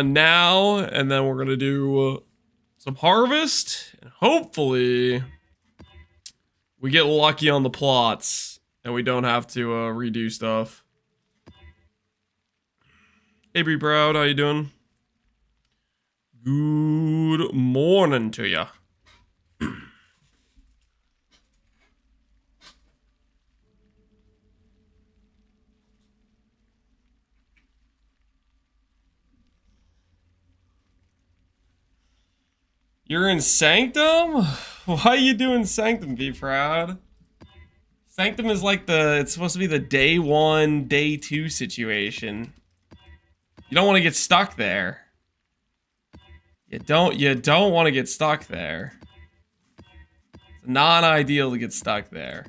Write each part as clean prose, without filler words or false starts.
now, and then we're gonna do some harvest, and hopefully we get lucky on the plots and we don't have to redo stuff. Hey, Bree Proud, how you doing? Good morning to ya. You're in Sanctum? Why you doing Sanctum, Be Proud? Sanctum is like it's supposed to be the day 1, day 2 situation. You don't want to get stuck there. You don't want to get stuck there. It's non-ideal to get stuck there.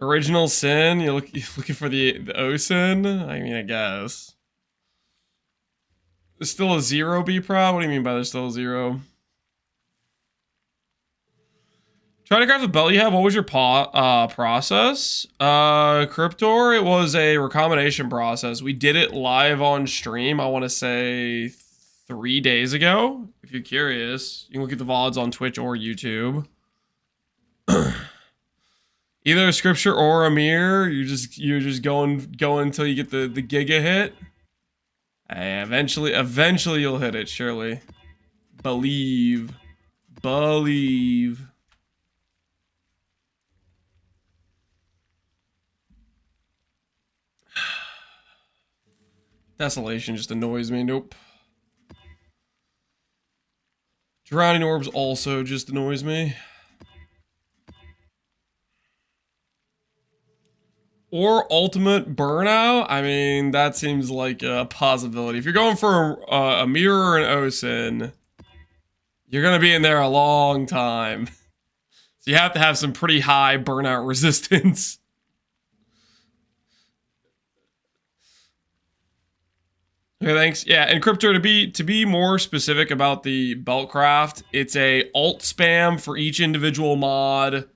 Original sin? You're looking for the O sin? I mean, I guess. There's still a 0, be proud? What do you mean by there's still a 0? Try to craft the belt you have. What was your process? Cryptor, it was a recombination process. We did it live on stream, I want to say 3 days ago. If you're curious, you can look at the VODs on Twitch or YouTube. Either a scripture or a mirror. You're just going until you get the giga hit. Hey, eventually you'll hit it, surely. Believe. Desolation just annoys me. Nope. Drowning orbs also just annoys me. Or ultimate burnout. I mean, that seems like a possibility. If you're going for a mirror or an OSIN, you're gonna be in there a long time. So you have to have some pretty high burnout resistance. Okay, thanks. Yeah, and Crypto, to be more specific about the belt craft, it's a alt spam for each individual mod.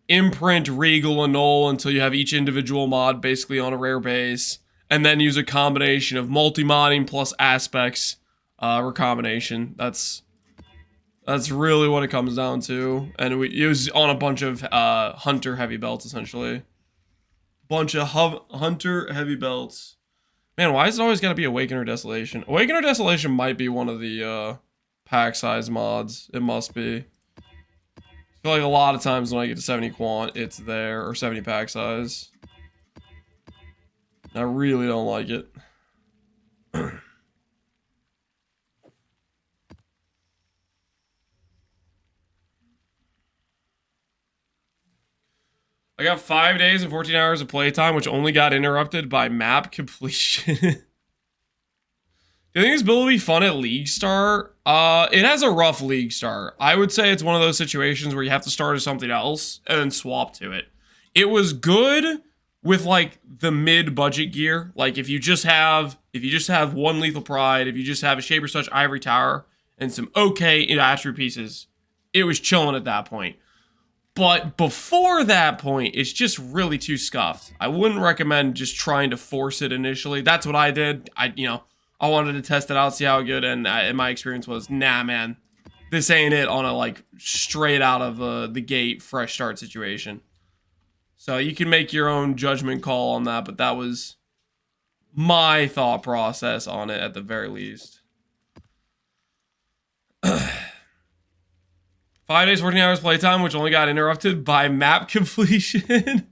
Imprint, Regal, Annul until you have each individual mod basically on a rare base, and then use a combination of multi-modding plus aspects recombination. That's really what it comes down to, and we use on a bunch of hunter heavy belts essentially. Bunch of hunter heavy belts. Man, why is it always got to be Awaken or Desolation? Awaken or Desolation might be one of the pack size mods. It must be. I feel like a lot of times when I get to 70 quant, it's there, or 70 pack size. I really don't like it. I got 5 days and 14 hours of playtime, which only got interrupted by map completion. Do you think this build will be fun at League Start? It has a rough League Start. I would say it's one of those situations where you have to start as something else and then swap to it. It was good with like the mid-budget gear. Like if you just have one Lethal Pride, if you just have a Shaper's Touch Ivory Tower and some okay attribute pieces, it was chilling at that point. But before that point, it's just really too scuffed. I wouldn't recommend just trying to force it initially. That's what I did. I wanted to test it out, see how good, and my experience was, nah, man, this ain't it on a like straight out of the gate fresh start situation. So you can make your own judgment call on that, but that was my thought process on it at the very least. 5 days, 14 hours playtime, which only got interrupted by map completion.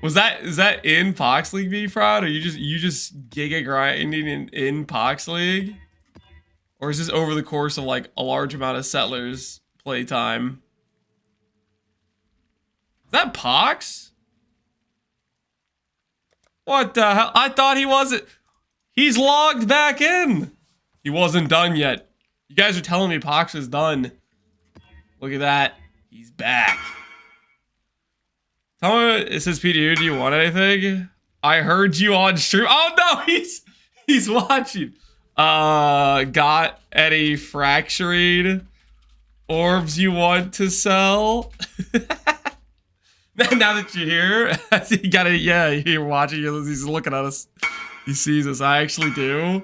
Is that in Pohx League, B-Fraud? Or you just giga grinding in Pohx League? Or is this over the course of like a large amount of Settlers playtime? Is that Pohx? What the hell? I thought he wasn't. He's logged back in. He wasn't done yet. You guys are telling me Pohx is done. Look at that. He's back. Tell me, it says PDU, do you want anything? I heard you on stream. Oh no, he's watching. Got any fracturing orbs you want to sell? Now that you're here, you gotta, yeah, you're watching, he's looking at us. He sees us. I actually do.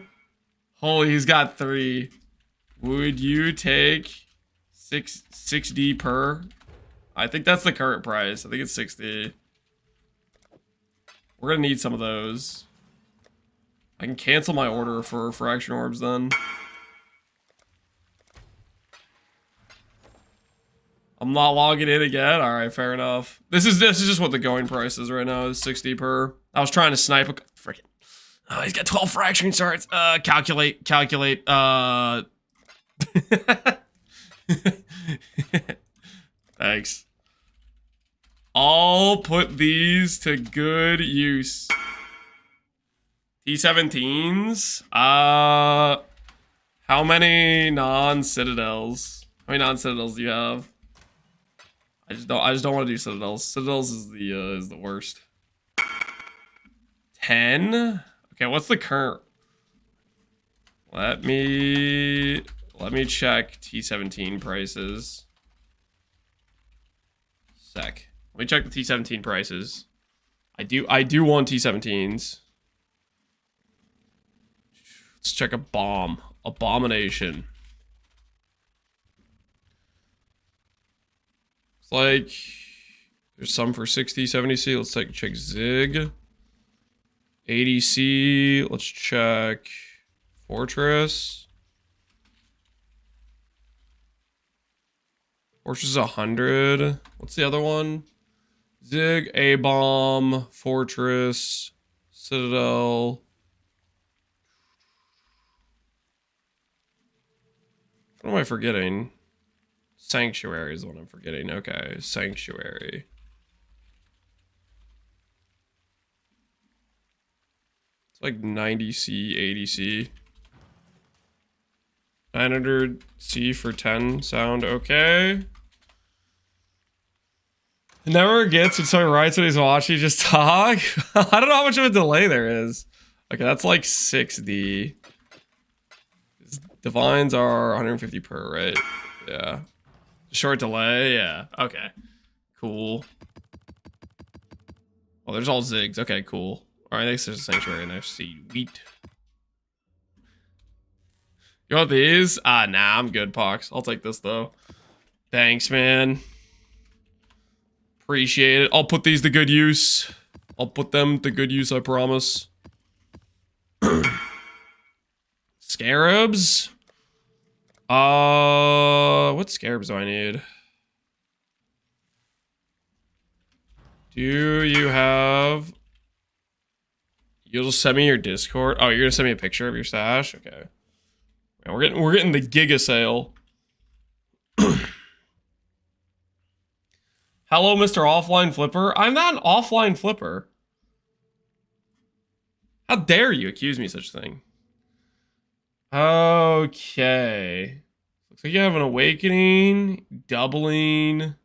Holy, he's got 3. Would you take 6D per? I think that's the current price. I think it's 60. We're gonna need some of those. I can cancel my order for fraction orbs then. I'm not logging in again. All right, fair enough. This is just what the going price is right now. Is 60 per. I was trying to snipe a freaking. Oh, he's got 12 fracturing starts. Calculate. Thanks. I'll put these to good use. T17s. How many non-citadels? How many non-citadels do you have? I just don't want to do citadels. Citadels is the worst. 10. Okay, what's the current? Let me check T17 prices. Sec. Let me check the T17 prices. I do want T17s. Let's check a bomb. Abomination. It's like there's some for 60, 70C. Let's check Zig. 80C. Let's check Fortress. Fortress is 100. What's the other one? Zig, A-Bomb, Fortress, Citadel. What am I forgetting? Sanctuary is the one I'm forgetting. Okay, Sanctuary. It's like 90C, 80C. 900C for 10 sound okay. It never gets when someone writes when he's watching, just talk. I don't know how much of a delay there is. Okay, that's like 6D. Divines are 150 per, right? Yeah. Short delay, yeah. Okay. Cool. Oh, there's all zigs. Okay, cool. Alright, next there's a sanctuary in there. Sweet. You want these? Nah, I'm good, Pohx. I'll take this, though. Thanks, man. Appreciate it. I'll put these to good use. I'll put them to good use, I promise. Scarabs? What scarabs do I need? Do you have... You'll just send me your Discord? Oh, you're gonna send me a picture of your stash? Okay. Man, we're getting the Giga sale. Hello, Mr. Offline Flipper. I'm not an offline flipper. How dare you accuse me of such a thing? Okay. Looks like you have an awakening, doubling.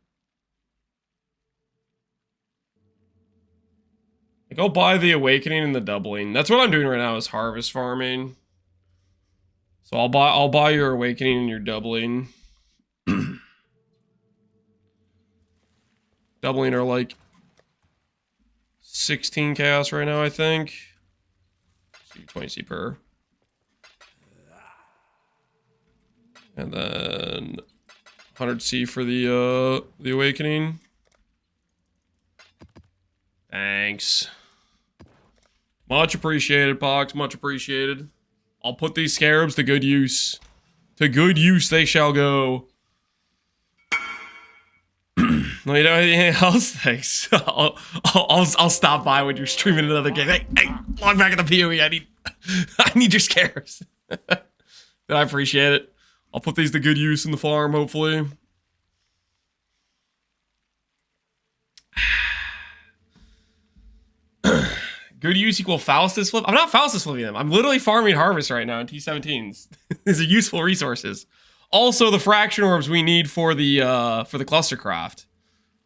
Go buy the awakening and the doubling. That's what I'm doing right now is harvest farming. So I'll buy your awakening and your doubling. Doubling are like 16 chaos right now, I think. 20C per. And then 100C for the awakening. Thanks. Much appreciated, Pohx. Much appreciated. I'll put these scarabs to good use. To good use they shall go. No, you know anything else? Thanks. I'll stop by when you're streaming another game. Hey, log back at the PoE. I need your scarabs. I appreciate it. I'll put these to good use in the farm, hopefully. Good use equal Faustus flip? I'm not Faustus flipping them. I'm literally farming harvest right now in T17s. These are useful resources. Also, the fraction orbs we need for the clustercraft.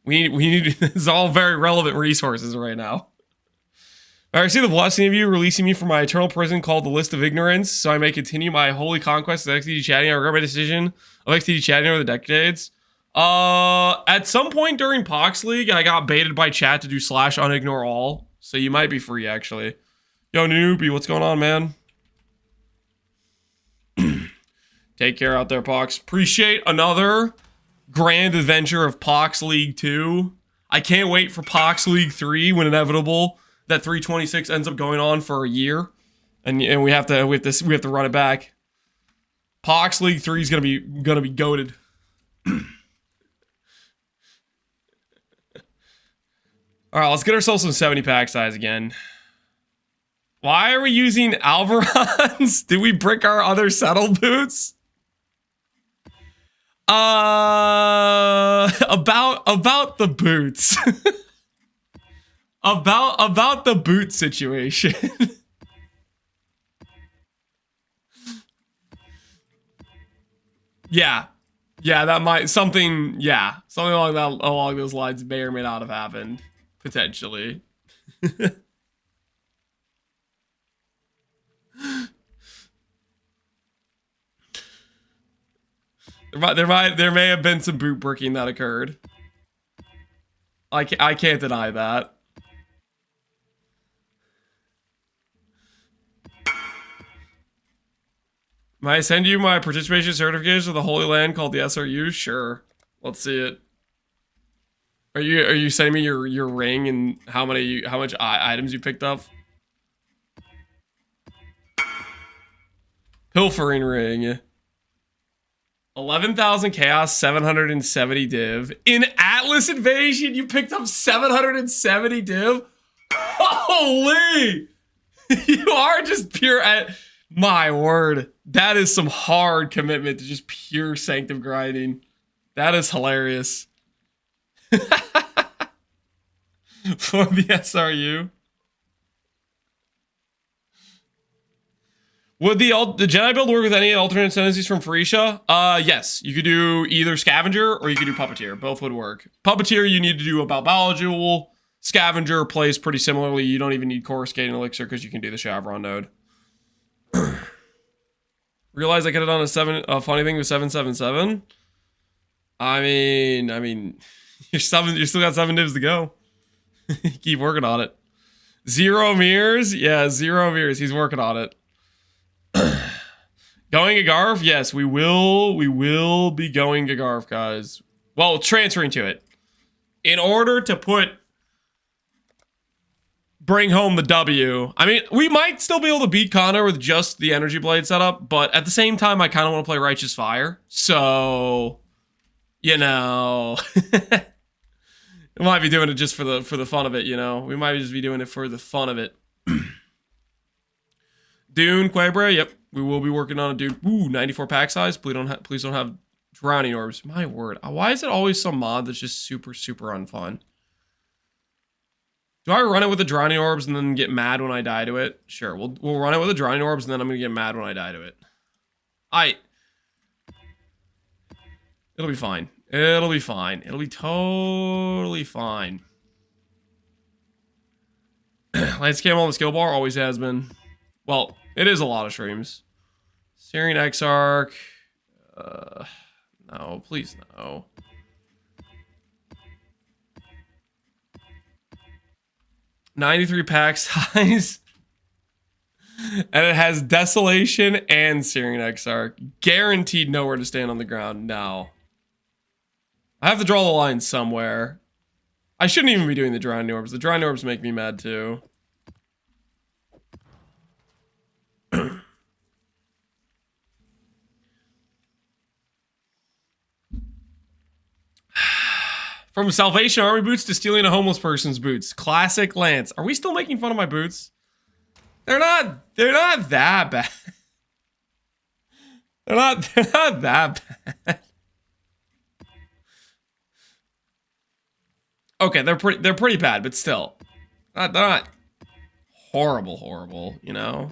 We need it's all very relevant resources right now. I receive the blessing of you releasing me from my eternal prison called the List of Ignorance, so I may continue my holy conquest of XTD chatting. I regret my decision of XTD chatting over the decades. At some point during Pohx League, I got baited by chat to do /unignore all. So you might be free, actually. Yo, newbie, what's going on, man? Take care out there, Pohx. Appreciate another grand adventure of Pohx League 2. I can't wait for Pohx League 3 when inevitable that 326 ends up going on for a year. And we have to run it back. Pohx League 3 is gonna be goated. All right, let's get ourselves some 70 pack size again. Why are we using Alvarons? Did we brick our other settled boots? About the boots. about the boot situation. Yeah, that might something along those lines may or may not have happened potentially. There may have been some boot bricking that occurred. I can't deny that. Might I send you my participation certification of the Holy Land called the SRU? Sure. Let's see it. Are you sending me your ring and how much items you picked up? Pilfering ring. 11,000 chaos, 770 div. In Atlas Invasion, you picked up 770 div? Holy! You are just pure my word. That is some hard commitment to just pure sanctum grinding. That is hilarious. For the SRU. Would the Jedi build work with any alternate ascendancies from Phoenicia? Yes. You could do either Scavenger or you could do Puppeteer. Both would work. Puppeteer, you need to do about Balajewel. Scavenger plays pretty similarly. You don't even need Coruscate and Elixir because you can do the Shavron node. Realize I could have done a funny thing with 777. I mean, you still got 7 divs to go. Keep working on it. Zero mirrors? Yeah, zero mirrors. He's working on it. Going Agarth? Yes, we will be going Agarth, guys. Well, transferring to it. In order to bring home the W. I mean, we might still be able to beat Connor with just the Energy Blade setup, but at the same time, I kind of want to play Righteous Fire. So, you know, we might be doing it just for the fun of it, you know. We might just be doing it for the fun of it. Dune, Quabra, yep. We will be working on a Dune. Ooh, 94 pack size. Please don't have drowning orbs. My word. Why is it always some mod that's just super, super unfun? Do I run it with the drowning orbs and then get mad when I die to it? Sure, we'll run it with the drowning orbs and then I'm gonna get mad when I die to it. It'll be fine. It'll be fine. It'll be totally fine. Landscape on the skill bar always has been. Well, it is a lot of streams. Syrian Exarch. No, please no. $93 pack size. And it has Desolation and Syrian Exarch. Guaranteed nowhere to stand on the ground. No. I have to draw the line somewhere. I shouldn't even be doing the Drowning Orbs. The Drowning Orbs make me mad too. From Salvation Army boots to stealing a homeless person's boots. Classic Lance. Are we still making fun of my boots? They're not that bad. They're not that bad. Okay, they're pretty bad, but still. They're not horrible, you know?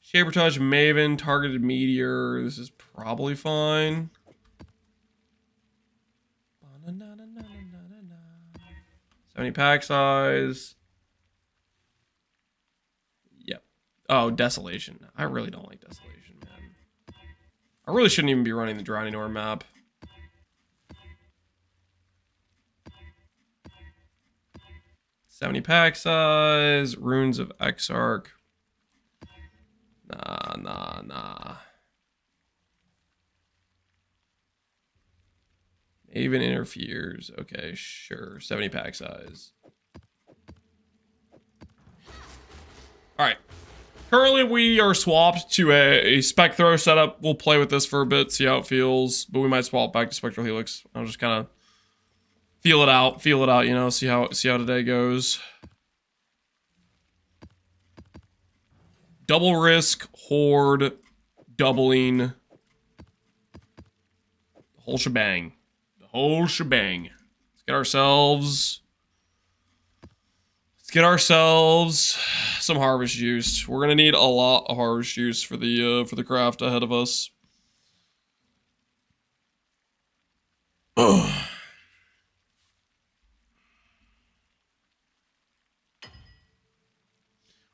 Shaper Touch, Maven, Targeted Meteor. This is probably fine. 70 pack size. Yep. Oh, Desolation. I really don't like Desolation, man. I really shouldn't even be running the Drowning Ore map. $70 size, Runes of Exarch. Nah. Even interferes. Okay, sure. 70 size. Alright. Currently, we are swapped to a spec throw setup. We'll play with this for a bit, see how it feels. But we might swap back to Spectral Helix. I'll just kind of feel it out, you know, see how today goes. Double risk, horde, doubling. The whole shebang. Let's get ourselves some harvest juice. We're gonna need a lot of harvest juice for the craft ahead of us. Ugh.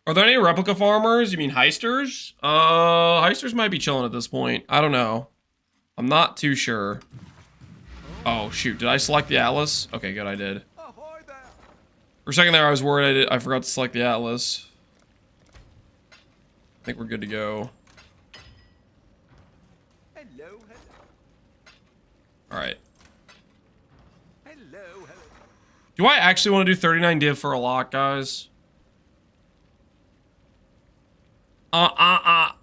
Are there any replica farmers? You mean heisters? Heisters might be chilling at this point. I don't know. I'm not too sure. Oh shoot, did I select the Atlas? Okay, good, I did. For a second there I was worried I forgot to select the Atlas. I think we're good to go. Alright. Do I actually want to do 39 div for a lock, guys? I'm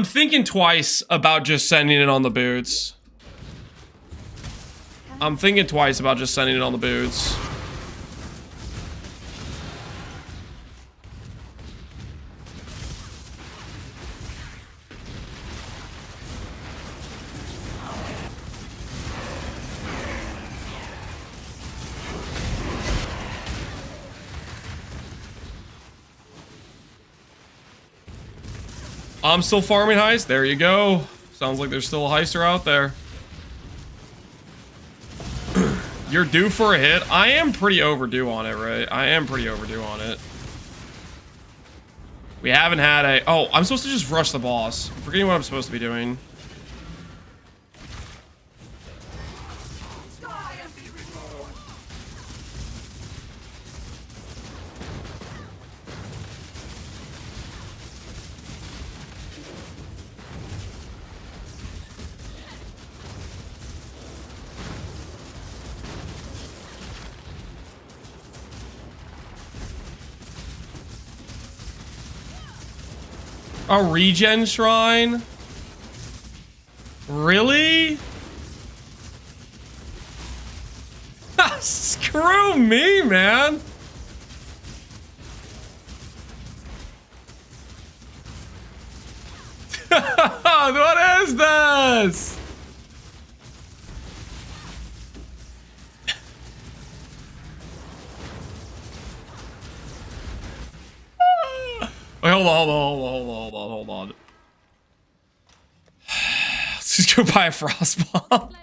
thinking twice about just sending it on the boots. I'm still farming heist. There you go. Sounds like there's still a heister out there. You're due for a hit. I am pretty overdue on it, right? We haven't had a... Oh, I'm supposed to just rush the boss. I'm forgetting what I'm supposed to be doing. A regen shrine? Really? Screw me, man. What is this? Wait, hold on. Let's just go buy a frost bomb.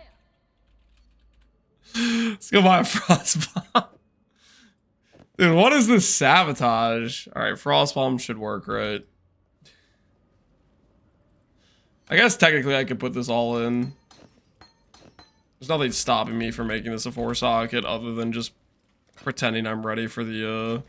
Dude, what is this sabotage? Alright, frost bomb should work, right? I guess technically I could put this all in. There's nothing stopping me from making this a 4-socket other than just pretending I'm ready for the,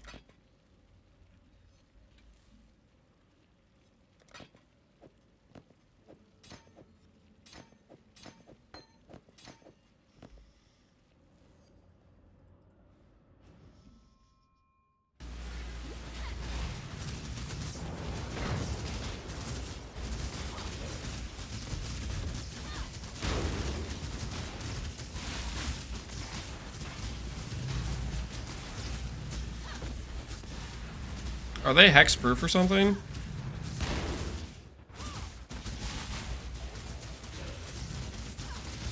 Are they hex-proof or something?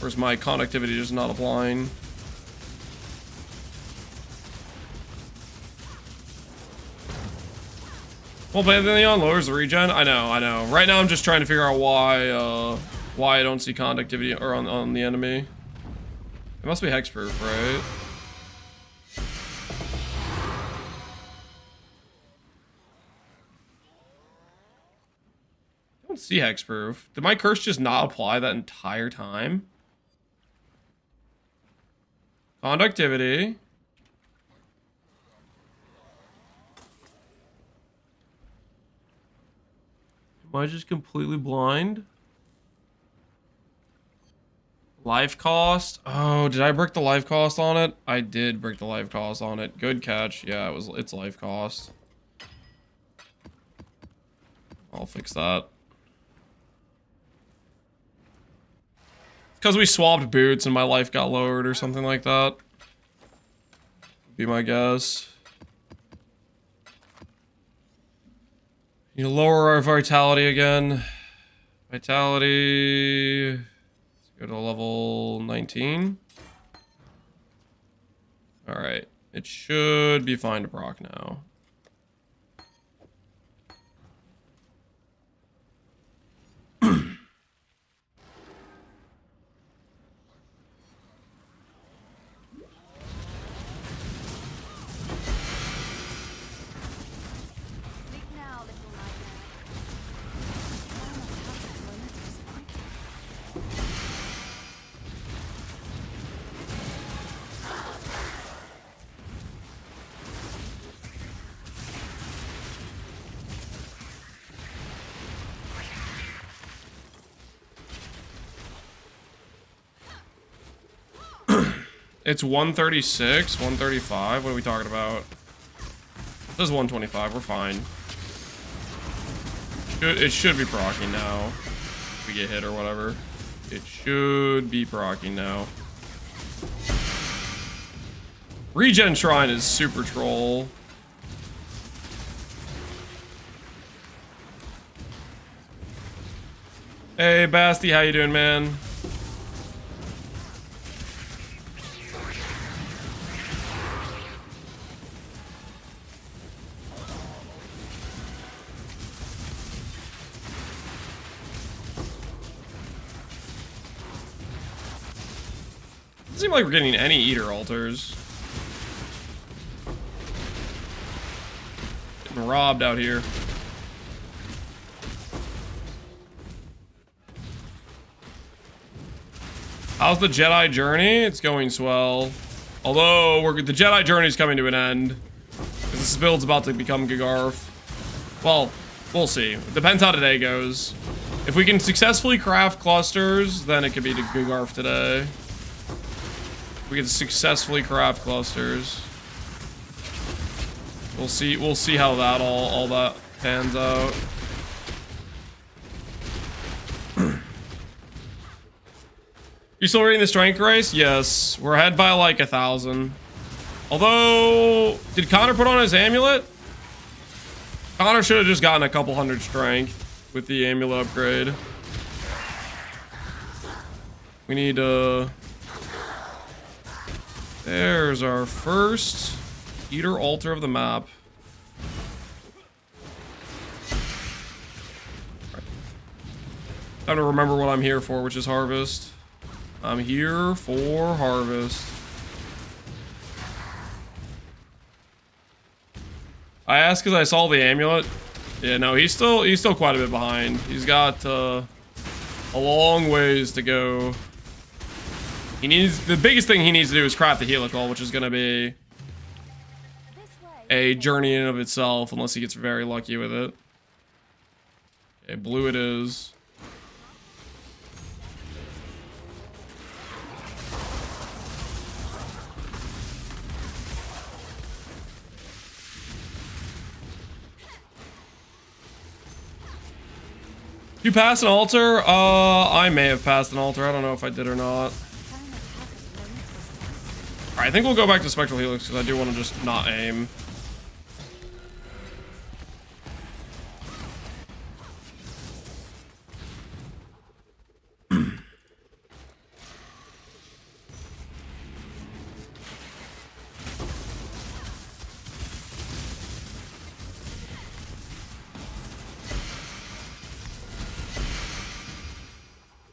Or is my conductivity just not applying? Well, Pantheon lowers the regen? I know. Right now I'm just trying to figure out why I don't see conductivity or on the enemy. It must be hex-proof, right? see hexproof. Did my curse just not apply that entire time? Conductivity. Am I just completely blind? Life cost? Oh, did I break the life cost on it? I did break the life cost on it. Good catch. Yeah, it's life cost. I'll fix that. Because we swapped boots and my life got lowered or something like that. Be my guess. You know, lower our vitality again. Vitality. Let's go to level 19. Alright. It should be fine to proc now. It's 136, 135. What are we talking about? This is 125. We're fine. It should be proccing now. If we get hit or whatever. It should be proccing now. Regen Shrine is super troll. Hey, Basti, how you doing, man? Doesn't seem like we're getting any eater altars. Getting robbed out here. How's the Jedi journey? It's going swell. Although the Jedi journey is coming to an end. This build's about to become Gigarf. Well, we'll see. It depends how today goes. If we can successfully craft clusters, then it could be to Gigarf today. We can successfully craft clusters. We'll see how that all that pans out. You still reading the strength race? Yes. We're ahead by like 1,000. Although, did Connor put on his amulet? Connor should have just gotten a couple hundred strength with the amulet upgrade. We need there's our first eater altar of the map. Time to remember what I'm here for, which is harvest. I'm here for harvest. I asked because I saw the amulet. Yeah, no, he's still quite a bit behind. He's got a long ways to go. The biggest thing he needs to do is craft the helical, which is going to be a journey in and of itself, unless he gets very lucky with it. Okay, blue it is. You passed an altar? I may have passed an altar. I don't know if I did or not. Alright, I think we'll go back to Spectral Helix because I do want to just not aim.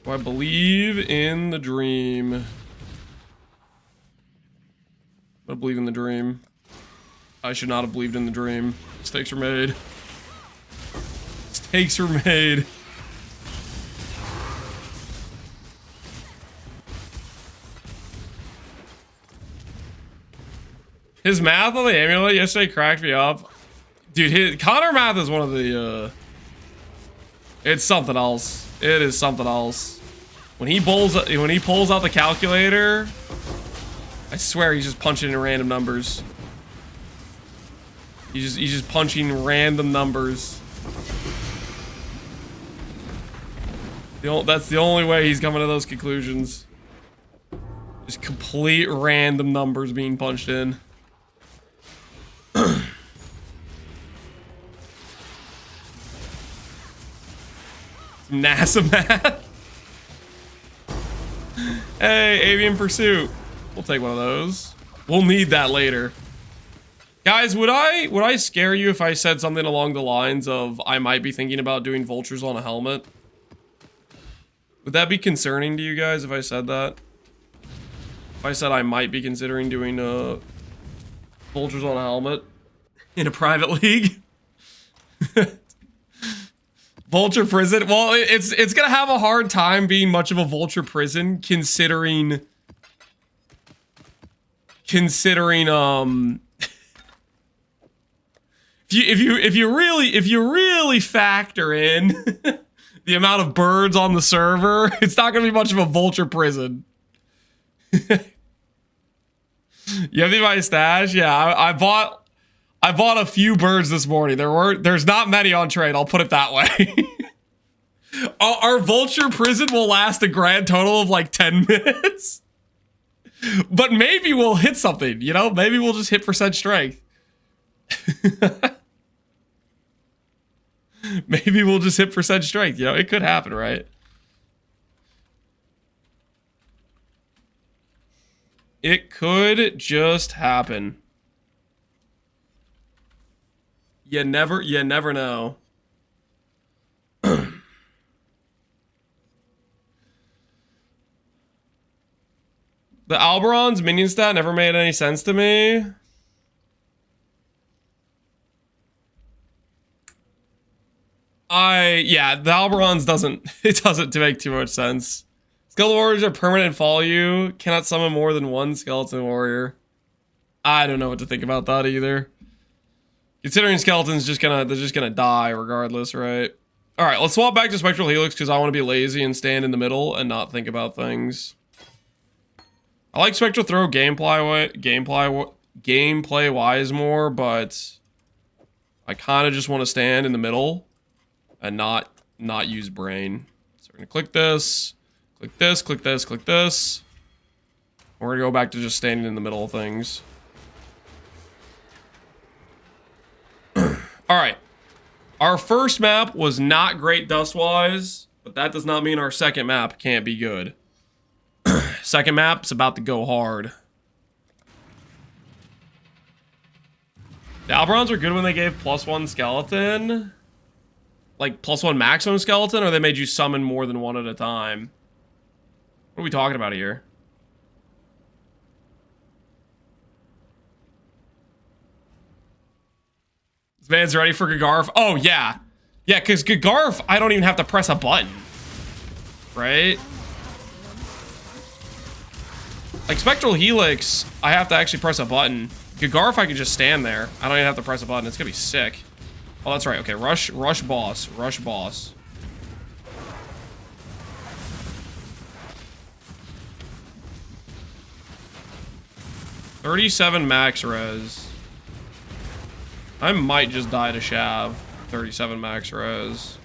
I believe in the dream. I believe in the dream. I should not have believed in the dream. Mistakes were made. Mistakes were made. His math on the amulet yesterday cracked me up. Dude, Connor math is one of the, it's something else. It is something else. When he pulls out the calculator, I swear he's just punching in random numbers. He's just punching random numbers. That's the only way he's coming to those conclusions. Just complete random numbers being punched in. NASA math. Hey, Avian Pursuit. We'll take one of those. We'll need that later. Guys, would I scare you if I said something along the lines of I might be thinking about doing vultures on a helmet? Would that be concerning to you guys if I said that? If I said I might be considering doing vultures on a helmet in a private league? Vulture prison? Well, it's gonna have a hard time being much of a vulture prison considering if you really factor in the amount of birds on the server, it's not gonna be much of a vulture prison. You have my stash? Yeah, I bought a few birds this morning. There's not many on trade, I'll put it that way. Our vulture prison will last a grand total of like 10 minutes. But maybe we'll hit something, you know? Maybe we'll just hit percent strength. Maybe we'll just hit percent strength, you know? It could happen, right? It could just happen. You never know. The Alberon's minion stat never made any sense to me. Yeah, the Alberon's doesn't make too much sense. Skeleton warriors are permanent and follow you. Cannot summon more than one skeleton warrior. I don't know what to think about that either. Considering skeletons they're just gonna die regardless, right? All right, let's swap back to Spectral Helix because I want to be lazy and stand in the middle and not think about things. I like Spectral Throw gameplay wise more, but I kind of just want to stand in the middle and not use brain. So we're gonna click this, click this, click this, click this. We're gonna go back to just standing in the middle of things. All right, our first map was not great dust-wise, but that does not mean our second map can't be good. Second map's about to go hard. The Alberons are good when they gave +1 skeleton. Like +1 maximum skeleton, or they made you summon more than one at a time? What are we talking about here? This man's ready for Gagarf. Oh, yeah. Yeah, because Gagarf, I don't even have to press a button. Right? Like Spectral Helix, I have to actually press a button. Gagarf, I can just stand there. I don't even have to press a button. It's gonna be sick. Oh, that's right. Okay, rush boss. Rush boss. $37 max res. I might just die to Shav. 37 max res.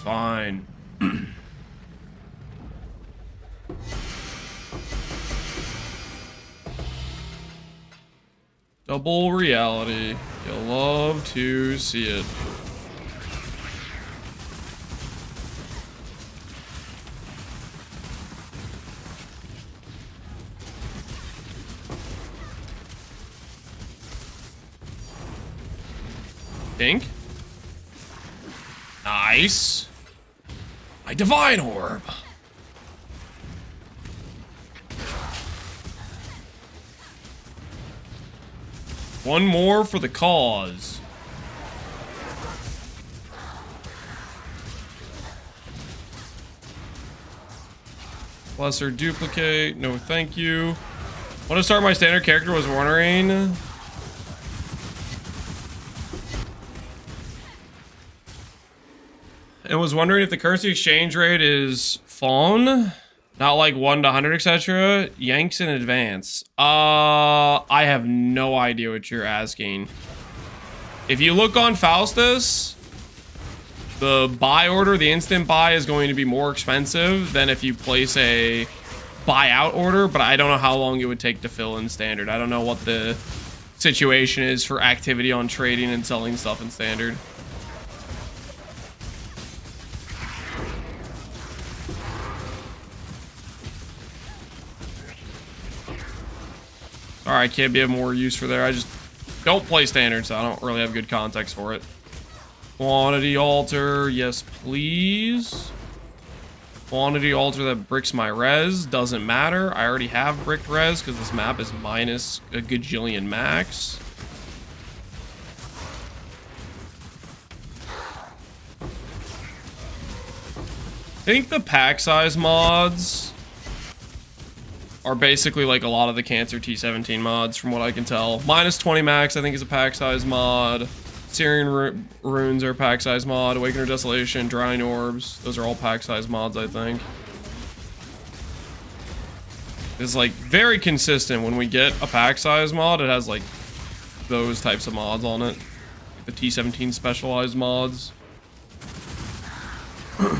Fine. Double reality. You'll love to see it. Dink. Nice. My divine orb. One more for the cause. Lesser duplicate. No, thank you. Want to start my standard character? Was wondering. And was wondering if the currency exchange rate is phone, not like 1 to 100, etc. Yanks in advance. I have no idea what you're asking. If you look on Faustus, the buy order, the instant buy, is going to be more expensive than if you place a buyout order, but I don't know how long it would take to fill in standard. I don't know what the situation is for activity on trading and selling stuff in standard. Alright, can't be of more use for there. I just don't play standard, so I don't really have good context for it. Quantity alter, yes please. Quantity alter that bricks my res, doesn't matter. I already have bricked res because this map is minus a gajillion max. I think the pack size mods are basically like a lot of the Cancer T17 mods from what I can tell. Minus 20 max I think is a pack size mod. Syrian runes are pack size mod. Awakener Desolation, Drying Orbs, those are all pack size mods I think. It's like very consistent when we get a pack size mod, it has like those types of mods on it. Like the T17 specialized mods. Are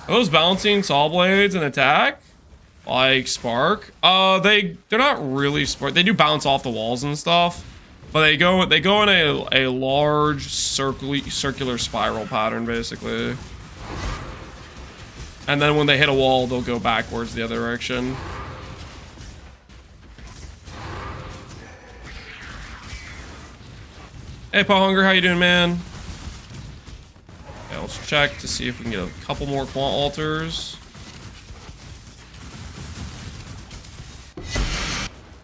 those balancing saw blades and attack? Like Spark? They're not really Spark. They do bounce off the walls and stuff, but they go in a large circular spiral pattern basically. And then when they hit a wall, they'll go backwards the other direction. Hey, Paul Hunger, how you doing, man? Okay, let's check to see if we can get a couple more quant alters.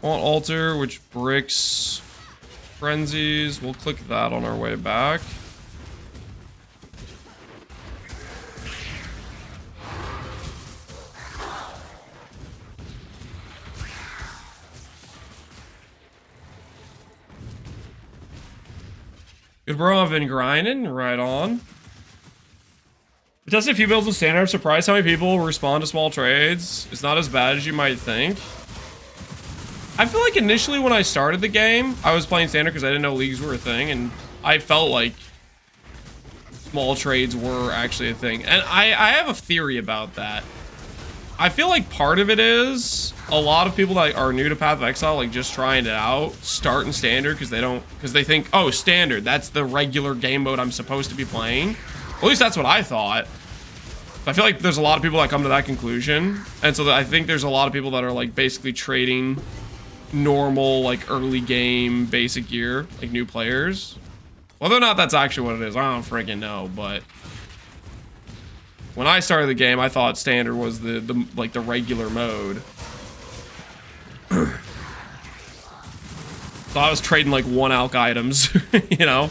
Quant alter, which bricks frenzies. We'll click that on our way back. Good bro, I've been grinding. Right on. I tested a few builds with standard. I'm surprised how many people respond to small trades. It's not as bad as you might think. I feel like initially when I started the game, I was playing standard because I didn't know leagues were a thing, and I felt like small trades were actually a thing. And I have a theory about that. I feel like part of it is a lot of people that are new to Path of Exile, like just trying it out, start in standard because they think, oh, standard, that's the regular game mode I'm supposed to be playing. At least that's what I thought. I feel like there's a lot of people that come to that conclusion, and so I think there's a lot of people that are like basically trading normal like early game basic gear, like new players. Whether or not that's actually what it is, I don't freaking know, but when I started the game, I thought standard was the regular mode. So I was trading like 1-alch items, you know.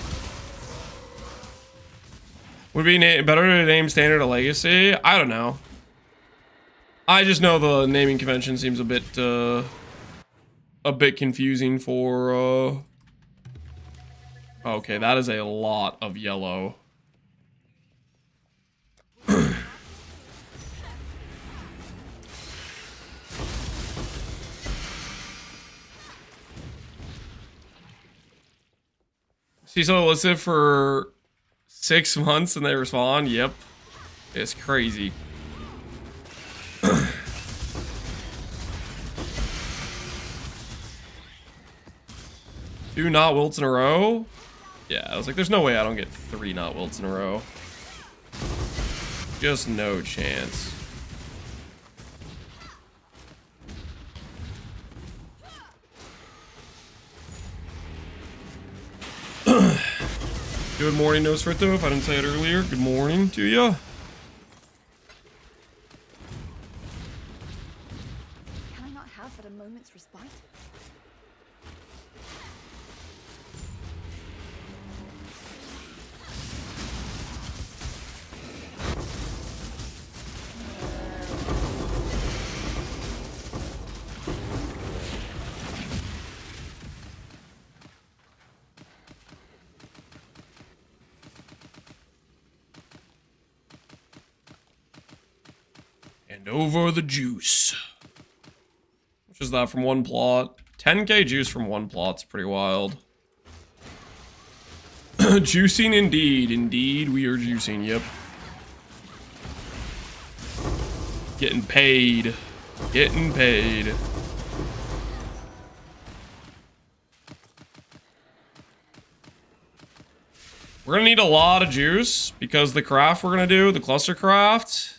Would it be better to name standard a legacy? I don't know. I just know the naming convention seems a bit confusing for okay, that is a lot of yellow. See, so listed for 6 months and they respond. Yep, it's crazy. 2 not wilts in a row? Yeah, I was like, there's no way I don't get 3 not wilts in a row. Just no chance. Good morning, Nosferatu. If I didn't say it earlier, good morning to you. Can I not have but a moment's respite? And over the juice. Which is that from one plot? 10k juice from one plot's pretty wild. Juicing indeed. Indeed, we are juicing, yep. Getting paid. Getting paid. We're gonna need a lot of juice because the craft we're gonna do, the cluster craft,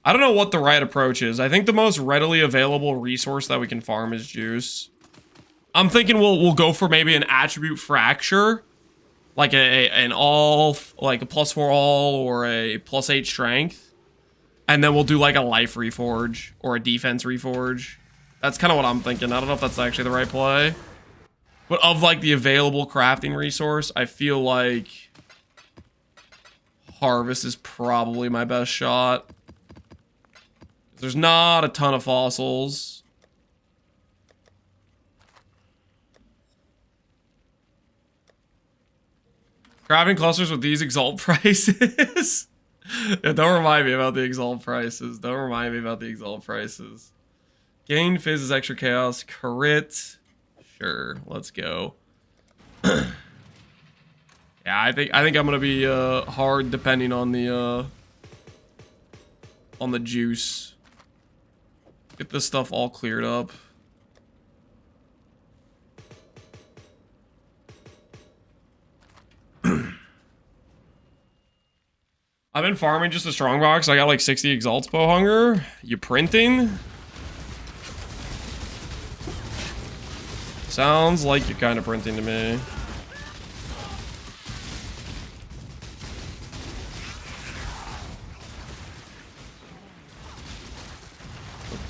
I don't know what the right approach is. I think the most readily available resource that we can farm is juice. I'm thinking we'll go for maybe an attribute fracture, like an all, like a +4 all or a +8 strength, and then we'll do like a life reforge or a defense reforge. That's kind of what I'm thinking. I don't know if that's actually the right play, but of like the available crafting resource, I feel like harvest is probably my best shot. There's not a ton of fossils. Crafting clusters with these exalt prices. Yeah, don't remind me about the exalt prices. Don't remind me about the exalt prices. Gain fizz is extra chaos. Crit. Sure, let's go. Yeah, I think I'm gonna be hard depending on the juice. Get this stuff all cleared up. I've been farming just a strongbox. I got like 60 exalts, Pohunger. You printing? Sounds like you're kind of printing to me.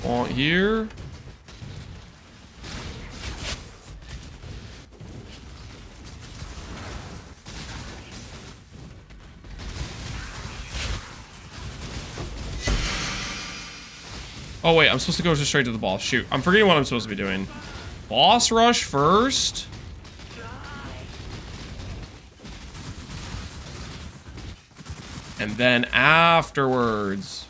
Want here. Oh wait, I'm supposed to go just straight to the boss. Shoot, I'm forgetting what I'm supposed to be doing. Boss rush first. And then afterwards.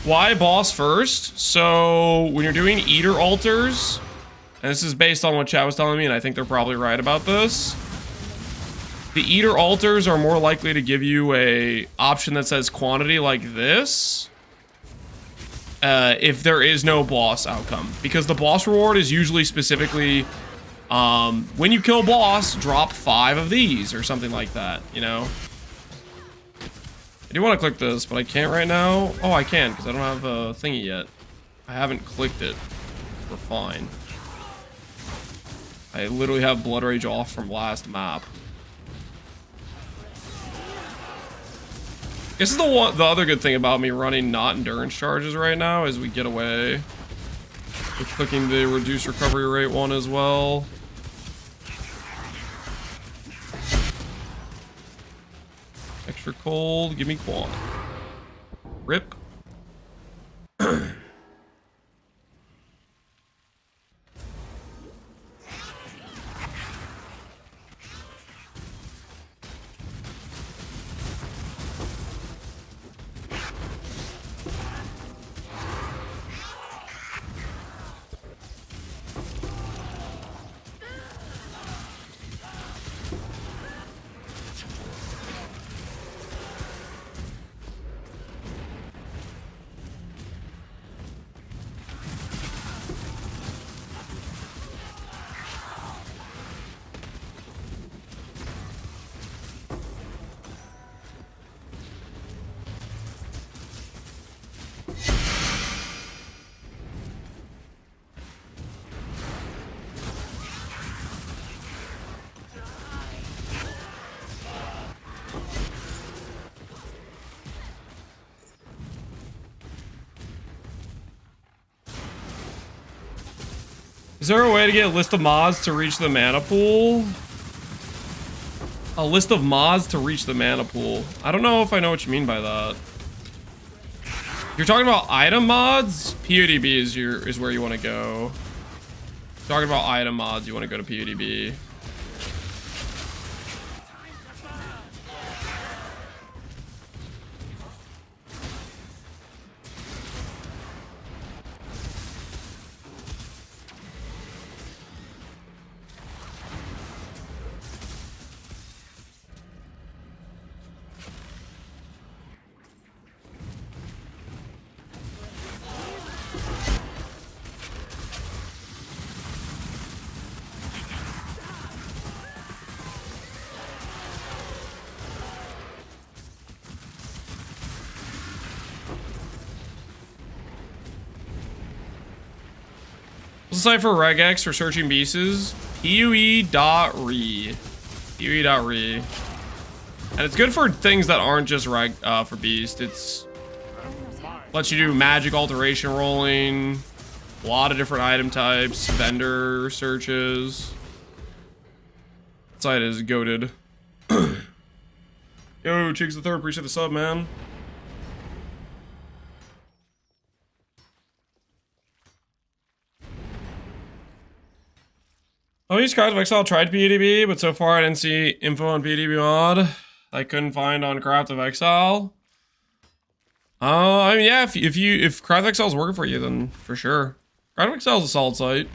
Why boss first? So when you're doing eater altars, and this is based on what chat was telling me, and I think they're probably right about this, the eater altars are more likely to give you a option that says quantity like this if there is no boss outcome, because the boss reward is usually specifically when you kill boss, drop 5 of these or something like that, you know. I do want to click this, but I can't right now. Oh, I can, because I don't have a thingy yet. I haven't clicked it. We're fine. I literally have Blood Rage off from last map. This is the other good thing about me running not endurance charges right now is we get away with clicking the reduce recovery rate one as well. Extra cold, give me quant. Rip. Is there a way to get a list of mods to reach the mana pool? A list of mods to reach the mana pool. I don't know if I know what you mean by that. You're talking about item mods? PODB is where you want to go. Talking about item mods, you want to go to PODB. What's the site for regex for searching beasts? PUE.re. PUE.re. And it's good for things that aren't just for beast. It's lets you do magic alteration rolling, a lot of different item types, vendor searches. That site is goated. Yo, Chigs the Third, appreciate the sub, man. Oh, these cards of Exile tried PDB, but so far I didn't see info on PDB mod I couldn't find on Craft of Exile. I mean, yeah, if Craft of Exile is working for you, then for sure. Craft of Exile is a solid site.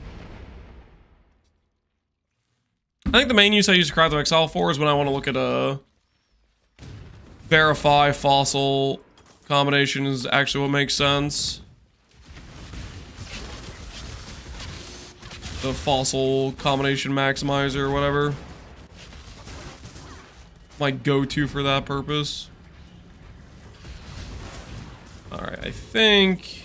I think the main use I use Craft of Exile for is when I want to look at verify fossil combinations actually what makes sense. The fossil combination maximizer or whatever. My go-to for that purpose. Alright, I think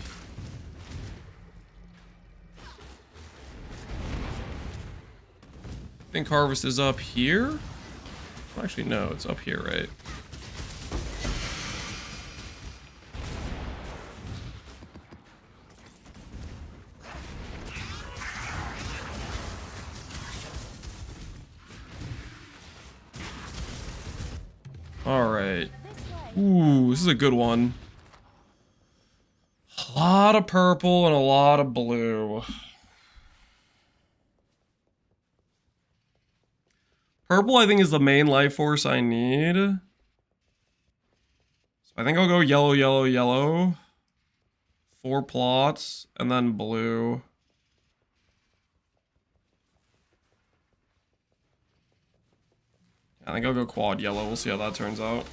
harvest is up here. Actually, no, it's up here, right? Alright. Ooh, this is a good one. A lot of purple and a lot of blue. Purple, I think, is the main life force I need. So I think I'll go yellow, yellow, yellow. 4 plots, and then blue. I think I'll go quad yellow. We'll see how that turns out.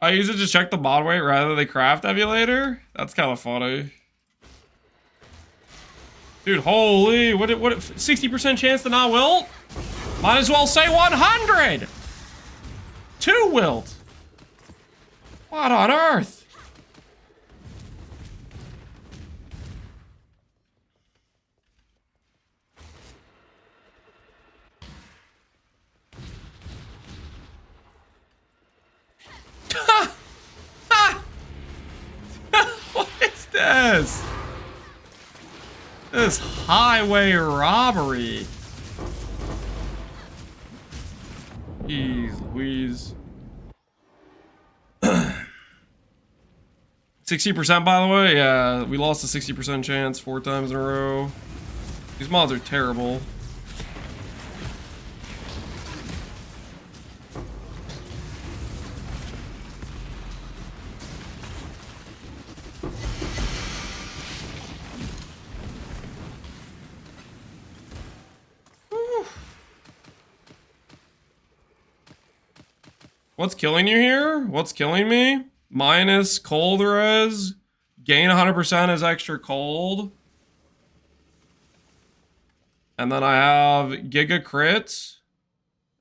I use it to check the mod weight rather than the craft emulator? That's kind of funny. Dude, holy, what 60% chance to not wilt? Might as well say 100! 2 wilt! What on earth? What is this? This highway robbery. Jeez Louise. 60% by the way? Yeah, we lost a 60% chance 4 times in a row. These mods are terrible. What's killing you here? What's killing me? Minus cold res. Gain 100% is extra cold. And then I have Giga Crit.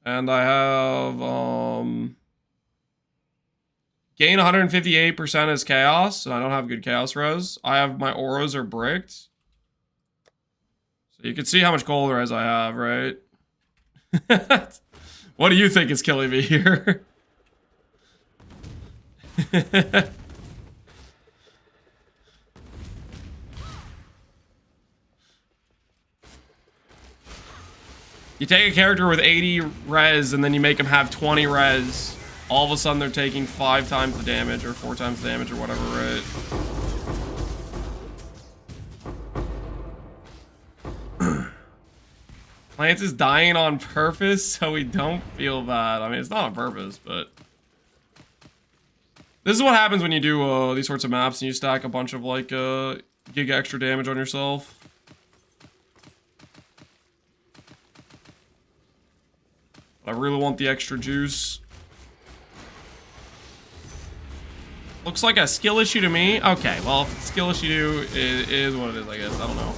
And I have Gain 158% as chaos, and I don't have good chaos res. I have my auras are bricked. So you can see how much cold res I have, right? What do you think is killing me here? You take a character with 80 res and then you make them have 20 res. All of a sudden they're taking 5 times the damage or 4 times the damage or whatever, right? Lance is dying on purpose so we don't feel bad. I mean, it's not on purpose, but... This is what happens when you do these sorts of maps and you stack a bunch of, like, gig extra damage on yourself. I really want the extra juice. Looks like a skill issue to me. Okay, well, if it's a skill issue, it is what it is, I guess. I don't know.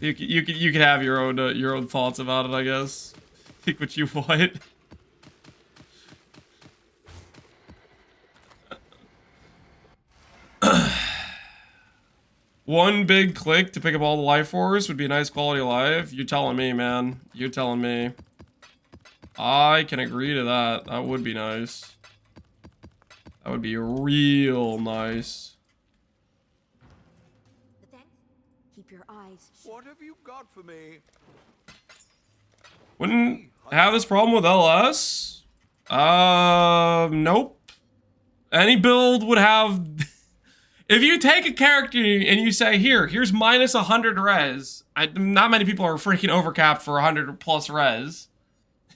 You could have your own thoughts about it, I guess. Think what you want. One big click to pick up all the life force would be a nice quality of life. You're telling me, man. You're telling me. I can agree to that. That would be nice. That would be real nice. But then, keep your eyes shut. What have you got for me? Wouldn't have this problem with LS. Nope. Any build would have... If you take a character and you say, here's minus 100 res. Not many people are freaking overcapped for 100 plus res.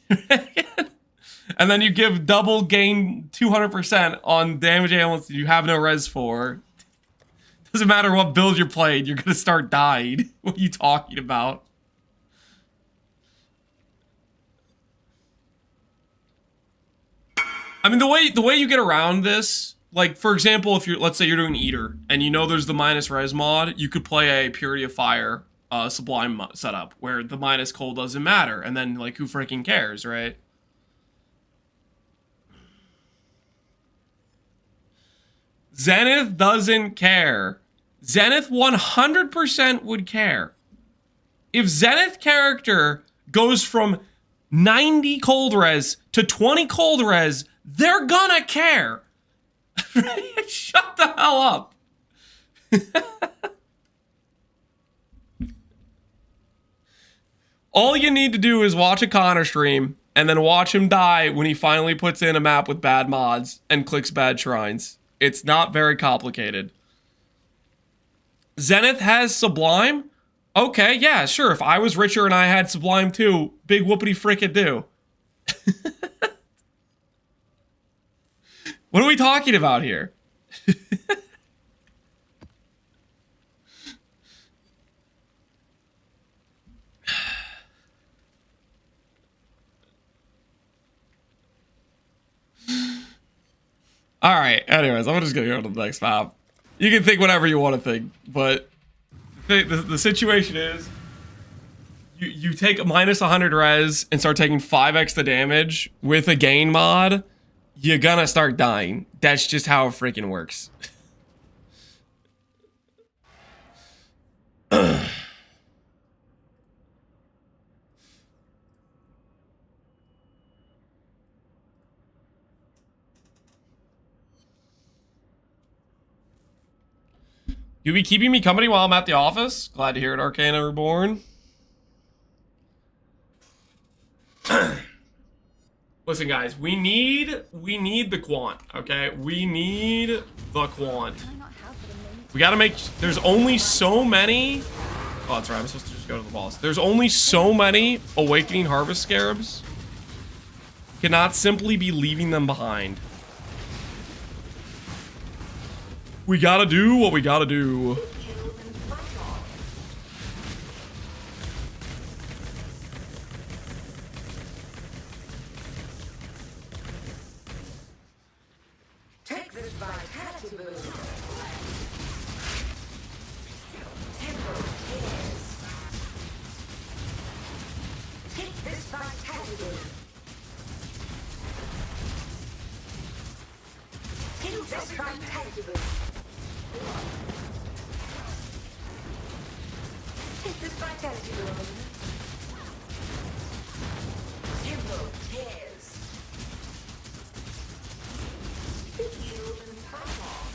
And then you give double gain 200% on damage ailments that you have no res for. Doesn't matter what build you're playing, you're gonna start dying. What are you talking about? I mean, the way you get around this, like, for example, if let's say you're doing Eater, and you know there's the minus res mod, you could play a Purity of Fire Sublime setup, where the minus cold doesn't matter, and then, like, who freaking cares, right? Zenith doesn't care. Zenith 100% would care. If Zenith character goes from 90 cold res to 20 cold res, they're gonna care. Shut the hell up. All you need to do is watch a Connor stream and then watch him die when he finally puts in a map with bad mods and clicks bad shrines. It's not very complicated. Zenith has Sublime? Okay, yeah, sure. If I was richer and I had Sublime too, big whoopity frickin' do. What are we talking about here? Alright, anyways, I'm just gonna go to the next map. You can think whatever you want to think, but the situation is you take a minus 100 res and start taking 5x the damage with a gain mod, you're gonna start dying. That's just how it freaking works. You be keeping me company while I'm at the office? Glad to hear it, Arcana Reborn. Listen, guys, we need the quant, okay? We need the quant. We gotta make... There's only so many... Oh, that's right. I'm supposed to just go to the boss. There's only so many Awakening Harvest Scarabs. Cannot simply be leaving them behind. We gotta do what we gotta do. Take this vitality boost. Tempo tears. vitality boost. Take this vitality boost. Tempo tears. Heal and fight off.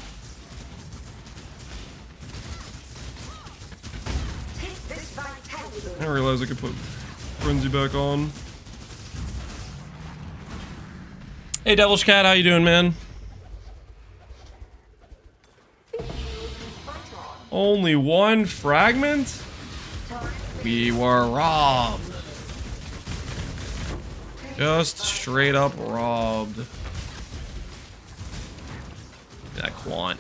Take this vitality boost. I didn't realize I could put Frenzy back on. Hey, Devilish Cat, how you doing, man? Only one fragment? We were robbed. Just straight up robbed. That quant.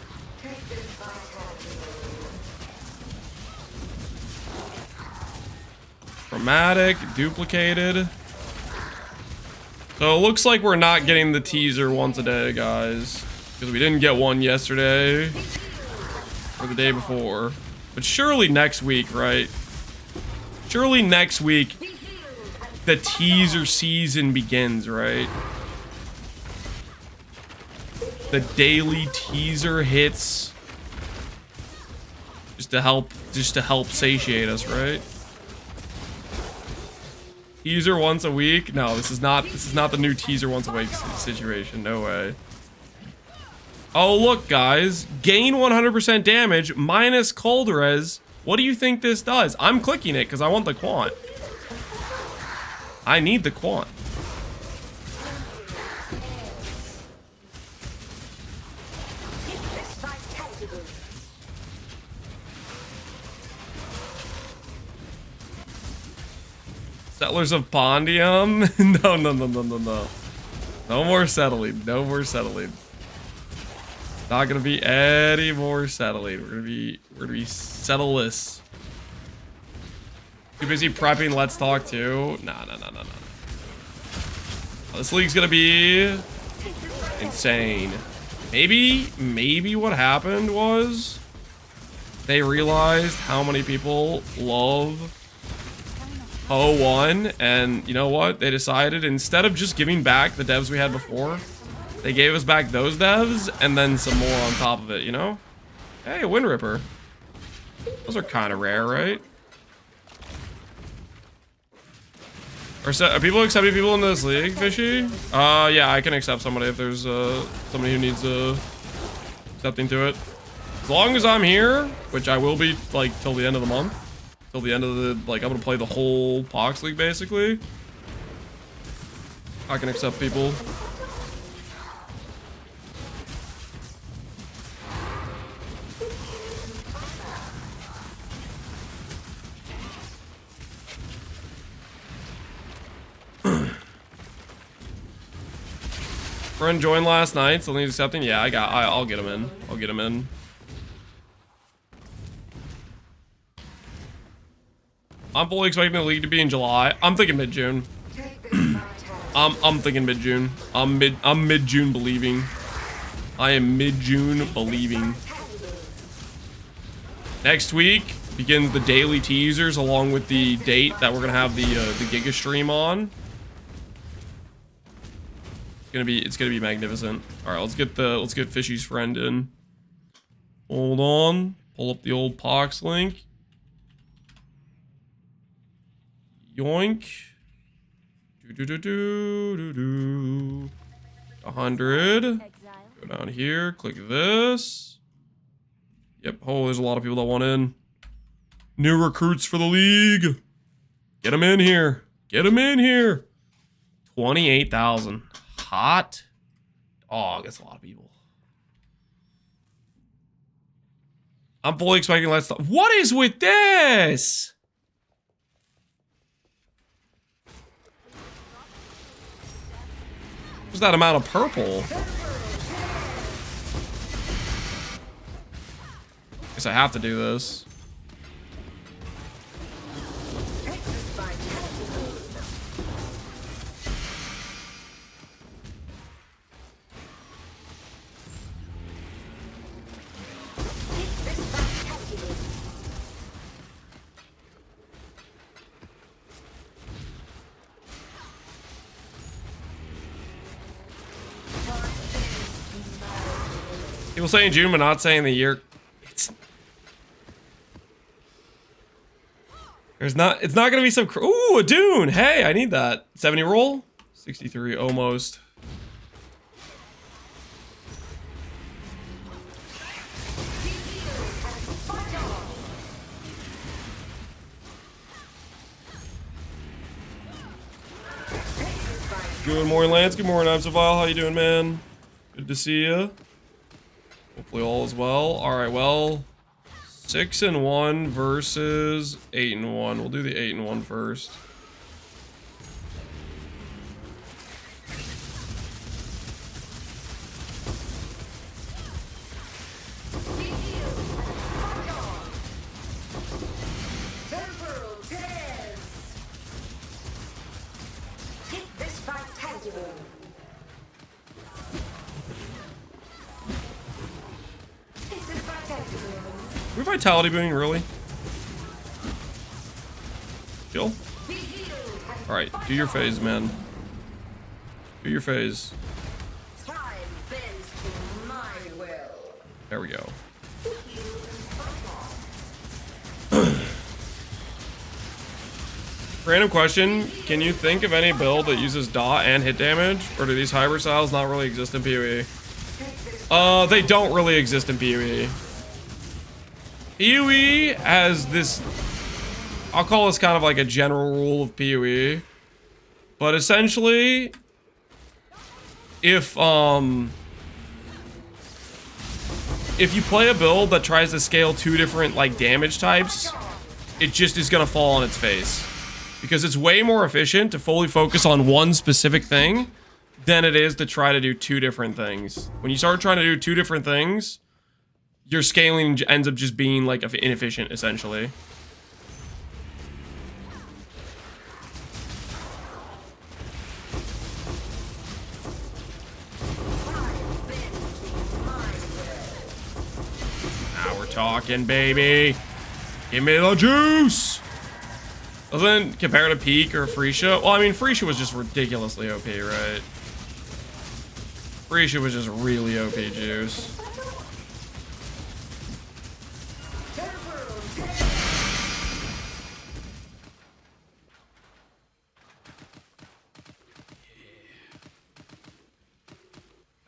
Chromatic, duplicated. So it looks like we're not getting the teaser once a day, guys. Because we didn't get one yesterday. Or the day before. But surely next week, right? Surely next week, the teaser season begins, right? The daily teaser hits. Just to help satiate us, right? Teaser once a week? No, this is not the new teaser once a week situation. No way. Oh, look, guys. Gain 100% damage minus cold res. What do you think this does? I'm clicking it because I want the quant. I need the quant. Settlers of Pondium? No. No more settling. No more settling. Not gonna be any more settling. We're gonna be settleless. Too busy prepping Let's Talk 2. No. This league's gonna be insane. Maybe what happened was they realized how many people love O1, and you know what? They decided instead of just giving back the devs we had before, they gave us back those devs and then some more on top of it, you know? Hey, a Wind Ripper. Those are kind of rare, right? Are people accepting people in this league, Fishy? Yeah, I can accept somebody if there's somebody who needs accepting to it. As long as I'm here, which I will be like till the end of the month. Till the end of the, like, I'm gonna play the whole Pohx League basically. I can accept people. Friend joined last night, so he's accepting. Yeah, I'll get him in. I'll get him in. I'm fully expecting the league to be in July. I'm thinking mid-June. I'm thinking mid-June. I'm mid-June believing. I am mid-June believing. Next week begins the daily teasers along with the date that we're gonna have the Giga stream on. It's gonna be magnificent. All right, let's get Fishy's friend in. Hold on. Pull up the old Pohx link. Yoink. 100. Go down here. Click this. Yep. Oh, there's a lot of people that want in. New recruits for the league. Get them in here. Get them in here. 28,000. Hot. Oh, that's a lot of people. I'm fully expecting Let's Talk. What is with this? What's that amount of purple? Guess I have to do this. People saying June, but not saying the year. It's not gonna be some. Ooh, a Dune. Hey, I need that. 70 roll. 63, almost. Good morning, Lance. Good morning, I'm Savile. How you doing, man? Good to see you. Hopefully all is well. All right, well, 6-1 versus 8-1. We'll do the 8-1 first. We're vitality booming, really? Chill. Alright, do your phase, man. Do your phase. There we go. Random question, can you think of any build that uses dot and hit damage? Or do these hybrid styles not really exist in PoE? They don't really exist in PoE. PoE has this, I'll call this kind of like a general rule of PoE, but essentially, if you play a build that tries to scale 2 different like damage types, it just is gonna fall on its face, because it's way more efficient to fully focus on one specific thing than it is to try to do 2 different things. When you start trying to do 2 different things, your scaling ends up just being like inefficient, essentially. Now we're talking, baby. Give me the juice. Doesn't compare to Peak or Freesia. Well, I mean, Freesia was just ridiculously OP, right? Freesia was just really OP juice.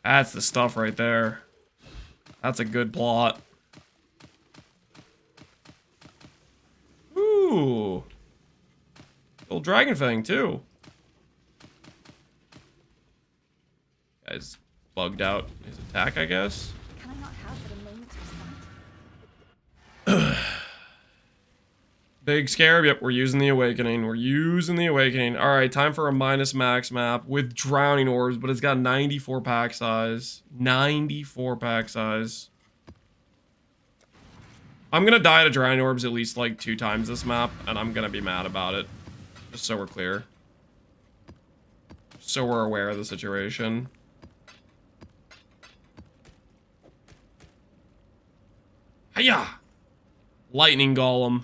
That's the stuff right there. That's a good plot. Ooh. Little Dragon Fang, too. Guy's bugged out his attack, I guess. Can I not have but a moment's respite? Big Scarab. Yep, we're using the Awakening. We're using the Awakening. All right, time for a minus max map with Drowning Orbs, but it's got 94 pack size. 94 pack size. I'm going to die to Drowning Orbs at least like 2 times this map, and I'm going to be mad about it. Just so we're clear. So we're aware of the situation. Hiya! Lightning Golem.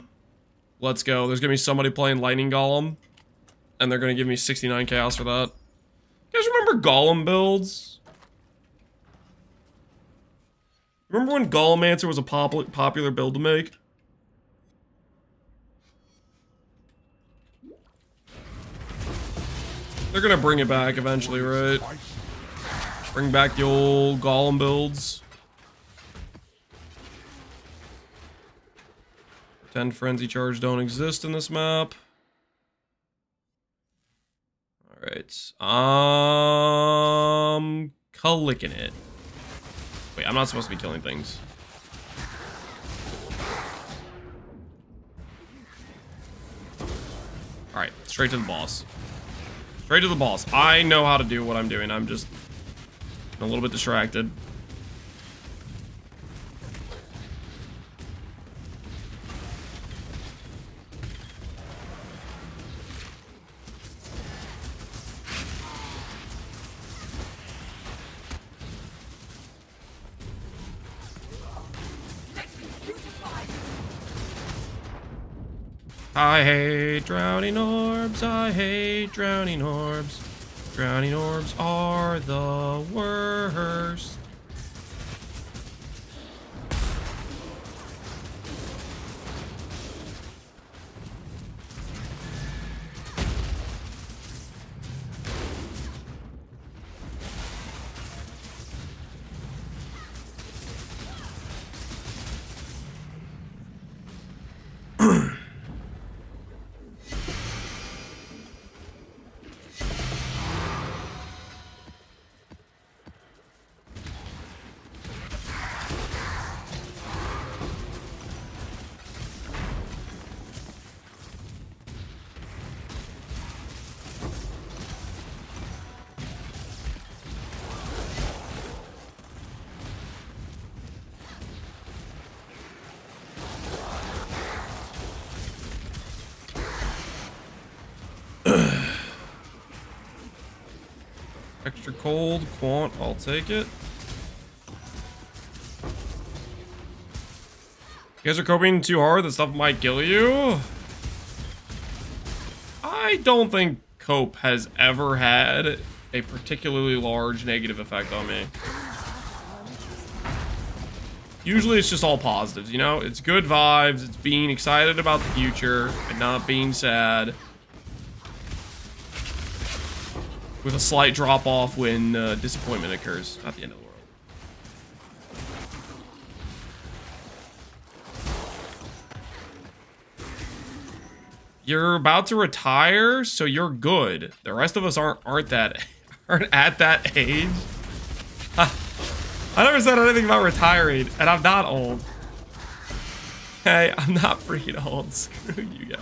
Let's go. There's gonna be somebody playing Lightning Golem, and they're gonna give me 69 chaos for that. You guys remember Golem builds? Remember when Golemancer was a popular build to make? They're gonna bring it back eventually, right? Bring back the old Golem builds. Pretend Frenzy Charge don't exist in this map. Alright. Clicking it. Wait, I'm not supposed to be killing things. Alright, straight to the boss. Straight to the boss. I know how to do what I'm doing. I'm just a little bit distracted. I hate drowning orbs, I hate drowning orbs. Drowning orbs are the worst. Extra cold, quant, I'll take it. You guys are coping too hard, that stuff might kill you. I don't think cope has ever had a particularly large negative effect on me. Usually it's just all positives, you know? It's good vibes, it's being excited about the future and not being sad. With a slight drop off when disappointment occurs at the end of the world. You're about to retire, so you're good. The rest of us aren't at that age. I never said anything about retiring, and I'm not old. Hey, I'm not freaking old. Screw you guys.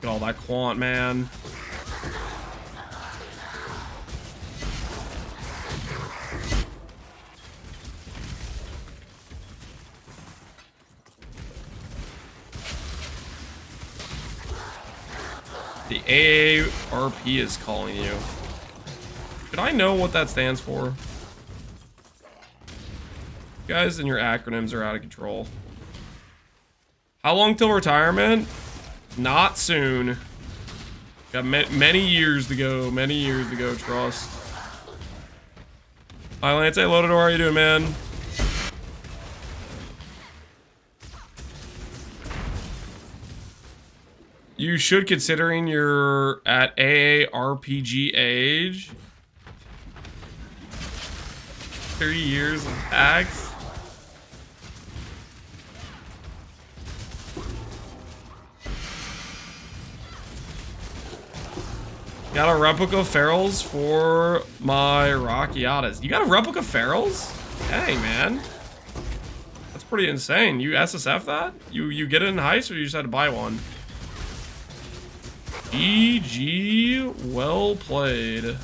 Look at all that quant, man. The AARP is calling you. Should I know what that stands for? You guys and your acronyms are out of control. How long till retirement? Not soon. Got many years to go. Many years to go, trust. Hi, Lance. Hey, Loaded. How are you doing, man? You should, considering you're at AARPG age. 3 years of tax. Got a replica ferals for my Rockiatas. You got a replica ferals? Dang, man. That's pretty insane. You SSF that? You get it in heist, or you just had to buy one? GG, well played.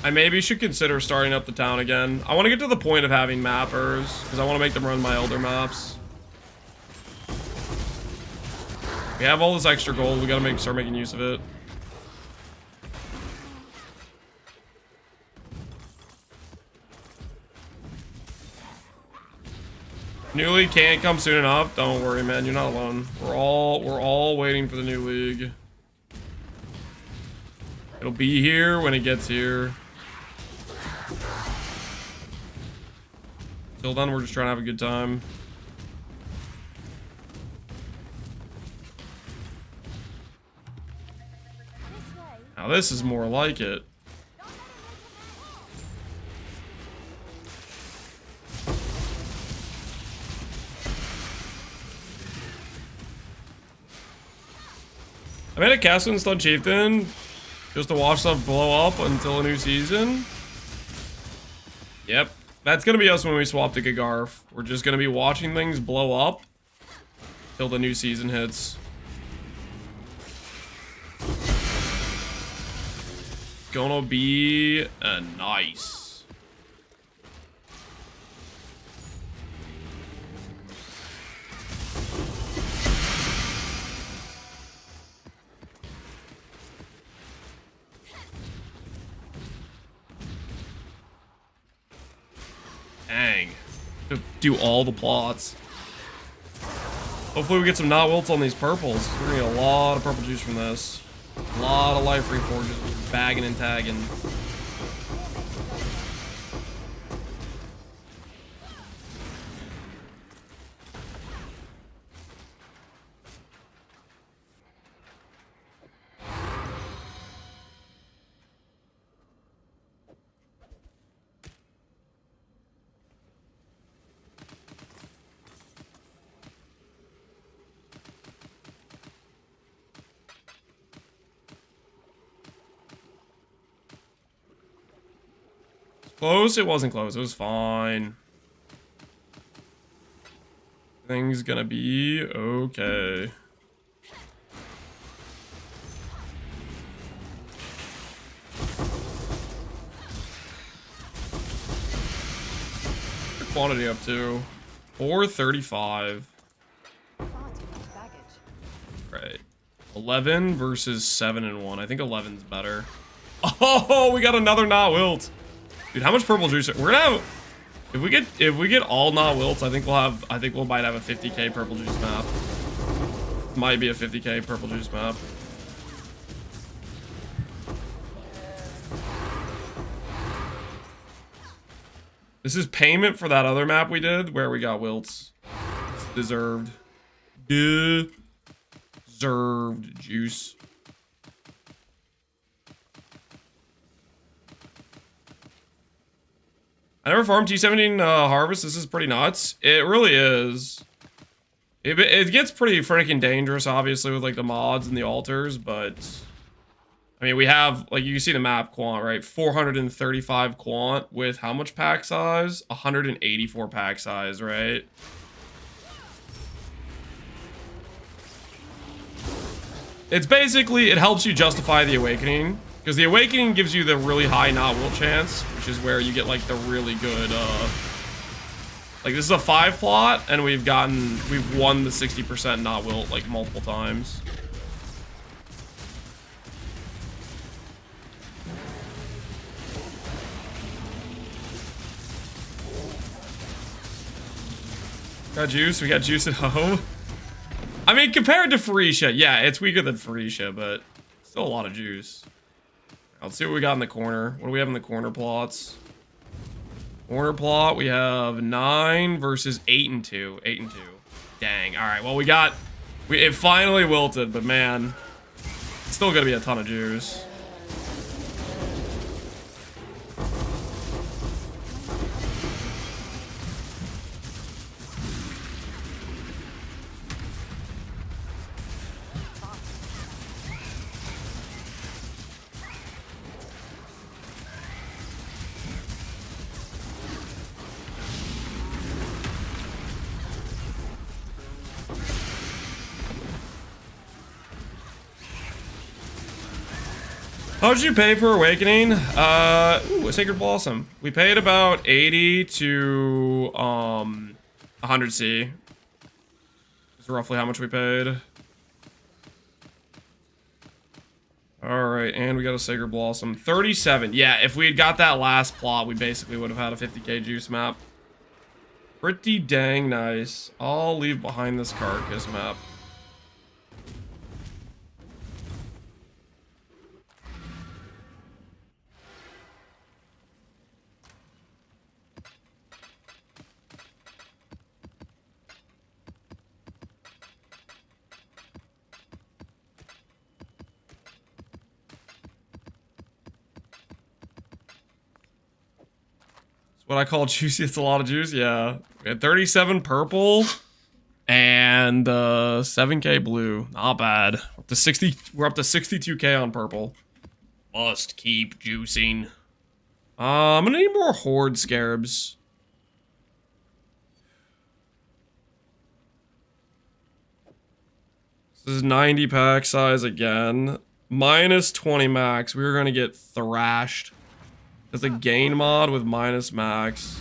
I maybe should consider starting up the town again. I want to get to the point of having mappers, because I want to make them run my elder maps. We have all this extra gold, we gotta start making use of it. New league can't come soon enough. Don't worry, man, you're not alone. We're all waiting for the new league. It'll be here when it gets here. Till then, we're just trying to have a good time. Now this is more like it. I made a Castle Stone Chieftain just to watch stuff blow up until a new season. Yep. That's gonna be us when we swap to Gagarf. We're just gonna be watching things blow up till the new season hits. Gonna be nice. Dang. Do all the plots. Hopefully we get some not wilts on these purples. We're gonna get a lot of purple juice from this. A lot of life reforges, bagging and tagging. Close? It wasn't close. It was fine. Things gonna be okay. Quantity up to 435. Far too much baggage. Right. 11 versus 7 and 1. I think 11's better. Oh, we got another not wilt. Dude, how much purple juice? We're gonna have, if we get all not wilts, I think we might have a 50k purple juice map. Might be a 50k purple juice map. This is payment for that other map we did where we got wilts. It's deserved. Deserved juice. I never farmed T17 harvest. This is pretty nuts. It really is. It gets pretty freaking dangerous, obviously, with like the mods and the altars, but I mean, we have, like, you can see the map quant, right? 435 quant with how much pack size? 184 pack size, right? It's basically, it helps you justify the awakening, because the awakening gives you the really high not wilt chance, which is where you get like the really good like this is a 5 plot and we've won the 60% not wilt like multiple times. Got juice, we got juice at home. I mean, compared to Phoresia, yeah, it's weaker than Phoresia, but still a lot of juice. Let's see what we got in the corner. What do we have in the corner plots? Corner plot, we have 9 versus 8 and 2. 8 and 2. Dang. All right. Well, it finally wilted, but man, it's still gonna be a ton of juice. How much did you pay for Awakening? Ooh, a Sacred Blossom. We paid about 80 to 100C. Is roughly how much we paid. Alright, and we got a Sacred Blossom. 37. Yeah, if we had got that last plot, we basically would have had a 50k juice map. Pretty dang nice. I'll leave behind this carcass map. What I call juicy, it's a lot of juice. Yeah, we had 37 purple and 7k blue. Not bad. Up to 60. We're up to 62k on purple. Must keep juicing. I'm gonna need more horde scarabs. This is 90 pack size again. Minus 20 max. We were gonna get thrashed. There's a gain mod with minus max.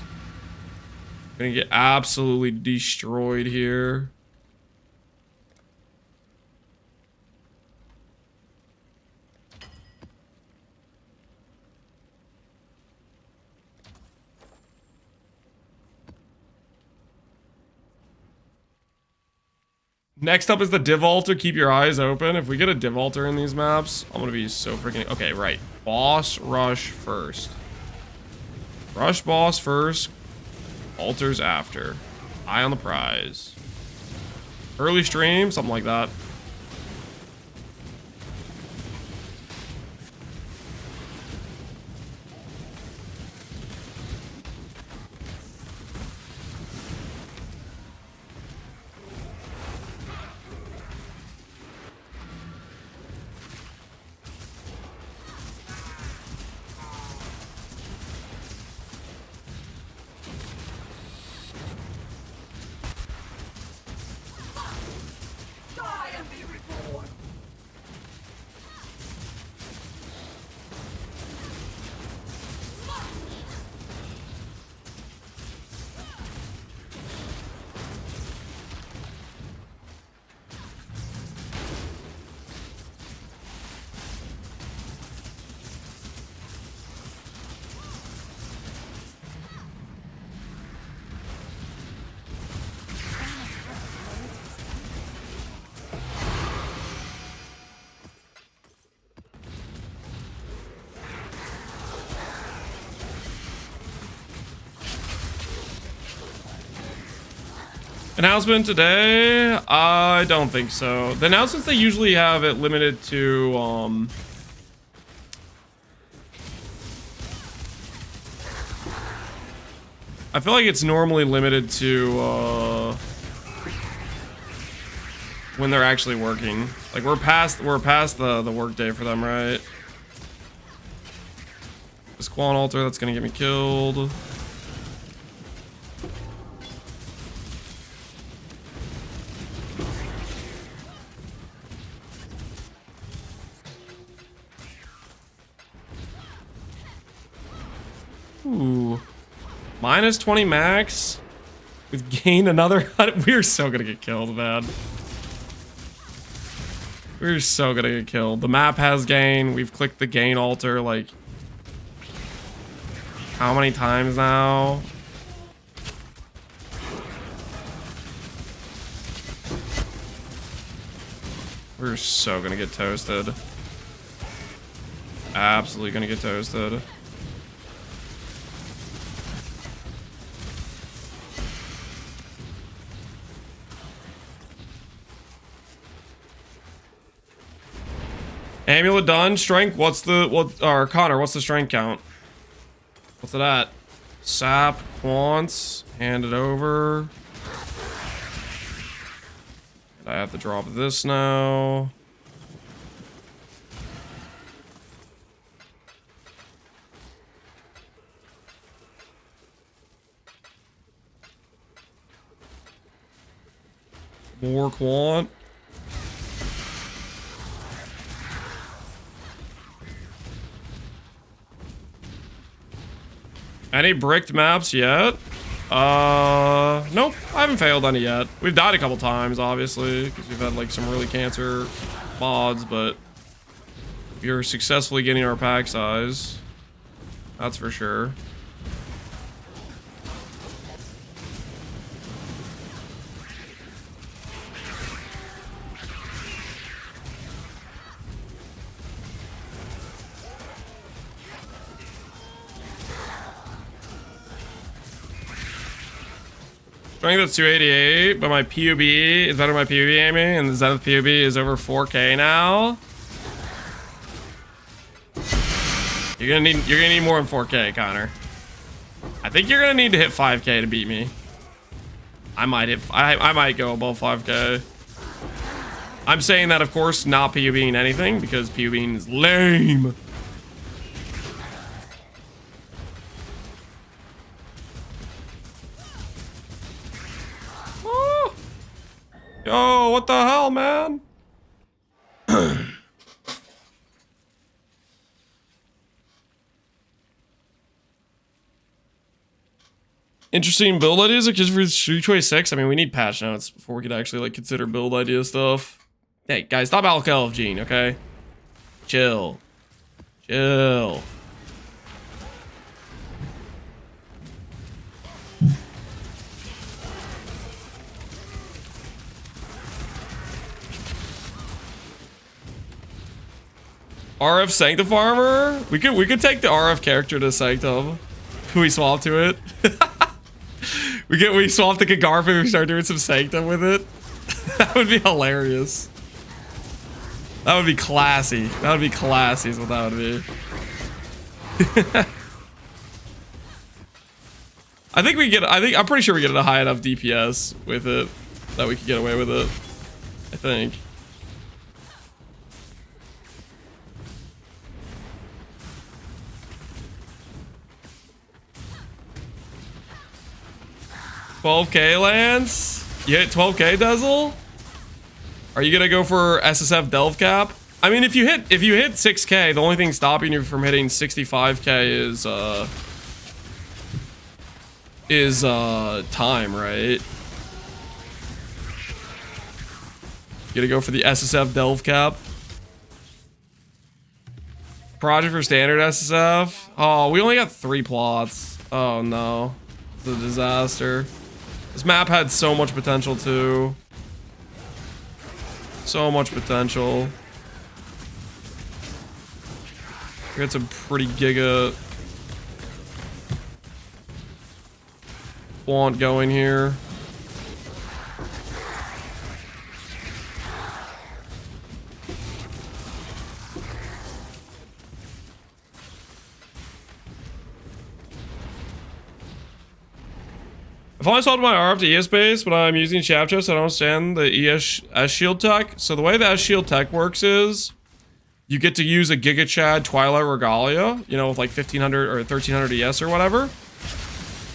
Gonna get absolutely destroyed here. Next up is the Div Altar. Keep your eyes open. If we get a Div Altar in these maps, I'm gonna be so freaking... Okay, right. Boss rush first. Rush boss first. Altars after. Eye on the prize. Early stream, something like that. Announcement today? I don't think so. The announcements, they usually have it limited to, I feel like it's normally limited to, when they're actually working. Like, we're past the work day for them, right? This Quan Altar, that's gonna get me killed. Ooh. Minus 20 max. We've gained another. We're so gonna get killed, man. We're so gonna get killed. The map has gain. We've clicked the gain altar like how many times now? We're so gonna get toasted. Absolutely gonna get toasted. Amulet done. Strength. Or Connor, what's the strength count? What's it at? Sap, Quants. Hand it over. And I have to drop this now. More Quant. Any bricked maps yet? Nope. I haven't failed any yet. We've died a couple times, obviously, because we've had like some really cancer mods, but we are successfully getting our pack size. That's for sure. Strength that's 288, but my PUB is better than my PUB aiming, and the Zenith PUB is over 4K now. You're gonna need more than 4K, Connor. I think you're gonna need to hit 5K to beat me. I might go above 5K. I'm saying that, of course, not PUBing anything because PUBing is lame. Yo, what the hell, man? Interesting build ideas, like just for Street Choice 6. I mean, we need patch notes before we could actually like consider build idea stuff. Hey, guys, stop alcohol of Gene, okay? Chill. Chill. RF Sanctum Farmer? We could take the RF character to Sanctum. Can we swap to it? we swap the Kagarf and we start doing some Sanctum with it. That would be hilarious. That would be classy. That would be classy is what that would be. I'm pretty sure we get a high enough DPS with it that we could get away with it. I think. $12K lands? You hit 12K, Dezel? Are you gonna go for SSF Delve Cap? I mean, if you hit 6K, the only thing stopping you from hitting 65K is time, right? You gonna go for the SSF Delve Cap? Project for standard SSF? Oh, we only got 3 plots. Oh no. It's a disaster. This map had so much potential too. So much potential. We had some pretty giga want going here. If I swapped my RF to ES base, but I'm using Shaft Chest, I don't understand the ES shield tech. So the way the S shield tech works is you get to use a Giga Chad Twilight Regalia, you know, with like 1500 or 1300 ES or whatever.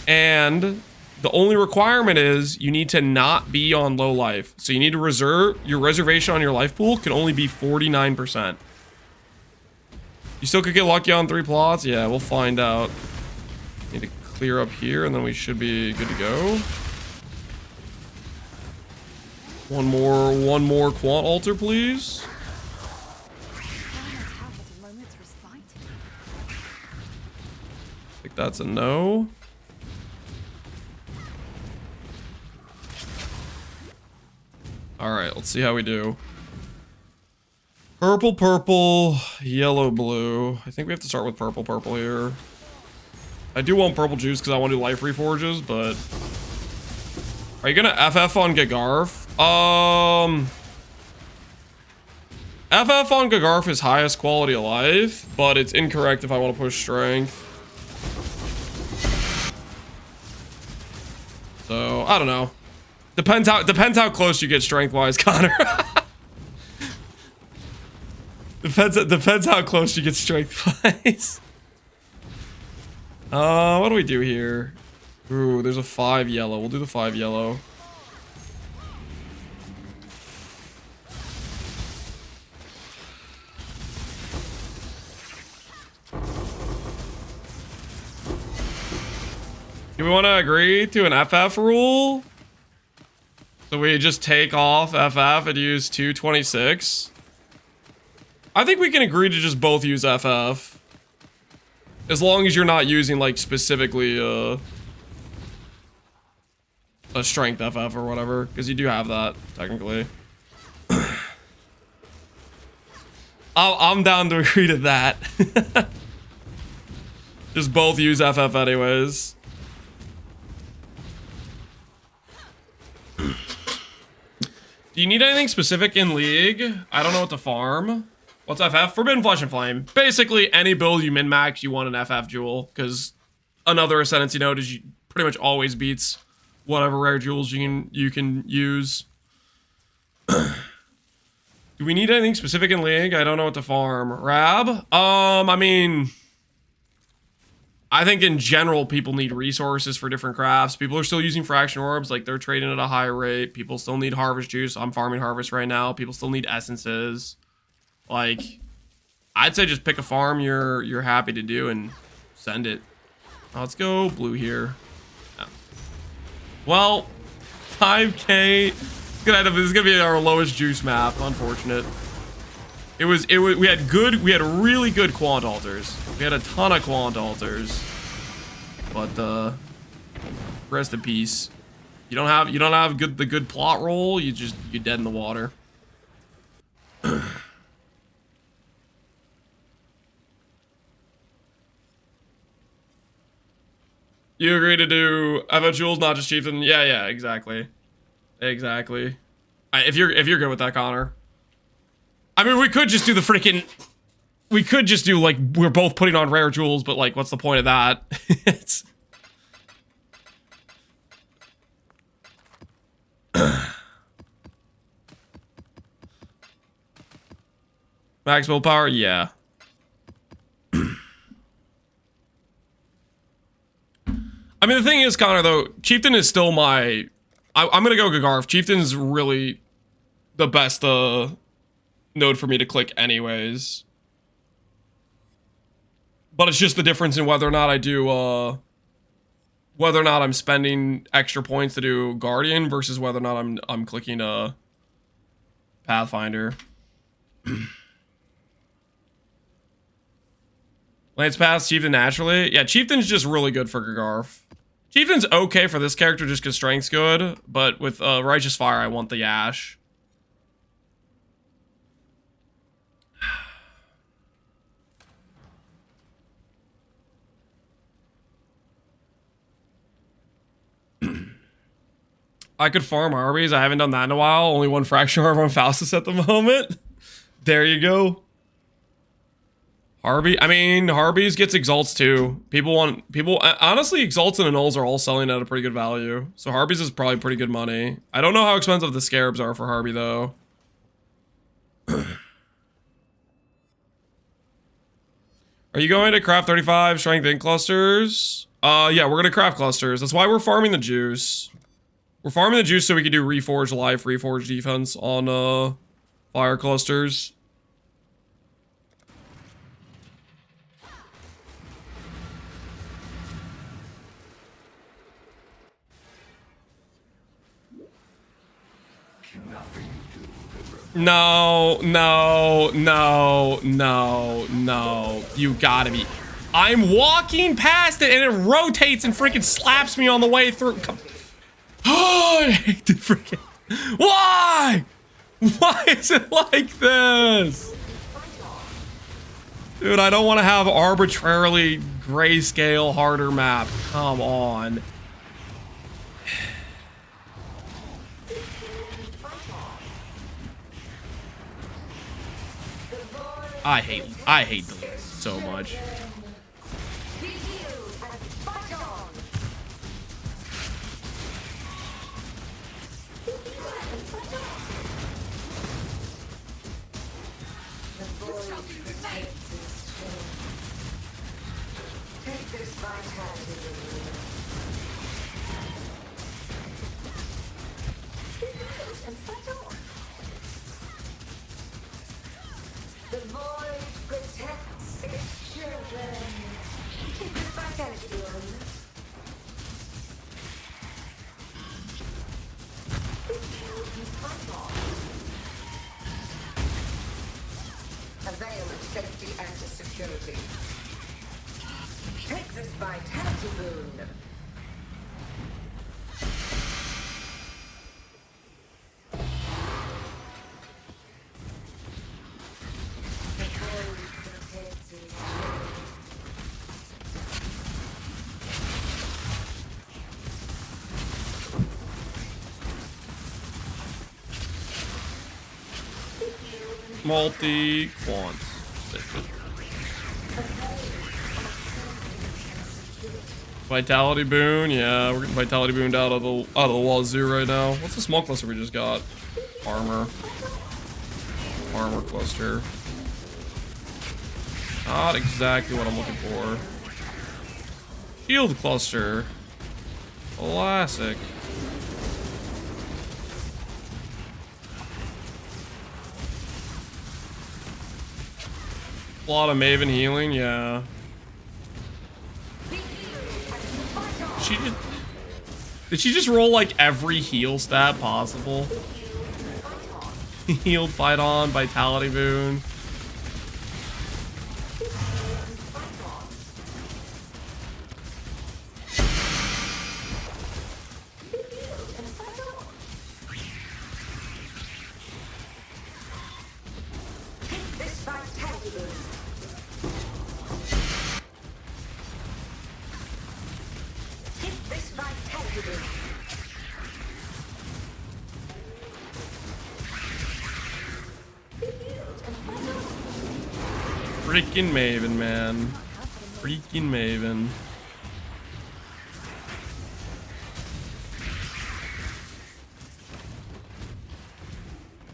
And the only requirement is you need to not be on low life. So you need to reserve, your reservation on your life pool can only be 49%. You still could get lucky on 3 plots? Yeah, we'll find out. Need to clear up here and then we should be good to go. One more quant altar, please. I think that's a no. Alright, let's see how we do. Purple, purple, yellow, blue. I think we have to start with purple, purple here. I do want purple juice because I want to do life reforges, but... Are you gonna FF on Gagarf? FF on Gagarf is highest quality of life, but it's incorrect if I want to push strength. So, I don't know. Depends how close you get strength-wise, Connor. depends how close you get strength-wise. What do we do here? Ooh, there's a 5 yellow. We'll do the 5 yellow. Do we want to agree to an FF rule? So we just take off FF and use 226. I think we can agree to just both use FF. As long as you're not using like specifically a strength FF or whatever. Because you do have that, technically. I'm down to agree to that. Just both use FF anyways. Do you need anything specific in League? I don't know what to farm. What's FF? Forbidden Flesh and Flame. Basically, any build you min-max, you want an FF jewel, because another Ascendancy node is pretty much always beats whatever rare jewels you can use. Do we need anything specific in League? I don't know what to farm. Rab? I mean... I think in general, people need resources for different crafts. People are still using fraction orbs, like they're trading at a high rate. People still need harvest juice. I'm farming harvest right now. People still need essences. Like, I'd say just pick a farm you're happy to do and send it. Let's go blue here. Yeah. Well, 5K. This is gonna be our lowest juice map. Unfortunate. We had really good quant altars. We had a ton of quant altars. But rest in peace. You don't have the good plot roll, you're dead in the water. You agree to do FF jewels, not just chieftain? Yeah, exactly. Exactly. If you're good with that, Connor. I mean, we could just do the freaking... We could just do, like, we're both putting on rare jewels, but, like, what's the point of that? It's... Max willpower? Yeah. I mean, the thing is, Connor, though, Chieftain is still my... I'm gonna go Gagarf. Chieftain's really the best, node for me to click anyways. But it's just the difference in whether or not I do, whether or not I'm spending extra points to do Guardian versus whether or not I'm clicking a Pathfinder. Lance Pass, Chieftain naturally. Yeah, Chieftain's just really good for Gagarf. Chieftain's okay for this character just because strength's good, but with Righteous Fire, I want the Ash. I could farm Arby's. I haven't done that in a while. Only one fraction orb on Faustus at the moment. There you go. Harvey, I mean, Harvey's gets exalts too. Honestly, exalts and annuls are all selling at a pretty good value. So Harvey's is probably pretty good money. I don't know how expensive the scarabs are for Harvey though. Are you going to craft 35 strength ink clusters? Yeah, we're gonna craft clusters. That's why we're farming the juice. We're farming the juice so we can do reforge life, reforge defense on fire clusters. No, no, no, no, no. You gotta be. I'm walking past it and it rotates and freaking slaps me on the way through. Come. Oh, I hate the freaking. Why? Why is it like this? Dude, I don't want to have arbitrarily grayscale harder map. Come on. I hate the list so much. The void protects its children. Keep this vitality going. A veil of safety and security. Take this vitality boon. Multi-quant. Vitality boon, yeah, we're getting vitality booned out of the wazoo right now. What's the small cluster we just got? Armor cluster. Not exactly what I'm looking for. Shield cluster. Classic. A lot of Maven healing, yeah. Did she just roll like every heal stat possible? Healed, fight on, vitality boon. Freaking Maven, man. Freaking Maven.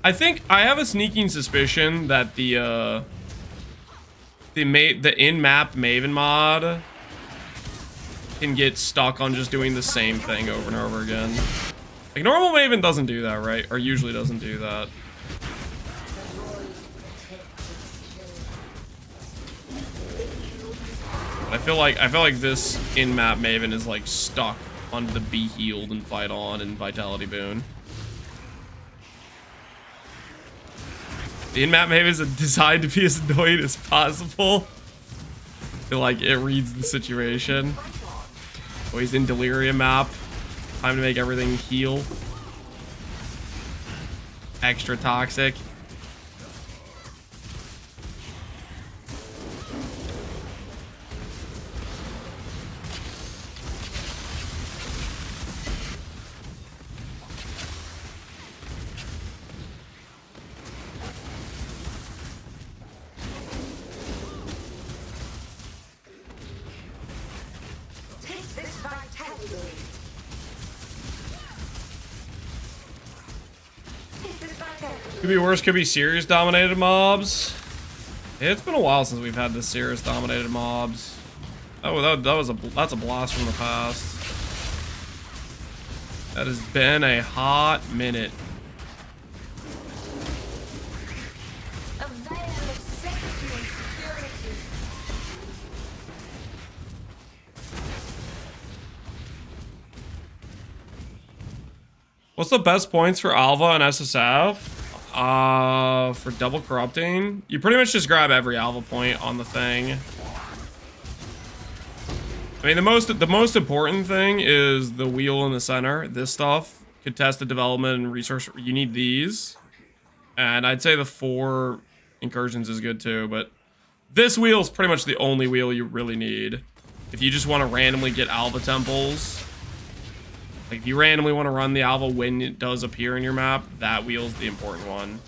I think I have a sneaking suspicion that the in-map Maven mod can get stuck on just doing the same thing over and over again. Like normal Maven doesn't do that, right? Or usually doesn't do that. I feel like this in-map Maven is like stuck on the be healed and fight on and vitality boon. The in-map Maven is designed to be as annoying as possible. I feel like it reads the situation. Oh, he's in delirium map. Time to make everything heal. Extra toxic. Could be worse, could be serious dominated mobs. It's been a while since we've had this serious dominated mobs. Oh, that's a blast from the past. That has been a hot minute. A veil of safety and security. What's the best points for Alva and SSF? For double corrupting, you pretty much just grab every Alva point on the thing. I mean, the most important thing is the wheel in the center. This stuff, contested development and resource. You need these, and I'd say the 4 incursions is good too. But this wheel is pretty much the only wheel you really need if you just want to randomly get Alva temples. Like, if you randomly want to run the Alva when it does appear in your map, that wheel's the important one.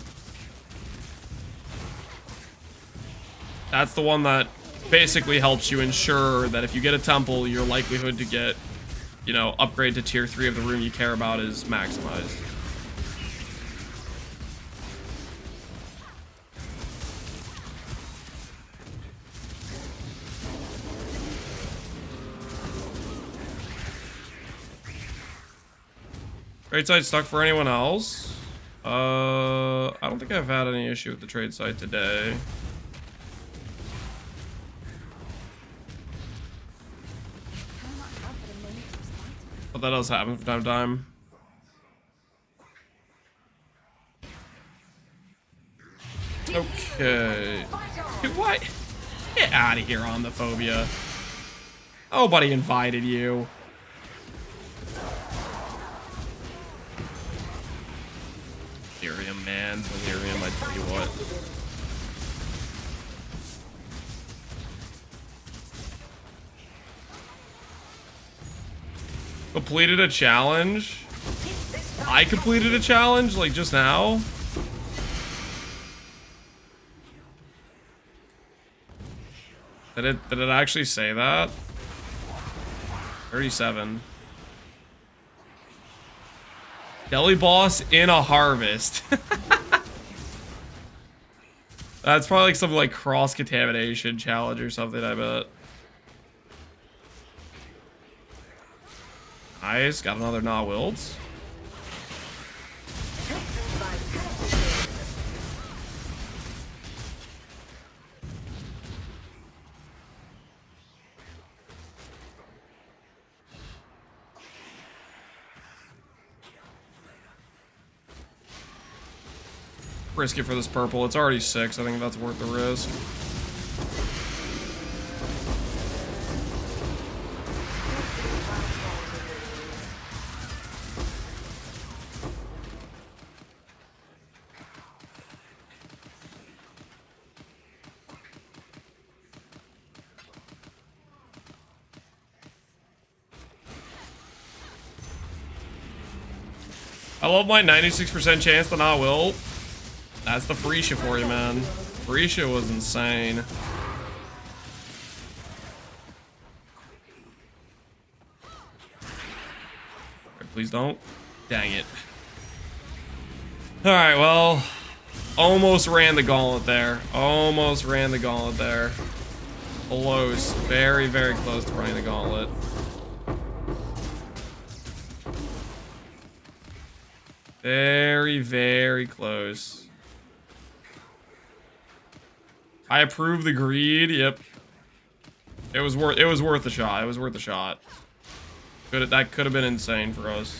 That's the one that basically helps you ensure that if you get a temple, your likelihood to get, you know, upgrade to tier 3 of the room you care about is maximized. Trade site stuck for anyone else? I don't think I've had any issue with the trade site today. But that does happen from time to time. Okay. Dude, what? Get out of here, Omniphobia. Nobody invited you. Delirium, man. Delirium, I tell you what. Completed a challenge? I completed a challenge, like, just now? Did it actually say that? 37. Deli boss in a harvest. That's probably like some like cross-contamination challenge or something, I bet. Nice, got another Wilds. Risk it for this purple. It's already 6. I think that's worth the risk. I love my 96% chance to not will. That's the Freesia for you, man. Freesia was insane. Right, please don't. Dang it. Alright, well. Almost ran the gauntlet there. Almost ran the gauntlet there. Close. Very, very close to running the gauntlet. Very, very close. I approve the greed. Yep. It was worth a shot. It was worth a shot. That could have been insane for us.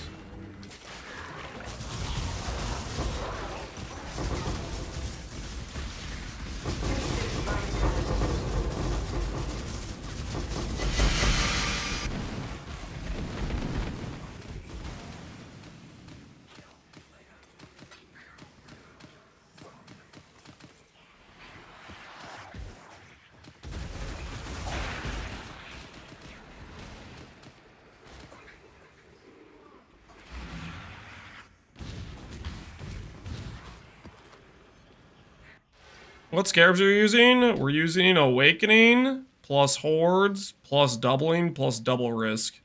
What scarabs are we using? We're using Awakening, plus Hordes, plus Doubling, plus Double Risk.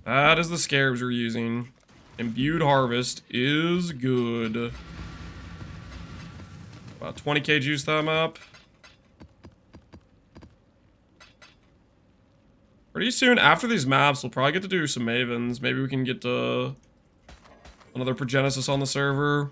That is the scarabs we're using. Imbued Harvest is good. About 20k juice that map. Pretty soon after these maps, we'll probably get to do some Mavens. Maybe we can get another Progenesis on the server.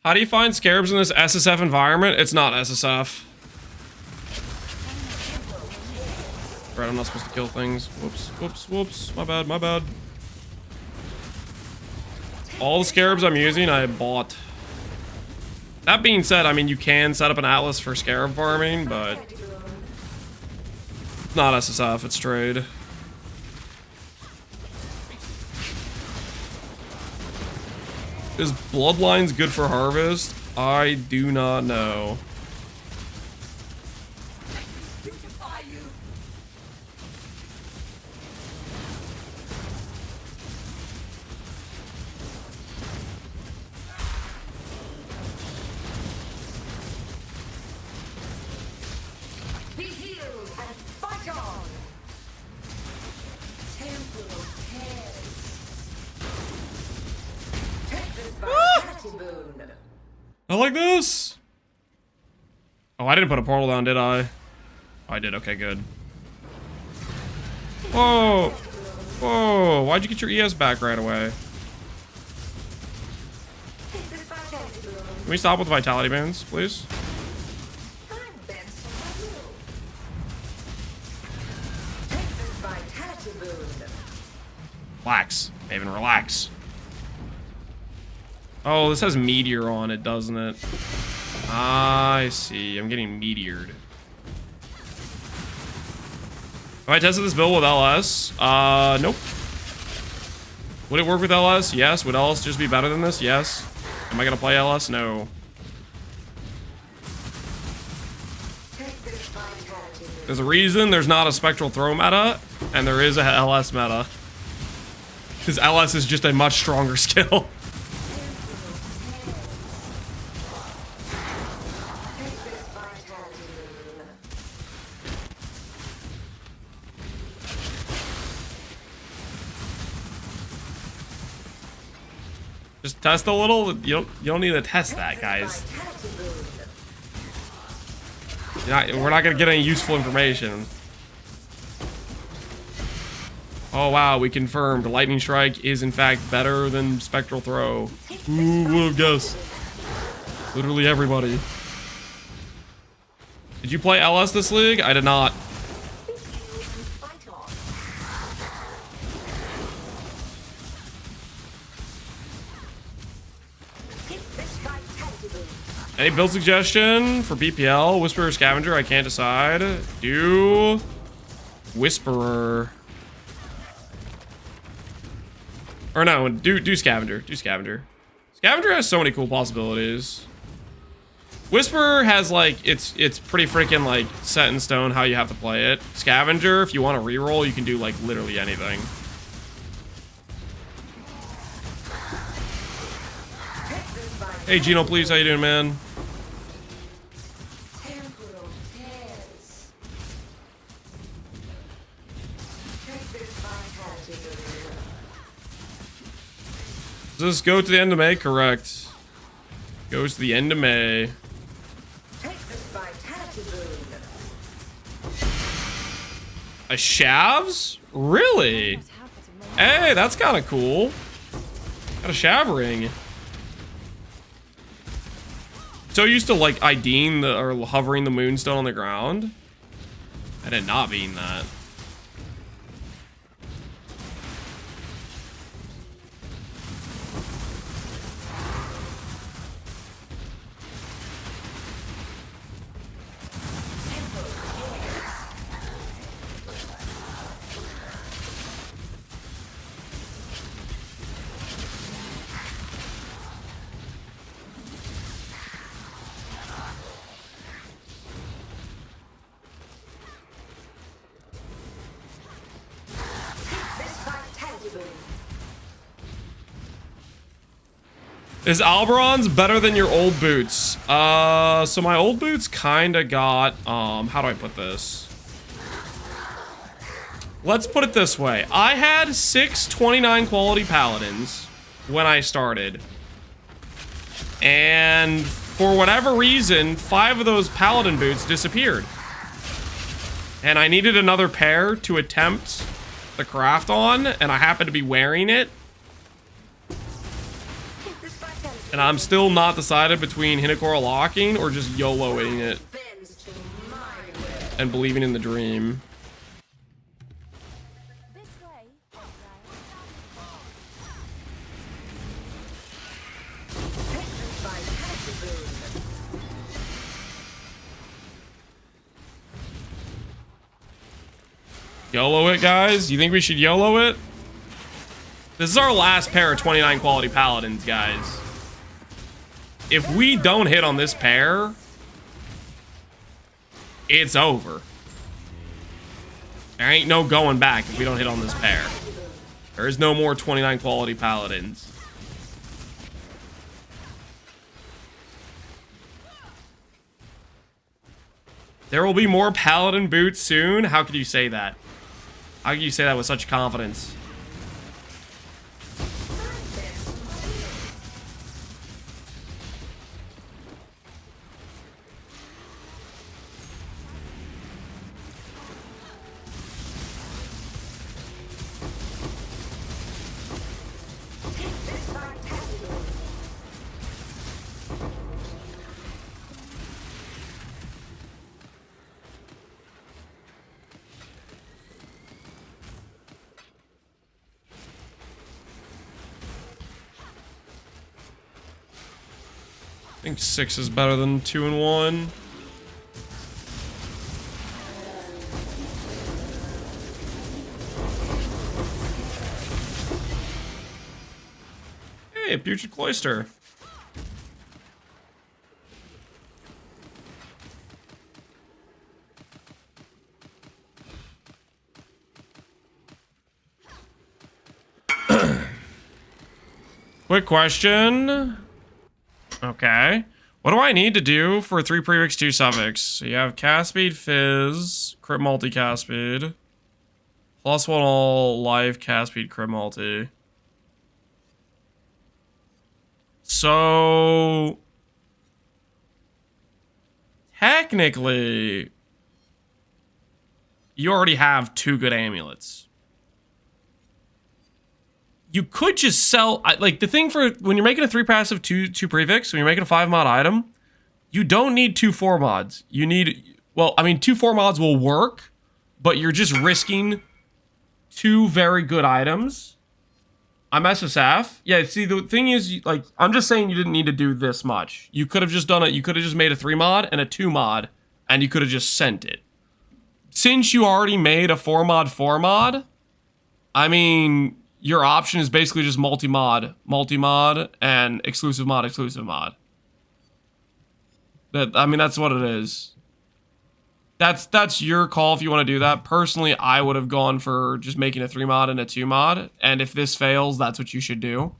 How do you find scarabs in this SSF environment? It's not SSF. Right, I'm not supposed to kill things. Whoops, whoops, whoops. My bad, my bad. All the scarabs I'm using, I bought. That being said, I mean, you can set up an atlas for scarab farming, but it's not SSF, it's trade. Is Bloodlines good for harvest? I do not know. Be healed and fight on. Temporal cares. Take this vitality boon. I like this. Oh, I didn't put a portal down, did I? Oh, I did. Okay, good. Whoa. Whoa. Why'd you get your ES back right away? Take this vitality boon. Can we stop with vitality bans, please? I'm bent on my will. Take this vitality boon. Relax. Maven, relax. Oh, this has meteor on it, doesn't it? I see. I'm getting meteored. Have I tested this build with LS? Nope. Would it work with LS? Yes. Would LS just be better than this? Yes. Am I gonna play LS? No. Take this vitality boon. There's a reason there's not a spectral throw meta, and there is a LS meta. Because LS is just a much stronger skill. Take this vitality boon. Just test a little. You don't need to test that, guys. Vitality boon. We're not gonna get any useful information. Oh wow, we confirmed Lightning Strike is in fact better than Spectral Throw. Who would have guessed? Literally everybody. Did you play LS this league? I did not. Fight on. Take this vitality boon. Any build suggestion for BPL? Whisperer, Scavenger? I can't decide. Do Whisperer. Or no, do Scavenger. Do Scavenger. Scavenger has so many cool possibilities. Whisperer has like it's pretty freaking like set in stone how you have to play it. Scavenger, if you want to reroll, you can do like literally anything. Hey Gino, please, how you doing, man? Temporal cares. Take this vitality boon. Does this go to the end of May? Correct. Goes to the end of May. Take this vitality boon. A Shavs? Really? Not have it in my Hey, that's kind of cool. Got a Shav ring. So used to like IDing or hovering the moonstone on the ground. I did not mean that. This vitality boon. Is Alberon's better than your old boots? So my old boots kinda got, how do I put this? let's put it this way. I had 6 29 quality paladins when I started. And for whatever reason, 5 of those paladin boots disappeared. And I needed another pair to attempt the craft on, and I happened to be wearing it. And I'm still not decided between Hinekora locking or just YOLOing it and believing in the dream. This way, YOLO it, guys? You think we should YOLO it? This is our last pair of 29 quality paladins, guys. If we don't hit on this pair, it's over. There ain't no going back if we don't hit on this pair. There is no more 29 quality paladins. There will be more paladin boots soon? How could you say that? How can you say that with such confidence? I think 6 is better than 2 and 1. Hey, Putrid Cloister. Quick question. Okay. What do I need to do for 3 prefix, 2 suffix? So you have cast speed, fizz, crit multi cast speed, +1 all life, cast speed, crit multi. So technically, you already have 2 good amulets. You could just sell, like, the thing for when you're making a 3 passive, 2 prefix, when you're making a 5 mod item, you don't need 2 4 mods. You need, well, I mean, 2 4 mods will work, but you're just risking 2 very good items. I'm SSF. Yeah, see, the thing is, like, I'm just saying you didn't need to do this much. You could have just done it. You could have just made a 3 mod and a 2 mod, and you could have just sent it. Since you already made a 4 mod, I mean, your option is basically just multi-mod, and exclusive mod. I mean, that's what it is. That's your call if you want to do that. Personally, I would have gone for just making a 3 mod and a 2 mod, and if this fails, that's what you should do.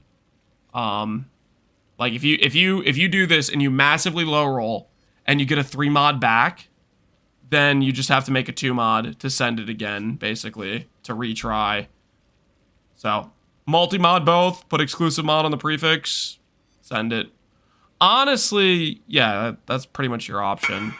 Like if you do this and you massively low roll and you get a 3 mod back, then you just have to make a 2 mod to send it again, basically, to retry. So, multi-mod both, put exclusive mod on the prefix, send it. Honestly, yeah, that's pretty much your option.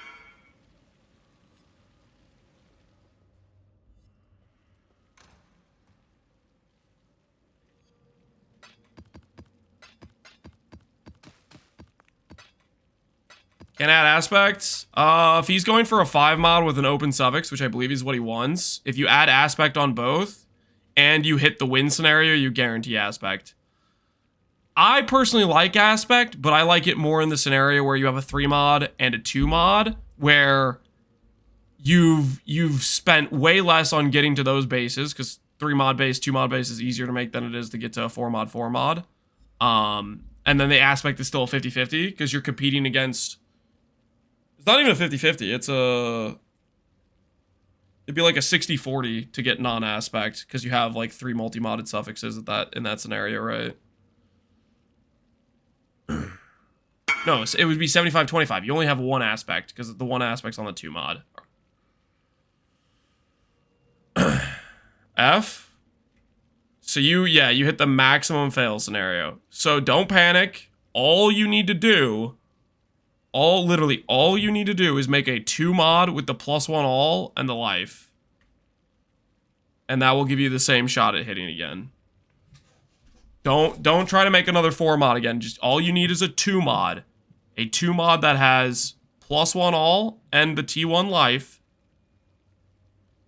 Can add aspects. If he's going for a 5 mod with an open suffix, which I believe is what he wants, if you add aspect on both, and you hit the win scenario, you guarantee aspect. I personally like aspect, but I like it more in the scenario where you have a 3 mod and a 2 mod, where you've spent way less on getting to those bases, because 3 mod base, 2 mod base is easier to make than it is to get to a 4 mod. And then the aspect is still a 50-50, because you're competing against... It's not even a 50-50, it's a... It'd be like a 60-40 to get non-aspect, because you have like 3 multi-modded suffixes in that scenario, right? No, it would be 75-25. You only have 1 aspect, because the 1 aspect's on the 2 mod. F. So you hit the maximum fail scenario. So don't panic. All you need to do, literally all you need to do is make a 2 mod with the +1 all and the life. And that will give you the same shot at hitting again. Don't try to make another 4 mod again. Just all you need is a 2 mod. A 2 mod that has +1 all and the T1 life.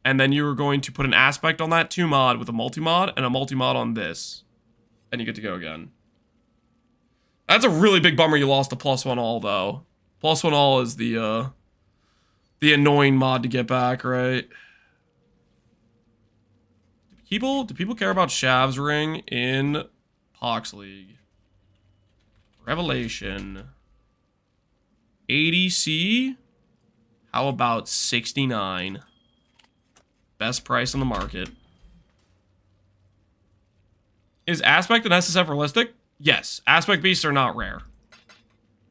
And then you're going to put an aspect on that 2 mod with a multi-mod and a multi-mod on this. And you get to go again. That's a really big bummer you lost the +1 all though. +1 all is the annoying mod to get back, right? Do people care about Shav's ring in Pohx League? Revelation. 80C? How about 69? Best price on the market. Is Aspect and SSF realistic? Yes. Aspect Beasts are not rare.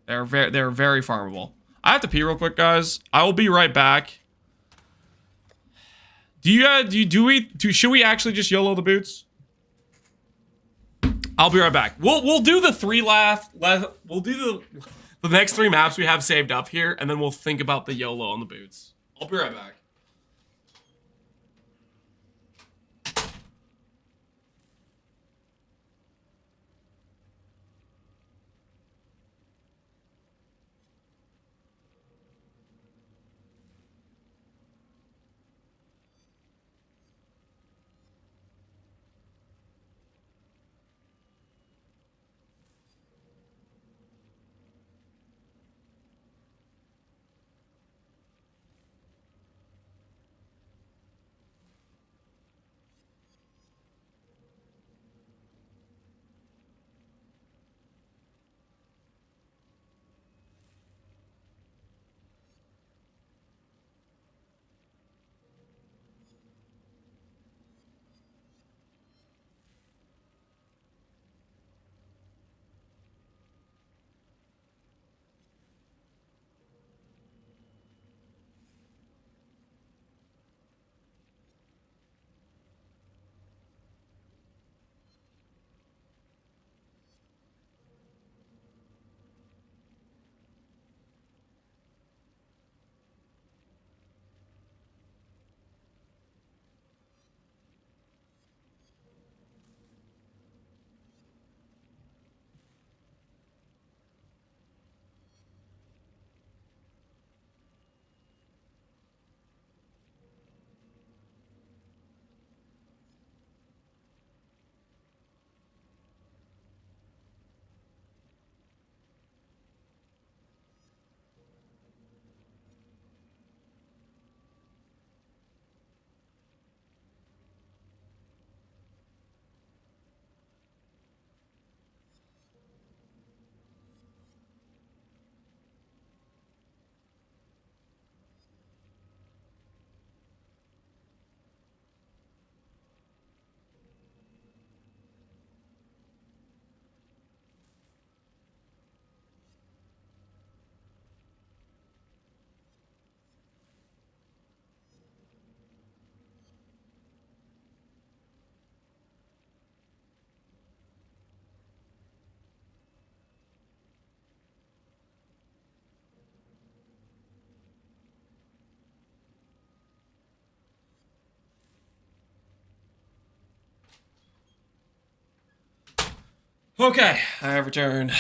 They're very farmable. I have to pee real quick, guys. I will be right back. Should we actually just YOLO the boots? I'll be right back. We'll do the 3 we'll do the next 3 maps we have saved up here, and then we'll think about the YOLO on the boots. I'll be right back. Okay, I have returned.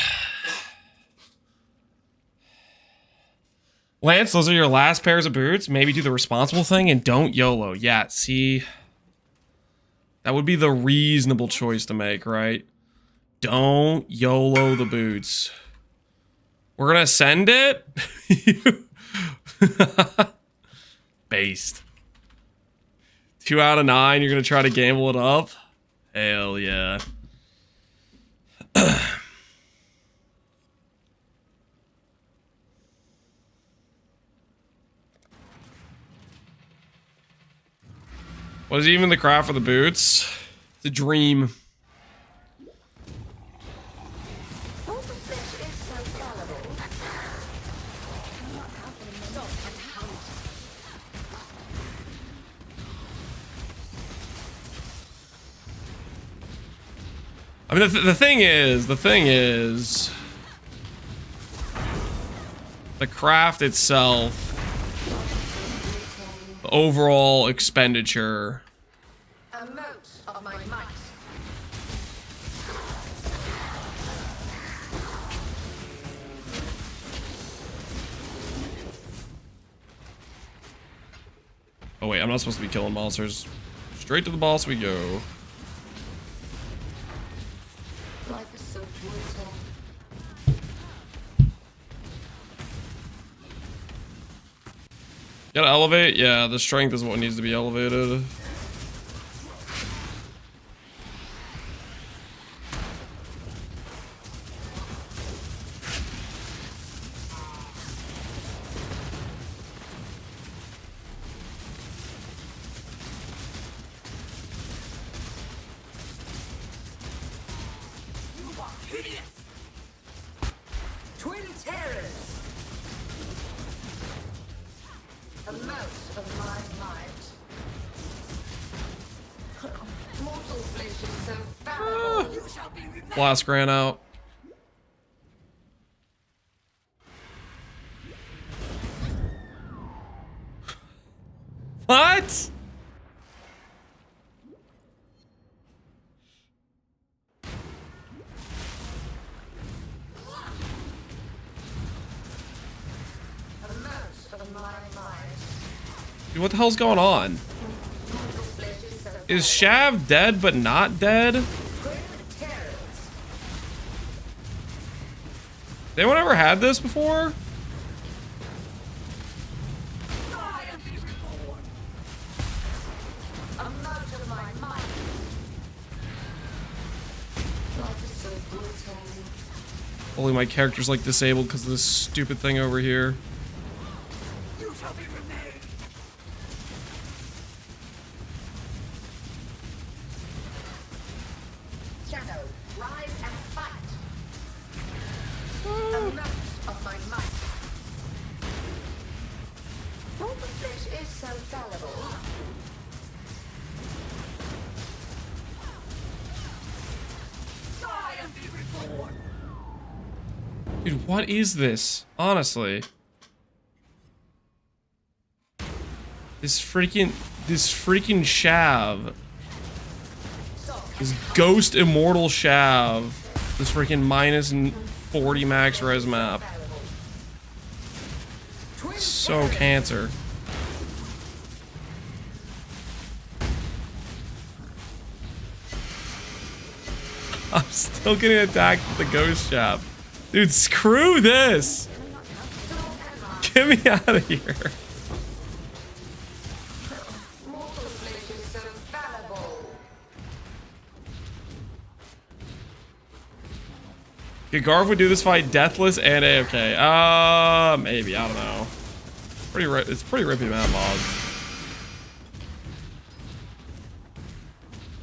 Lance, those are your last pairs of boots. Maybe do the responsible thing and don't YOLO. Yeah, see, that would be the reasonable choice to make, right? Don't YOLO the boots. We're gonna send it. Based. 2 out of 9. You're gonna try to gamble it up. Hell yeah. Was even the craft for the boots? It's a dream. I mean, the thing is, the craft itself, the overall expenditure. A mote of my might. Oh wait, I'm not supposed to be killing monsters. Straight to the boss we go. Life is so brutal. Gotta elevate? Yeah, the strength is what needs to be elevated. Twin terrors. A mote of my might. Mortal flesh is so fallible. You shall be remembered. Flask ran out. What? A mote of my might. Dude, what the hell's going on? Mortal flesh is so Is Shav dead but not dead? twin terrors. Has anyone ever had this before? A mote of my might. Life is so brutal. Only my character's like disabled because of this stupid thing over here. You shall be remade. Shadow, rise and fight. A mote of my might. Mortal flesh is so fallible. Die and be reborn. Dude, what is this? Honestly. This freaking Shav. This ghost immortal Shav. This freaking minus 40 max res map. So cancer. I'm still getting attacked with the ghost Shav. Dude, screw this! Get me out of here. Mortal flesh is so fallible. Could Garv would do this fight deathless and AFK? Maybe, I don't know. It's pretty rippy map mods.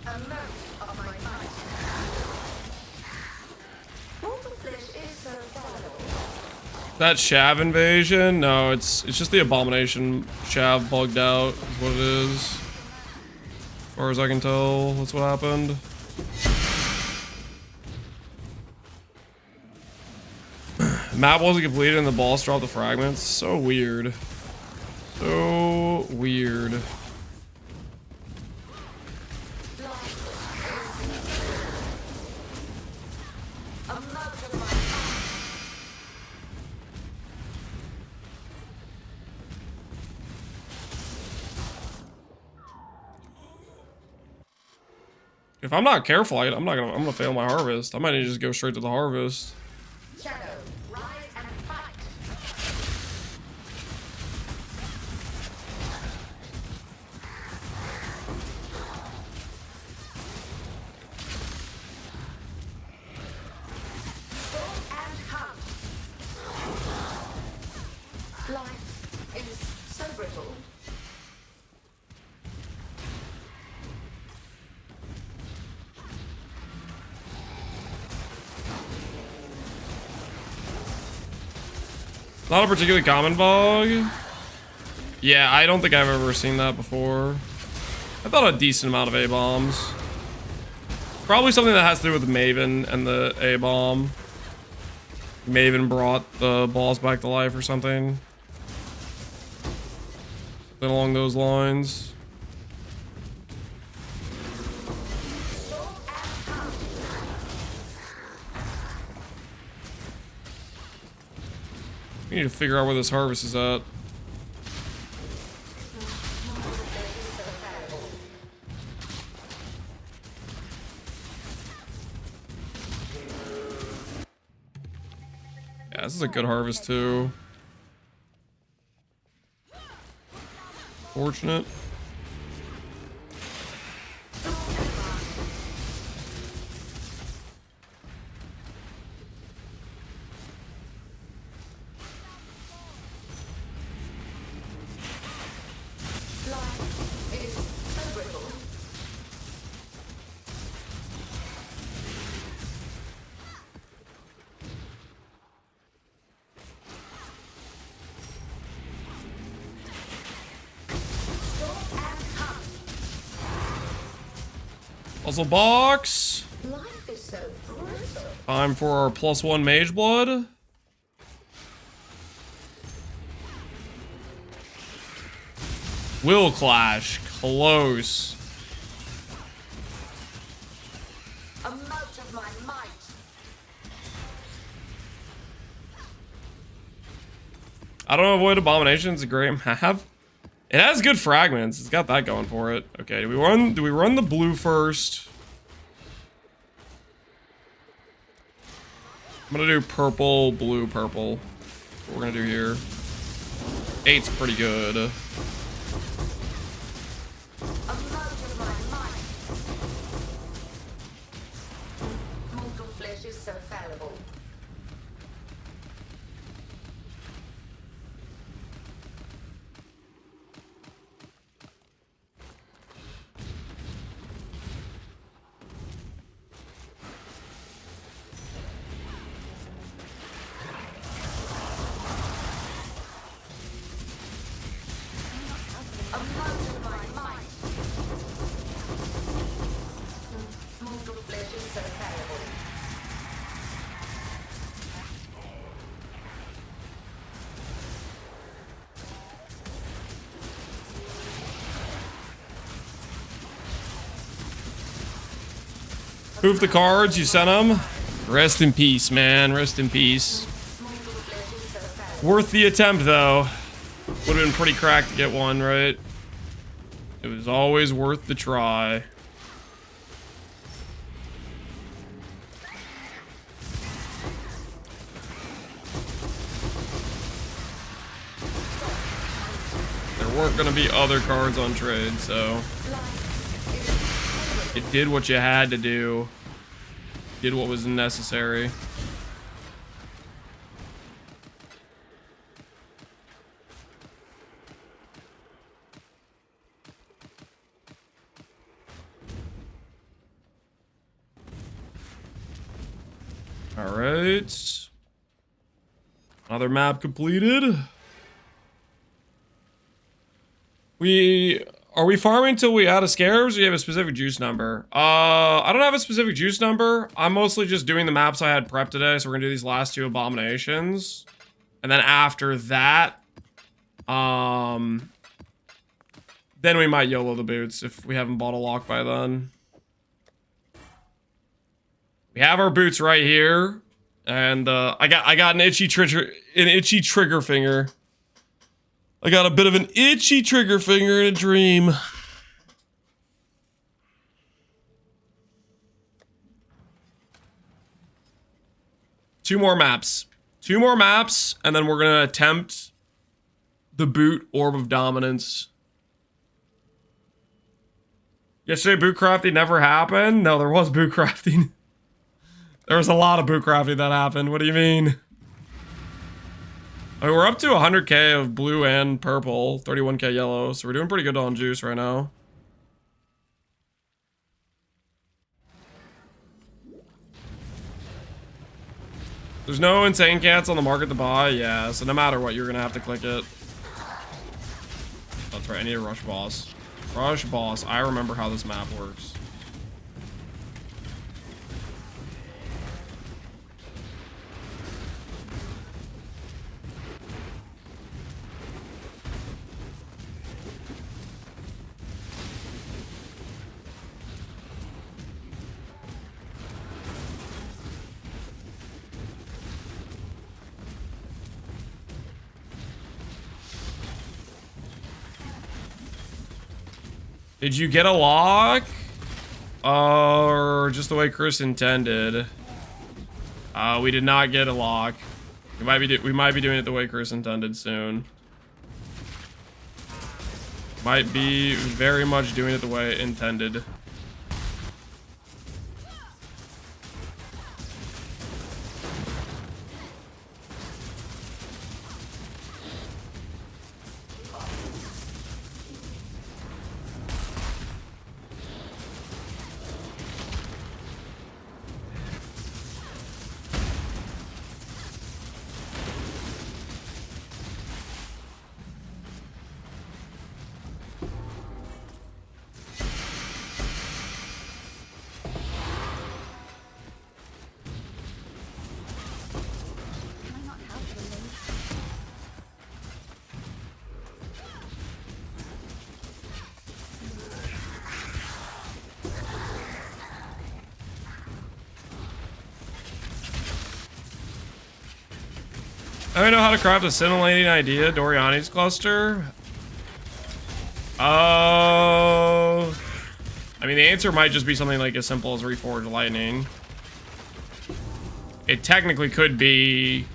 A mote of my might. Mortal flesh is so fallible. That Shav invasion? No, it's just the abomination Shav bugged out, is what it is. As far as I can tell, that's what happened. Map wasn't completed and the boss dropped the fragments. So weird. So weird. A mote of my If I'm not careful, I'm gonna fail my harvest. I might need to just go straight to the harvest. shadow, rise and fight. Storm and hunt. Life is so brittle. Not a particularly common bug. Yeah, I don't think I've ever seen that before. I thought a decent amount of A-bombs. Probably something that has to do with Maven and the A-bomb. Maven brought the balls back to life or something. Something along those lines. We need to figure out where this harvest is at. Yeah, this is a good harvest too. Fortunate. Puzzle box. Life is so brutal. Time for our +1 mage blood. Will clash. Close. A mote of my might. I don't avoid abominations. A great map. It has good fragments. It's got that going for it. Okay, do we run the blue first? I'm gonna do purple, blue, purple. That's what we're gonna do here. 8's pretty good. A mote of my might. Mortal flesh is so fallible. A mote of my might. Mortal flesh is so fallible. Proof the cards, you sent them. Rest in peace, man. Rest in peace. Mortal flesh is so fallible. Worth the attempt, though. Would have been pretty cracked to get one, right? It was always worth the try. There weren't gonna be other cards on trade, so it did what you had to do. Did what was necessary. All right. Another map completed. Are we farming till we out of scarabs, or do you have a specific juice number? I don't have a specific juice number. I'm mostly just doing the maps I had prepped today, so we're gonna do these last 2 abominations. And then after that, then we might YOLO the boots if we haven't bought a lock by then. We have our boots right here, and I got an itchy trigger finger. I got a bit of an itchy trigger finger in a dream. Two more maps, and then we're gonna attempt the boot Orb of Dominance. Yesterday, boot crafting never happened. No, there was boot crafting. There was a lot of boot crafting that happened. What do you mean? I mean, we're up to 100k of blue and purple, 31k yellow, so we're doing pretty good on juice right now. There's no insane cats on the market to buy, yeah, so no matter what, you're gonna have to click it. That's right, I need a rush boss. Rush boss, I remember how this map works. Did you get a lock? Or just the way Chris intended? We did not get a lock. We might be doing it the way Chris intended soon. Might be very much doing it the way intended. Can I not help you, Lily? I don't know how to craft a scintillating idea, Doriani's cluster. Oh. I mean, the answer might just be something like as simple as Reforged Lightning. It technically could be...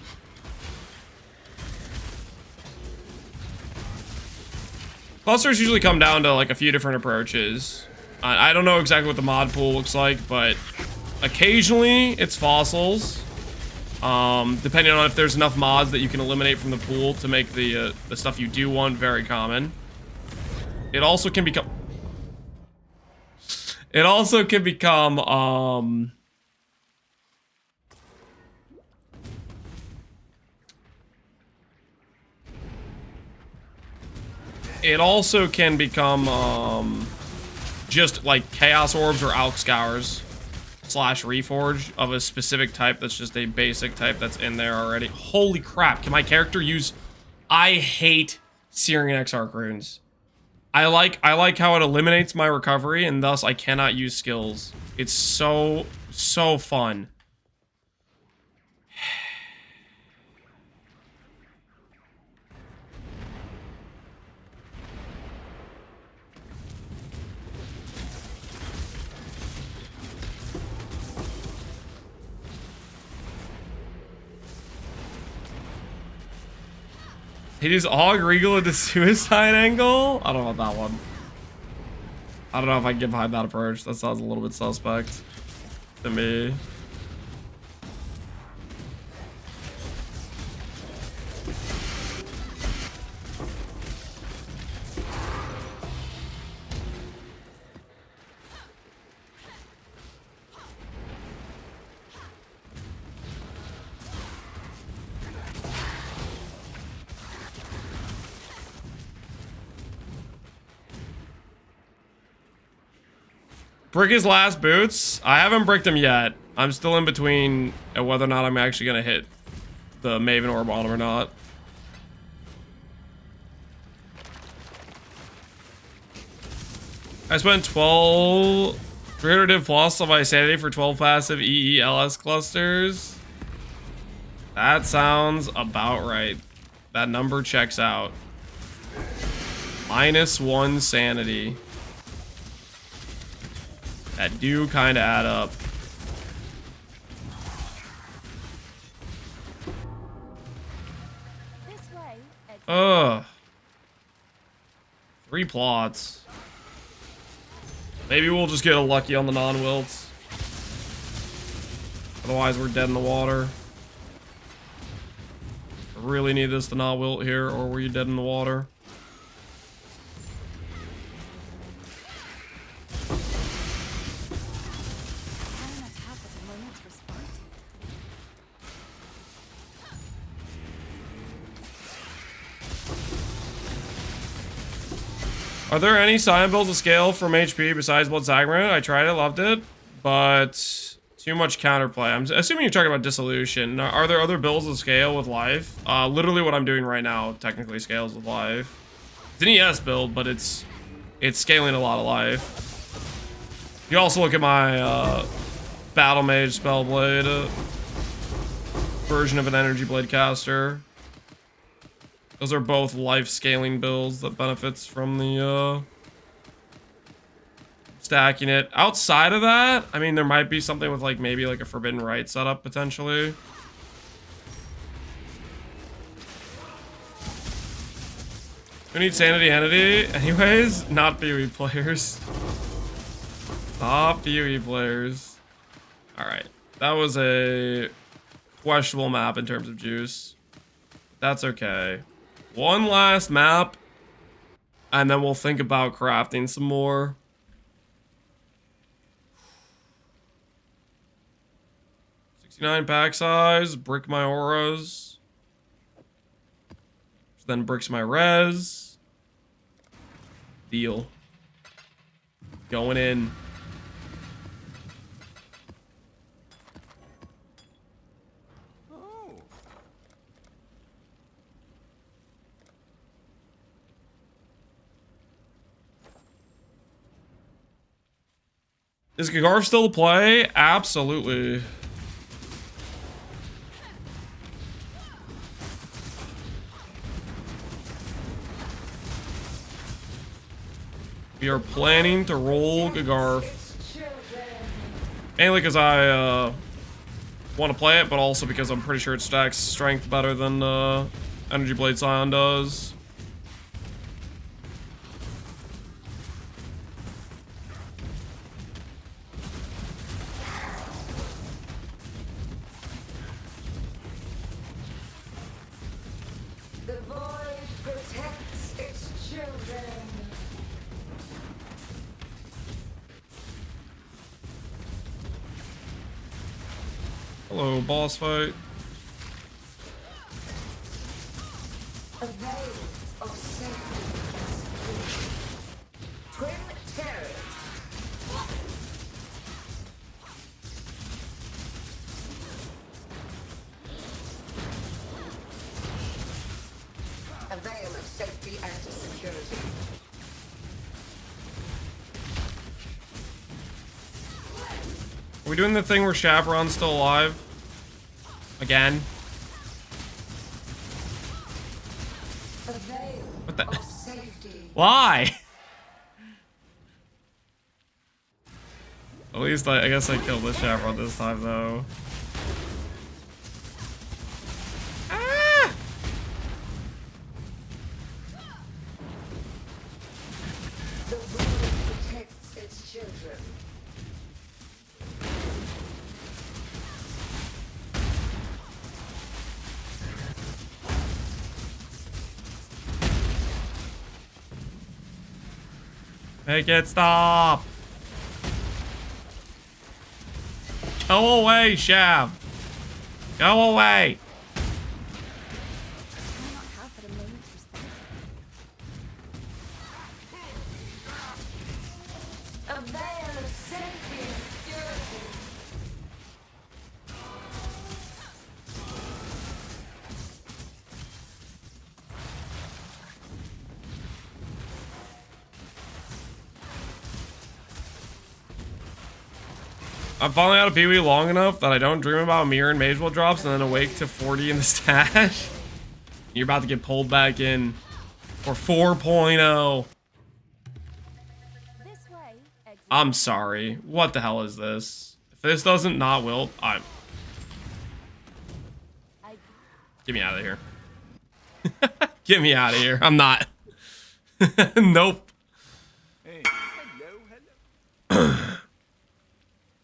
Clusters usually come down to like a few different approaches. I don't know exactly what the mod pool looks like, but occasionally it's fossils. Depending on if there's enough mods that you can eliminate from the pool to make the stuff you do want very common. It also can become... It also can become, it also can become, just like Chaos Orbs or Alk Scours / Reforge of a specific type that's just a basic type that's in there already. Holy crap, can my character use... I hate Searing Exarch runes. I like how it eliminates my recovery, and thus I cannot use skills. It's so fun. He just Hog Regal into suicide angle? I don't know about that one. I don't know if I can get behind that approach. That sounds a little bit suspect to me. Brick his last boots. I haven't bricked him yet. I'm still in between whether or not I'm actually going to hit the Maven Orb on him or not. I spent 300 div plus on my sanity for 12 passive EELS clusters. That sounds about right. That number checks out. -1 sanity. That do kind of add up. This way. Ugh. 3 plots. Maybe we'll just get lucky on the non-wilts. Otherwise, we're dead in the water. I really need this to not wilt here, or we're dead in the water. Are there any Scion builds to scale from HP besides Blood Sacrament? I tried it, loved it, but too much counterplay. I'm assuming you're talking about Dissolution. Are there other builds to scale with Life? Literally what I'm doing right now technically scales with Life. It's an ES build, but it's scaling a lot of Life. You also look at my Battle Mage Spellblade version of an Energy Blade caster. Those are both life scaling builds that benefits from the stacking it. Outside of that, I mean, there might be something with like maybe like a Forbidden Right setup potentially. Who needs Sanity Entity? Anyways, not PoE players. Not PoE players. Alright. That was a questionable map in terms of juice. That's okay. One last map. And then we'll think about crafting some more. $69 pack size. Brick my auras. Then bricks my res. Deal. Going in. Is Gagar still to play? Absolutely. We are planning to roll Gagar. Mainly because I want to play it, but also because I'm pretty sure it stacks strength better than Energy Blade Scion does. The void protects its children. Hello, boss fight. A veil of safety. Twin terrors. A veil of safety and security. Are we doing the thing where Chaperon's still alive? Again? A veil What the? of safety. Why? At least I guess I killed the Chaperon this time though. Ah! The void protects its children. Make it stop! Go away, Shav! Go away! Can I not have but a moment's respect? A veil of safety and security. I'm finally out of PoE long enough that I don't dream about Mirror and Magewell drops and then awake to 40 in the stash. You're about to get pulled back in for 4.0. This way, exit. I'm sorry. What the hell is this? If this doesn't not wilt, I'm... Get me out of here. Get me out of here. I'm not. Nope. Hey, hello.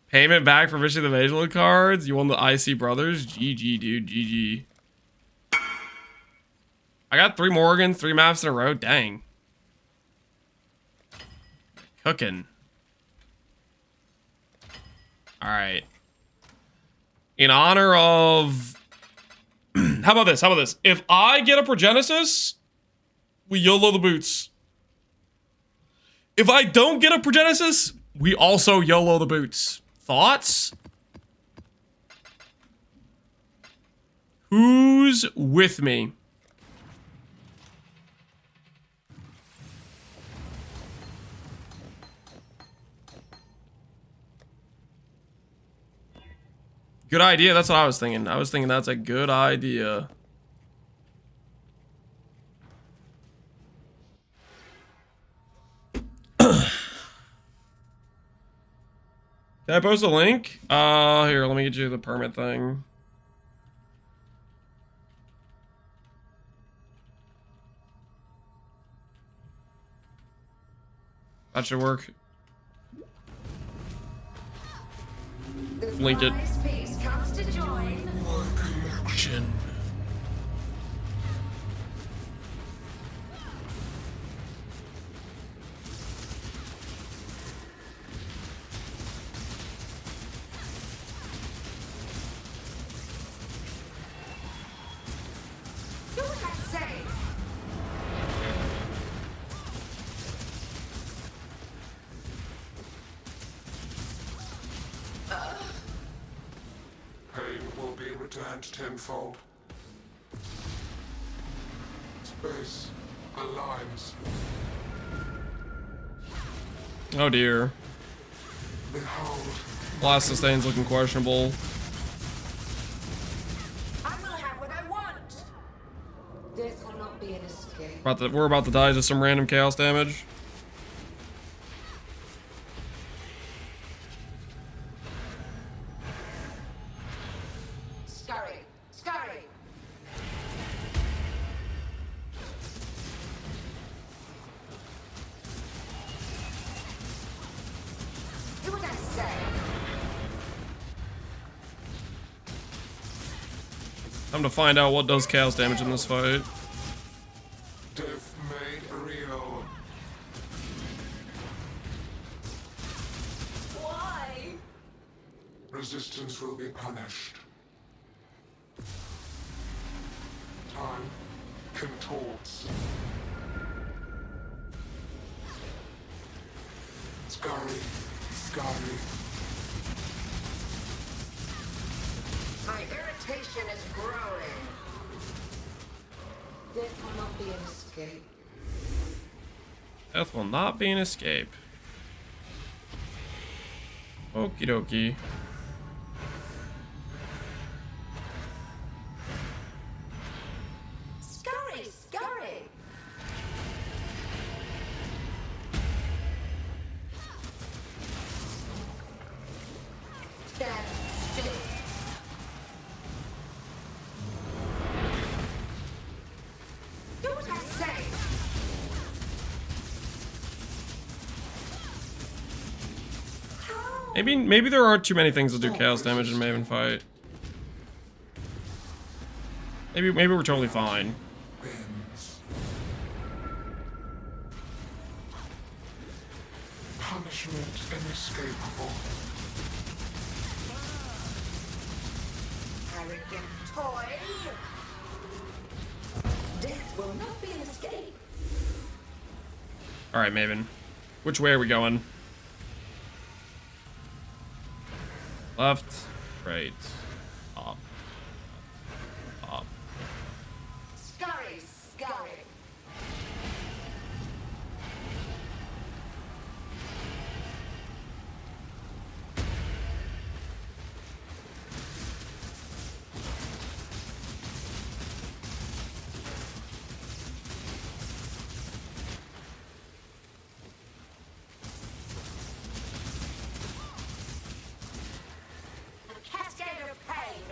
Payment back for Mission of the Magewell cards. You won the IC Brothers. GG, dude. GG. I got 3 Morgans, 3 maps in a row. Dang. Cooking. Alright. In honor of... How about this? How about this? If I get a Progenesis, we YOLO the boots. If I don't get a Progenesis, we also YOLO the boots. Thoughts? Who's with me? Good idea. That's what I was thinking. I was thinking that's a good idea. Did I post a link? Here, let me get you the permit thing. That should work. Link it. Piece comes to join. Connection. Do what I say. Pain will be returned tenfold. Space aligns. Oh dear. Behold, Blast sustain's looking questionable. I will have what I want. Death will not be an escape. We're about to die to some random chaos damage. Scurry, scurry. Do what I say. Time to find out what does chaos damage in this fight. death made real. Why? Resistance will be punished. Time contorts. Scurry, scurry. My irritation is growing. Death will not be an escape. Death will not be an escape. Okie dokie. Scurry, scurry. Stand still. Do what I say. How? Maybe there aren't too many things that do chaos damage in Maven fight. Maybe we're totally fine. Bends. Punishment inescapable. Arrogant toy. Death will not be an escape. Alright, Maven. Which way are we going? Left, right, up, up. Scurry, scurry. A cascade of pain.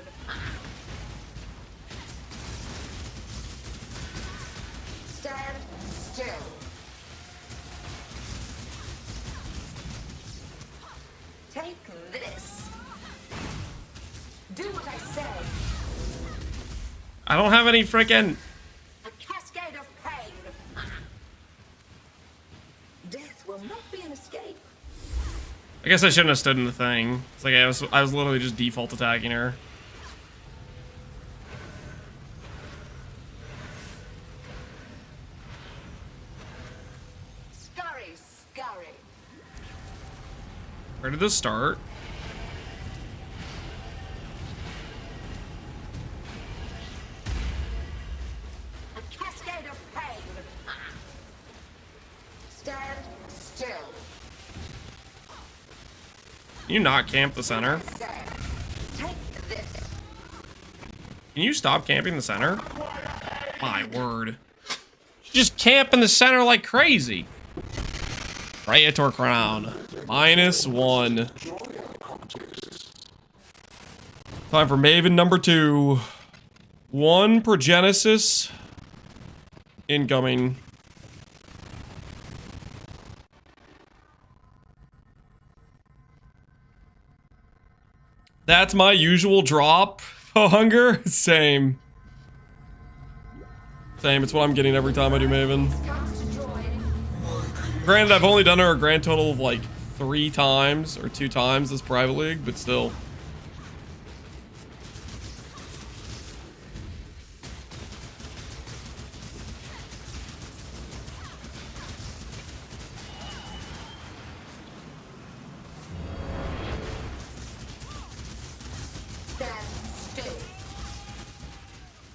Stand still. Take this. Do what I say. I don't have any frickin'. A cascade of pain. Death will not be an escape. I guess I shouldn't have stood in the thing. It's like I was literally just default attacking her. Scurry, scurry. Where did this start? A cascade of pain. Stand still. Can you not camp the center? Say, take this. Can you stop camping the center? My word. Just camp in the center like crazy. Praetor Crown. -1. Joy and Time for Maven number 2. 1 Progenesis incoming. That's my usual drop. Oh, hunger? Same. Same, it's what I'm getting every time I do Maven. Granted, I've only done her a grand total of like 3 times or 2 times this private league, but still.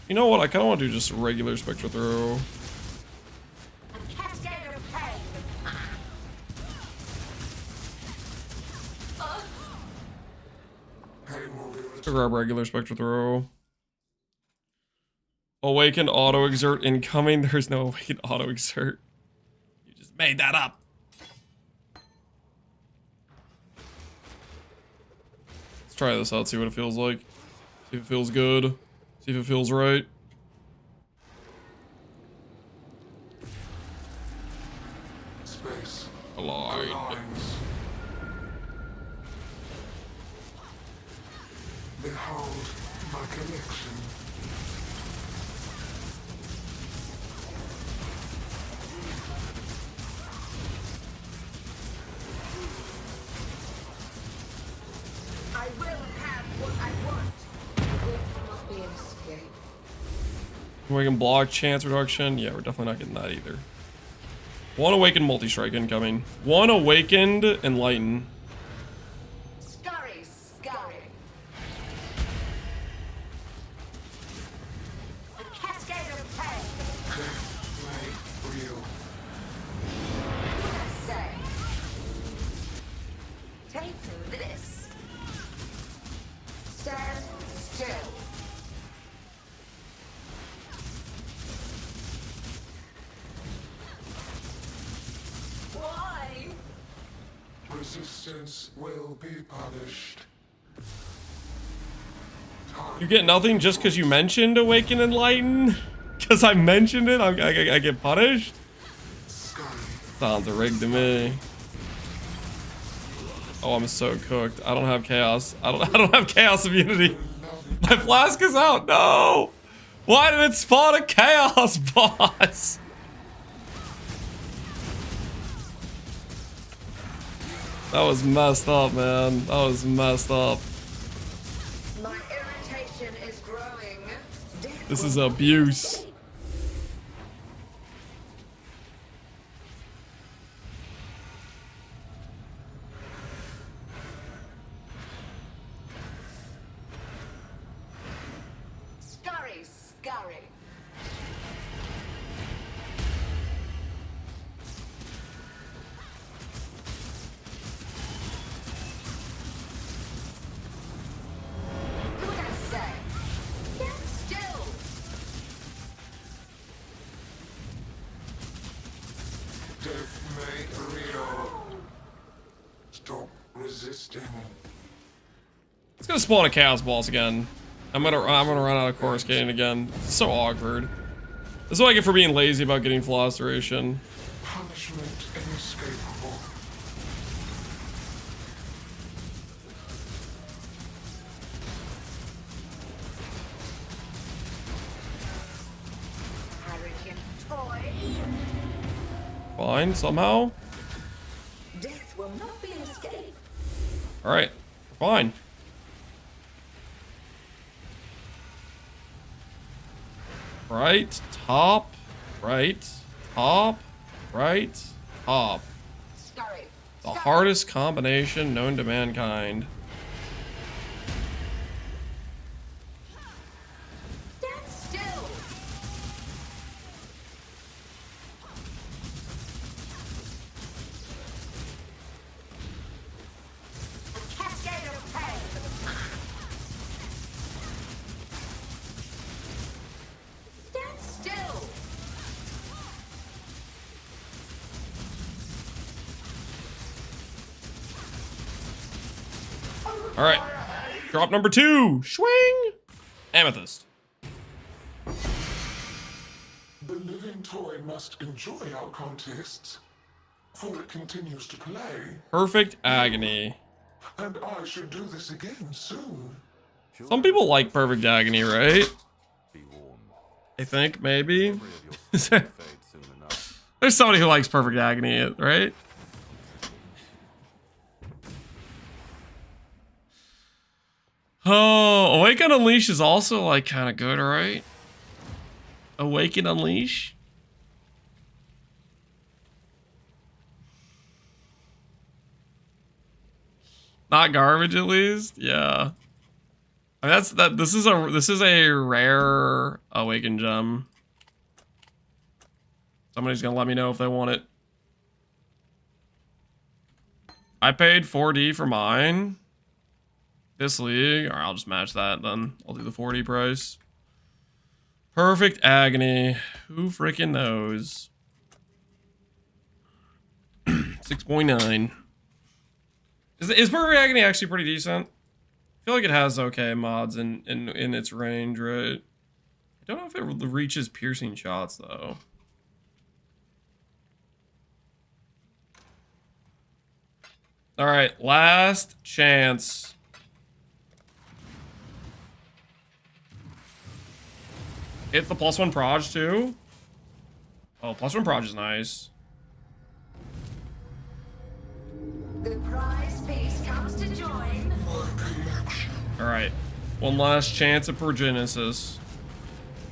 You know what? I kind of want to do just a regular Spectra throw. To grab regular Spectra throw. Awakened auto exert incoming. There's no awakened auto exert. You just made that up. Let's try this out, see what it feels like. See if it feels good. See if it feels right. Space. Aligned. Aligns. Behold my connection. I will have what I want. This cannot be an escape. We can block chance reduction. Yeah, we're definitely not getting that either. 1 awakened multi-strike incoming. 1 awakened enlighten. Scurry, scurry. A cascade of pain. Death made real. What I say? Take this. Stand still. Why? Resistance will be punished. You get nothing just because you mentioned awaken enlighten? Because I mentioned it, I get punished? Scurry. Sounds rigged to me. Oh, I'm so cooked. I don't have chaos. I don't have chaos immunity. My flask is out. No. Why did it spawn a chaos boss? That was messed up, man. That was messed up. My irritation is growing. Death This will is not abuse. escape. Scurry, scurry. Do what I say. Stand still. Death made real. Stop resisting. It's gonna spawn a chaos boss again. I'm gonna run out of coruscating again. It's so awkward. This is what I get for being lazy about getting flaw restoration. Punishment inescapable. Arrogant toy. Fine, somehow. Death will not be an escape. Alright, fine. Right, top, right, top, right, top. Scurry. The hardest combination known to mankind. Stand still. A cascade of pain. Stand still. Alright. Drop number 2. Swing. Amethyst. The living toy must enjoy our contests, for it continues to play, Perfect agony. and I should do this again soon. Some people like perfect agony, right? Be warned. I think maybe. Memory of your soul will fade soon enough. There's somebody who likes perfect agony, right? Oh, Awaken Unleash is also like kind of good, right? Awaken Unleash. Not garbage, at least. Yeah. I mean, that's that. This is a rare Awaken gem. Somebody's gonna let me know if they want it. I paid 4D for mine. This league. Alright, I'll just match that then. I'll do the 40 price. Perfect agony. Who freaking knows? 6.9. Is perfect agony actually pretty decent? I feel like it has okay mods in its range, right? I don't know if it reaches piercing shots though. Alright, last chance. Hit the +1 proj too. Oh, +1 proj is nice. The prize piece comes to join. Alright. One last chance at Progenesis.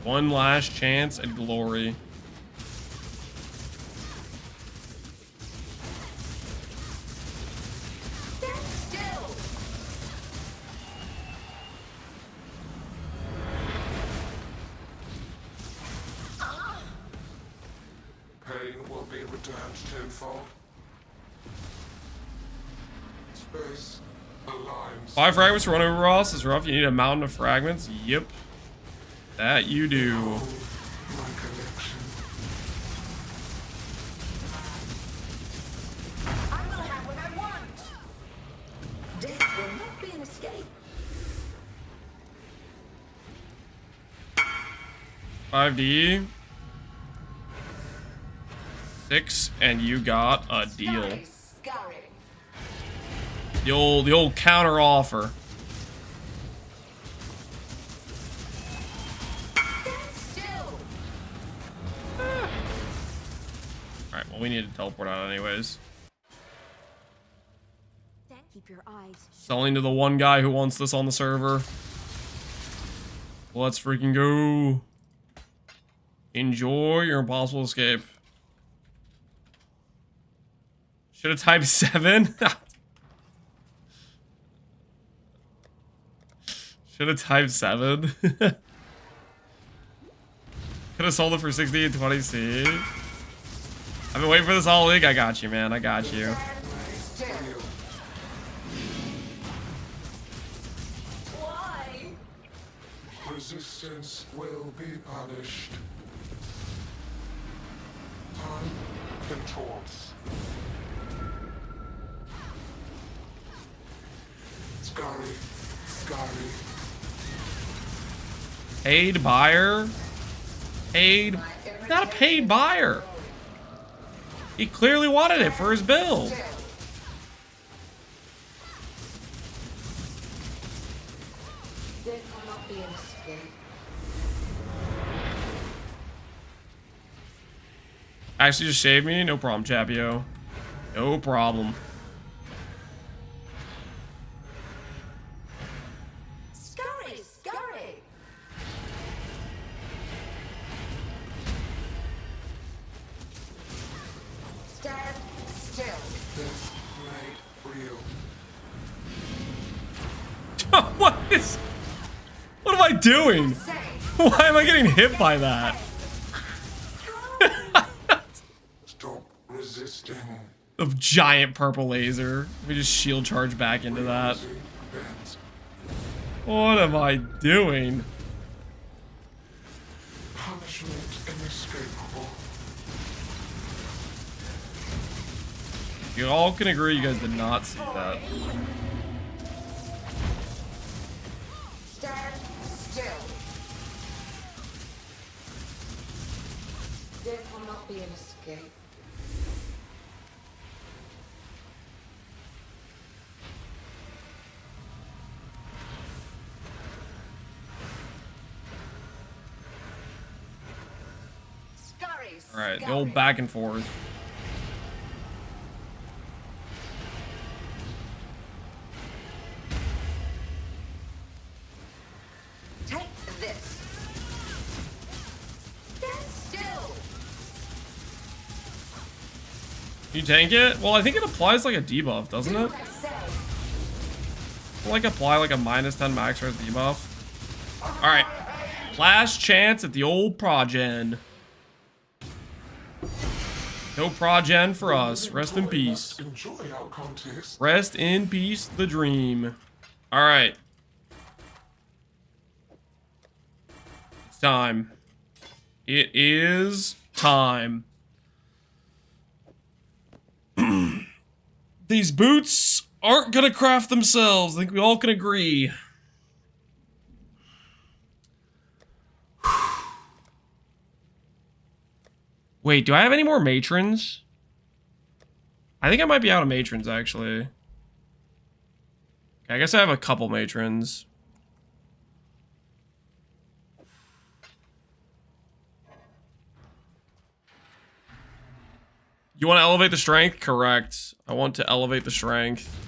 One last chance at glory. Stand still. Pain will be returned tenfold. Space aligns. 5 fragments for 1 over Ross is rough. You need a mountain of fragments. Yep. That you do. My collection. I will have what I want. Death will not be an escape. 5D. 6, and you got a deal. Scurry, scurry. The old counter offer. Stand still. Alright, well we need to teleport out anyways. Keep your eyes Selling to the one guy who wants this on the server. Let's freaking go. Enjoy your impossible escape. Should have typed 7. Should have typed 7. Could have sold it for 60 and 20C. I've been waiting for this all week. I got you, man. I got you. Still. Why? Resistance will be punished. Time contorts. Scurry, scurry. Paid buyer? Paid? Not a paid buyer. He clearly wanted it for his build. Still. This will not be an escape. Actually, just shaved me? No problem, Chapio. No problem. Scurry, scurry. Stand still. This made real. What am I doing? Say. Why am I getting hit by that? Stop resisting. A giant purple laser. We just shield charge back into that. Bends. What am I doing? Punishment inescapable. You all can agree you guys did not see that. Stand still. Death will not be an escape. Scurry, All right, the scurry. old back and forth. Take this. Stand still. You tank it? Well, I think it applies like a debuff, doesn't it? Do as I say. Like apply like a -10 max or debuff. All right, last chance at the old progen. No progen for us. Rest in peace. Enjoy our contest. Rest in peace, the dream. All right. It's time. It is time. These boots aren't gonna craft themselves. I think we all can agree. Wait, do I have any more matrons? I think I might be out of matrons, actually. Okay, I guess I have a couple matrons. You want to elevate the strength? Correct. I want to elevate the strength.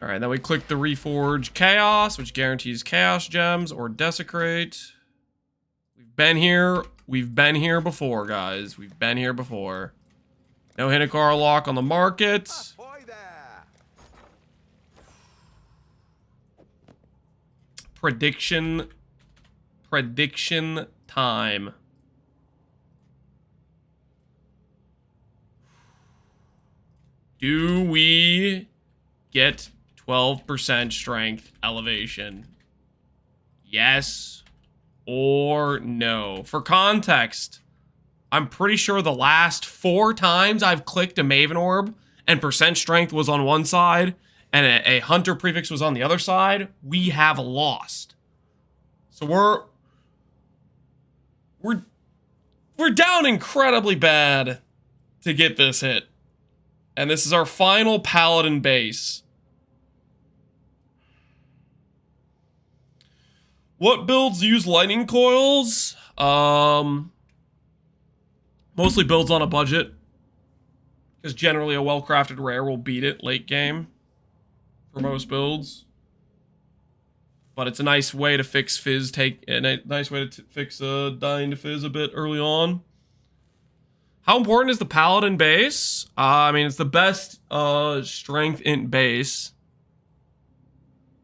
All right, then we click the Reforge Chaos, which guarantees Chaos Gems or Desecrate. We've been here. We've been here before, guys. We've been here before. No Hinocara lock on the market. Prediction time. Do we get 12% strength elevation? Yes or no? For context, I'm pretty sure the last 4 times I've clicked a Maven Orb and percent strength was on one side and a Hunter prefix was on the other side, we have lost. So we're down incredibly bad to get this hit. And this is our final Paladin base. What builds use lightning coils? Mostly builds on a budget. Because generally a well-crafted rare will beat it late game. For most builds. But it's a nice way to fix fizz, nice way to fix dying to fizz a bit early on. How important is the Paladin base? I mean, it's the best strength int base.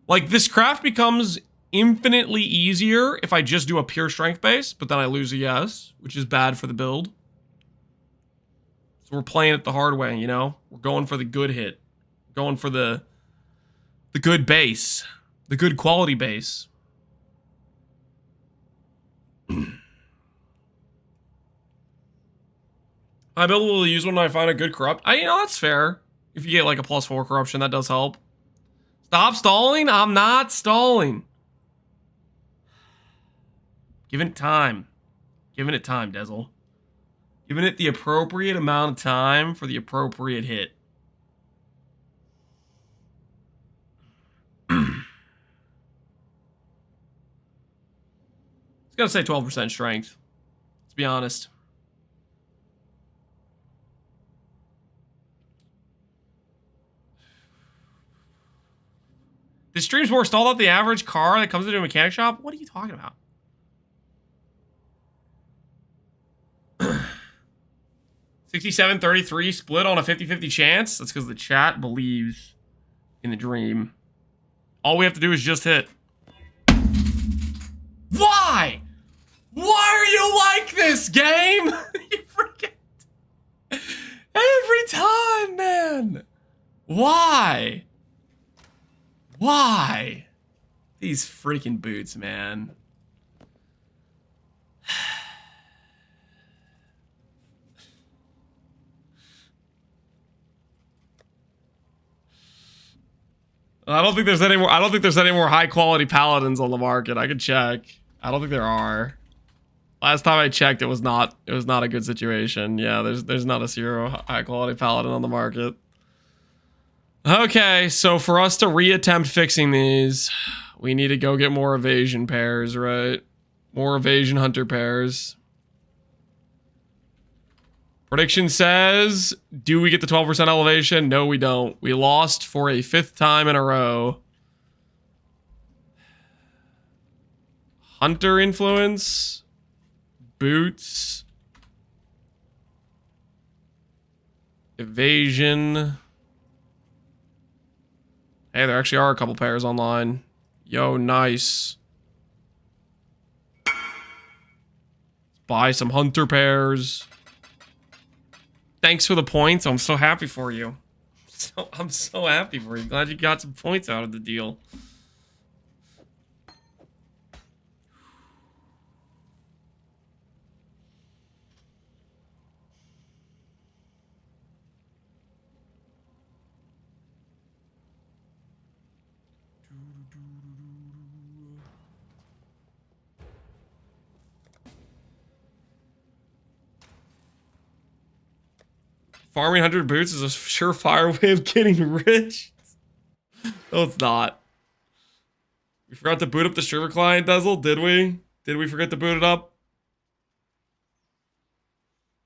Like, this craft becomes infinitely easier if I just do a pure strength base, but then I lose a yes, which is bad for the build. So we're playing it the hard way, you know? We're going for the good hit. Going for the good base. The good quality base. I build will use when I find a good corrupt. You know, that's fair. If you get like a +4 corruption, that does help. Stop stalling. I'm not stalling. Giving it time. Giving it time, Dezel. Giving it the appropriate amount of time for the appropriate hit. It's gonna say 12% strength. Let's be honest. This stream's more stalled out the average car that comes into a mechanic shop? What are you talking about? 67-33 split on a 50-50 chance? That's because the chat believes in the dream. All we have to do is just hit. Why? Why are you like this, game? You forget. Every time, man. Why? Why? These freaking boots, man. I don't think there's any more. I don't think there's any more high quality paladins on the market. I could check. I don't think there are. Last time I checked, it was not a good situation. Yeah, there's not a zero high quality paladin on the market. Okay, so for us to reattempt fixing these, we need to go get more evasion pairs, right? More evasion hunter pairs. Prediction says, do we get the 12% elevation? No, we don't. We lost for a 5th time in a row. Hunter influence. Boots. Evasion. Hey, there actually are a couple pairs online. Yo, nice. Let's buy some hunter pairs. Thanks for the points. I'm so happy for you. I'm so happy for you. Glad you got some points out of the deal. Farming 100 boots is a surefire way of getting rich. No, it's not. We forgot to boot up the server client, Dezel, did we? Did we forget to boot it up?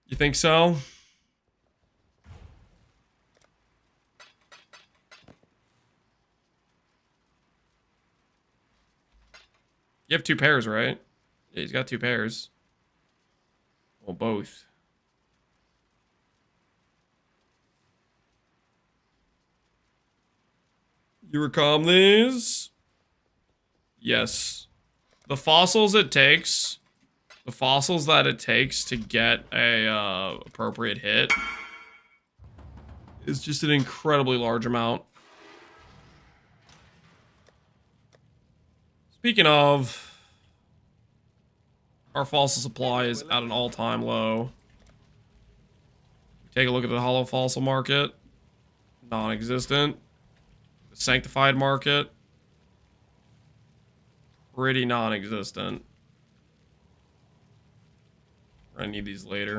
You think so? You have 2 pairs, right? Yeah, he's got 2 pairs. Well, both. You recom these? Yes. The fossils it takes, the fossils that it takes to get a appropriate hit is just an incredibly large amount. Speaking of, our fossil supply is at an all-time low. Take a look at the hollow fossil market. Non-existent. The sanctified market. Pretty non-existent. We're gonna need these later.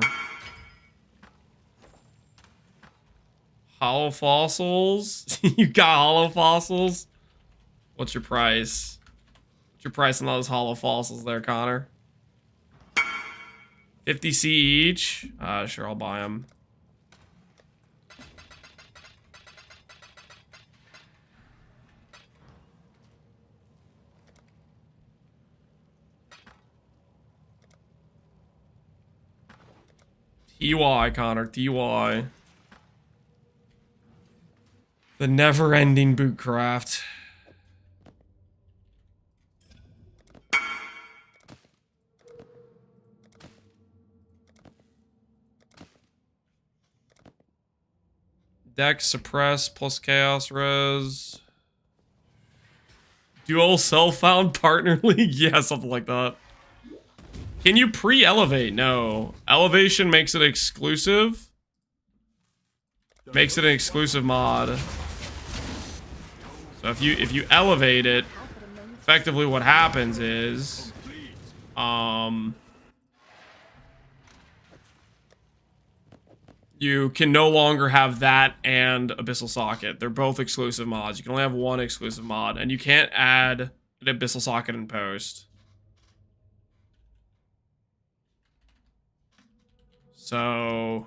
Hollow fossils? You got hollow fossils? What's your price? What's your price on those hollow fossils there, Connor? 50C each? Sure, I'll buy them. TY, Connor, TY. The never-ending bootcraft. Dex suppress plus chaos res. Dual self-found partner league? Yeah, something like that. Can you pre-elevate? No. Elevation makes it exclusive. Makes it an exclusive mod. So if you elevate it, effectively what happens is you can no longer have that and Abyssal Socket. They're both exclusive mods. You can only have one exclusive mod, and you can't add an Abyssal Socket in post. So,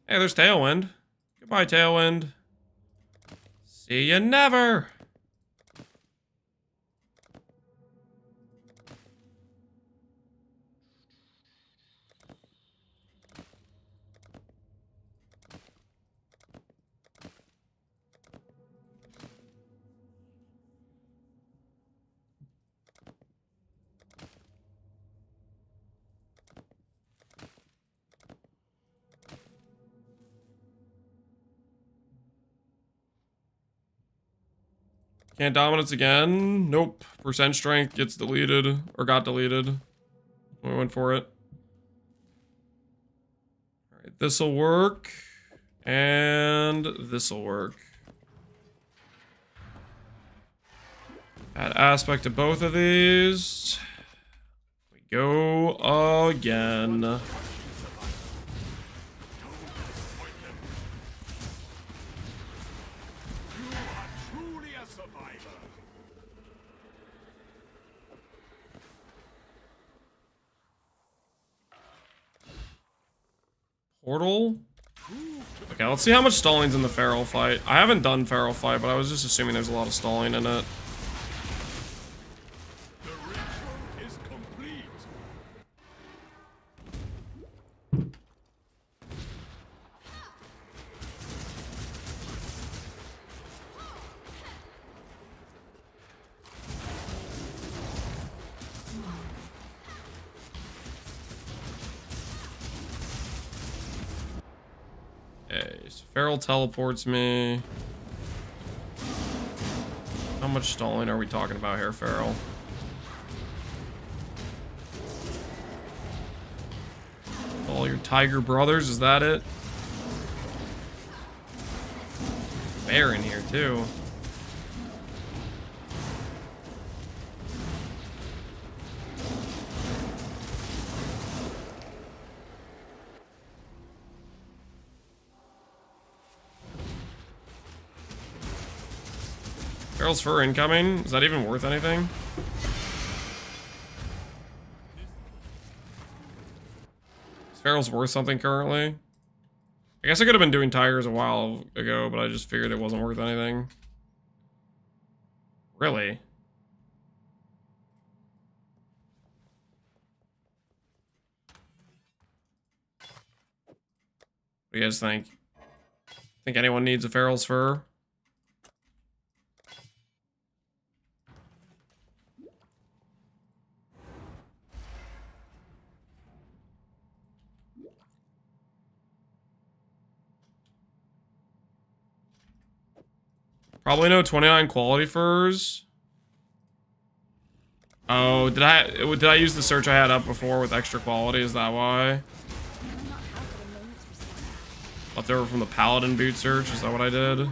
hey, there's Tailwind. Goodbye, Tailwind. See you never. Can't dominance again. Nope. Percent strength gets deleted or got deleted. We went for it. All right, this'll work. And this'll work. Add aspect to both of these. We go again. Portal? Okay, let's see how much stalling's in the feral fight. I haven't done feral fight, but I was just assuming there's a lot of stalling in it. Okay, so feral teleports me. How much stalling are we talking about here, feral? All your tiger brothers, is that it? Bear in here too. Feral's fur incoming. Is that even worth anything? Is Feral's worth something currently? I guess I could have been doing tigers a while ago, but I just figured it wasn't worth anything. Really? What do you guys think? Think anyone needs a Feral's fur? Probably no 29 quality furs. Oh, did I use the search I had up before with extra quality? Is that why? Left over from the paladin boot search? Is that what I did?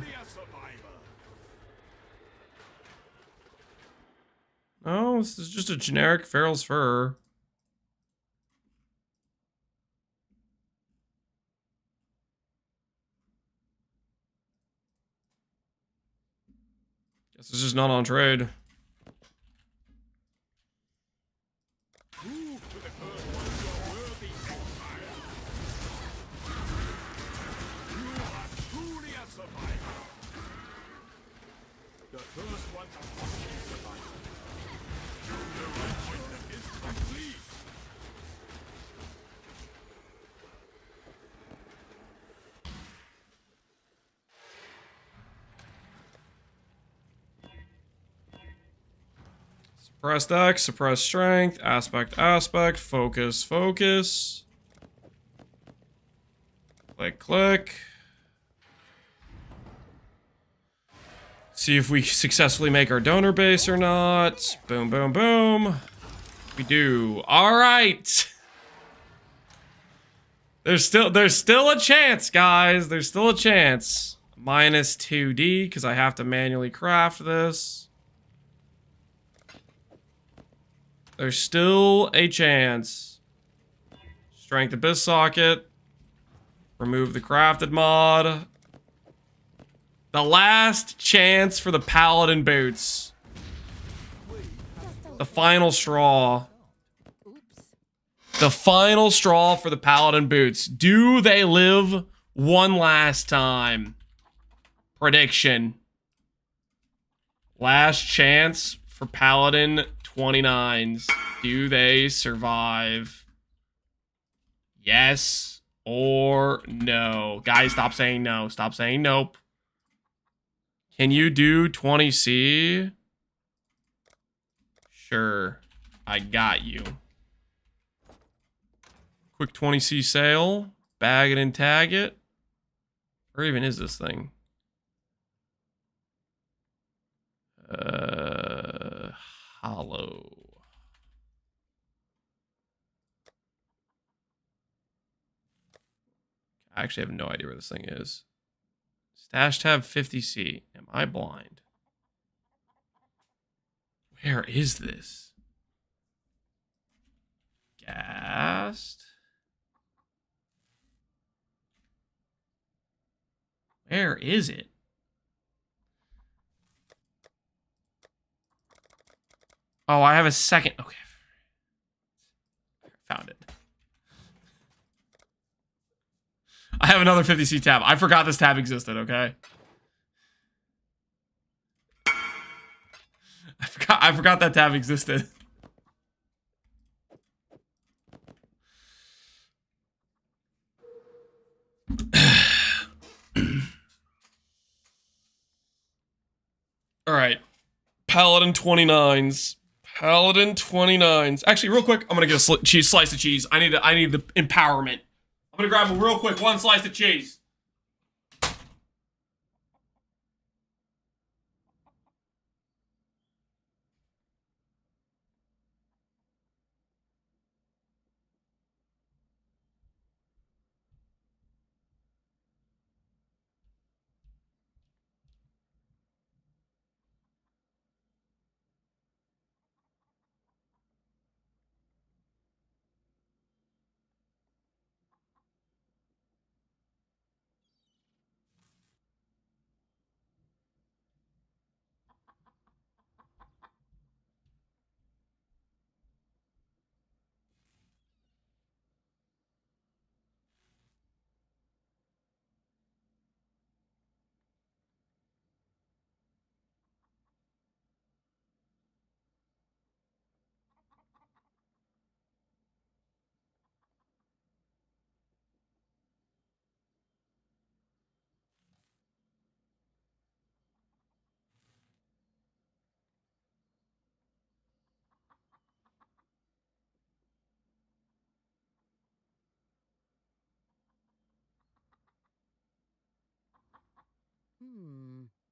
No, this is just a generic Feral's fur. Guess it's just not on trade. Suppressed X, suppressed strength, aspect, focus, focus. Click. See if we successfully make our donor base or not. Boom, boom, boom. We do. All right. There's still a chance, guys. There's still a chance. Minus 2D because I have to manually craft this. There's still a chance. Strength Abyss socket. Remove the crafted mod. The last chance for the paladin boots. The final straw. The final straw for the paladin boots. Do they live one last time? Prediction. Last chance for paladin 29s. Do they survive? Yes or no? Guys, stop saying no. Stop saying nope. Can you do 20C? Sure. I got you. Quick 20C sale. Bag it and tag it. Where even is this thing? Hollow. I actually have no idea where this thing is. Stash tab 50C. Am I blind? Where is this? Gassed? Where is it? Oh, I have a second. Okay. Found it. I have another 50C tab. I forgot this tab existed, okay? I forgot that tab existed. All right. Paladin 29s. Paladin 29s. Actually, real quick, I'm gonna get a slice of cheese. I need the empowerment. I'm gonna grab real quick one slice of cheese.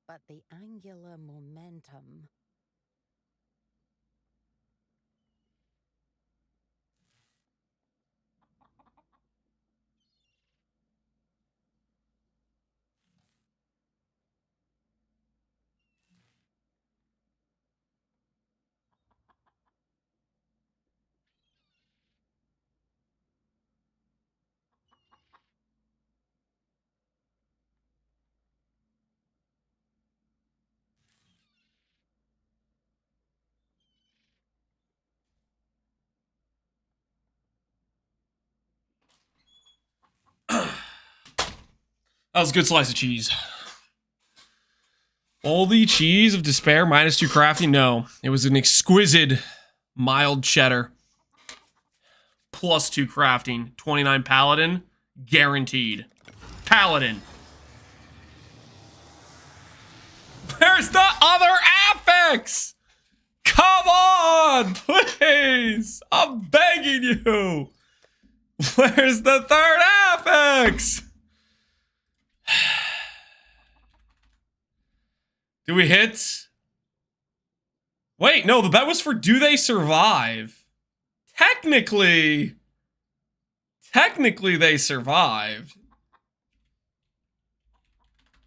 But the angular momentum. That was a good slice of cheese. All the cheese of despair minus 2 crafting? No. It was an exquisite mild cheddar. Plus 2 crafting. 29 paladin. Guaranteed. Paladin. Where's the other affix? Come on, please. I'm begging you. Where's the third affix? Do we hit? Wait, no, the bet was for do they survive? Technically they survived.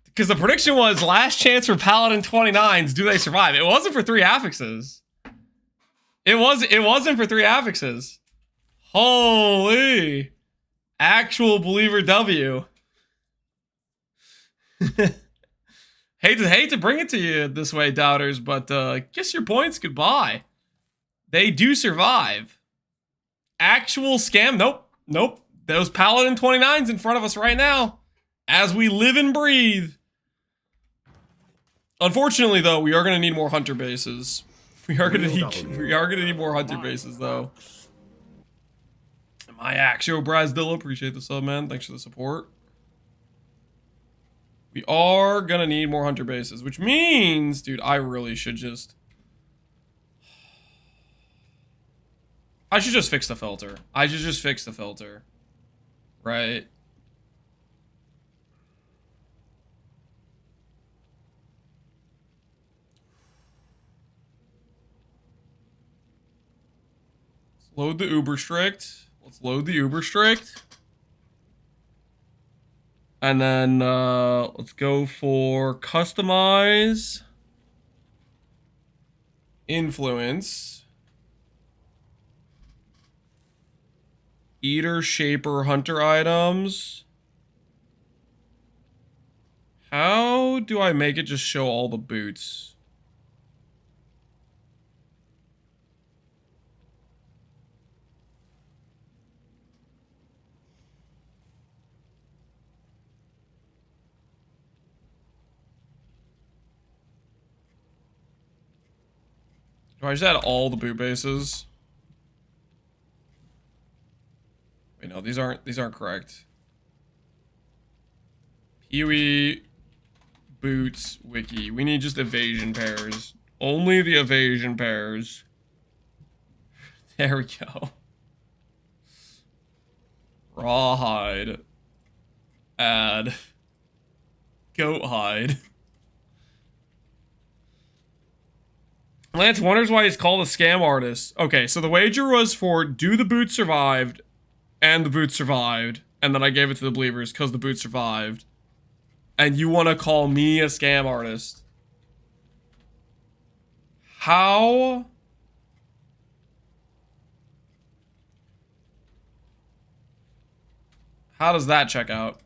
Because the prediction was last chance for Paladin 29s, do they survive? It wasn't for 3 affixes. It wasn't for 3 affixes. Holy. Actual believer W. Hate to bring it to you this way, doubters, but guess your points goodbye. They do survive. Actual scam? Nope. Those Paladin 29s in front of us right now. As we live and breathe. Unfortunately, though, we are going to need more hunter bases. We are going to need more hunter bases, though. My Axio Brazdillo, appreciate the sub, man. Thanks for the support. We are gonna need more hunter bases, which means, dude, I really should just... I should just fix the filter. Right? Load the Uber strict. Let's load the Uber strict. And then let's go for customize influence. Eater, shaper, hunter items. How do I make it just show all the boots? Do I just add all the boot bases? Wait, no, these aren't correct. Peewee boots wiki. We need just evasion pairs. Only the evasion pairs. There we go. Rawhide. Add. Goat hide. Lance wonders why he's called a scam artist. Okay, so the wager was for do the boots survived, and the boots survived, and then I gave it to the believers because the boots survived. And you want to call me a scam artist? How? How does that check out?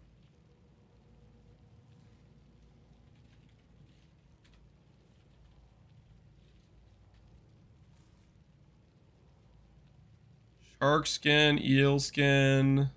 Shark skin, eel skin.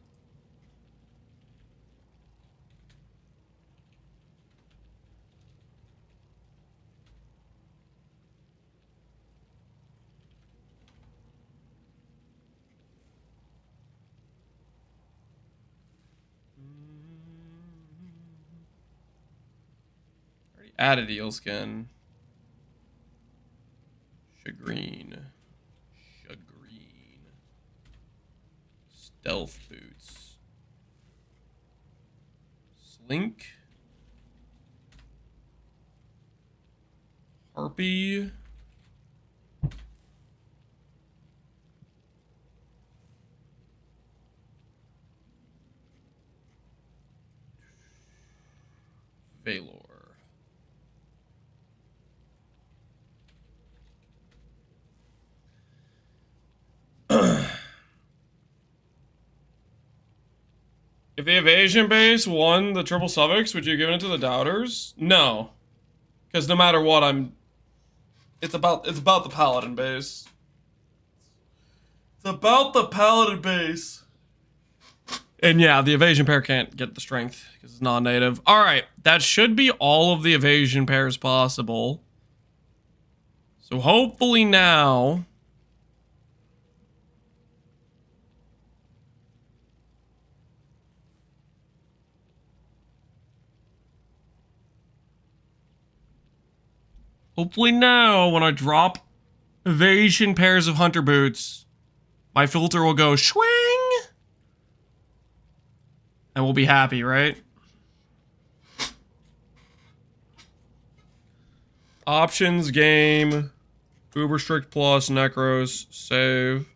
Already added eel skin. Shagreen. Stealth boots. Slink. Harpy. Valor. If the evasion base won the triple suffix, would you give it to the doubters? No. Because no matter what, it's about the paladin base. It's about the paladin base. And yeah, the evasion pair can't get the strength because it's non-native. Alright, that should be all of the evasion pairs possible. So hopefully now... Hopefully now, when I drop evasion pairs of hunter boots, my filter will go swing, and we'll be happy, right? Options, game, Uber Strict Plus, Necros, save.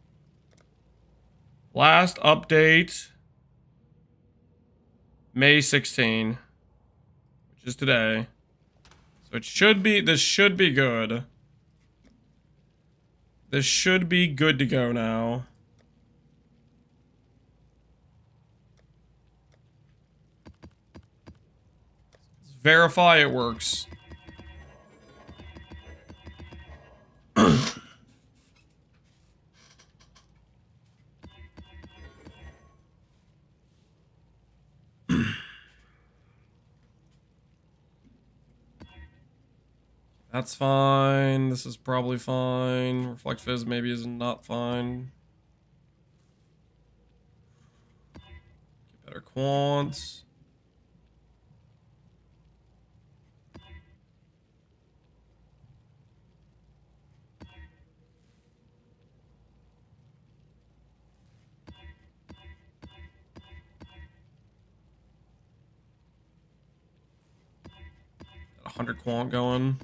Last update, May 16, which is today. So it should be, this should be good. This should be good to go now. Let's verify it works. That's fine. This is probably fine. Reflect Fizz maybe is not fine. Get better quants. Got 100 quant going.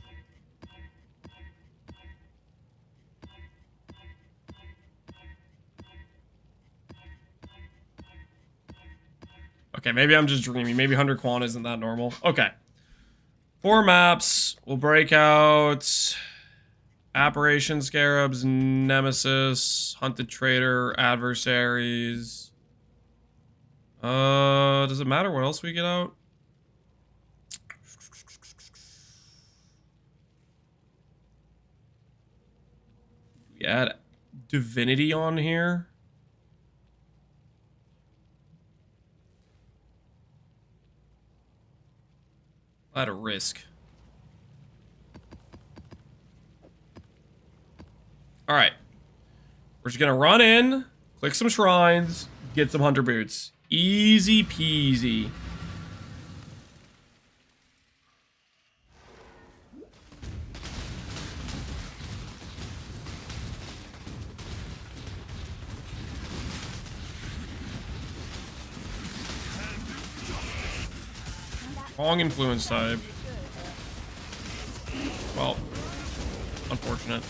Okay, maybe I'm just dreaming. Maybe 100 quant isn't that normal. Okay. 4 maps. We'll break out Apparition, Scarabs, Nemesis, Hunted Traitor, Adversaries. Does it matter what else we get out? We add Divinity on here. At a risk. Alright. We're just gonna run in, click some shrines, get some hunter boots. Easy peasy. Wrong influence type. Well, unfortunate.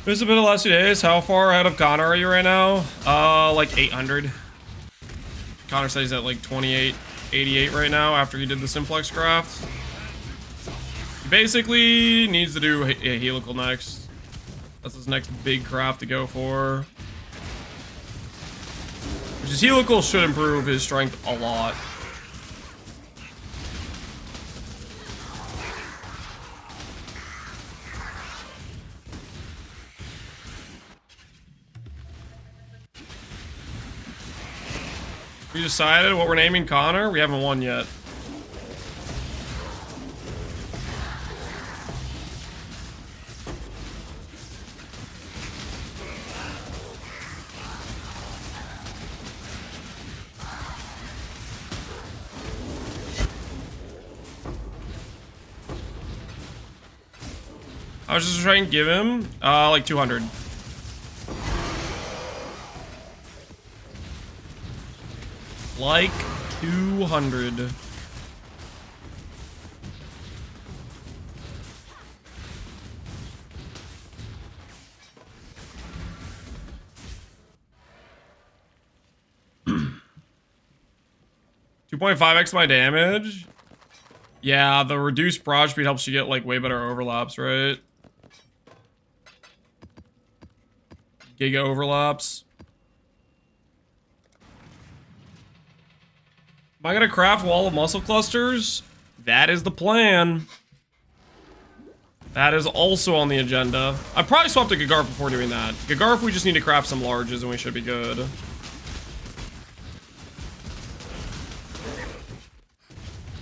It's been the last 2 days. How far ahead of Connor are you right now? Like 800. Connor says he's at like 2888 right now after he did the simplex craft. He basically needs to do a helical next. That's his next big craft to go for. Which is helical should improve his strength a lot. We decided what we're naming Connor? We haven't won yet. I was just trying to give him, like 200. Like 200. .5x my damage. Yeah, the reduced prod speed helps you get like way better overlaps, right? Giga overlaps. Am I gonna craft wall of muscle clusters? That is the plan. That is also on the agenda. I probably swapped to Gagarf before doing that. Gagarf, we just need to craft some larges and we should be good.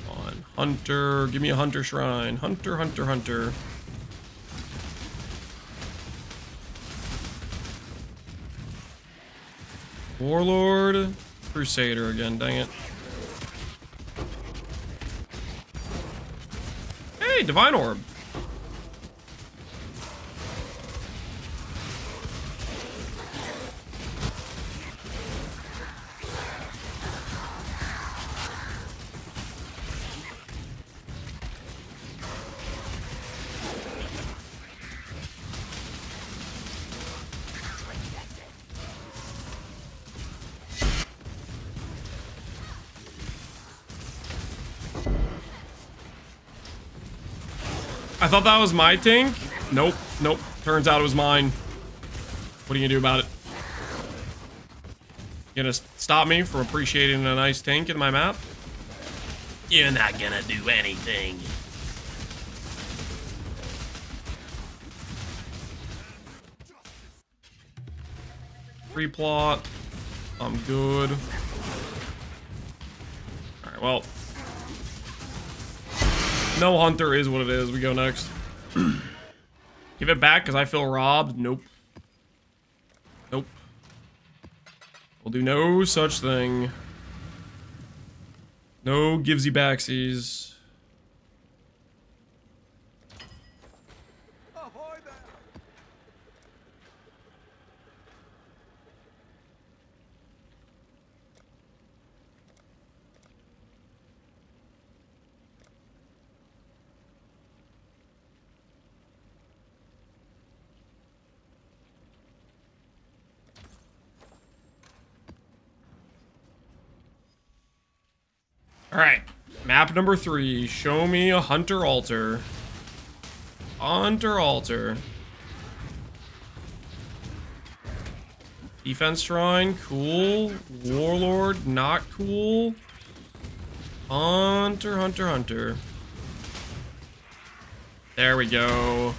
Come on, Hunter. Give me a Hunter Shrine. Hunter, Hunter, Hunter. Warlord. Crusader again, dang it. Hey, Divine Orb. I thought that was my tank. Nope, nope. Turns out it was mine. What are you gonna do about it? You gonna stop me from appreciating a nice tank in my map? You're not gonna do anything. Free plot. I'm good. Alright, well. No Hunter is what it is. We go next. Give it back because I feel robbed. Nope. Nope. We'll do no such thing. No givesy backsies. All right, map number 3. Show me a hunter altar. Hunter altar. Defense shrine, cool. Warlord, not cool. Hunter, hunter, hunter. There we go.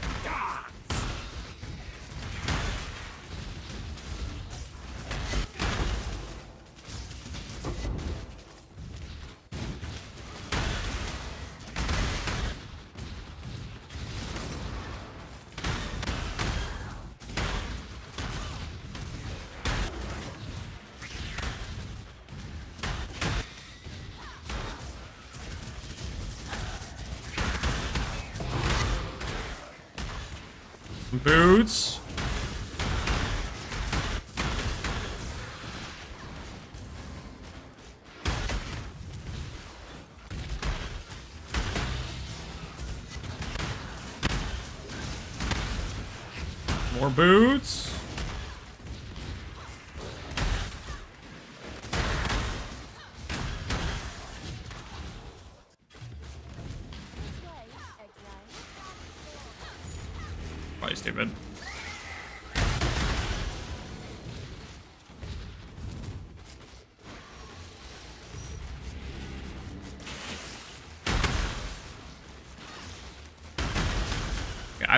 Boots. More boots. This way, Exile. Probably stupid.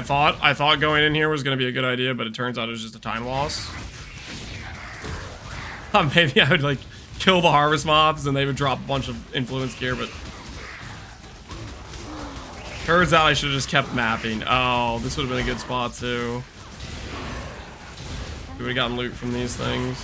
I thought going in here was gonna be a good idea, but it turns out it was just a time loss. Maybe I would like kill the harvest mobs and they would drop a bunch of influence gear, but turns out I should have just kept mapping. Oh, this would have been a good spot too. We would have gotten loot from these things.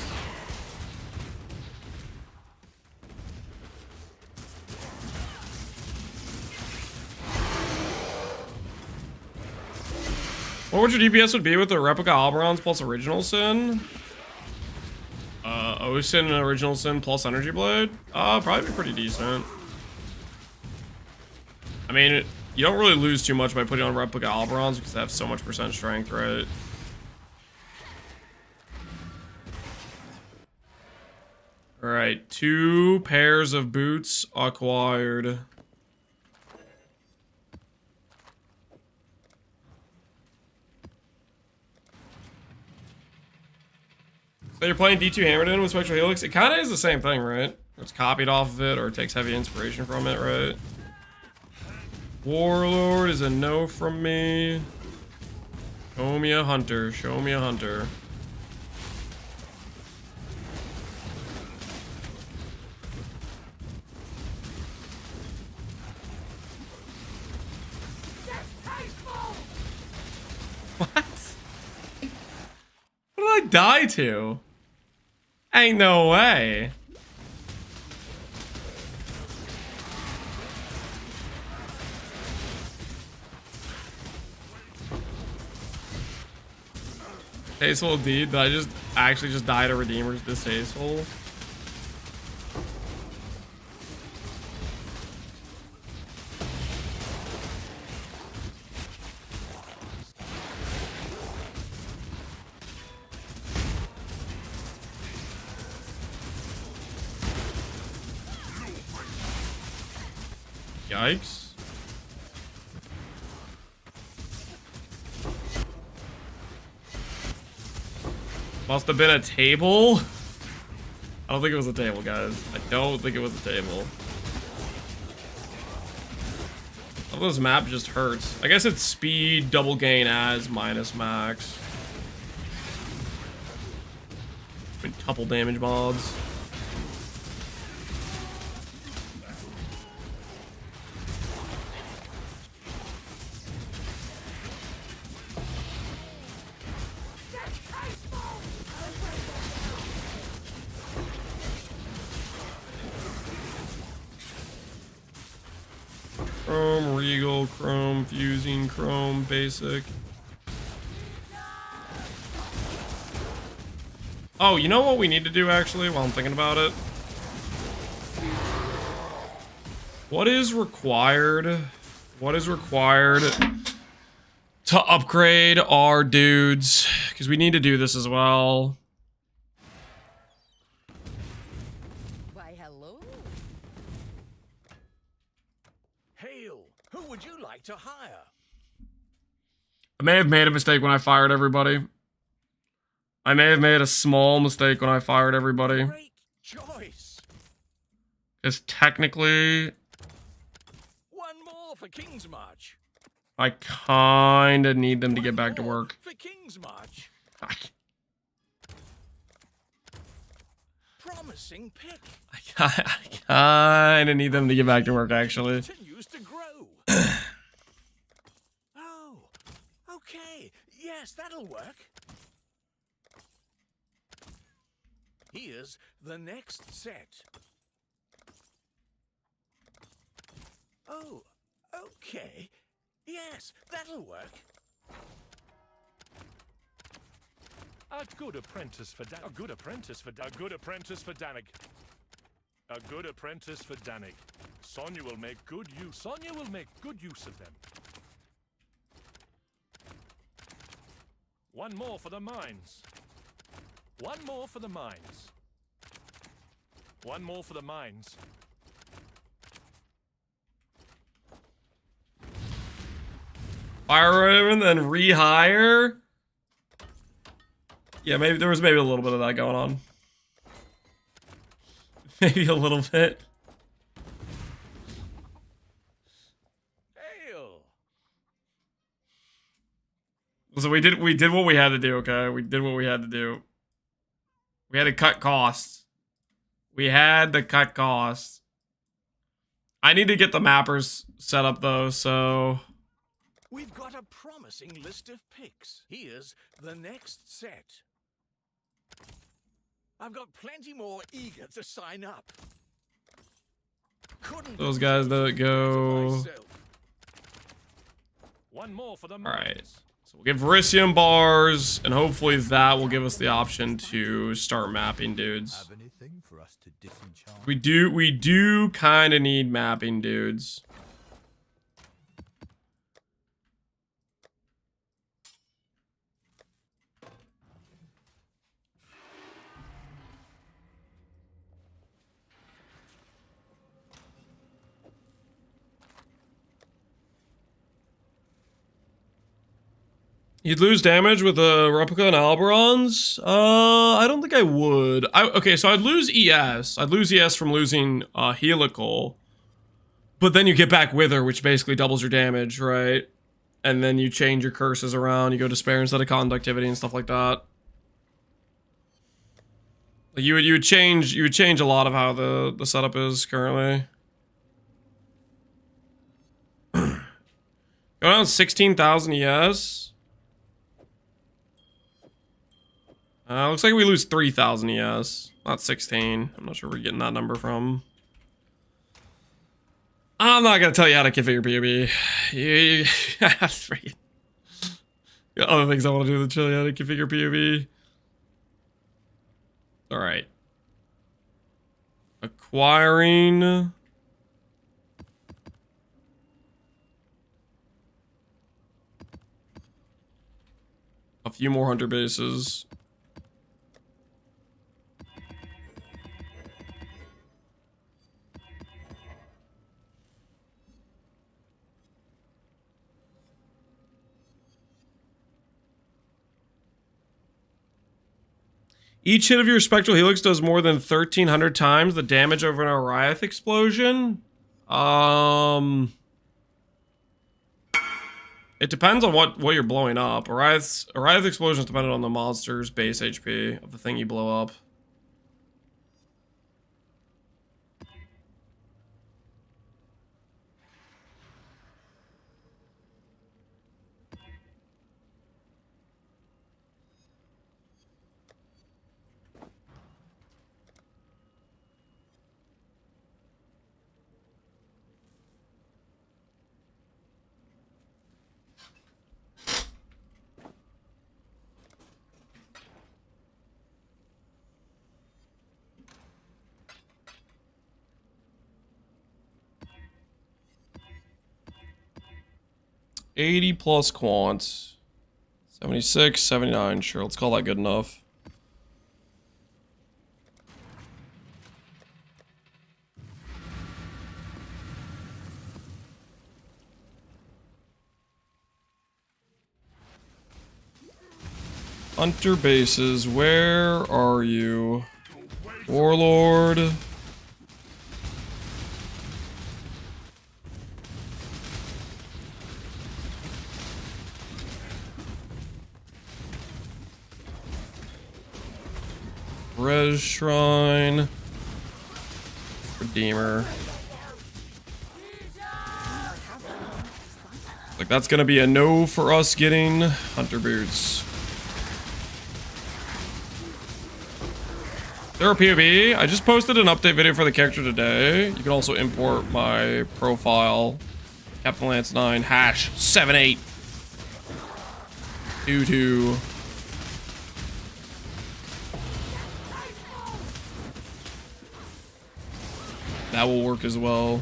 What would your DPS would be with the replica Alberons plus original sin? O-Sin and original sin plus energy blade? Probably be pretty decent. I mean, you don't really lose too much by putting on replica Alberons because they have so much percent strength, right? Alright, 2 pairs of boots acquired. So you're playing D2 Hammerden with Spectral Helix? It kind of is the same thing, right? It's copied off of it or it takes heavy inspiration from it, right? Warlord is a no from me. Show me a hunter. Show me a hunter. What? What did I die to? Ain't no way. Tasteful indeed. Did I just actually just die to Redeemer's distasteful? Yikes. Must have been a table? I don't think it was a table, guys. I don't think it was a table. Oh, this map just hurts. I guess it's speed, double gain as, minus max. Couple damage mods. Chrome, Regal, Chrome, Fusing, Chrome, Basic. Oh, you know what we need to do actually while I'm thinking about it? What is required? What is required to upgrade our dudes? Because we need to do this as well. Why, hello. to hire. I may have made a mistake when I fired everybody. I may have made a small mistake when I fired everybody. Great choice. Because technically, One more for King's March. I kind of need them to get One back to more work. for King's March. I Promising pick. kind of need them to get back to work, actually. Continues to grow. Oh, okay. Yes, that'll work. Here's the next set. Oh, okay. Yes, that'll work. A good apprentice for Danik. A good apprentice for a good apprentice for Danik. A good apprentice for Danik. Sonya will make good use. Sonya will make good use of them. One more for the mines. One more for the mines. One more for the mines. Fire him and then rehire? Yeah, maybe there was maybe a little bit of that going on. Maybe a little bit. Hail. So we did what we had to do, okay? We did what we had to do. We had to cut costs. We had to cut costs. I need to get the mappers set up though, so We've got a promising list of picks. Here's the next set. I've got plenty more eager to sign up. Couldn't those guys that go. myself. One more for the All right. mines. So we'll give Verisium bars, and hopefully that will give us the option to start mapping dudes. Have anything for us to disenchant? We do kind of need mapping dudes. You'd lose damage with a replica and Alberons? I don't think I would. Okay, so I'd lose ES. I'd lose ES from losing Helical. But then you get back Wither, which basically doubles your damage, right? And then you change your curses around. You go Despair instead of Conductivity and stuff like that. Like you would change a lot of how the setup is currently. Go down 16,000 ES. Looks like we lose 3,000 ES, not 16. I'm not sure where we're getting that number from. I'm not gonna tell you how to configure POB. That's freaking. Got other things I want to do than tell you how to configure POB. All right. Acquiring. A few more hunter bases. Each hit of your Spectral Helix does more than 1,300 times the damage of an Oriath explosion. It depends on what you're blowing up. Oriath explosions dependent on the monster's base HP of the thing you blow up. $80 plus quant. 76, 79, sure, let's call that good enough. Hunter bases, where are you? Warlord. Res Shrine. Redeemer. Like, that's gonna be a no for us getting Hunter Boots. There are POV. I just posted an update video for the character today. You can also import my profile. Captain Lance 9 #78 22. That will work as well.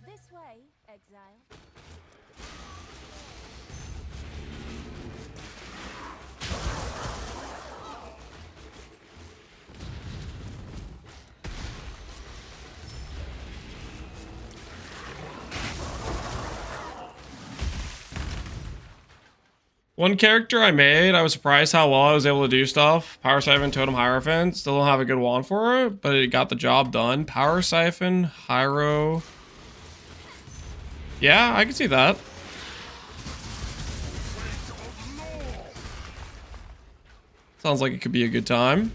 This way, Exile. One character I made, I was surprised how well I was able to do stuff. Power Siphon, Totem, Hierophant. Still don't have a good wand for it, but it got the job done. Power Siphon, Hyro. Yeah, I can see that. Sounds like it could be a good time.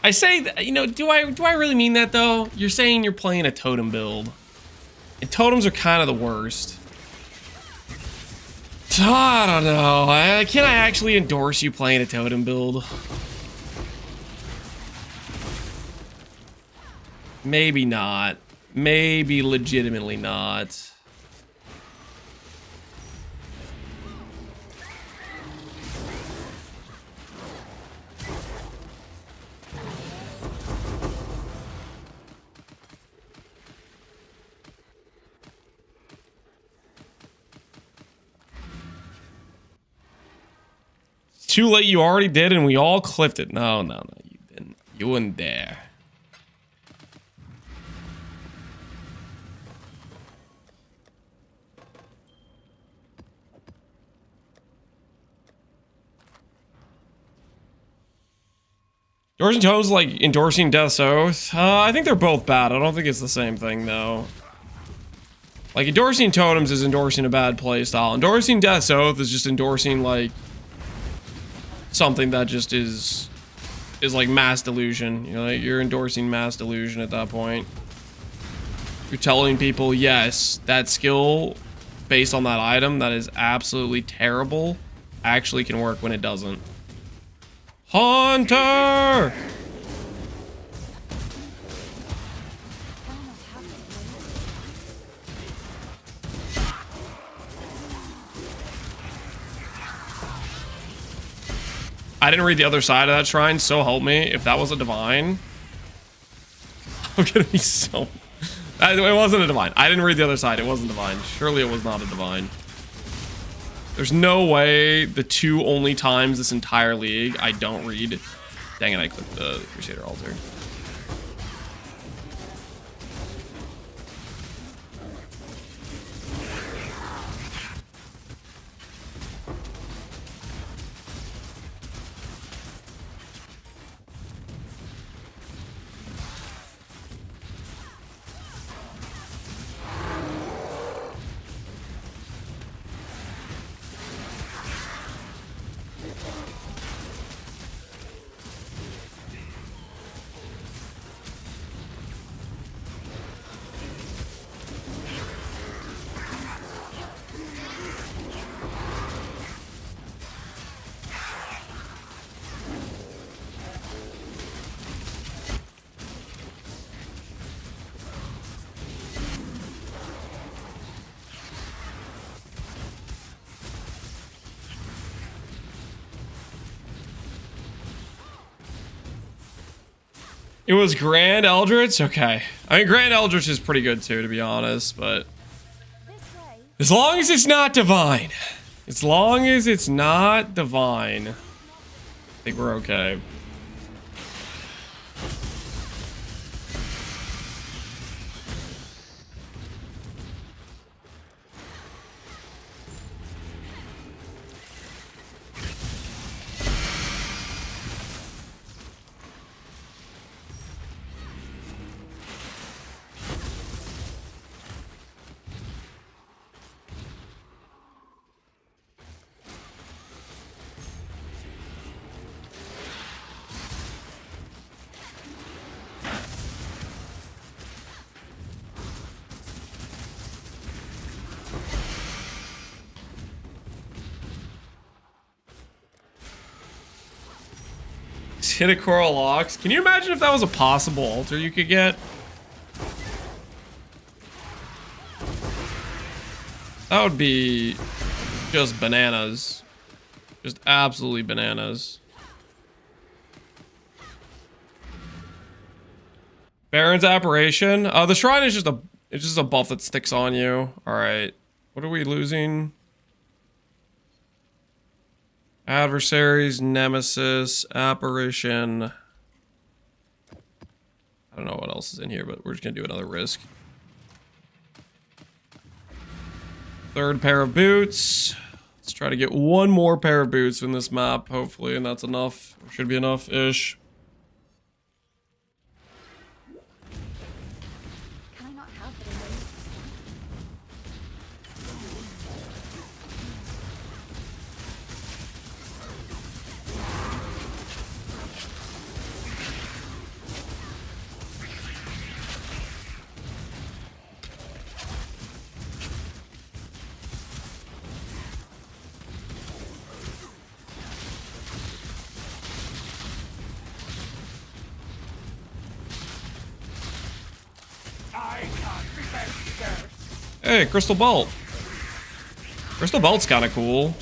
I say that, you know, do I really mean that though? You're saying you're playing a totem build. And totems are kind of the worst. So, I don't know. Can I actually endorse you playing a totem build? Maybe not. Maybe legitimately not. Too late, you already did, and we all clipped it. No, you didn't. You weren't there. Endorsing totems like endorsing Death's Oath. I think they're both bad. I don't think it's the same thing though. Like endorsing totems is endorsing a bad playstyle. Endorsing Death's Oath is just endorsing like something that just is like mass delusion. You know, like you're endorsing mass delusion at that point. You're telling people, yes, that skill based on that item that is absolutely terrible actually can work when it doesn't. Hunter! I didn't read the other side of that shrine, so help me. If that was a divine, I'm gonna be so... It wasn't a divine. I didn't read the other side. It wasn't divine. Surely it was not a divine. There's no way the two only times this entire league I don't read. Dang it, I clicked the Crusader altar. It was Grand Eldritch? Okay. I mean, Grand Eldritch is pretty good too, to be honest, but... As long as it's not divine. As long as it's not divine. I think we're okay. Hit a Coral Locks. Can you imagine if that was a possible altar you could get? That would be just bananas. Just absolutely bananas. Baron's Apparition. The shrine is just a buff that sticks on you. Alright. What are we losing? Adversaries, Nemesis, Apparition. I don't know what else is in here, but we're just gonna do another risk. Third pair of boots. Let's try to get one more pair of boots in this map, hopefully, and that's enough. Or should be enough-ish. Can I not help it in this? Hey, Crystal Bolt. Crystal Bolt's kind of cool.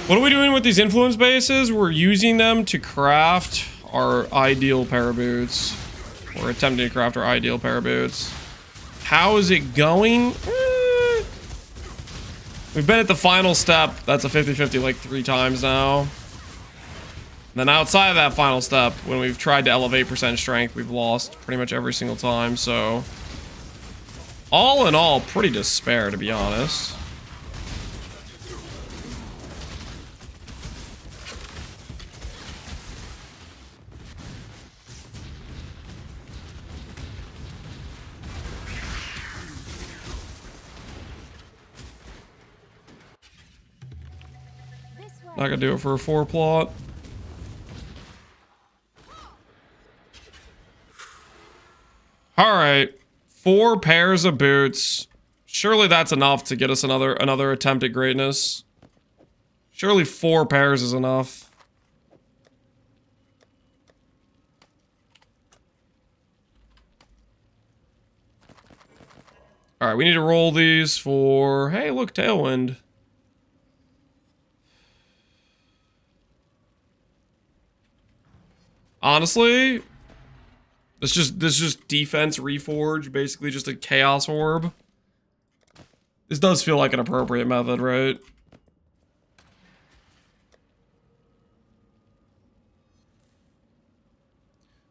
What are we doing with these influence bases? We're using them to craft our ideal pair of boots. We're attempting to craft our ideal pair of boots. How is it going? We've been at the final step. That's a 50-50 like 3 times now. And then outside of that final step, when we've tried to elevate percent strength, we've lost pretty much every single time. So all in all, pretty despair, to be honest. Not gonna do it for a 4 plot. Alright. 4 pairs of boots. Surely that's enough to get us another attempt at greatness. Surely 4 pairs is enough. Alright, we need to roll these for... Hey, look, Tailwind. Honestly, this just defense reforge, basically just a chaos orb. This does feel like an appropriate method, right?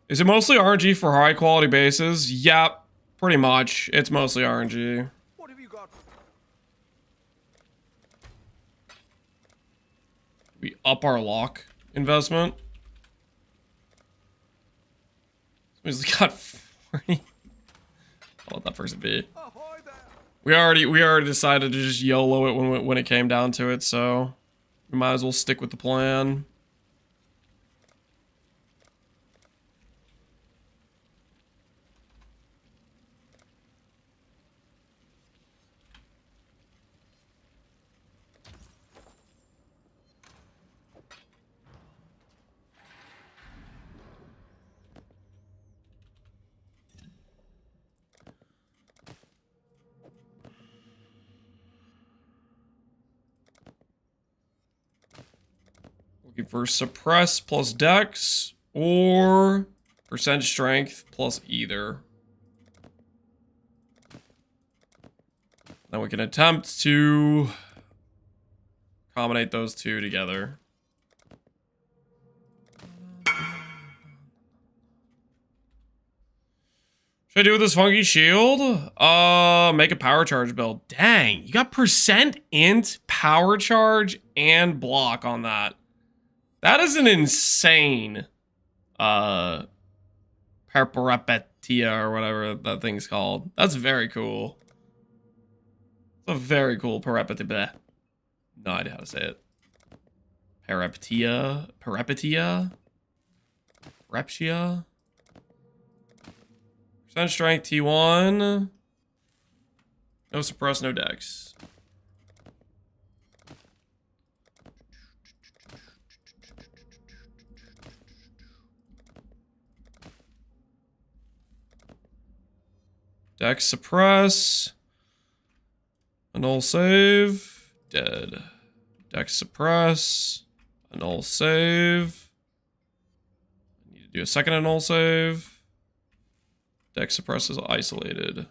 Is it mostly RNG for high quality bases? Yep, pretty much. It's mostly RNG. What have you got? We up our lock investment. He's got 40. I'll let that person be. We already decided to just YOLO it when it came down to it, so we might as well stick with the plan. Either suppress plus dex or percent strength plus either. Then we can attempt to combinate those two together. Should I do with this funky shield? Make a power charge build. Dang, you got percent int, power charge, and block on that. That is an insane peripetia or whatever that thing's called. That's very cool. It's a very cool peripetia. No idea how to say it. Peripetia? Reptia? Percent strength T1. No suppress, no dex. Dex suppress. Annul save. Dead. Dex suppress. Annul save. I need to do a second annul save. Dex suppress is isolated.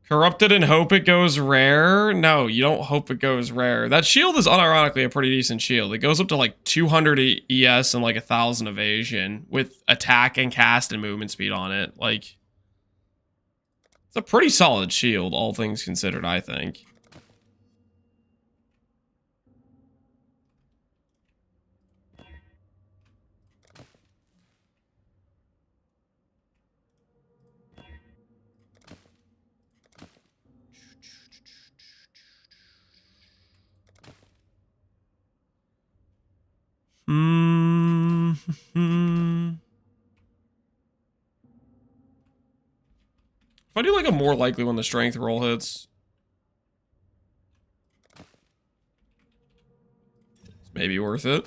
Corrupted and hope it goes rare? No, you don't hope it goes rare. That shield is unironically a pretty decent shield. It goes up to like 200 ES and like 1000 evasion with attack and cast and movement speed on it. Like, it's a pretty solid shield, all things considered, I think. If I do like a more likely when the strength roll hits, it's maybe worth it.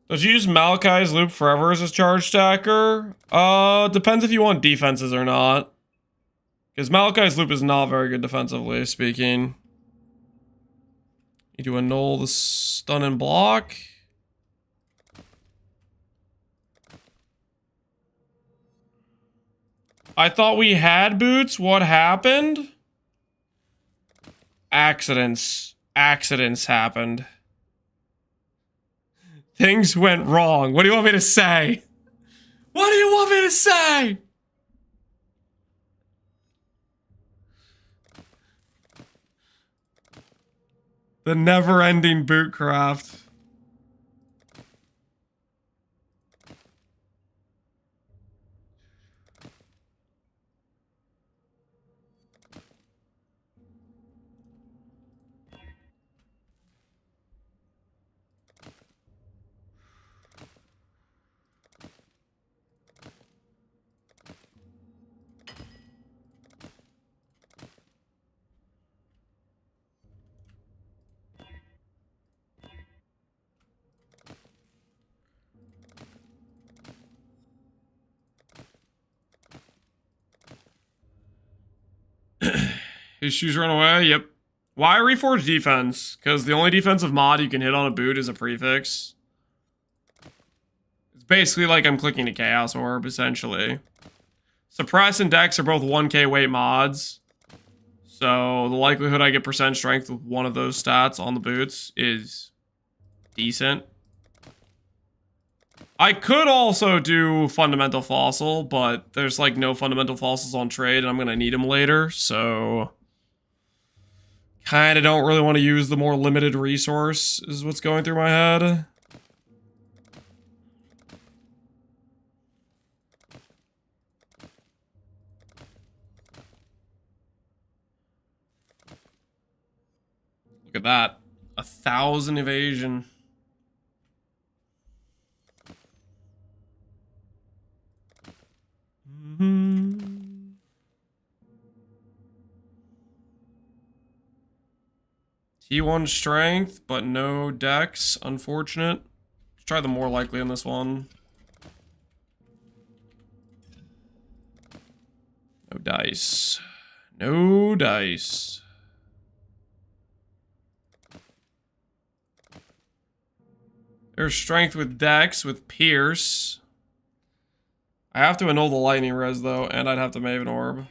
Does you use Malachi's Loop forever as a charge stacker? Depends if you want defenses or not. Because Malachi's Loop is not very good defensively speaking. You do annul the stun and block. I thought we had boots. What happened? Accidents. Accidents happened. Things went wrong. What do you want me to say? What do you want me to say? The never-ending bootcraft. His shoes run away? Yep. Why reforge defense? Because the only defensive mod you can hit on a boot is a prefix. It's basically like I'm clicking a Chaos Orb, essentially. Suppress and Dex are both 1k weight mods. So the likelihood I get percent strength with one of those stats on the boots is decent. I could also do Fundamental Fossil, but there's like no Fundamental Fossils on trade and I'm going to need them later, so... Kinda don't really want to use the more limited resource, is what's going through my head. Look at that. 1000 evasion. T1 strength, but no dex. Unfortunate. Let's try the more likely on this one. No dice. No dice. There's strength with dex, with pierce. I have to annul the lightning res though, and I'd have to Maven Orb.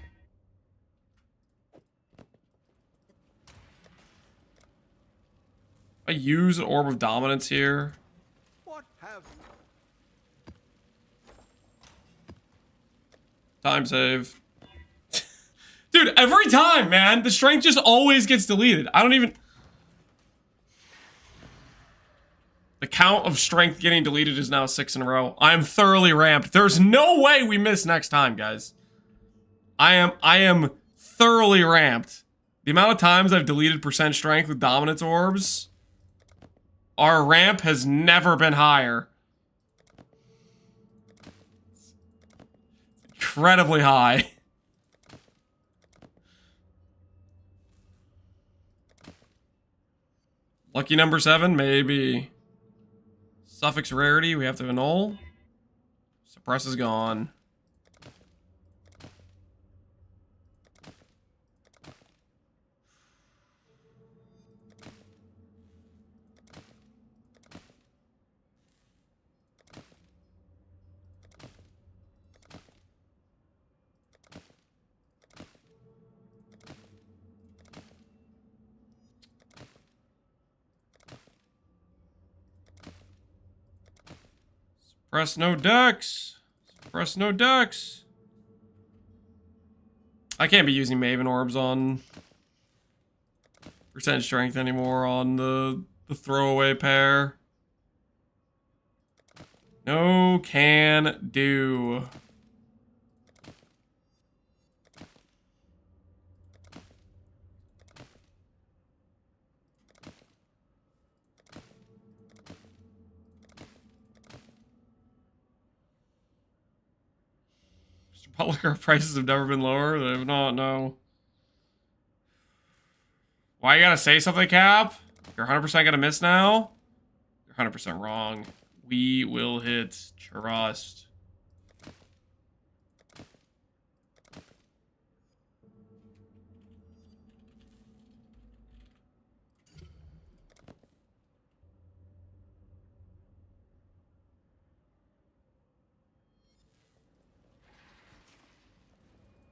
I use Orb of Dominance here. What have Time save. Dude, every time, man, the strength just always gets deleted. I don't even... The count of strength getting deleted is now 6 in a row. I am thoroughly ramped. There's no way we miss next time, guys. I am thoroughly ramped. The amount of times I've deleted percent strength with dominance orbs, our ramp has never been higher. Incredibly high. Lucky number 7, maybe. Suffix rarity, we have to annul. Suppress is gone. Press no dex. Press no dex. I can't be using Maven Orbs on percent strength anymore on the throwaway pair. No can do. Public art prices have never been lower. They have not, no. Why you gotta say something, Cap? You're 100% gonna miss now? You're 100% wrong. We will hit. Trust.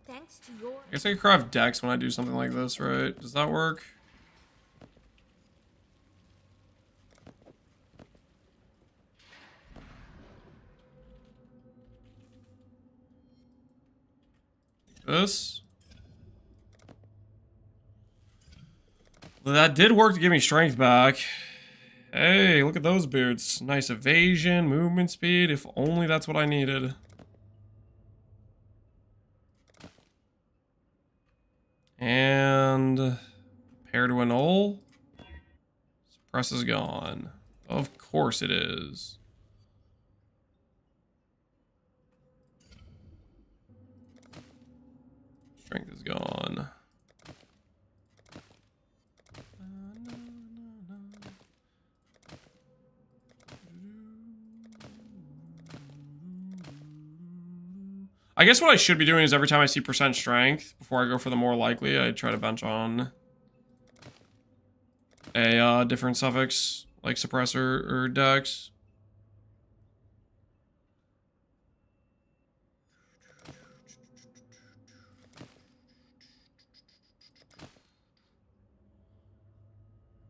Thanks to your... I guess I can craft decks when I do something like this, right? Does that work? This? Well, that did work to give me strength back. Hey, look at those boots. Nice evasion, movement speed. If only that's what I needed. And prepare to annul. Suppress is gone. Of course it is. Strength is gone. I guess what I should be doing is every time I see percent strength, before I go for the more likely, I try to bench on a different suffix, like suppressor or dex.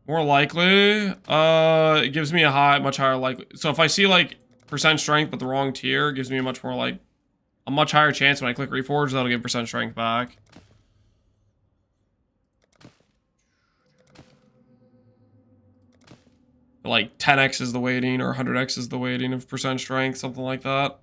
More likely, it gives me a much higher likely. So if I see like percent strength but the wrong tier, it gives me a much higher chance when I click Reforge that'll give percent strength back. Like 10x is the weighting or 100x is the weighting of percent strength, something like that.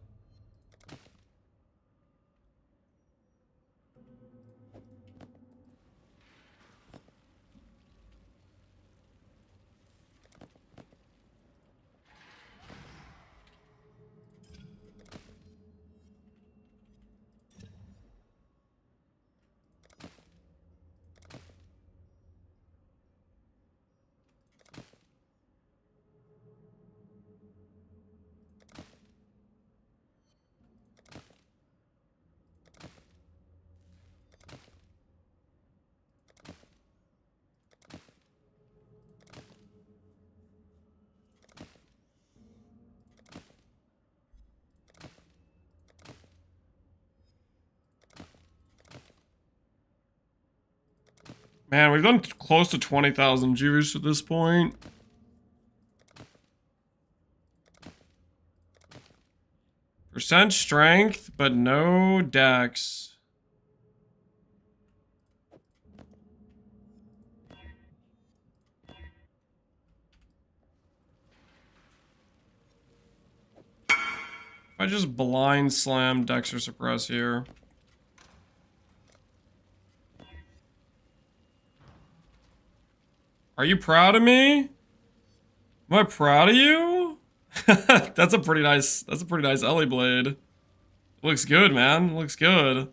Man, we've done close to 20,000 juice at this point. Percent strength, but no dex. If I just blind slam dex or suppress here. Are you proud of me? Am I proud of you? That's a pretty nice Ellie blade. Looks good, man. Looks good.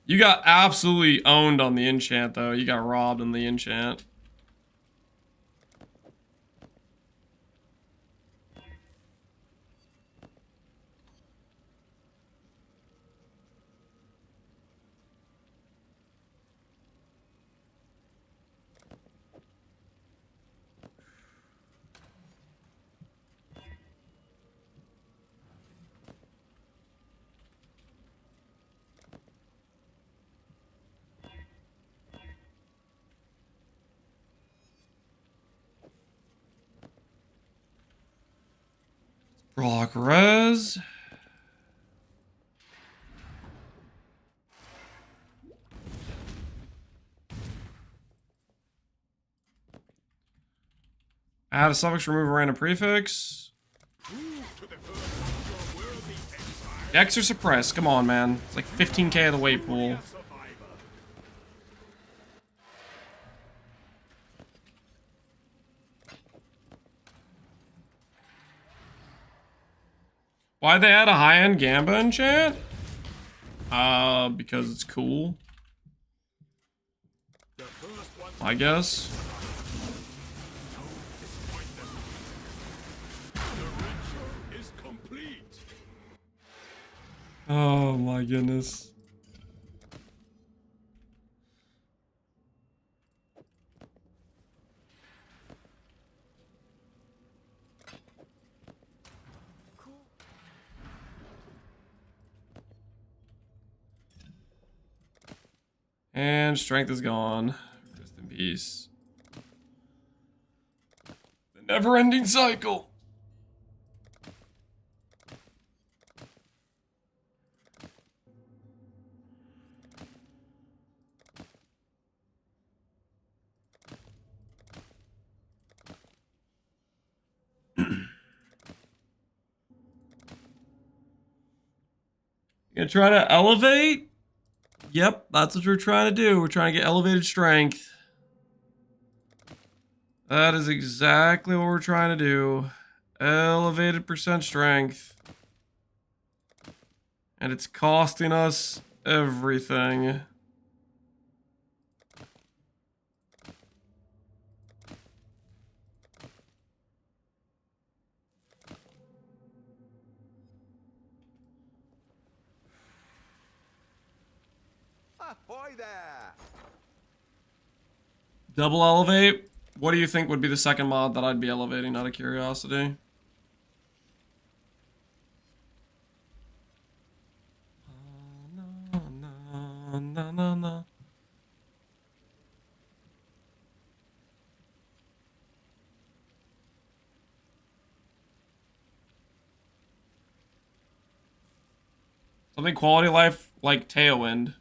You got absolutely owned on the enchant, though. You got robbed on the enchant. Rock res. Add a suffix, remove a random prefix. Dex or suppress? Come on, man. It's like 15k of the weight pool. Why'd they add a high-end Gamba enchant? Because it's cool. I guess. Oh my goodness. And strength is gone. Rest in peace. The never-ending cycle. You gonna try to elevate? Yep, that's what we're trying to do. We're trying to get elevated strength. That is exactly what we're trying to do. Elevated percent strength. And it's costing us everything. Ahoy there! Double elevate? What do you think would be the second mod that I'd be elevating out of curiosity? No. Something quality of life like Tailwind.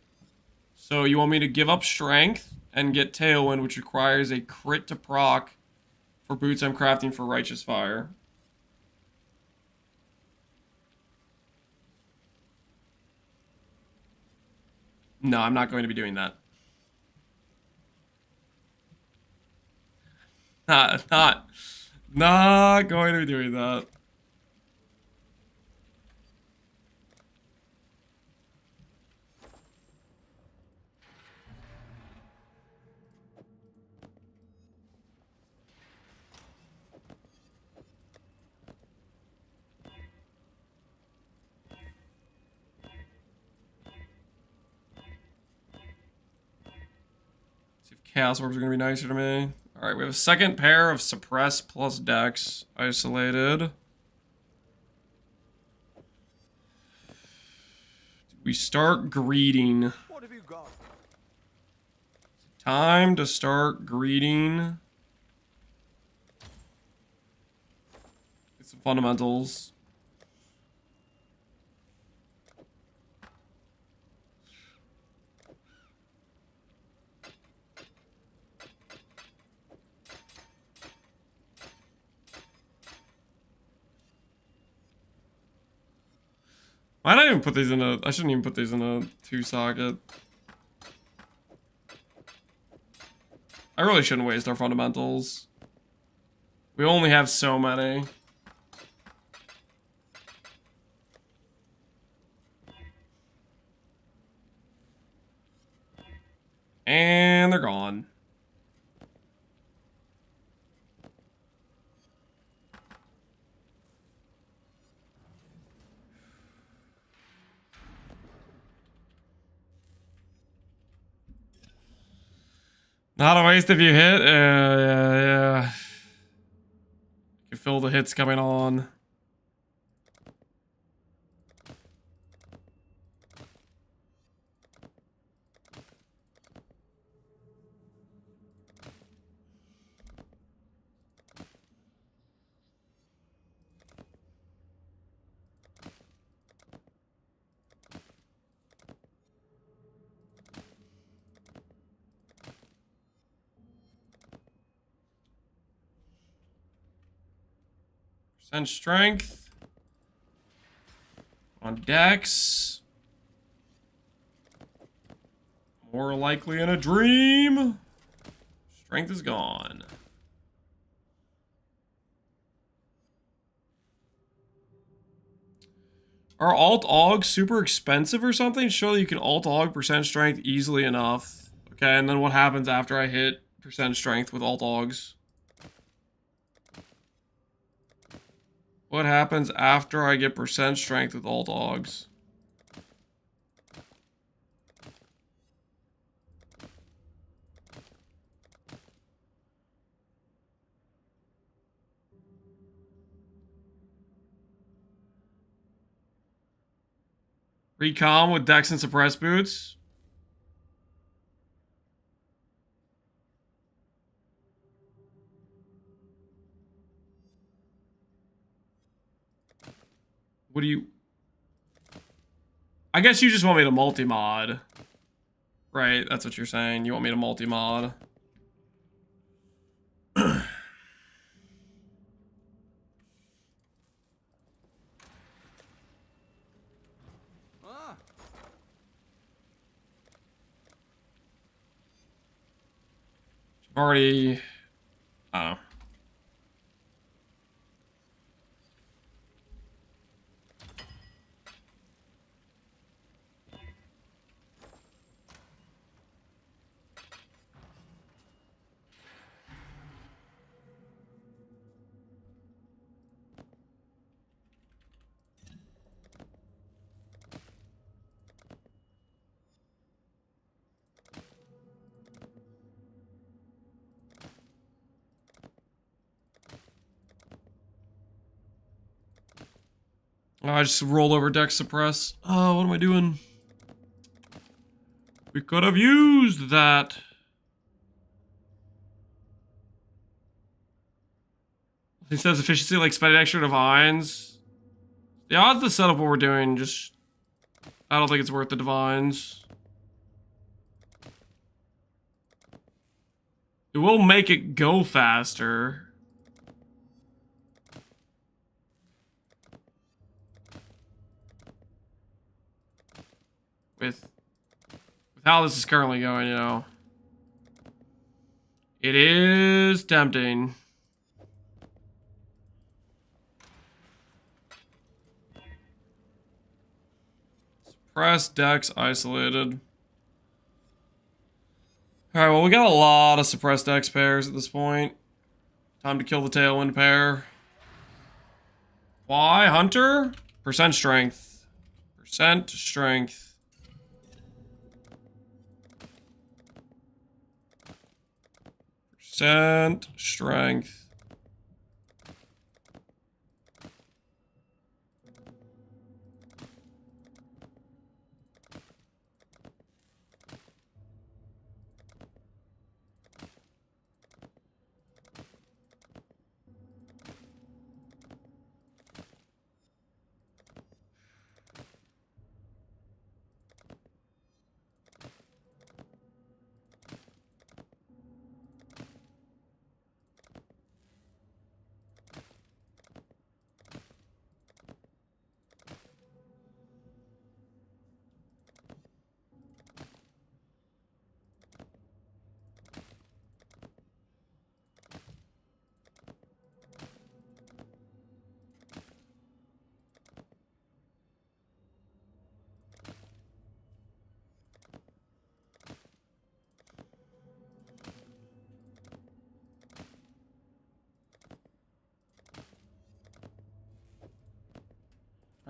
So you want me to give up strength and get Tailwind, which requires a crit to proc for boots I'm crafting for Righteous Fire. No, I'm not going to be doing that. Not going to be doing that. See if Chaos Orbs are going to be nicer to me. Alright, we have a second pair of Suppress plus Dex isolated. We start greeting. What have you got? Time to start greeting. Get some fundamentals. Why not even put these in a... I shouldn't even put these in a 2-socket. I really shouldn't waste our fundamentals. We only have so many. And they're gone. Not a waste if you hit. Yeah. You can feel the hits coming on. Percent strength. On Dex. More likely in a dream. Strength is gone. Are alt-aug super expensive or something? Surely you can alt-aug percent strength easily enough. Okay, and then what happens after I hit percent strength with alt-augs? What happens after I get percent strength with alt-augs? Recom with Dex and Suppress Boots? What do you... I guess you just want me to multi-mod. Right, that's what you're saying. You want me to multi-mod. Already... I don't know. Oh, I just rolled over Dex Suppress. Oh, what am I doing? We could have used that. He says efficiency like spending extra divines. The odds to set up what we're doing, just... I don't think it's worth the divines. It will make it go faster. With how this is currently going, you know. It is tempting. Suppress Dex isolated. Alright, well, we got a lot of suppressed Dex pairs at this point. Time to kill the Tailwind pair. Why, Hunter? Percent strength. Percent strength. Percent strength.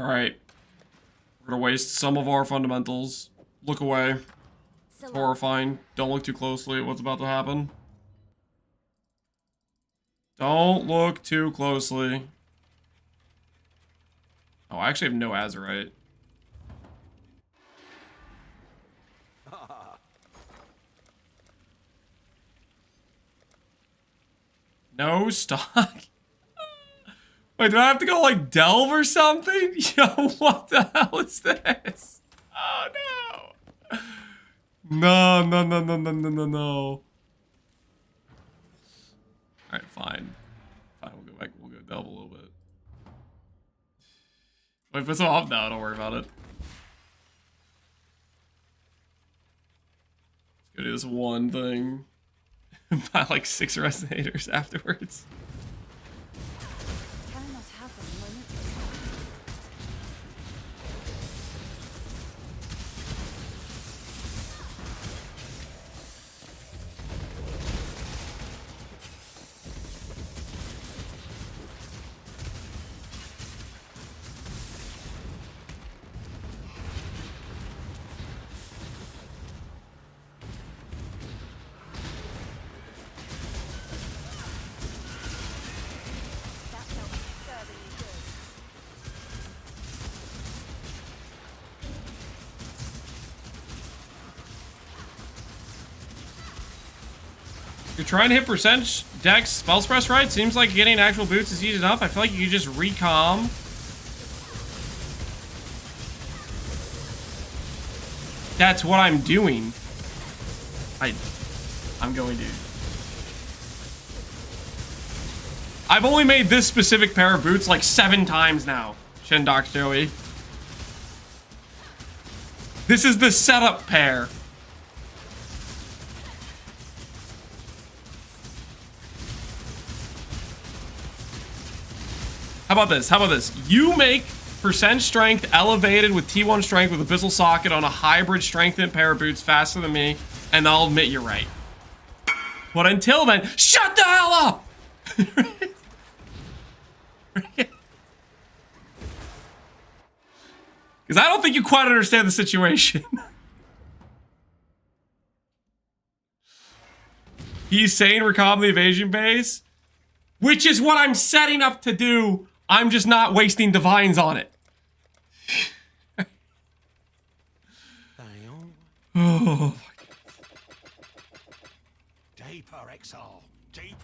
Alright. We're gonna waste some of our fundamentals. Look away. It's horrifying. Don't look too closely at what's about to happen. Don't look too closely. Oh, I actually have no Azurite. No stock. Wait, do I have to go like delve or something? Yo, what the hell is this? Oh no. No, no, no, no, no, no, no, no. Alright, fine. Fine, we'll go back, we'll go delve a little bit. Wait, put some up now, don't worry about it. Let's go do this one thing. Buy like 6 resonators afterwards. Can I not have them when it's that felt disturbingly good. You're trying to hit percent dex spell express right? Seems like getting actual boots is easy enough. I feel like you could just recom. That's what I'm doing. I'm going to. I've only made this specific pair of boots like 7 times now. Shendox Joey. This is the setup pair. How about this? How about this? You make percent strength elevated with T1 strength with Abyssal Socket on a hybrid strengthened pair of boots faster than me, and I'll admit you're right. But until then, shut the hell up! Because I don't think you quite understand the situation. He's saying recom the evasion base, which is what I'm setting up to do. I'm just not wasting divines on it. Oh. Deeper, Exile. Deeper.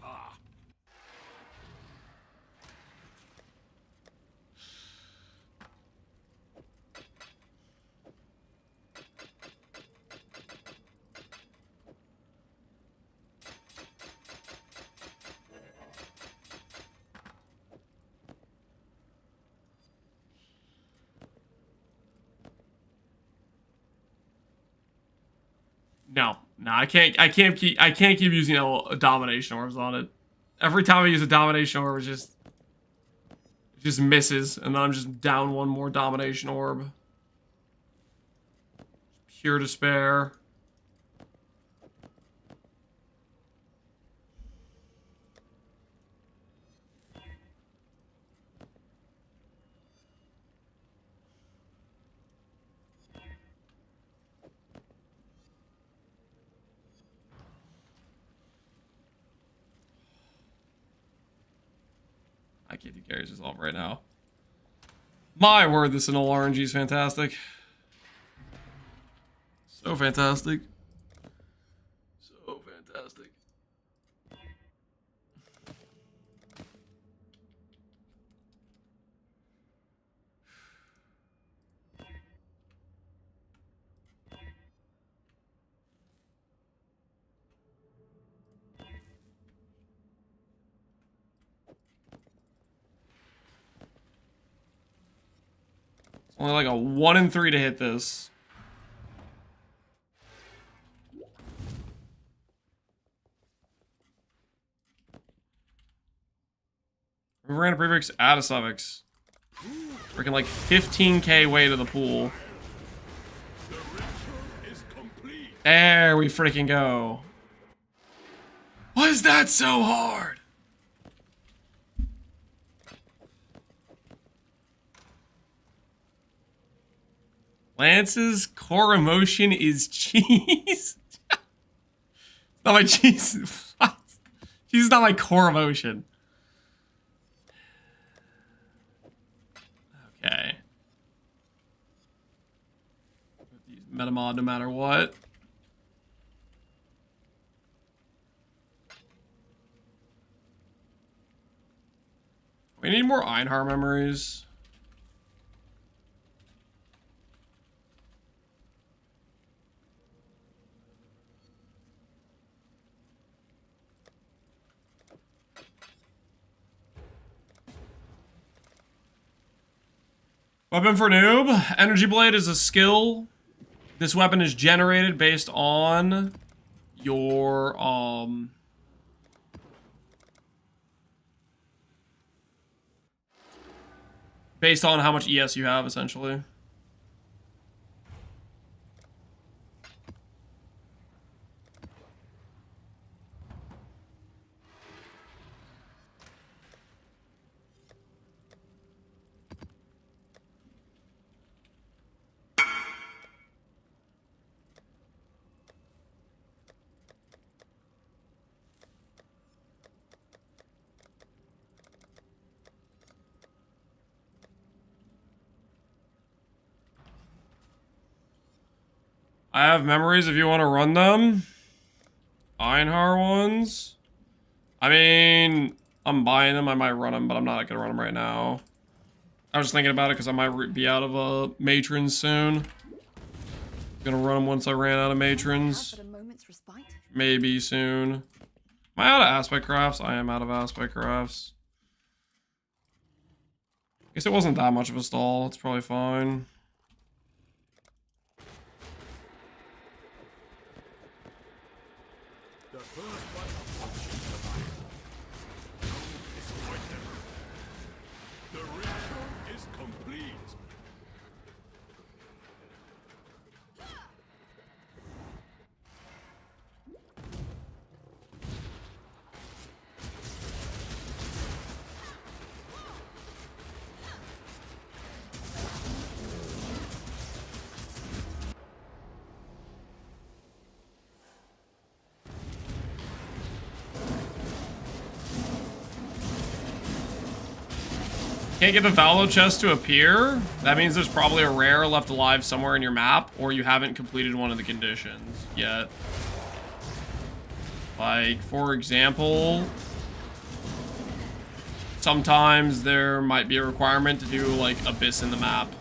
No, I can't keep using domination orbs on it. Every time I use a domination orb, it just misses, and then I'm just down one more domination orb. Pure despair. I can't do carries this off right now. My word, this Annual RNG is fantastic. So fantastic. So fantastic. Only like a 1 in 3 to hit this. We ran a prefix, add a suffix. Freaking like 15k way to the pool. There we freaking go. Why is that so hard? Lance's core emotion is cheese. Not my cheese. What? Cheese is not my core emotion. Okay. Use metamod no matter what. We need more Einhar memories. Weapon for noob. Energy Blade is a skill. This weapon is generated based on your based on how much ES you have, essentially. I have memories if you want to run them. Einhar ones. I mean, I'm buying them. I might run them, but I'm not going to run them right now. I was just thinking about it because I might be out of matrons soon. Gonna run them once I ran out of matrons. But a moment's respite. Maybe soon. Am I out of aspect crafts? I am out of aspect crafts. Guess it wasn't that much of a stall. It's probably fine. The first one of options provided. Don't disappoint them. The ritual is complete. Can't get the Valo chest to appear? That means there's probably a rare left alive somewhere in your map, or you haven't completed one of the conditions yet. Like, for example, sometimes there might be a requirement to do, like, Abyss in the map.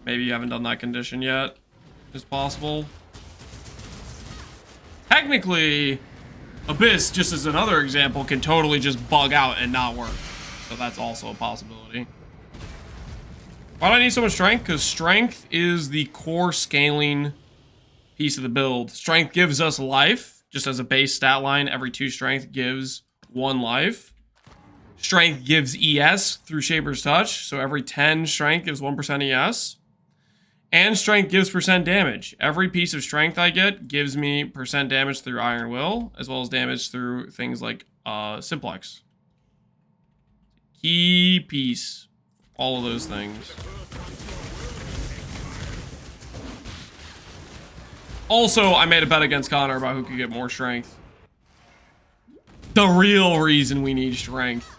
Maybe you haven't done that condition yet. It's possible. Technically, Abyss, just as another example, can totally just bug out and not work. So that's also a possibility. Why do I need so much strength? Because strength is the core scaling piece of the build. Strength gives us life. Just as a base stat line, every 2 strength gives 1 life. Strength gives ES through Shaper's Touch. So every 10 strength gives 1% ES. And strength gives percent damage. Every piece of strength I get gives me percent damage through Iron Will, as well as damage through things like Simplex. Key piece. All of those things. Also, I made a bet against Connor about who could get more strength. The real reason we need strength.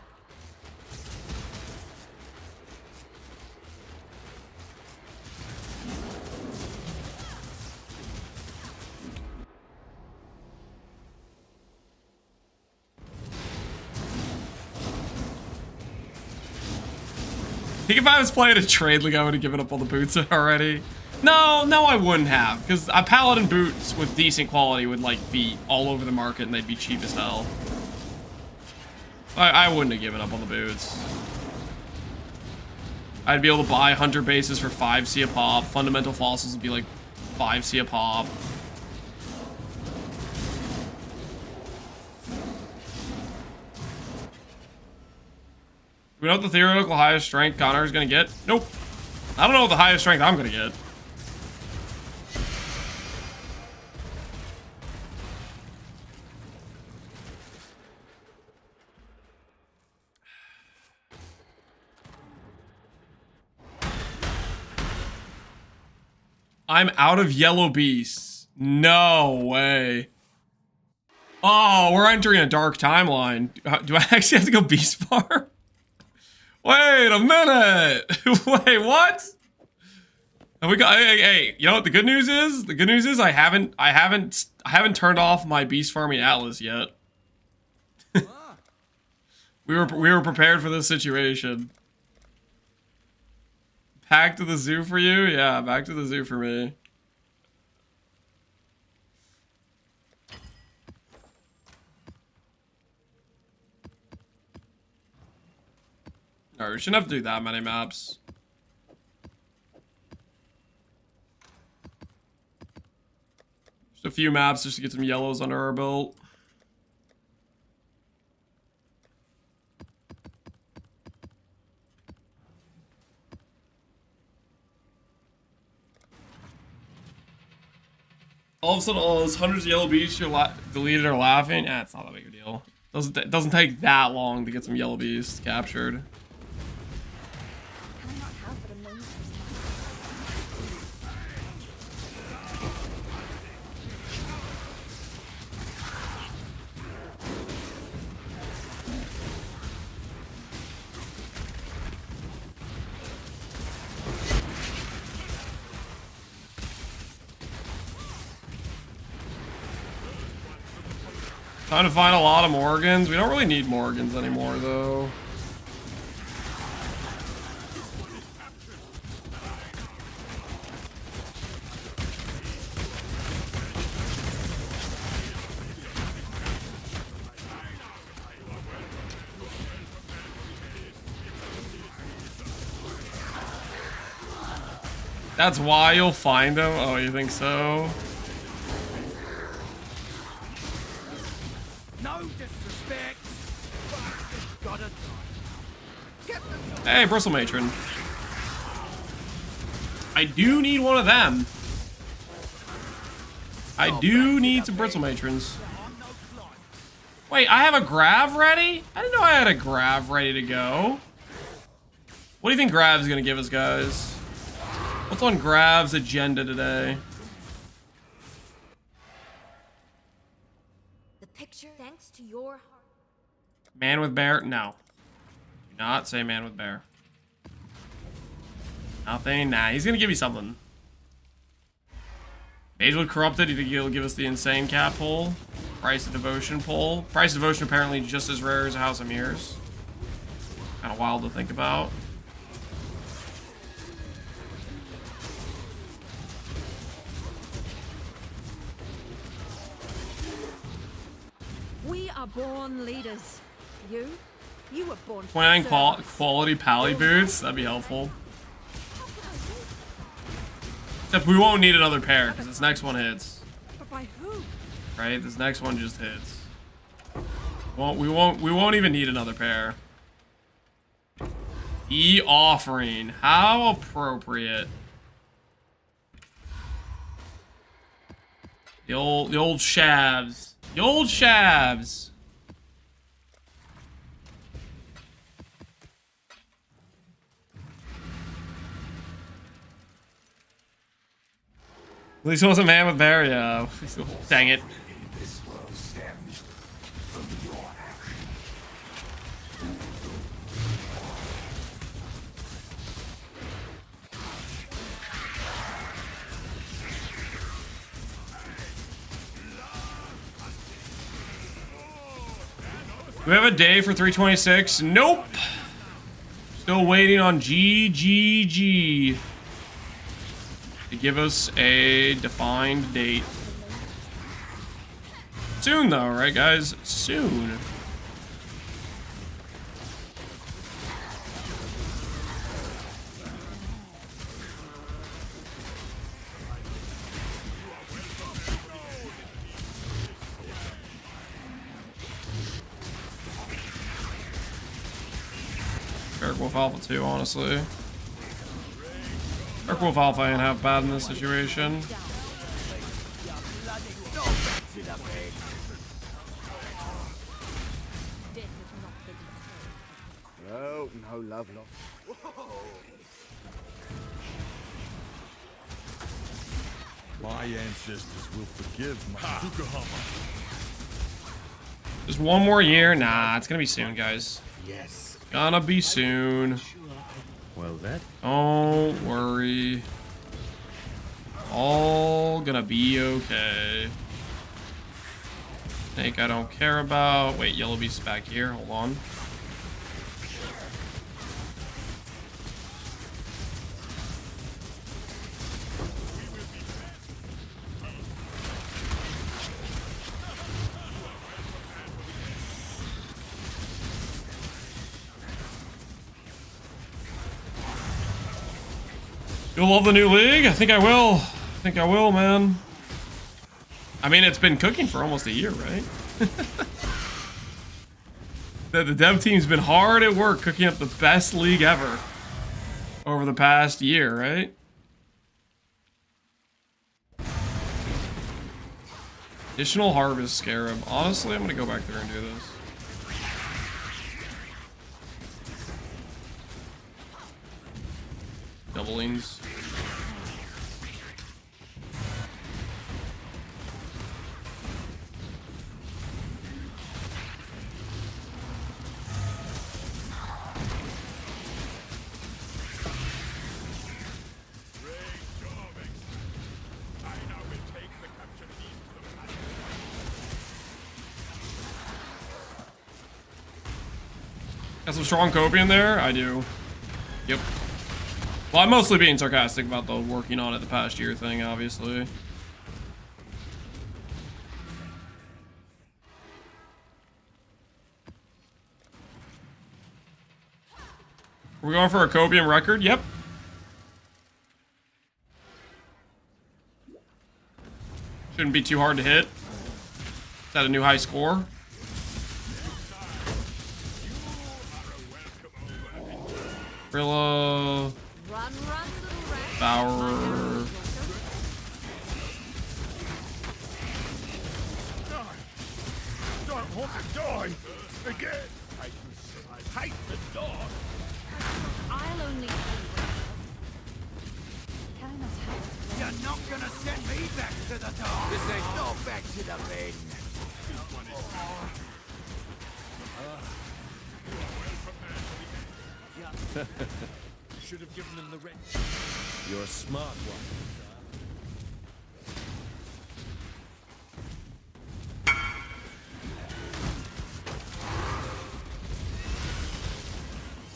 I think if I was playing a trade league, I would have given up all the boots already. No, I wouldn't have, because a paladin boots with decent quality would like be all over the market and they'd be cheap as hell. I wouldn't have given up on the boots. I'd be able to buy hunter bases for 5C a pop. Fundamental fossils would be like 5C a pop. Do we know what the theoretical highest strength Connor is going to get? Nope. I don't know what the highest strength I'm going to get. I'm out of yellow beasts. No way. Oh, we're entering a dark timeline. Do I actually have to go beast farm? Wait a minute. Wait, what? Have we got? Hey, you know what the good news is? The good news is I haven't turned off my beast farming atlas yet. We were prepared for this situation. Back to the zoo for you? Yeah, back to the zoo for me. Alright, we shouldn't have to do that many maps. Just a few maps just to get some yellows under our belt. All of a sudden, all those hundreds of yellow beasts you're deleted or laughing. It's not that big of a deal. Doesn't take that long to get some yellow beasts captured. Can I not have but a moment? Time to find a lot of Morgans. We don't really need Morgans anymore, though. That's why you'll find them? Oh, you think so? No disrespect. Got it. Hey, Bristle Matron. I do need one of them. I do need some Bristle Matrons. Wait, I have a Grav ready? I didn't know I had a Grav ready to go. What do you think Grav's gonna give us, guys? What's on Grav's agenda today? The picture, thanks to your heart. Man with bear? No. Do not say man with bear. Nothing? Nah, he's gonna give you something. Mage Corrupted, you think he'll give us the Insane Cat pull? Price of Devotion pull? Price of Devotion apparently just as rare as a House of Mirrors. Kind of wild to think about. We are born leaders. You were born. 29 quality pally boots? That'd be helpful. Except we won't need another pair because this next one hits. But by who? Right? This next one just hits. We won't even need another pair. E-offering. How appropriate. The old shavs. The old shavs. At least it wasn't man with bear, yeah. Dang it. Do we have a day for 326? Nope. Still waiting on GGG to give us a defined date. Soon though, right guys? Soon. Dark Wolf Alpha 2, honestly. Dark Wolf Alpha ain't half bad in this situation. Oh, no love lost. My ancestors will forgive my Tukahama. Just one more year? Nah, it's gonna be soon, guys. Yes. Gonna be soon. Well, that. Don't worry. All gonna be okay. Snake I don't care about. Wait, Yellow Beast's back here. Hold on. You'll love the new league? I think I will. I think I will, man. I mean, it's been cooking for almost a year, right? The dev team's been hard at work cooking up the best league ever over the past year, right? Additional Harvest Scarab. Honestly, I'm gonna go back there and do this. Doublings. Got some strong copium there? I do. Yep. Well, I'm mostly being sarcastic about the working on it the past year thing, obviously. We're going for a copium record? Yep. Shouldn't be too hard to hit. Is that a new high score? Rilla. Run, little rat. Bower. Don't want to die again. I hate the dog. I'll only Can I not help? You're not gonna send me back to the dog. This ain't no back to the men. Should have given them the red. You're a smart one.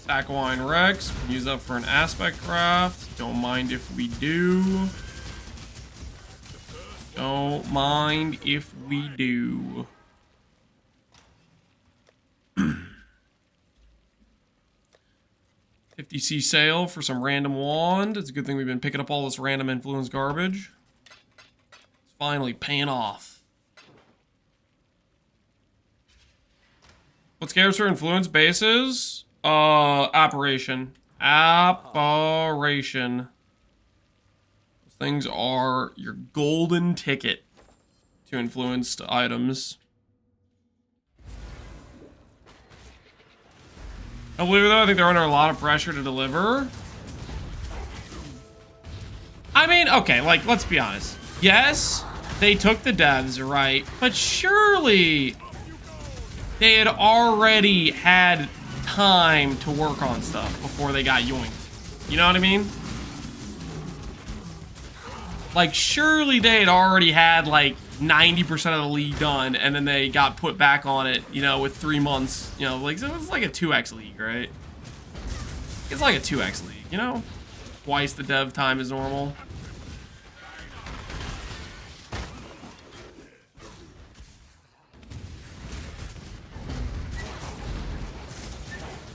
Sackline Rex. Use up for an aspect craft. Don't mind if we do. Don't mind if we do. 50C sale for some random wand. It's a good thing we've been picking up all this random influence garbage. It's finally paying off. What scares for influence bases? Apparition. Apparition. Those things are your golden ticket to influenced items. I believe it though, I think they're under a lot of pressure to deliver. I mean, okay, like, let's be honest. Yes, they took the devs, right? But surely they had already had time to work on stuff before they got yoinked. You know what I mean? Like, surely they had already had, like, 90% of the league done, and then they got put back on it, you know, with 3 months. You know, like, so it's like a 2x league, right? It's like a 2x league, you know? Twice the dev time is normal.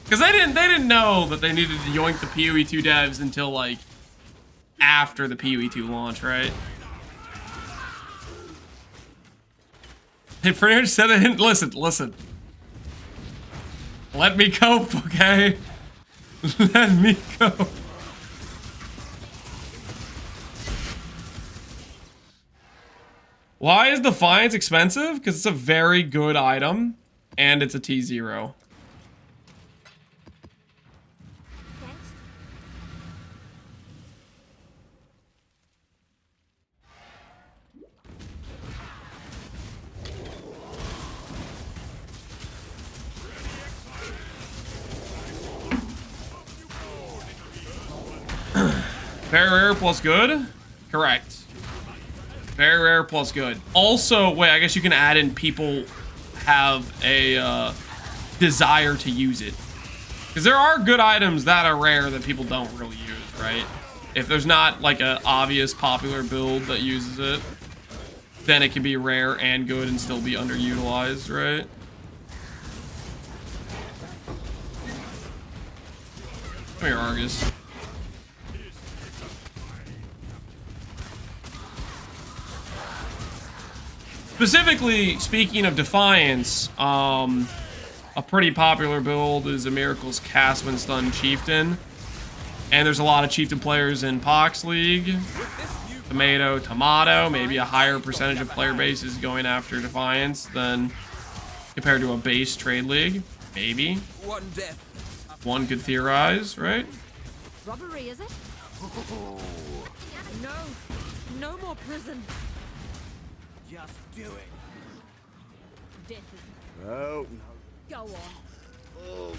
Because they didn't know that they needed to yoink the PoE2 devs until, like, after the PoE2 launch, right? They pretty much said they didn't listen. Let me cope, okay? Let me cope. Why is Defiance expensive? Because it's a very good item, and it's a T0. Very rare plus good? Correct. Very rare plus good. Also, wait, I guess you can add in people have a desire to use it. Because there are good items that are rare that people don't really use, right? If there's not like an obvious popular build that uses it, then it can be rare and good and still be underutilized, right? Come here, Argus. Specifically, speaking of Defiance, a pretty popular build is a Miracle's Cast When Stunned Chieftain. And there's a lot of Chieftain players in Pohx League. Tomato, maybe a higher percentage of player base is going after Defiance than compared to a base trade league. Maybe. One could theorize, right? Robbery, is it? No. No more prison. Just do it. Death is... Oh. Go on.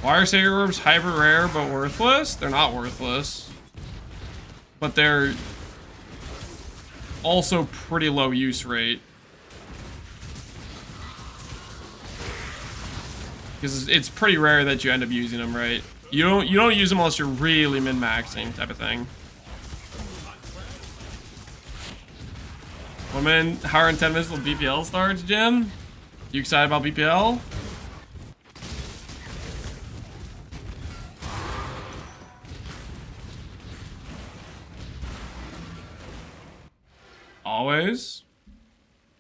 Why are Sacred Orbs hyper rare but worthless? They're not worthless. But they're also pretty low use rate. Because it's pretty rare that you end up using them, right? You don't use them unless you're really min-maxing type of thing. Women, higher than 10 minutes till BPL starts, Jim? You excited about BPL? Always.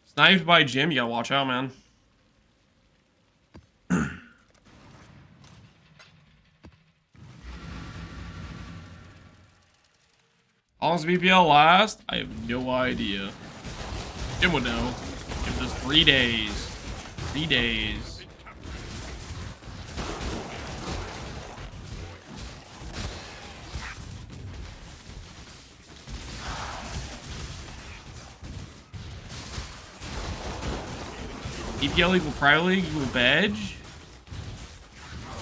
Sniped by Jim, you gotta watch out, man. How long does BPL last? I have no idea. Jim would know. Give us 3 days. 3 days. BPL equal Private League equal Bedge?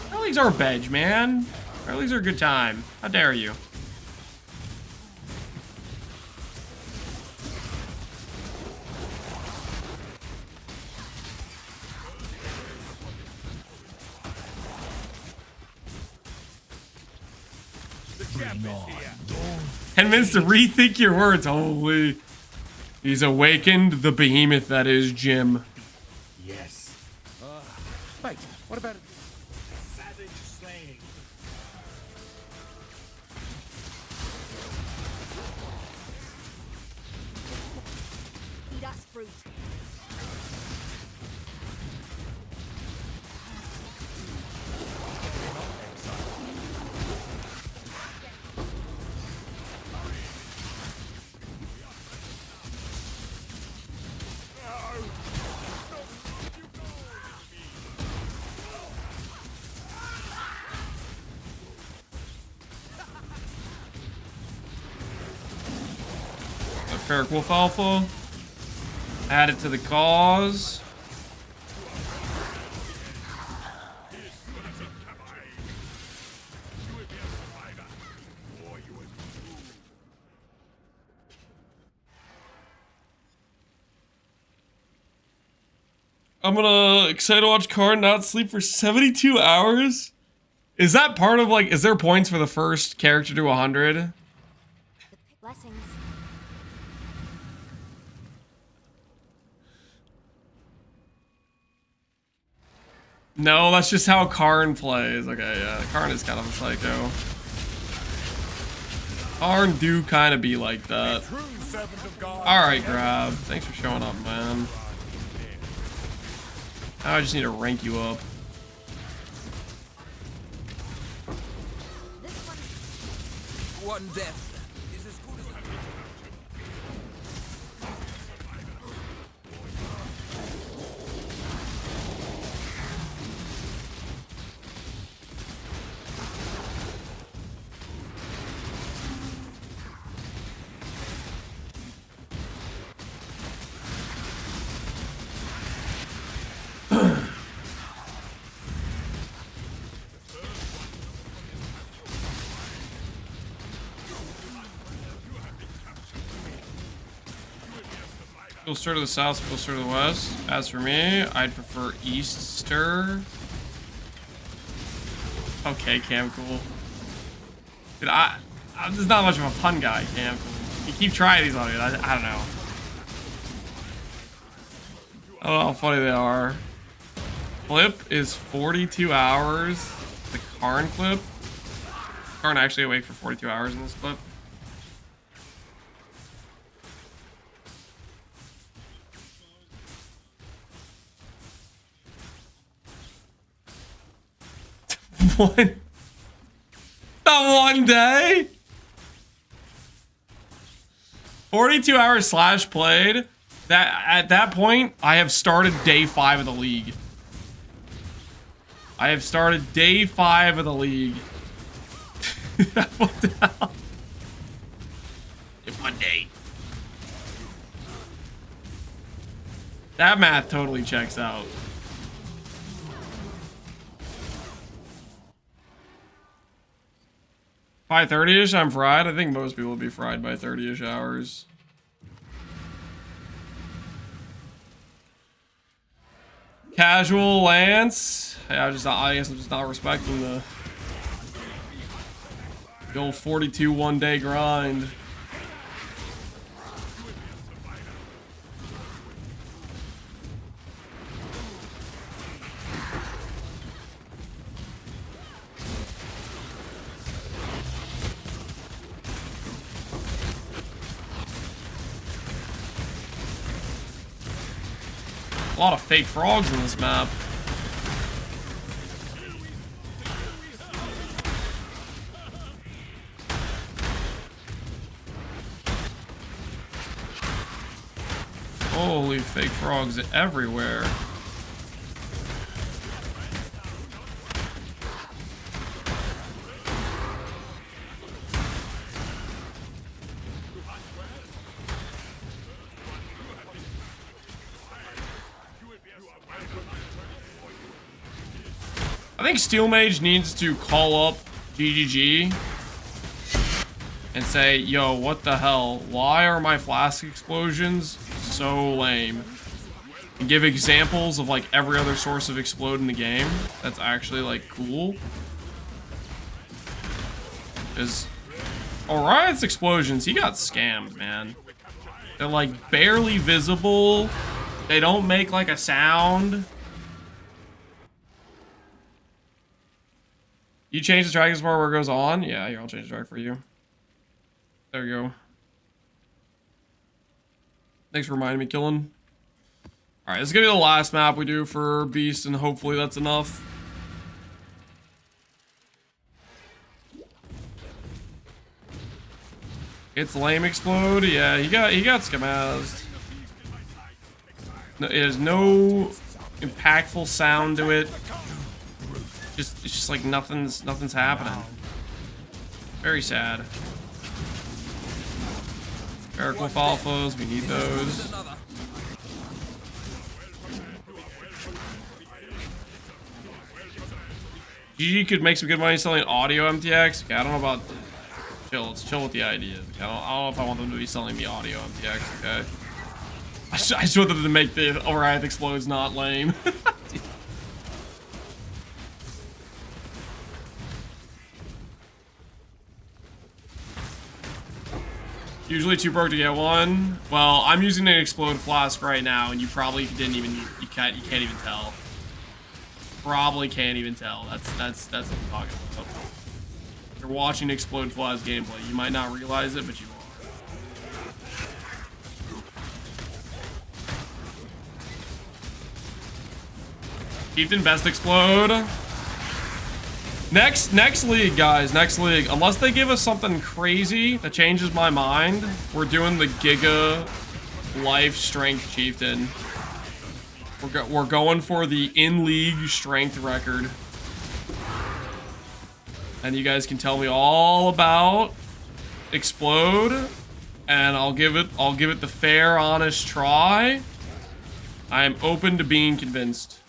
Private Leagues are a Bedge, man. Private Leagues are a good time. How dare you? Bring on. 10 minutes to rethink your words. Holy. He's awakened the behemoth that is Jim. Yes. Wait, what about savage slaying? Eat us fruit. Ferric Wolf Alpha. Add it to the cause. I'm gonna excited to watch Karn not sleep for 72 hours. Is that part of like, is there points for the first character to 100? Blessings. No, that's just how Karn plays. Okay, yeah, Karn is kind of a psycho. Karn do kind of be like that. Alright, Grab. Thanks for showing up, man. Now I just need to rank you up. One death is as good as closer to the south, closer to the west. As for me, I'd prefer Easter. Okay, Cam Cool. Dude, I'm just not much of a pun guy, Cam Cool. You keep trying these on me. I don't know. I don't know how funny they are. Clip is 42 hours. The Karn clip. Karn actually awake for 42 hours in this clip. Not one day. 42 hours slash played. That at that point, I have started day 5 of the league. I have started day 5 of the league. What the hell? In one day. That math totally checks out. By 30-ish, I'm fried. I think most people would be fried by 30-ish hours. Casual Lance. Yeah, I guess I'm just not respecting the old 42 one-day grind. A lot of fake frogs in this map. Holy fake frogs everywhere. I think Steel Mage needs to call up GGG and say, yo, what the hell? Why are my flask explosions so lame? And give examples of like every other source of explode in the game that's actually like cool. Because Orion's explosions, he got scammed, man. They're like barely visible. They don't make like a sound. You change the track as far where it goes on? Yeah, here, I'll change the track for you. There you go. Thanks for reminding me, Killen. Alright, this is gonna be the last map we do for Beast, and hopefully that's enough. It's lame explode. Yeah, he got schemazzed. No, it has no impactful sound to it. It's just like nothing's happening. Very sad. Aircliff alphas, we need those. GG could make some good money selling audio MTX. Okay, I don't know about chill. Let's chill with the ideas. Okay, I don't know if I want them to be selling me audio MTX. Okay. I just want them to make the Orion explodes not lame. Usually too broke to get one. Well, I'm using an explode flask right now, and you probably didn't even you can't even tell. Probably can't even tell. That's what I'm talking about. If you're watching explode flask gameplay, you might not realize it, but you are. Chieftain best explode. Next league, guys. Next league. Unless they give us something crazy that changes my mind, we're doing the Giga Life Strength Chieftain. We're going for the in-league strength record. And you guys can tell me all about Explode, and I'll give it the fair, honest try. I am open to being convinced.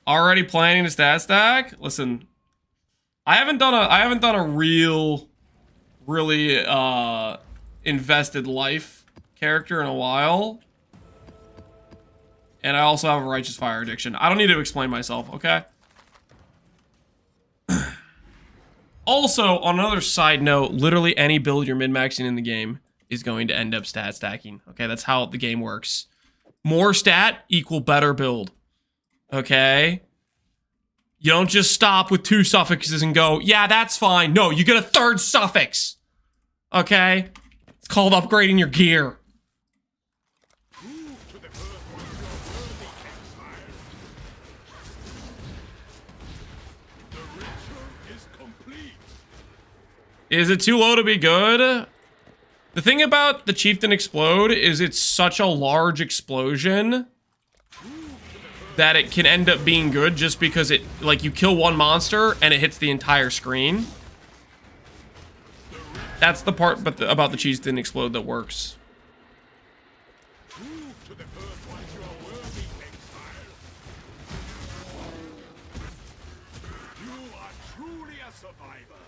Already planning a stat stack? Listen, I haven't done a real really invested life character in a while. And I also have a righteous fire addiction. I don't need to explain myself, okay? Also, on another side note, literally any build you're min-maxing in the game is going to end up stat stacking. Okay, that's how the game works. More stat equal better build. Okay? You don't just stop with 2 suffixes and go, yeah, that's fine. No, you get a 3rd suffix. Okay? It's called upgrading your gear. Prove to the first one you're worthy, Exile. The ritual is complete. Is it too low to be good? The thing about the Chieftain Explode is it's such a large explosion that it can end up being good just because it, like, you kill one monster and it hits the entire screen. That's the part about the Chieftain Explode that works. Prove to the first one you're worthy, Exile. You are truly a survivor.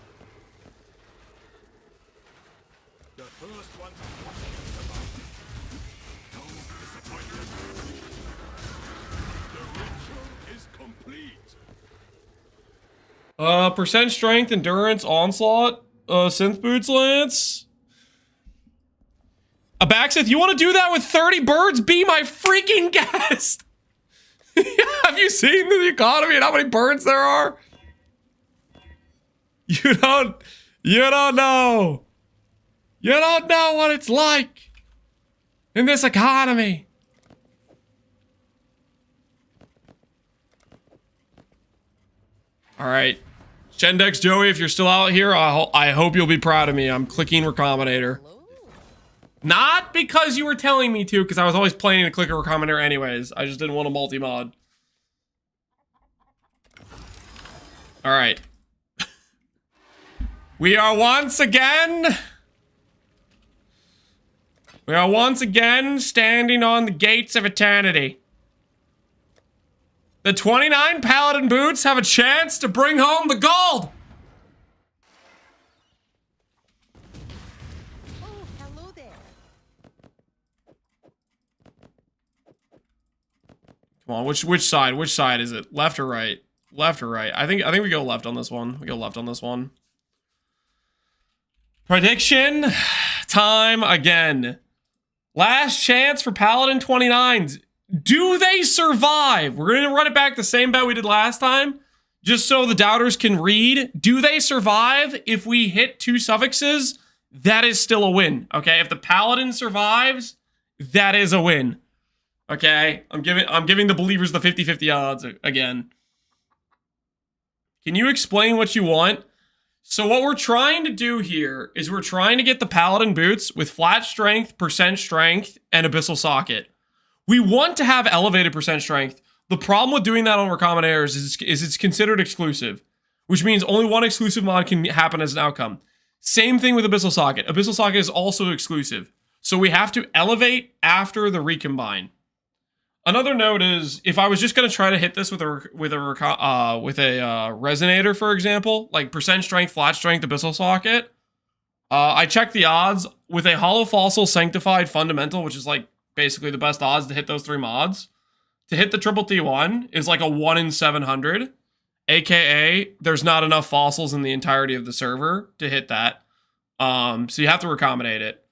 The first one's survived. Don't disappoint them. The ritual is complete. Percent strength, endurance, onslaught, synth boots, lance. Abaxith, you want to do that with 30 birds? Be my freaking guest. Have you seen the economy and how many birds there are? You don't know. You don't know what it's like in this economy. All right. Shendex Joey, if you're still out here, I hope you'll be proud of me. I'm clicking Recombinator. Not because you were telling me to, because I was always planning to click a Recombinator anyways. I just didn't want a multi-mod. All right. We are once again standing on the gates of eternity. The 29 Paladin boots have a chance to bring home the gold! Oh, hello there. Come on, which side? Which side is it? Left or right? Left or right? I think we go left on this one. We go left on this one. Prediction time again. Last chance for Paladin 29s. Do they survive? We're going to run it back the same bet we did last time, just so the doubters can read. Do they survive? If we hit 2 suffixes, that is still a win. Okay, if the Paladin survives, that is a win. Okay, I'm giving the believers the 50-50 odds again. Can you explain what you want? So what we're trying to do here is we're trying to get the Paladin boots with flat strength, percent strength, and abyssal socket. We want to have elevated percent strength. The problem with doing that on Recombinators is it's considered exclusive, which means only one exclusive mod can happen as an outcome. Same thing with Abyssal Socket. Abyssal Socket is also exclusive. So we have to elevate after the recombine. Another note is, if I was just going to try to hit this with a resonator, for example, like percent strength, flat strength, Abyssal Socket, I checked the odds with a Hollow Fossil Sanctified Fundamental, which is like basically the best odds to hit those 3 mods. To hit the triple T1 is like a 1 in 700, aka there's not enough fossils in the entirety of the server to hit that. So you have to recombinate it.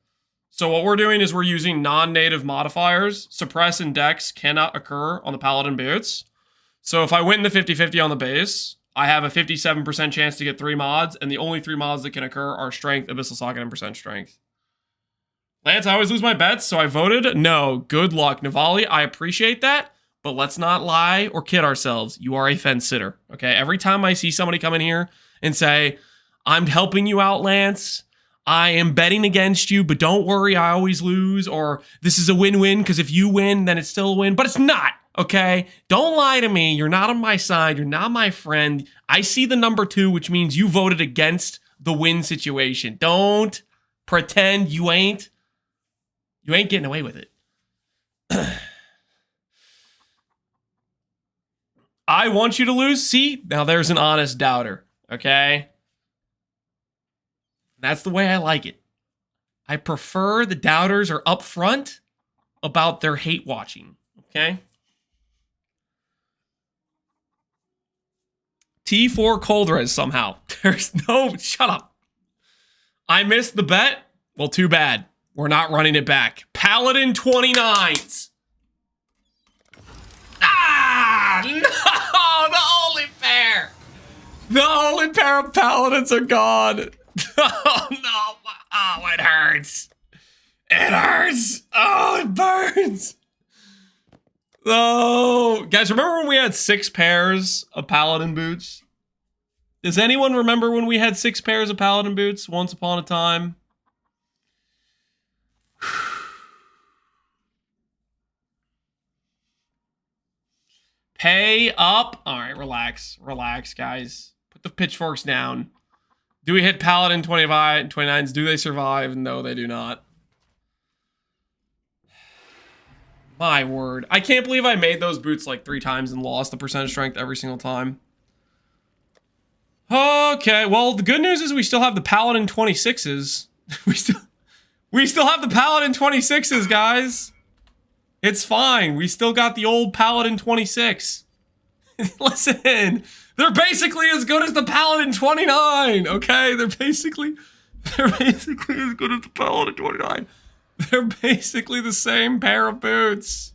So what we're doing is we're using non-native modifiers. Suppress and Dex cannot occur on the Paladin boots. So if I went into 50-50 on the base, I have a 57% chance to get 3 mods, and the only 3 mods that can occur are Strength, Abyssal Socket, and percent strength. Lance, I always lose my bets, so I voted no. Good luck. Navali, I appreciate that, but let's not lie or kid ourselves. You are a fence sitter, okay? Every time I see somebody come in here and say, I'm helping you out, Lance, I am betting against you, but don't worry, I always lose, or this is a win-win, because if you win, then it's still a win, but it's not, okay? Don't lie to me. You're not on my side. You're not my friend. I see the number 2, which means you voted against the win situation. Don't pretend you ain't getting away with it. I want you to lose. See, now there's an honest doubter, okay? That's the way I like it. I prefer the doubters are upfront about their hate watching. Okay? T4 cold res somehow. There's no... Shut up. I missed the bet. Well, too bad. We're not running it back. Paladin 29s. Ah! No! The only pair! The only pair of paladins are gone. Oh, no. Oh, it hurts. It hurts. Oh, it burns. Oh, guys, remember when we had 6 pairs of paladin boots? Does anyone remember when we had 6 pairs of paladin boots once upon a time? Pay up. All right, relax. Relax, guys. Put the pitchforks down. Do we hit Paladin 25, 29s? Do they survive? No, they do not. My word. I can't believe I made those boots like 3 times and lost the percentage strength every single time. Okay, well, the good news is we still have the Paladin 26s. We still have the Paladin 26s, guys. It's fine. We still got the old Paladin 26. Listen, they're basically as good as the Paladin 29, okay? They're basically as good as the Paladin 29. They're basically the same pair of boots.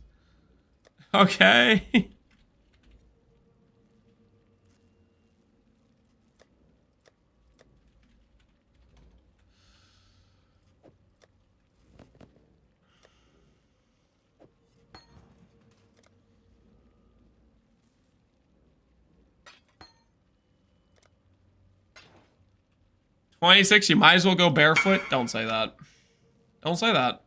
Okay? 26, you might as well go barefoot. Don't say that. Don't say that.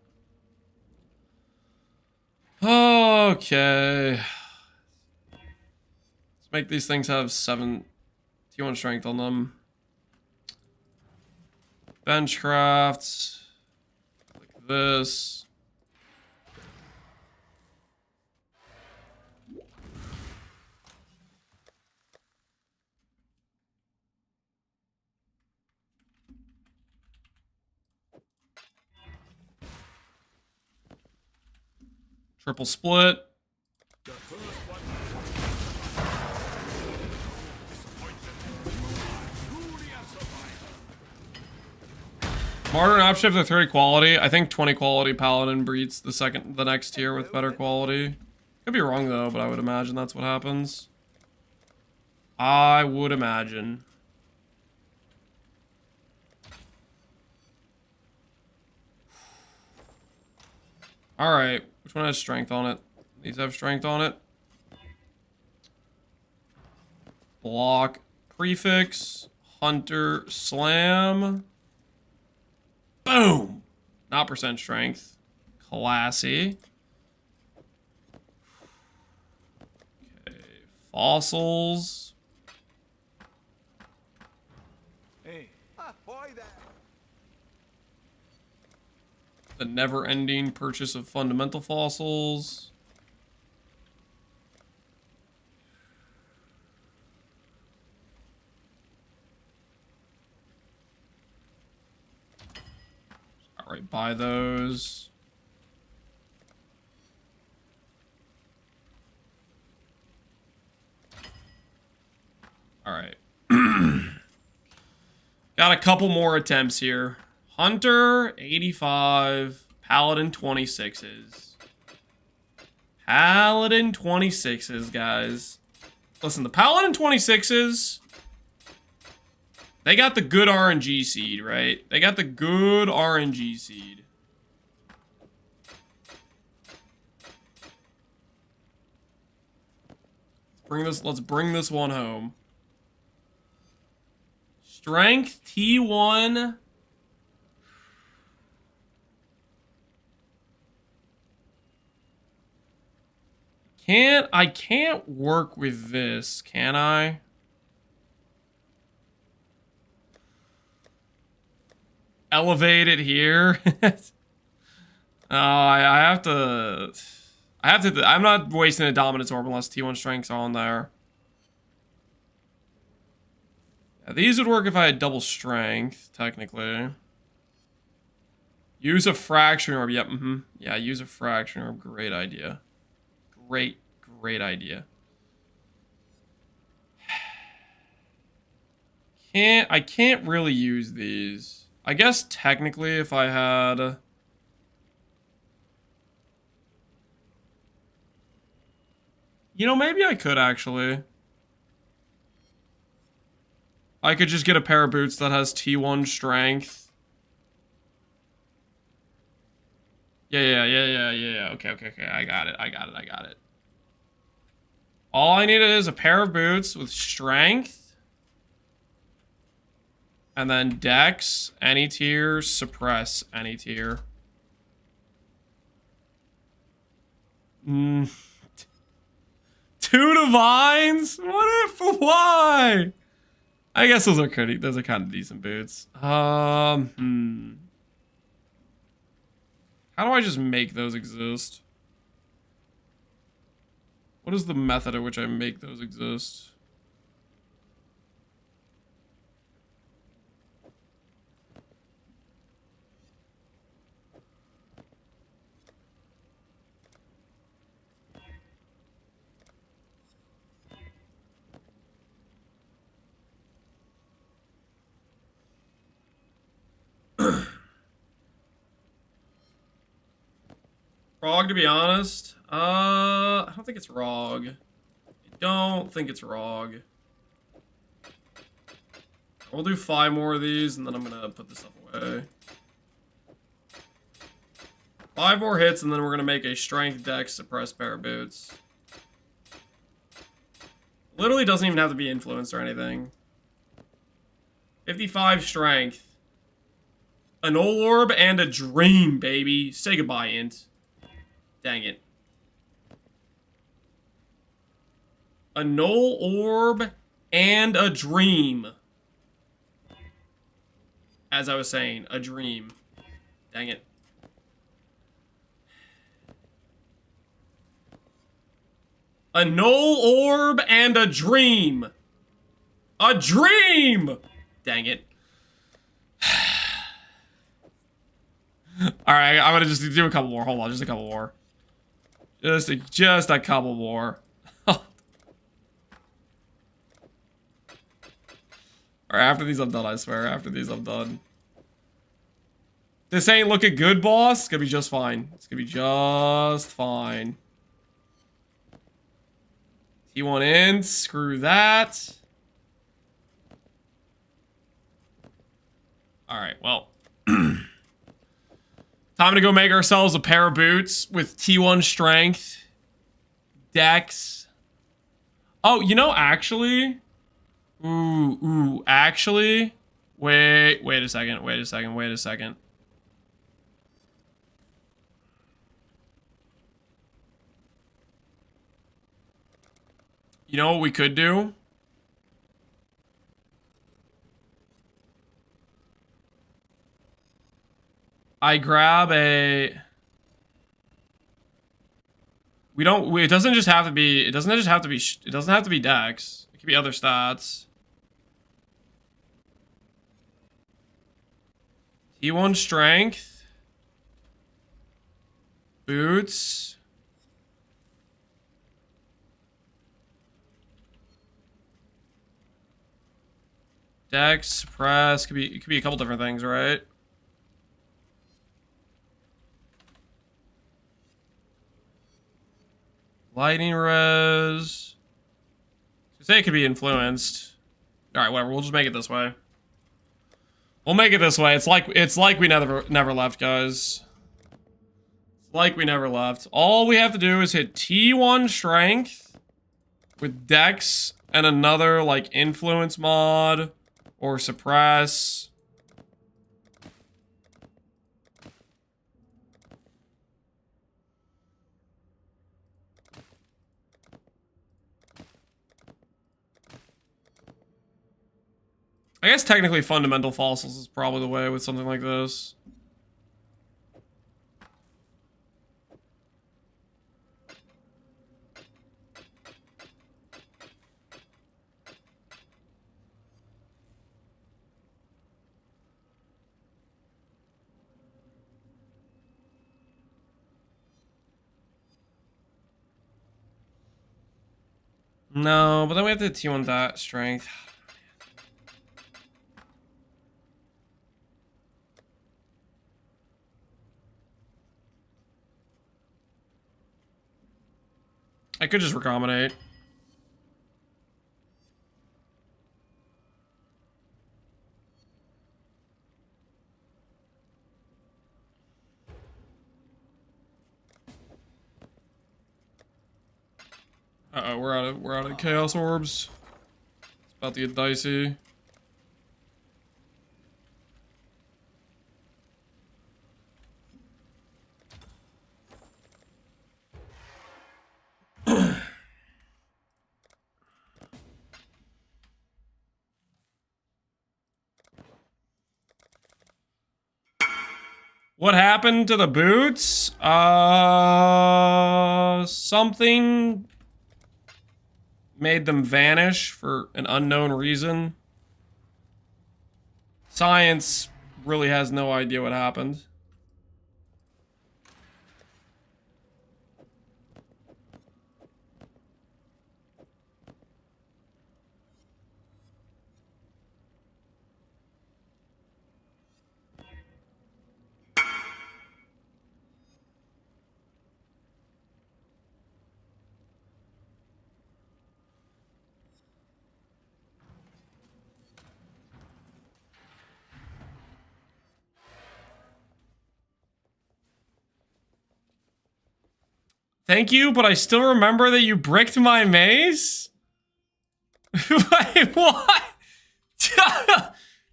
Okay. Let's make these things have 7 T1 strength on them. Benchcraft. Like this. Triple split. Martyr and Upshift are 30 quality. I think 20 quality Paladin breeds the next tier with better quality. Could be wrong though, but I would imagine that's what happens. I would imagine. Alright, which one has strength on it? These have strength on it. Block, prefix, hunter, slam. Boom! Not percent strength. Classy. Okay, fossils. Hey, boy there. The never-ending purchase of fundamental fossils. All right, buy those. All right. Got a couple more attempts here. Hunter, 85. Paladin, 26s. Paladin, 26s, guys. Listen, the Paladin 26s, they got the good RNG seed, right? They got the good RNG seed. Let's bring this one home. Strength, T1. I can't work with this, can I? Elevate it here. Oh, I have to. I'm not wasting a Dominance Orb unless T1 Strength's on there. Now, these would work if I had double strength, technically. Use a fraction orb. Yep. Yeah, use a fraction orb. Great idea. Great idea. I can't really use these. I guess technically if I had... You know, maybe I could actually. I could just get a pair of boots that has T1 strength. Yeah. Okay. I got it. All I need is a pair of boots with strength. And then dex, any tier, suppress, any tier. 2 divines? What if? Why? I guess those are kind of decent boots. How do I just make those exist? What is the method at which I make those exist? Rog, to be honest. I don't think it's Rog. We'll do 5 more of these, and then I'm gonna put this stuff away. 5 more hits, and then we're gonna make a strength dex suppress pair of boots. Literally doesn't even have to be influenced or anything. 55 strength. A null orb and a dream, baby. Say goodbye, Int. Dang it. A null orb and a dream. As I was saying, a dream. Dang it. A null orb and a dream. A dream! Dang it. Alright, I'm gonna just do a couple more. Hold on, just a couple more. Just a couple more. Alright, after these I'm done, I swear. After these I'm done. This ain't looking good, boss. It's gonna be just fine. It's gonna be just fine. T1 in, screw that. Alright, well. Time to go make ourselves a pair of boots with T1 strength. Dex. Oh, you know, actually. Actually. Wait a second. You know what we could do? I grab a... it doesn't just have to be Dex. It doesn't have to be Dex. It could be other stats. T1 strength. Boots. Dex, suppress, it could be a couple different things, right? Lightning res. Say it could be influenced. Alright, whatever, we'll just make it this way. We'll make it this way. It's like we never left, guys. It's like we never left. All we have to do is hit T1 strength with Dex and another like influence mod or suppress. I guess technically fundamental fossils is probably the way with something like this. No, but then we have to T1 that strength. I could just recombinate. Uh-oh, we're out of chaos orbs. It's about to get dicey. What happened to the boots? Something made them vanish for an unknown reason. Science really has no idea what happened. Thank you, but I still remember that you bricked my maze? Wait, what?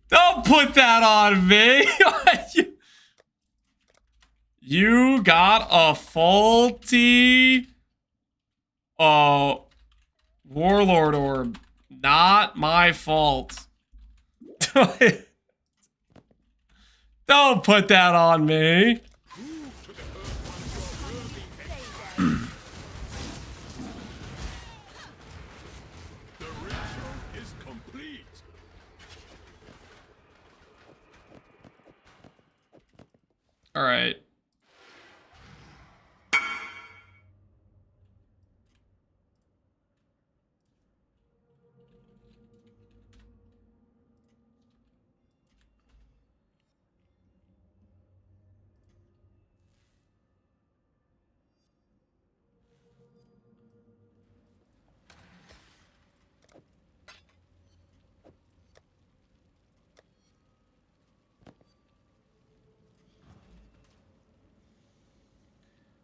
Don't put that on me. You got a faulty Warlord orb. Not my fault. Don't put that on me. All right.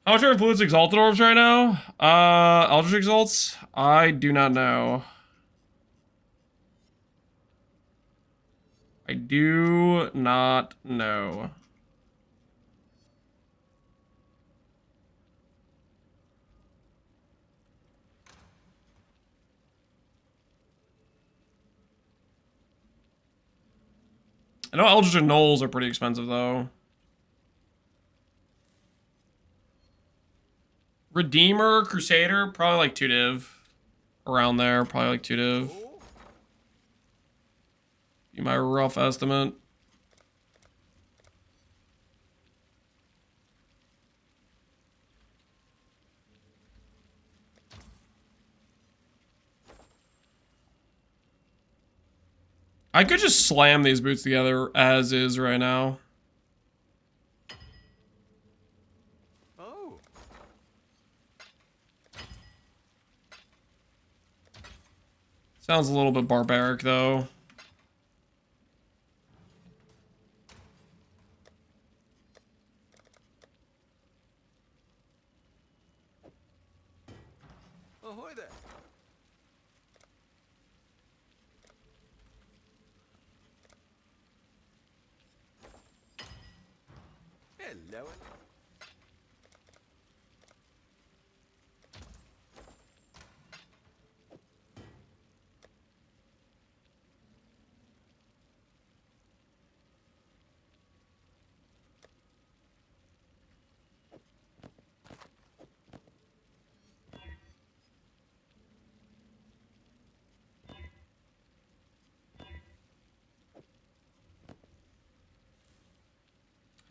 How much are Influence Exalted Orbs right now? Eldritch Exalts? I do not know. I do not know. I know Eldritch and Knolls are pretty expensive, though. Redeemer, Crusader, probably like 2 div. Around there, probably like 2 div. Be my rough estimate. I could just slam these boots together as is right now. Oh. Sounds a little bit barbaric, though. Ahoy there. Hello.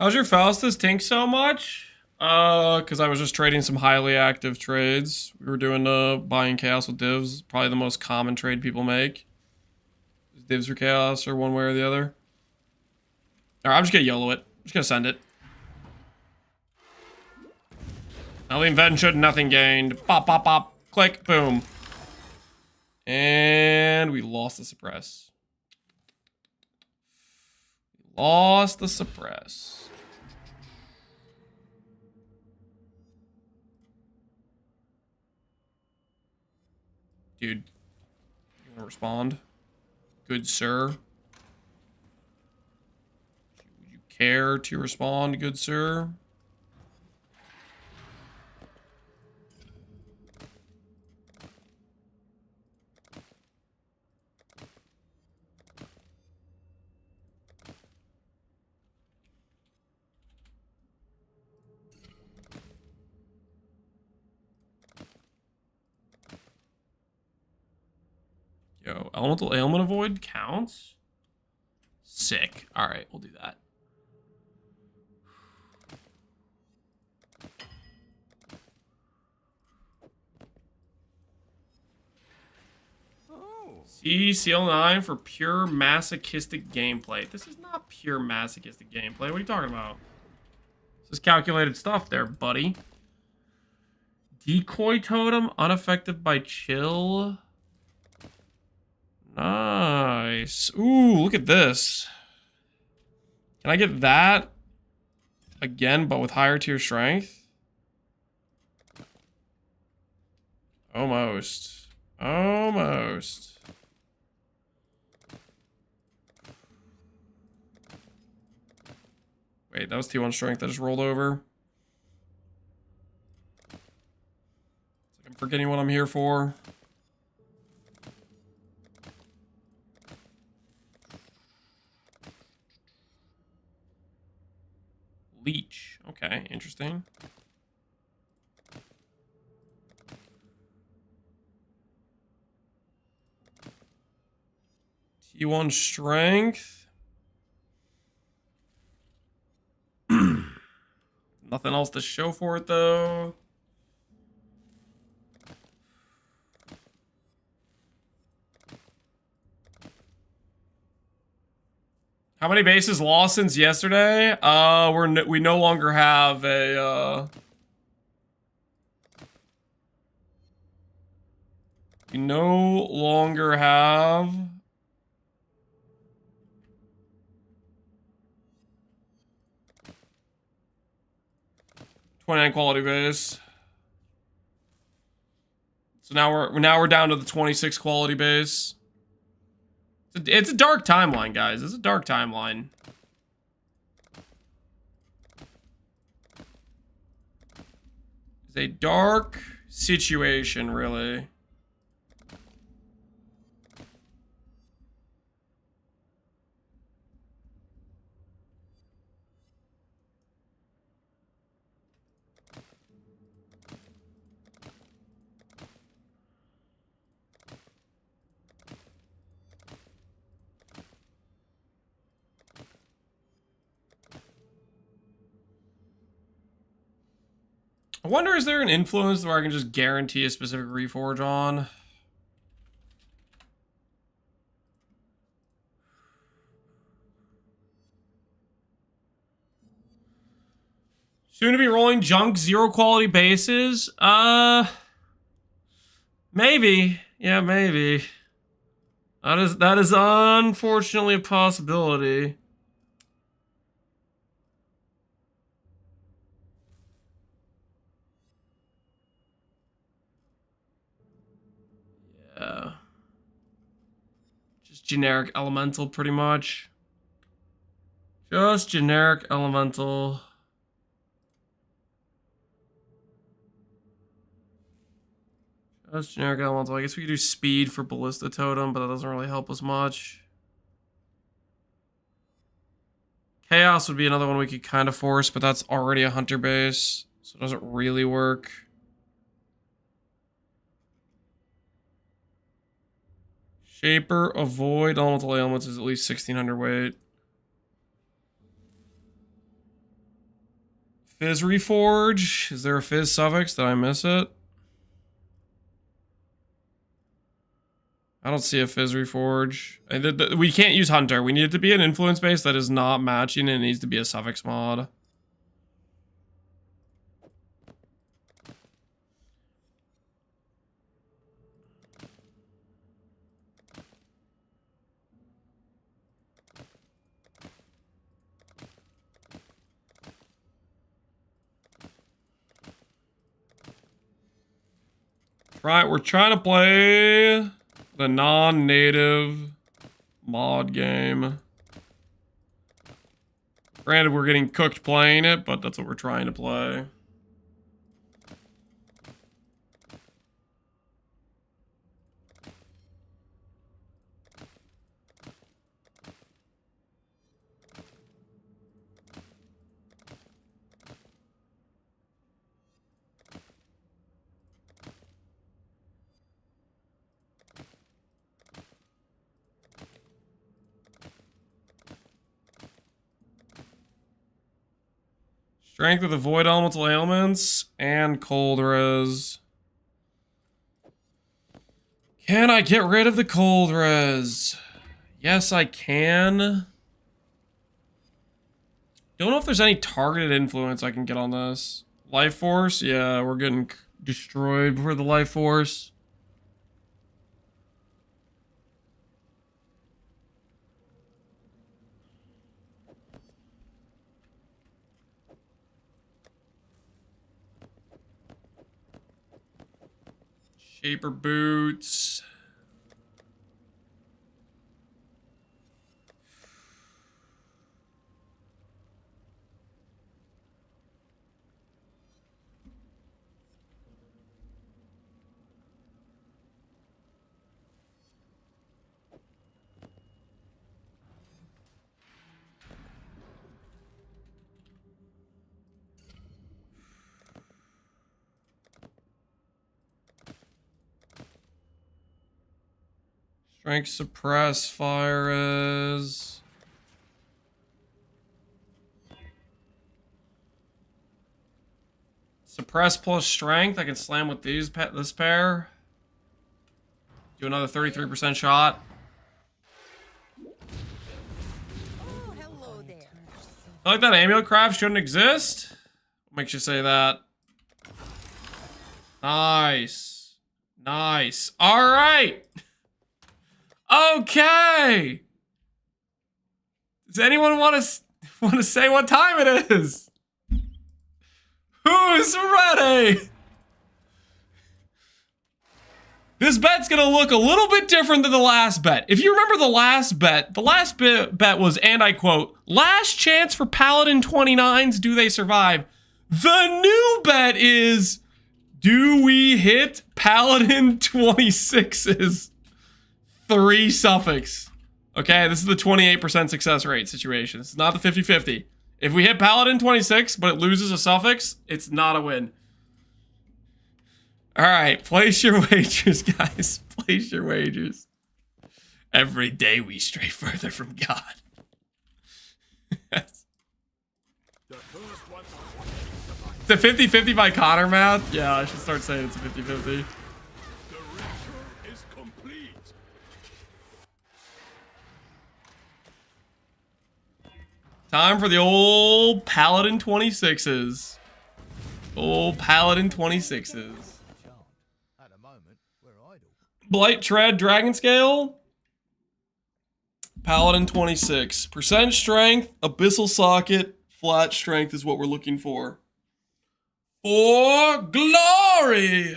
How's your Faustus tink so much? Because I was just trading some highly active trades. We were doing buying chaos with divs. Probably the most common trade people make. Divs or chaos or one way or the other. Alright, I'm just gonna YOLO it. I'm just gonna send it. Nothing ventured, nothing gained. Pop, pop, pop. Click, boom. And we lost the suppress. Lost the suppress. Dude, you wanna respond? Good sir. Would you care to respond, good sir? Yo, elemental ailment avoid counts? Sick. Alright, we'll do that. See CL9 for pure masochistic gameplay. This is not pure masochistic gameplay. What are you talking about? This is calculated stuff there, buddy. Decoy totem, unaffected by chill. Nice. Ooh, look at this. Can I get that again, but with higher tier strength? Almost. Almost. Wait, that was T1 strength that just rolled over. It's like I'm forgetting what I'm here for. Leech. Okay, interesting. T1 strength. Nothing else to show for it though. How many bases lost since yesterday? We no longer have a we no longer have 29 quality base. So now we're down to the 26 quality base. It's a dark timeline, guys. It's a dark timeline. It's a dark situation, really. I wonder, is there an influence where I can just guarantee a specific reforge on? Soon to be rolling junk 0 quality bases? Maybe. Yeah, maybe. That is unfortunately a possibility. Yeah. Just generic elemental, pretty much. Just generic elemental. Just generic elemental. I guess we could do speed for ballista totem, but that doesn't really help us much. Chaos would be another one we could kind of force, but that's already a hunter base, so it doesn't really work. Shaper, avoid elemental ailments is at least 1600 weight. Fizz Reforge. Is there a Fizz suffix? Did I miss it? I don't see a Fizz Reforge. We can't use Hunter. We need it to be an influence base that is not matching, and it needs to be a suffix mod. Right, we're trying to play the non-native mod game. Granted, we're getting cooked playing it, but that's what we're trying to play. Strength with avoid elemental ailments and cold res. Can I get rid of the cold res? Yes, I can. Don't know if there's any targeted influence I can get on this. Life Force? Yeah, we're getting destroyed for the Life Force. Shaper boots. Strength suppress, fire is. Suppress plus strength. I can slam with this pair. Do another 33% shot. Oh, hello there. I like that amulet craft shouldn't exist. What makes you say that? Nice. Nice. All right. Okay. Does anyone want to say what time it is? Who's ready? This bet's gonna look a little bit different than the last bet. If you remember the last bet was, and I quote, last chance for Paladin 29s, do they survive? The new bet is, do we hit Paladin 26s? 3 suffix. Okay, this is the 28% success rate situation. It's not the 50-50. If we hit Paladin 26, but it loses a suffix, it's not a win. All right, place your wagers, guys. Place your wagers. Every day we stray further from God. Yes. The 50-50 by Connor math? Yeah, I should start saying it's a 50-50. Time for the old Paladin 26s. Old Paladin 26s. At the moment, we're idle. Blight Tread Dragon Scale. Paladin 26. Percent strength, abyssal socket, flat strength is what we're looking for. For glory!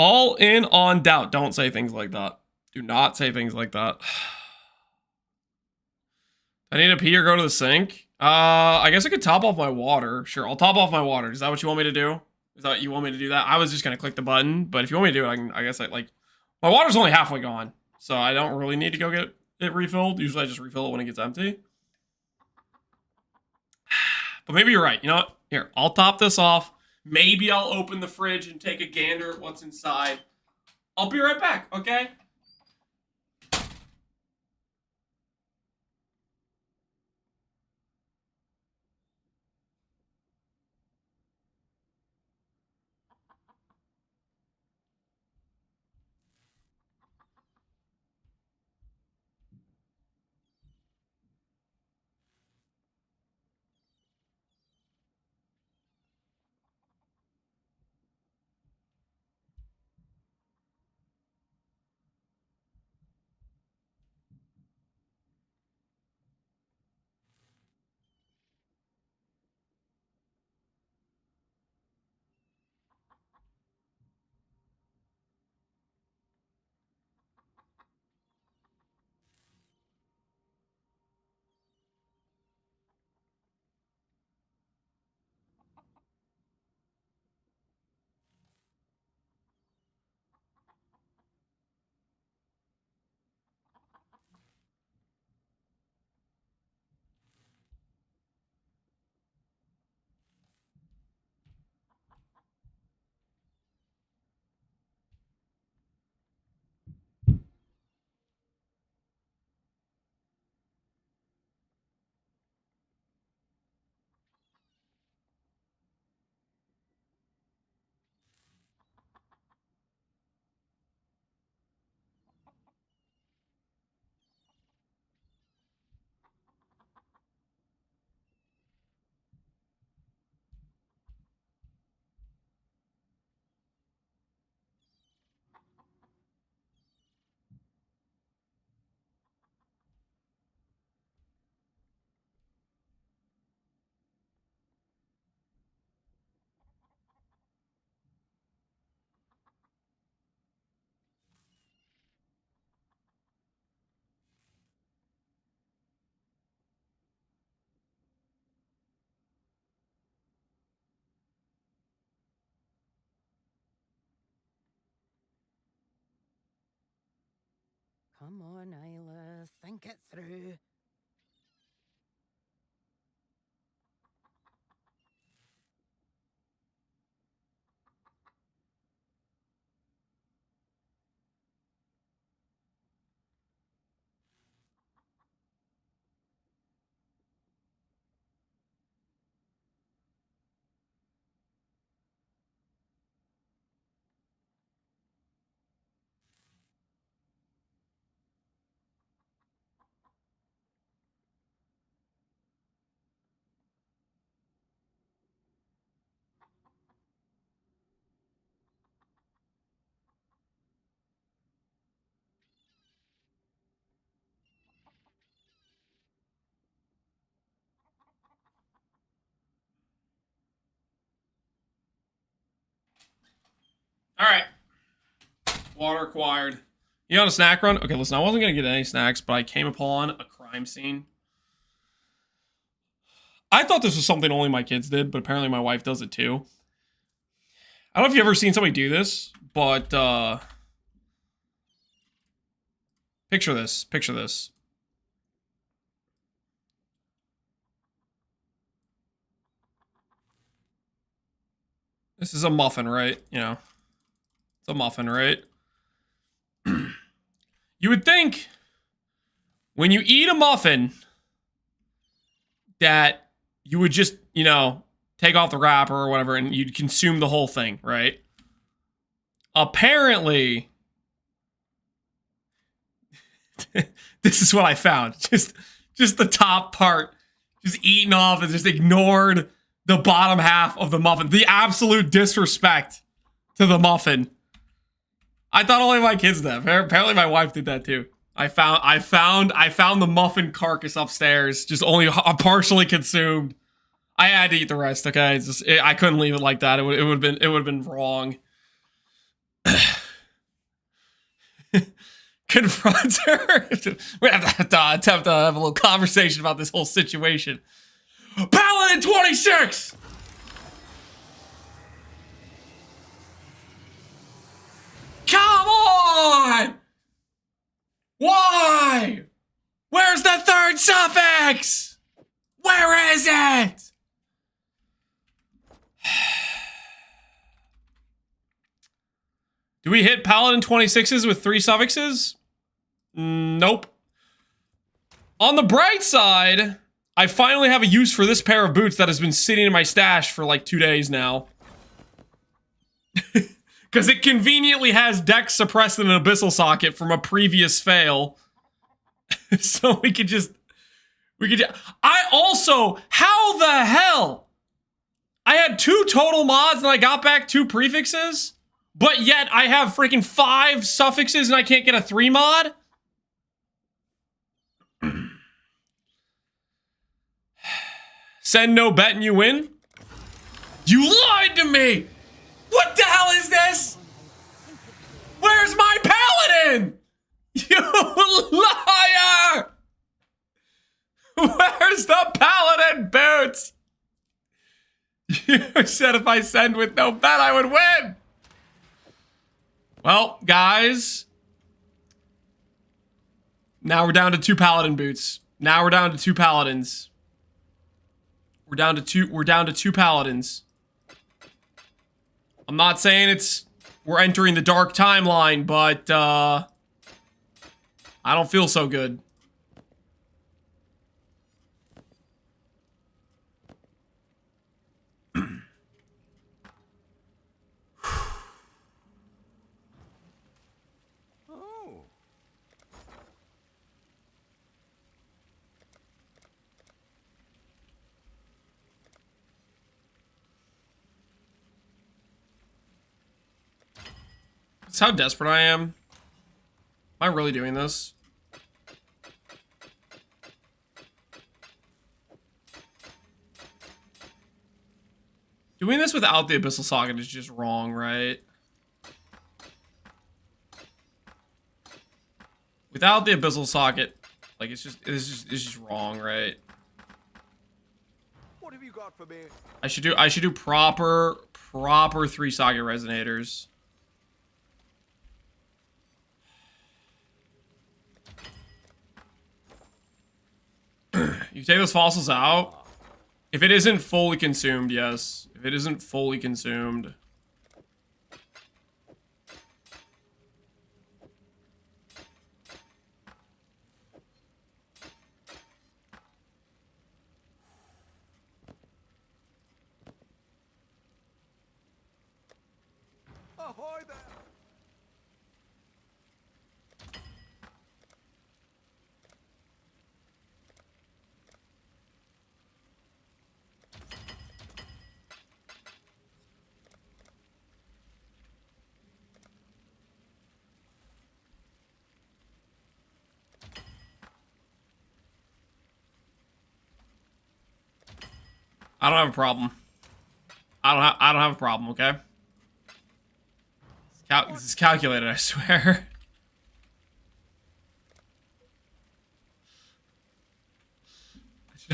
All in on doubt. Don't say things like that. Do not say things like that. I need to pee or go to the sink. I guess I could top off my water. Sure, I'll top off my water. Is that what you want me to do? Is that you want me to do that? I was just gonna click the button, but if you want me to do it, I guess my water's only halfway gone, so I don't really need to go get it refilled. Usually I just refill it when it gets empty. But maybe you're right. You know what? Here, I'll top this off. Maybe I'll open the fridge and take a gander at what's inside. I'll be right back, okay? Come on, Isla. Think it through. All right. Water acquired. You on a snack run? Okay, listen, I wasn't going to get any snacks, but I came upon a crime scene. I thought this was something only my kids did, but apparently my wife does it too. I don't know if you've ever seen somebody do this, but picture this. Picture this. This is a muffin, right? You know, it's a muffin, right? You would think when you eat a muffin that you would just, you know, take off the wrapper or whatever and you'd consume the whole thing, right? Apparently, this is what I found. Just the top part, just eaten off and just ignored the bottom half of the muffin. The absolute disrespect to the muffin. I thought only my kids did that. Apparently my wife did that too. I found the muffin carcass upstairs, just only partially consumed. I had to eat the rest. Okay, I couldn't leave it like that. It would have been wrong. Confronts her. We have to have a little conversation about this whole situation. Paladin 26. Come on! Why? Where's the third suffix? Where is it? Do we hit Paladin 26s with 3 suffixes? Nope. On the bright side, I finally have a use for this pair of boots that has been sitting in my stash for like 2 days now. Because it conveniently has Dex suppressed in an Abyssal socket from a previous fail. So we could I also, how the hell? I had 2 total mods and I got back 2 prefixes, but yet I have freaking 5 suffixes and I can't get a 3 mod? Send no bet and you win? You lied to me! What the hell is this? Where's my paladin? You liar! Where's the paladin boots? You said if I send with no bet, I would win. Well, guys. Now we're down to 2 paladin boots. Now we're down to 2 paladins. We're down to 2 paladins. I'm not saying we're entering the dark timeline, but I don't feel so good. Oh. That's how desperate I am. Am I really doing this? Doing this without the Abyssal Socket is just wrong, right? Without the Abyssal Socket, like it's just wrong, right? What have you got for me? I should do proper 3 socket resonators. You take those fossils out. If it isn't fully consumed, yes. If it isn't fully consumed. Ahoy there! I don't have a problem. I don't have a problem, okay? This is calculated, I swear.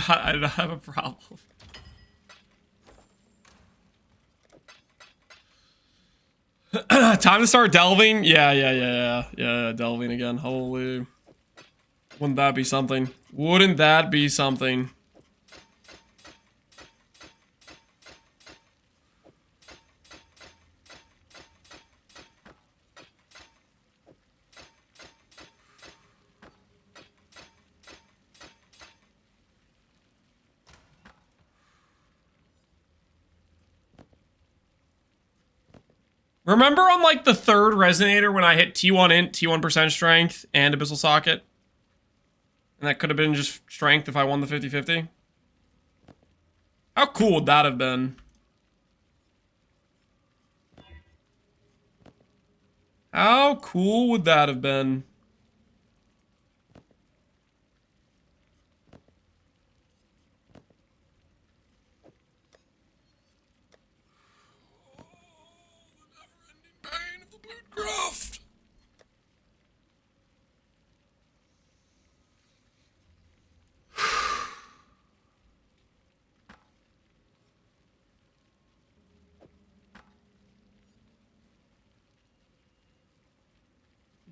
I do not have a problem. Time to start delving? Yeah, delving again. Holy. Wouldn't that be something? Wouldn't that be something? Remember on like the 3rd resonator when I hit T1 int, T1% strength, and Abyssal Socket? And that could have been just strength if I won the 50-50? How cool would that have been? How cool would that have been? Pain of the boot graft.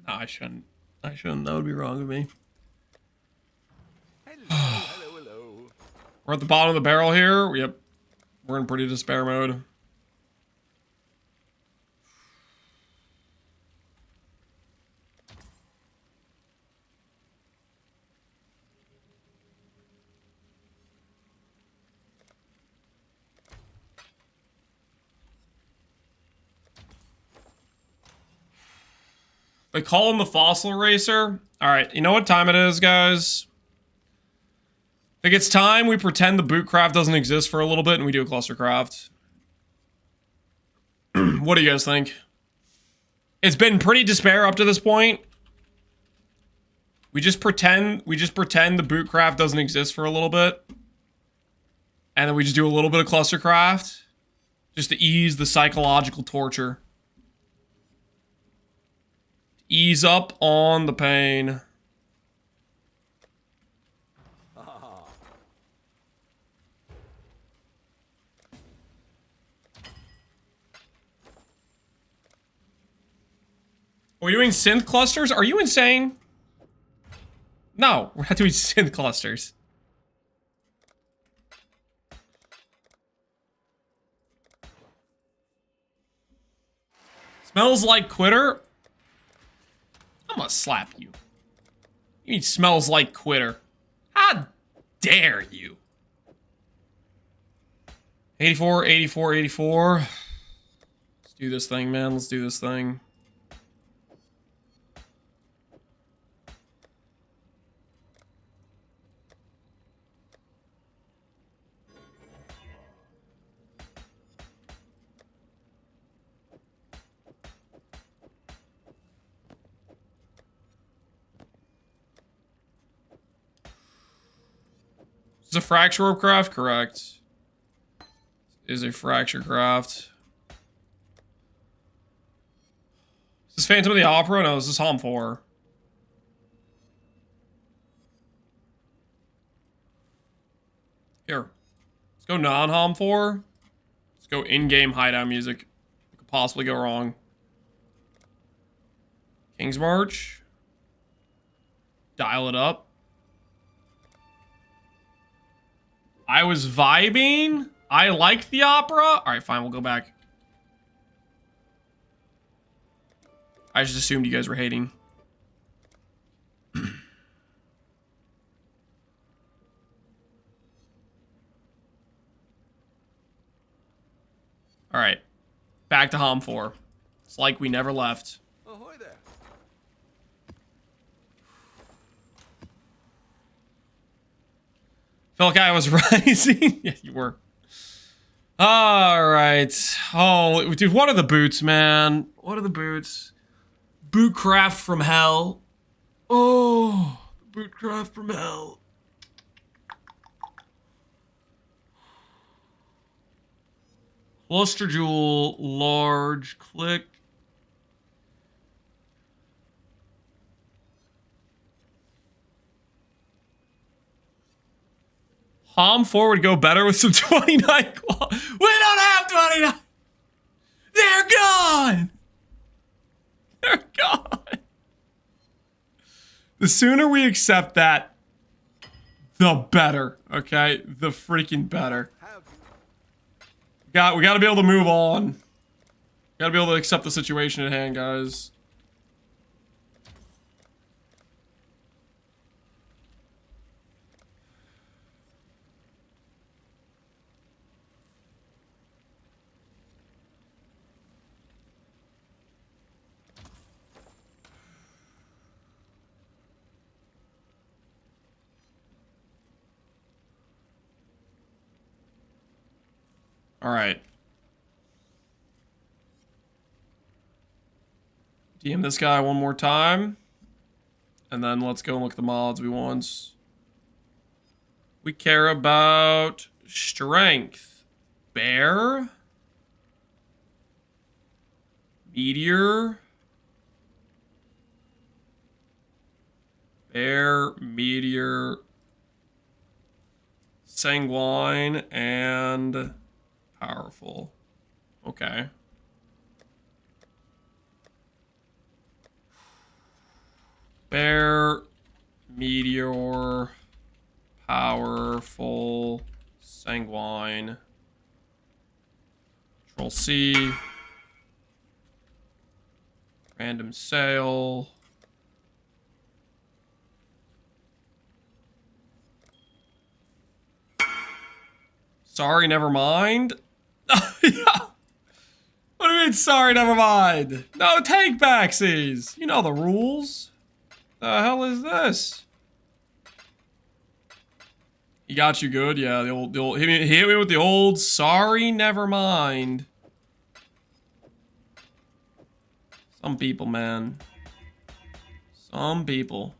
No, I shouldn't. That would be wrong of me. Hello. We're at the bottom of the barrel here. Yep. We're in pretty despair mode. They call him the Fossil Racer. All right, you know what time it is, guys? I think it's time we pretend the bootcraft doesn't exist for a little bit and we do a clustercraft. What do you guys think? It's been pretty despair up to this point. We just pretend the bootcraft doesn't exist for a little bit. And then we just do a little bit of clustercraft. Just to ease the psychological torture. Ease up on the pain. Are we doing synth clusters? Are you insane? No, we're not doing synth clusters. Smells like quitter? I'm gonna slap you. You mean smells like quitter? How dare you? 84, 84, 84. Let's do this thing, man. Let's do this thing. Is a fracture orb craft? Correct. Is a fracture craft. Is this Phantom of the Opera? No, this is Hom 4. Here. Let's go non-Hom 4. Let's go in-game hideout music. What could possibly go wrong? King's March. Dial it up. I was vibing. I liked the opera. All right, fine. We'll go back. I just assumed you guys were hating. All right. Back to Hom 4. It's like we never left. Ahoy there. Felt like I was rising. Yeah, you were. All right. Oh, dude, what are the boots, man? What are the boots? Bootcraft from hell. Oh, bootcraft from hell. Luster Jewel, large, click. Hom 4 would go better with some 29 claw. We don't have 29. They're gone. They're gone. The sooner we accept that, the better. Okay? The freaking better. We got to be able to move on. Got to be able to accept the situation at hand, guys. All right. DM this guy one more time. And then let's go and look at the mods we want. We care about strength. Bear. Meteor. Bear, meteor, sanguine, and powerful. Okay. Bear, meteor, powerful, sanguine. Control C. Random sale. Sorry, never mind. Yeah. What do you mean Sorry, never mind. No take backsies. You know the rules. The hell is this? He got you good, yeah. The old he hit me with the old sorry, never mind. Some people, man. Some people.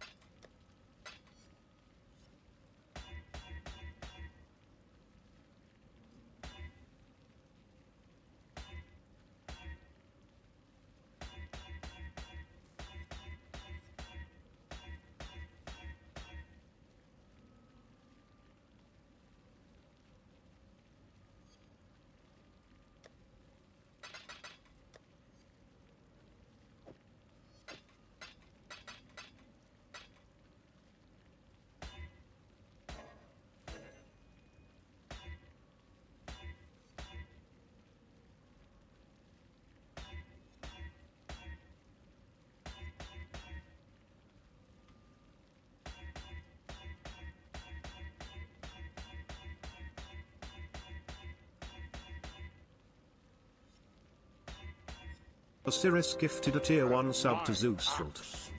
Osiris gifted a tier 1 sub to Zeusfeld.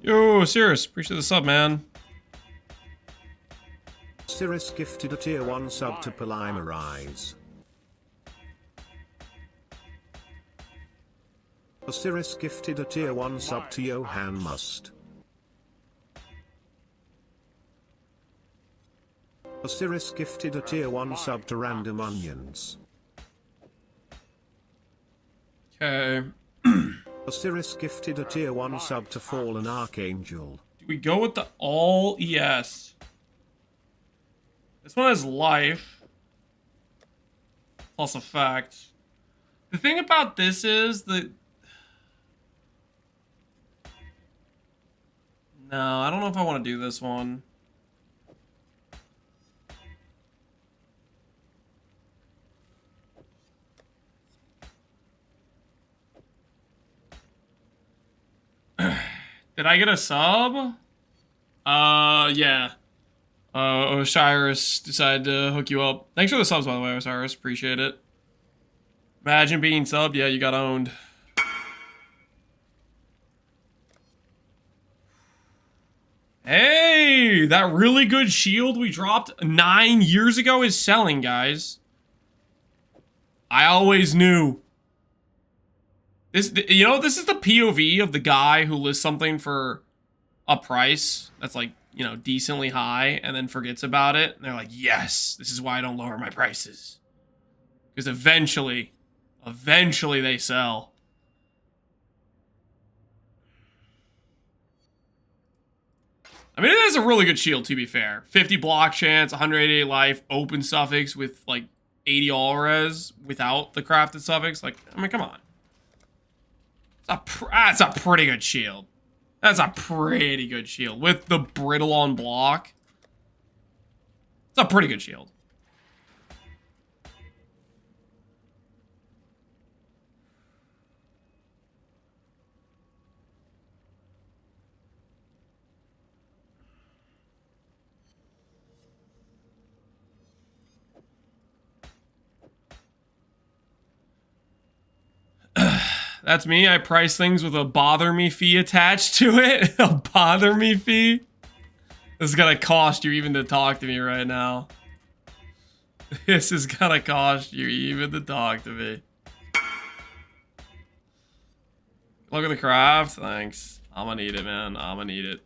Yo, Osiris, appreciate the sub, man. Osiris gifted a tier 1 sub to Polymerize. Osiris gifted a tier 1 sub to Johan Must. Osiris gifted a tier 1 sub to Random Onions. Okay. Osiris gifted a tier 1 sub to Fallen Archangel. Do we go with the all ES? This one has life. Plus effect. The thing about this is that... No, I don't know if I want to do this one. Did I get a sub? Yeah. Osiris decided to hook you up. Thanks for the subs, by the way, Osiris. Appreciate it. Imagine being subbed. Yeah, you got owned. Hey, that really good shield we dropped 9 years ago is selling, guys. I always knew. This, you know, this is the POV of the guy who lists something for a price that's like, you know, decently high and then forgets about it. And they're like, yes, this is why I don't lower my prices. Because eventually they sell. I mean, it is a really good shield, to be fair. 50 block chance, 188 life, open suffix with like 80 all res without the crafted suffix. Like, I mean, come on. That's a pretty good shield. That's a pretty good shield. With the brittle on block. It's a pretty good shield. That's me. I price things with a bother me fee attached to it. A bother me fee? This is gonna cost you even to talk to me right now. This is gonna cost you even to talk to me. Look at the craft. Thanks. I'm gonna need it, man. I'm gonna need it.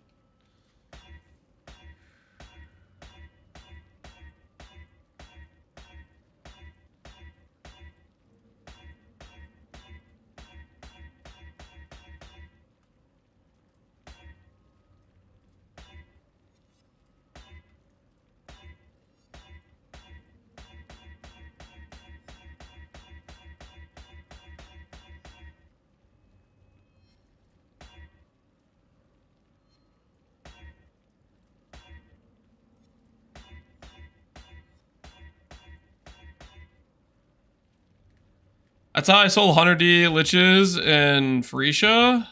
That's how I sold 100D liches in Freesia.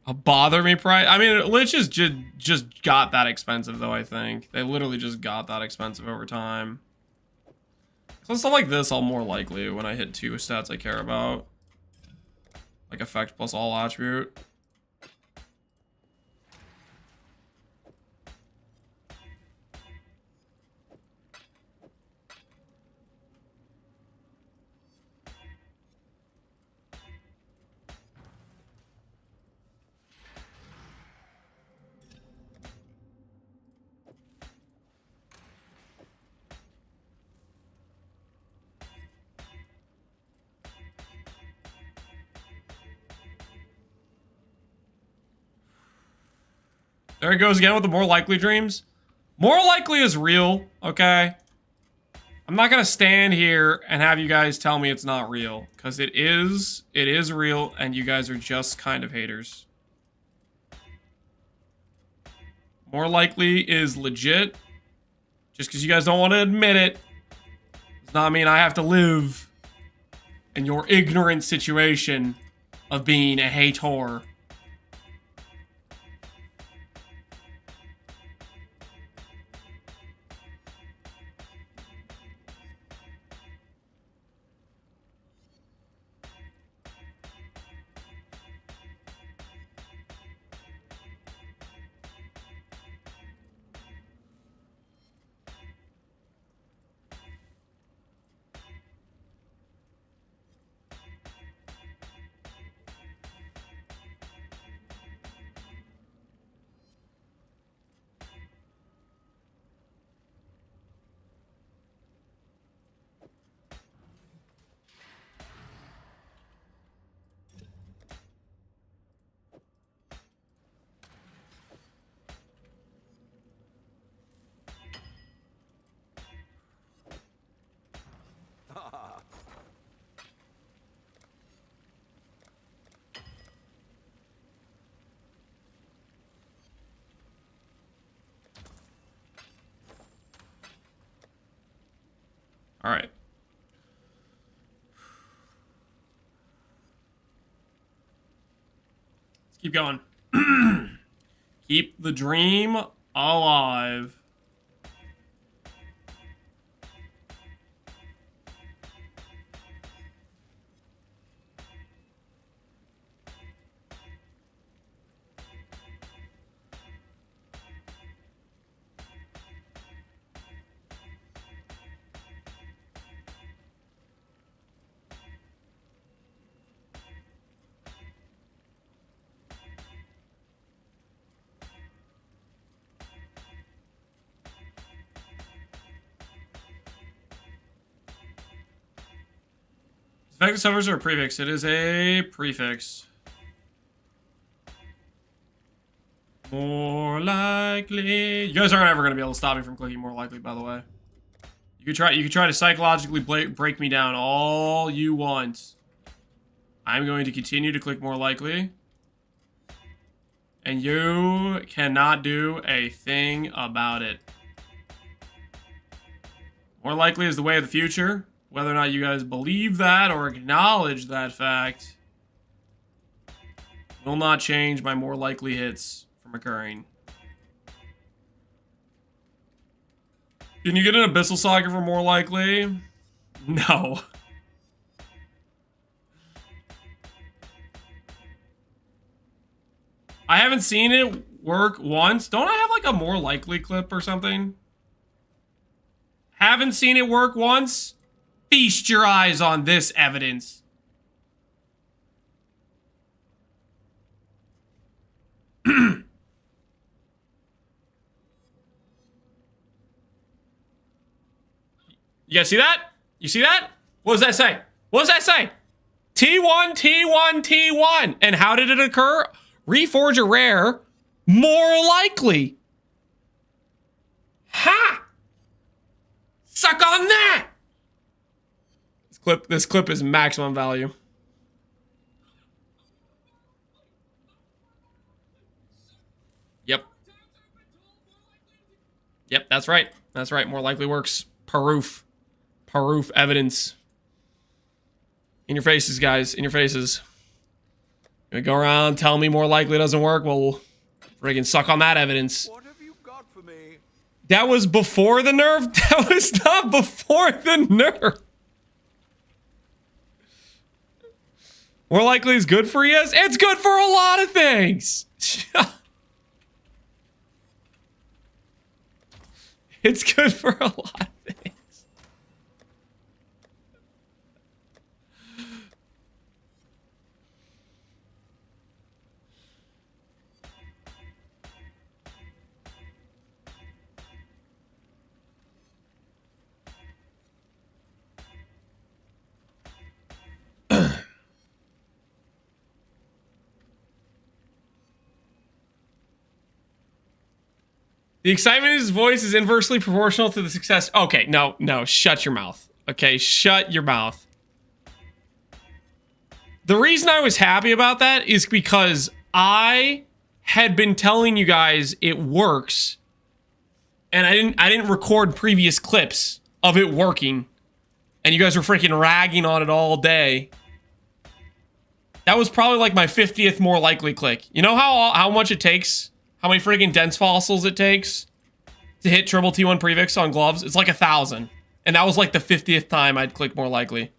A bother me price. I mean, liches just got that expensive though, I think. They literally just got that expensive over time. So stuff like this, I'll more likely when I hit 2 stats I care about. Like effect plus all attribute. There he goes again with the more likely dreams. More likely is real, okay? I'm not gonna stand here and have you guys tell me it's not real, because it is real, and you guys are just kind of haters. More likely is legit. Just because you guys don't want to admit it does not mean I have to live in your ignorant situation of being a hater. All right. Let's keep going. Keep the dream alive. Effective summers are a prefix. It is a prefix. More likely. You guys aren't ever going to be able to stop me from clicking more likely, by the way. You could try to psychologically break me down all you want. I'm going to continue to click more likely. And you cannot do a thing about it. More likely is the way of the future. Whether or not you guys believe that or acknowledge that fact will not change my more likely hits from occurring. Can you get an Abyssal Saga for more likely? No. I haven't seen it work once. Don't I have like a more likely clip or something? Haven't seen it work once? Feast your eyes on this evidence. You guys see that? You see that? What does that say? What does that say? T1, T1, T1. And how did it occur? Reforge a rare. More likely. Ha! Suck on that! This clip is maximum value. Yep. Yep, that's right. That's right. More likely works. Proof. Proof evidence. In your faces, guys. In your faces. You go around, tell me more likely doesn't work. Well, friggin' suck on that evidence. What have you got for me? That was before the nerf? That was not before the nerf. More likely is good for ES? It's good for a lot of things. It's good for a lot of things. The excitement in his voice is inversely proportional to the success. Okay, no, shut your mouth. Okay, shut your mouth. The reason I was happy about that is because I had been telling you guys it works, and I didn't record previous clips of it working, and you guys were freaking ragging on it all day. That was probably like my 50th more likely click. You know how much it takes? How many freaking dense fossils it takes to hit triple T1 prefix on gloves? It's like 1,000. And that was like the 50th time I'd click more likely.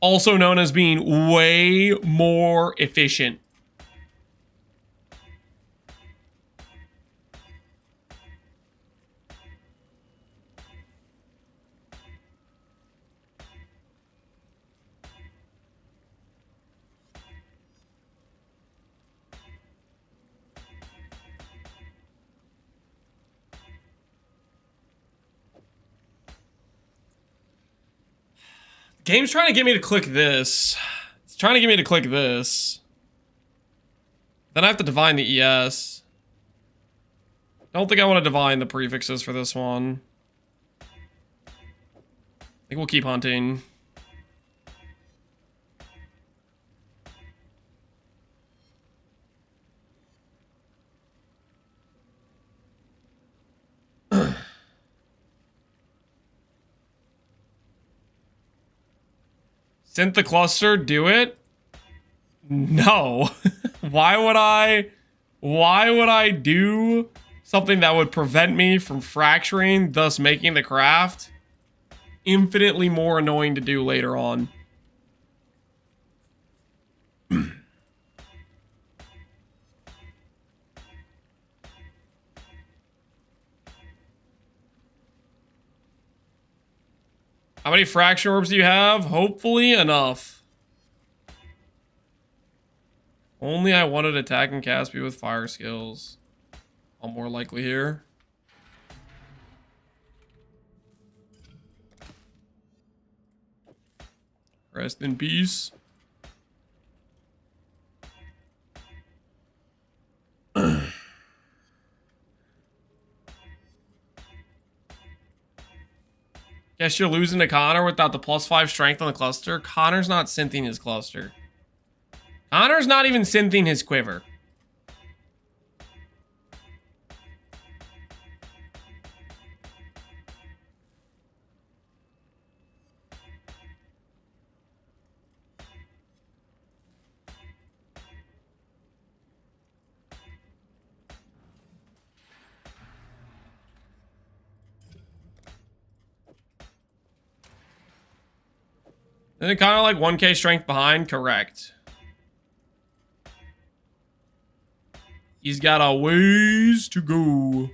Also known as being way more efficient. Game's trying to get me to click this. It's trying to get me to click this. Then I have to divine the ES. Don't think I want to divine the prefixes for this one. I think we'll keep hunting. Synth the cluster, do it? No. Why would I do something that would prevent me from fracturing, thus making the craft infinitely more annoying to do later on? How many fraction orbs do you have? Hopefully enough. Only I wanted attack and Caspi with fire skills. I'm more likely here. Rest in peace. Guess you're losing to Connor without the +5 strength on the cluster. Connor's not synthing his cluster. Connor's not even synthing his quiver. Isn't it kind of like 1k strength behind? Correct. He's got a ways to go.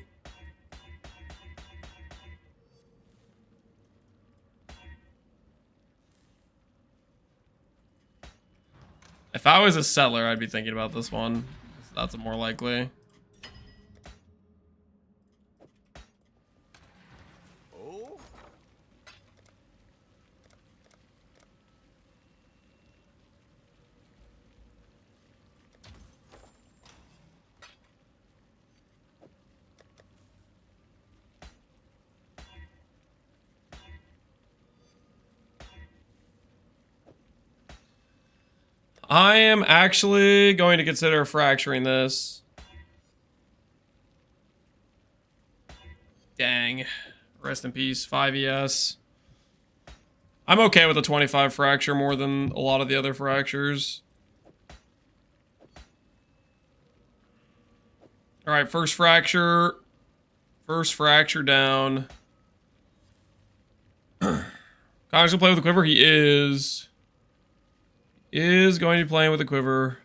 If I was a settler, I'd be thinking about this one. That's a more likely. I am actually going to consider fracturing this. Dang. Rest in peace, 5ES. I'm okay with a 25 fracture more than a lot of the other fractures. Alright, first fracture. First fracture down. Connor's gonna play with the quiver. He is going to be playing with the quiver.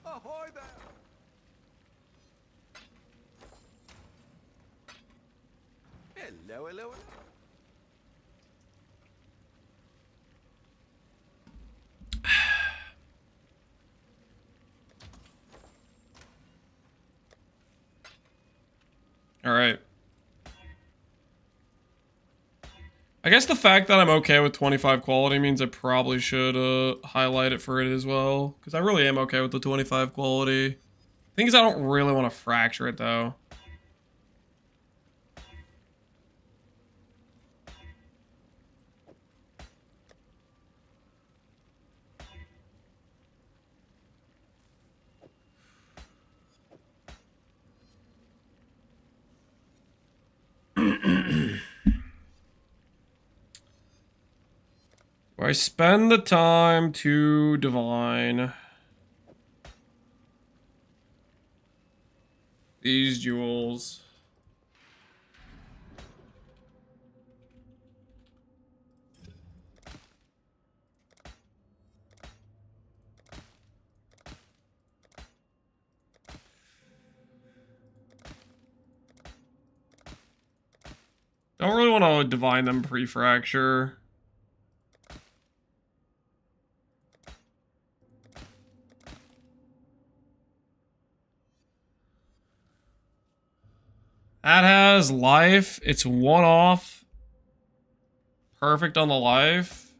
Ahoy there! Hello, hello, hello. All right. I guess the fact that I'm okay with 25 quality means I probably should highlight it for it as well. Because I really am okay with the 25 quality. Thing is, I don't really want to fracture it, though. I spend the time to divine these jewels. Don't really want to divine them pre-fracture. That has life. It's one off. Perfect on the life.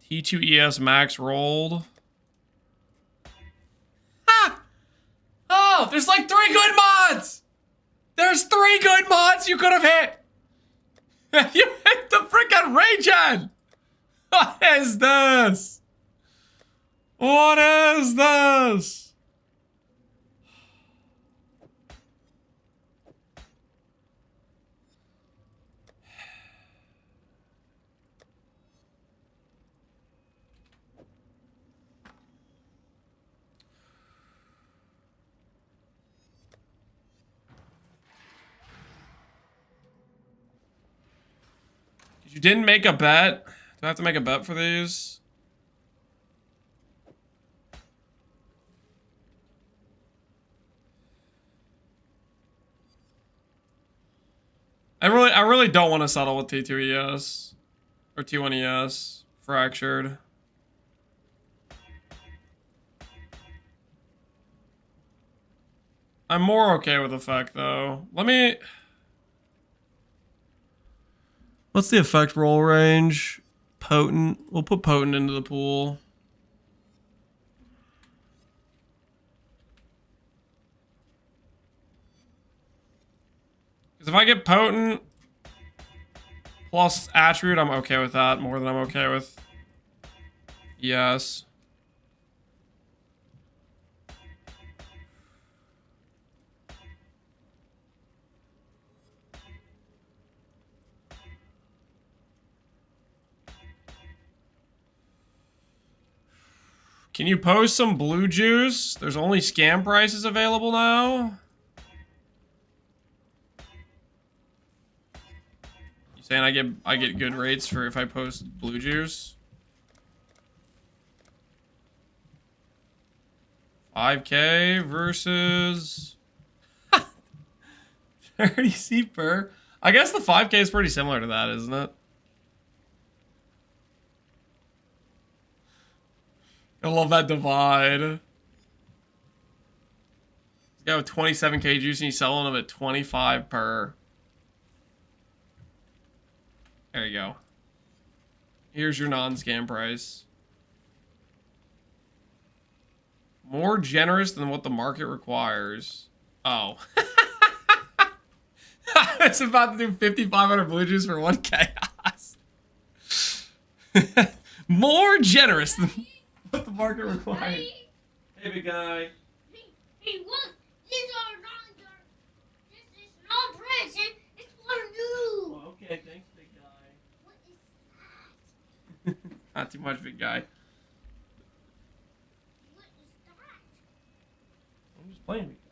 T2 ES max rolled. Ah! Oh, there's like 3 good mods! There's 3 good mods you could have hit! You hit the freaking regen! What is this? What is this? You didn't make a bet? Do I have to make a bet for these? I really don't want to settle with T2 ES or T1 ES fractured. I'm more okay with effect though. What's the effect roll range? Potent. We'll put potent into the pool. Because if I get potent plus attribute, I'm okay with that more than I'm okay with. Yes. Can you post some blue juice? There's only scam prices available now. You saying I get good rates for if I post blue juice? 5K versus 30 C per. I guess the 5K is pretty similar to that, isn't it? I love that divide. This guy with 27K juice and he's selling them at 25 per. There you go. Here's your non-scam price. More generous than what the market requires. Oh. It's about to do 5,500 blue juice for 1 chaos. More generous than what the market required. Hey, big guy. Hey, look! These are not your... This is not present. It's for you. Well, okay, thanks, big guy. What is that? Not too much, big guy. What is that? I'm just playing, big guy.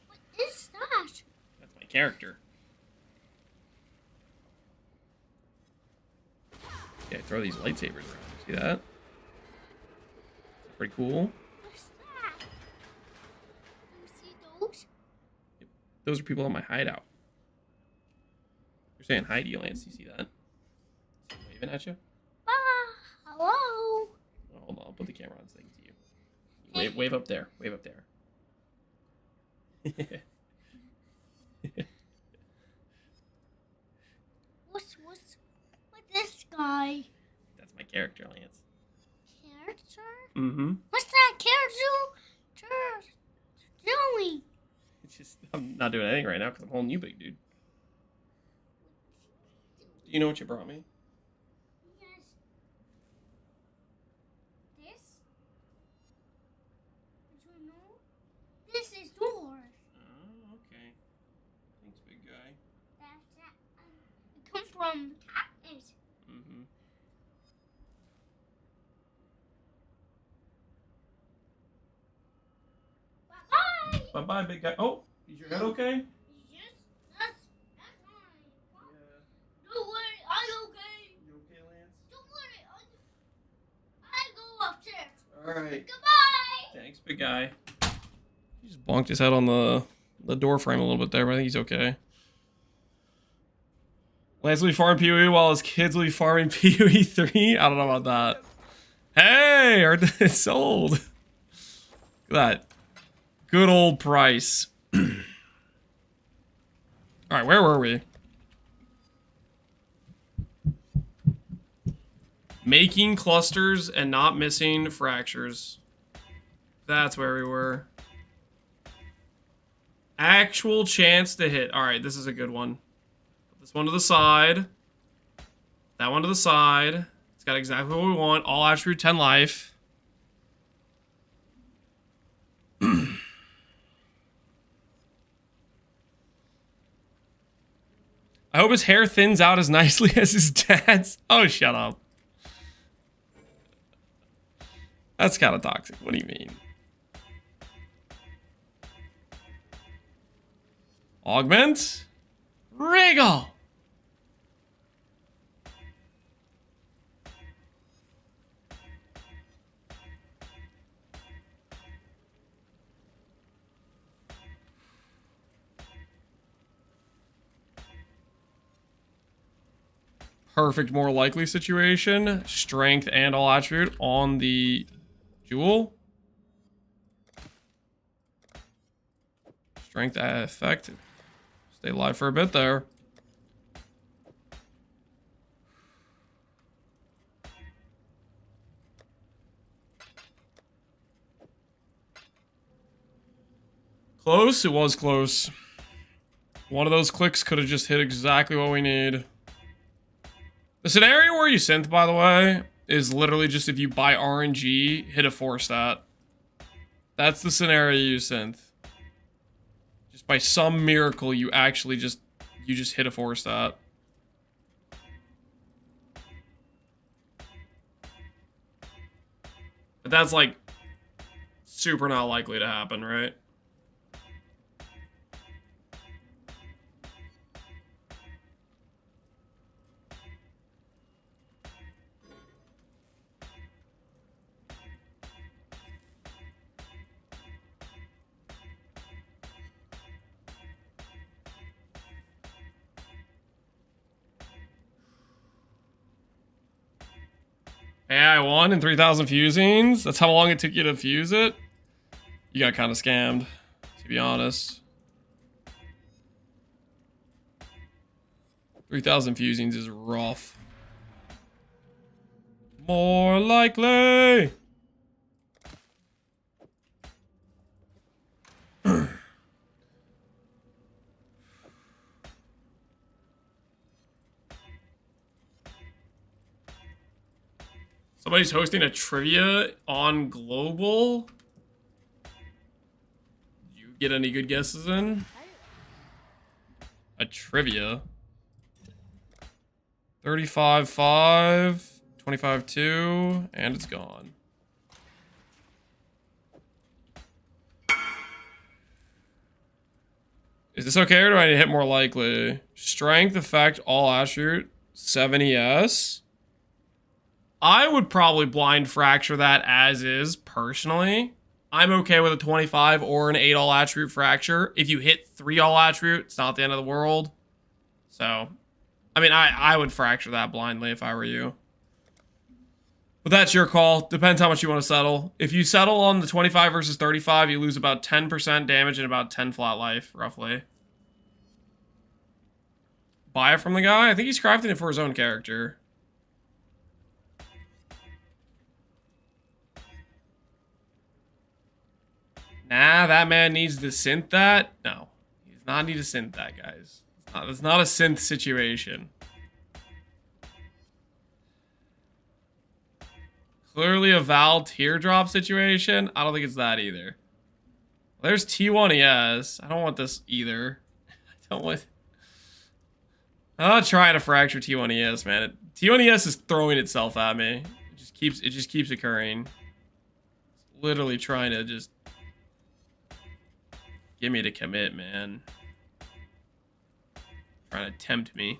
What is that? That's my character. Yeah, throw these lightsabers around. See that? Pretty cool. What's that? You see those? Yep. Those are people on my hideout. You're saying hi to you, Lance. You see that? Is he waving at you? Hello. Oh, hold on. I'll put the camera on so they can see you. Wave up there. Wave up there. What's this guy? That's my character, Lance. Character? Mm-hmm. What's that character doing? It's just, I'm not doing anything right now because I'm holding you, big dude. Do you know what you brought me? Yes. This? Did you know? This is yours. Oh, okay. Thanks, big guy. It comes from Katniss. Mm-hmm. Bye-bye. Bye-bye, big guy. Oh, is your head okay? Yes, that's fine. Don't worry, I'm okay. You okay, Lance? Don't worry, I go upstairs. Alright. Goodbye. Thanks, big guy. He just bonked his head on the door frame a little bit there, but I think he's okay. Lance will be farming PoE while his kids will be farming PoE 3? I don't know about that. Hey! It's sold. Look at that. Good old price. Alright, where were we? Making clusters and not missing fractures. That's where we were. Actual chance to hit. Alright, this is a good one. Put this one to the side. That one to the side. It's got exactly what we want. All attribute 10 life. I hope his hair thins out as nicely as his dad's. Oh, shut up. That's kind of toxic. What do you mean? Augment. Regal. Perfect, more likely situation. Strength and all attribute on the jewel. Strength effect. Stay alive for a bit there. Close? It was close. One of those clicks could have just hit exactly what we need. The scenario where you synth, by the way, is literally just if you buy RNG, hit a 4-stat. That's the scenario you synth. Just by some miracle, you actually just hit a 4-stat. But that's like super not likely to happen, right? AI 1 and 3,000 fusings? That's how long it took you to fuse it? You got kind of scammed, to be honest. 3,000 fusings is rough. More likely! Somebody's hosting a trivia on Global. Did you get any good guesses in? A trivia. 35-5, 25-2, and it's gone. Is this okay, or do I need to hit more likely? Strength effect, all attribute, 70s. I would probably blind fracture that as is, personally. I'm okay with a 25 or an 8 all attribute fracture. If you hit 3 all attribute, it's not the end of the world. So, I mean, I would fracture that blindly if I were you. But that's your call. Depends how much you want to settle. If you settle on the 25 versus 35, you lose about 10% damage and about 10 flat life, roughly. Buy it from the guy? I think he's crafting it for his own character. Nah, that man needs to synth that. No, he does not need to synth that, guys. It's not a synth situation. Clearly a Val teardrop situation. I don't think it's that either. There's T1ES. I don't want this either. I don't want... I'm not trying to fracture T1ES, man. T1ES is throwing itself at me. It just keeps occurring. It's literally trying to just get me to commit, man. Trying to tempt me.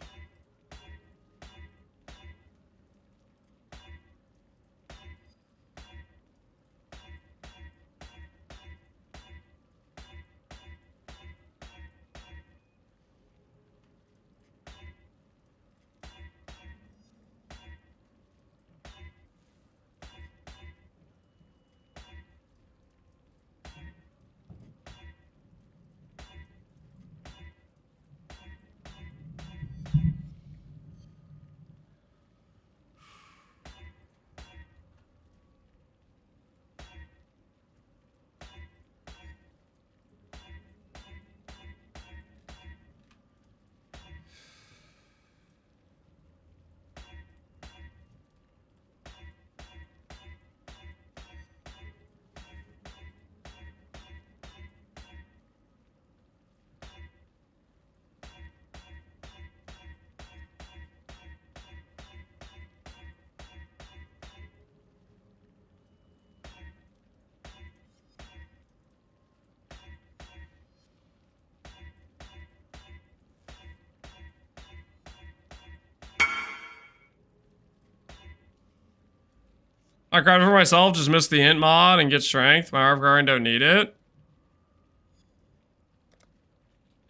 I cried for myself, just missed the int mod and get strength. My Arv Guardian don't need it.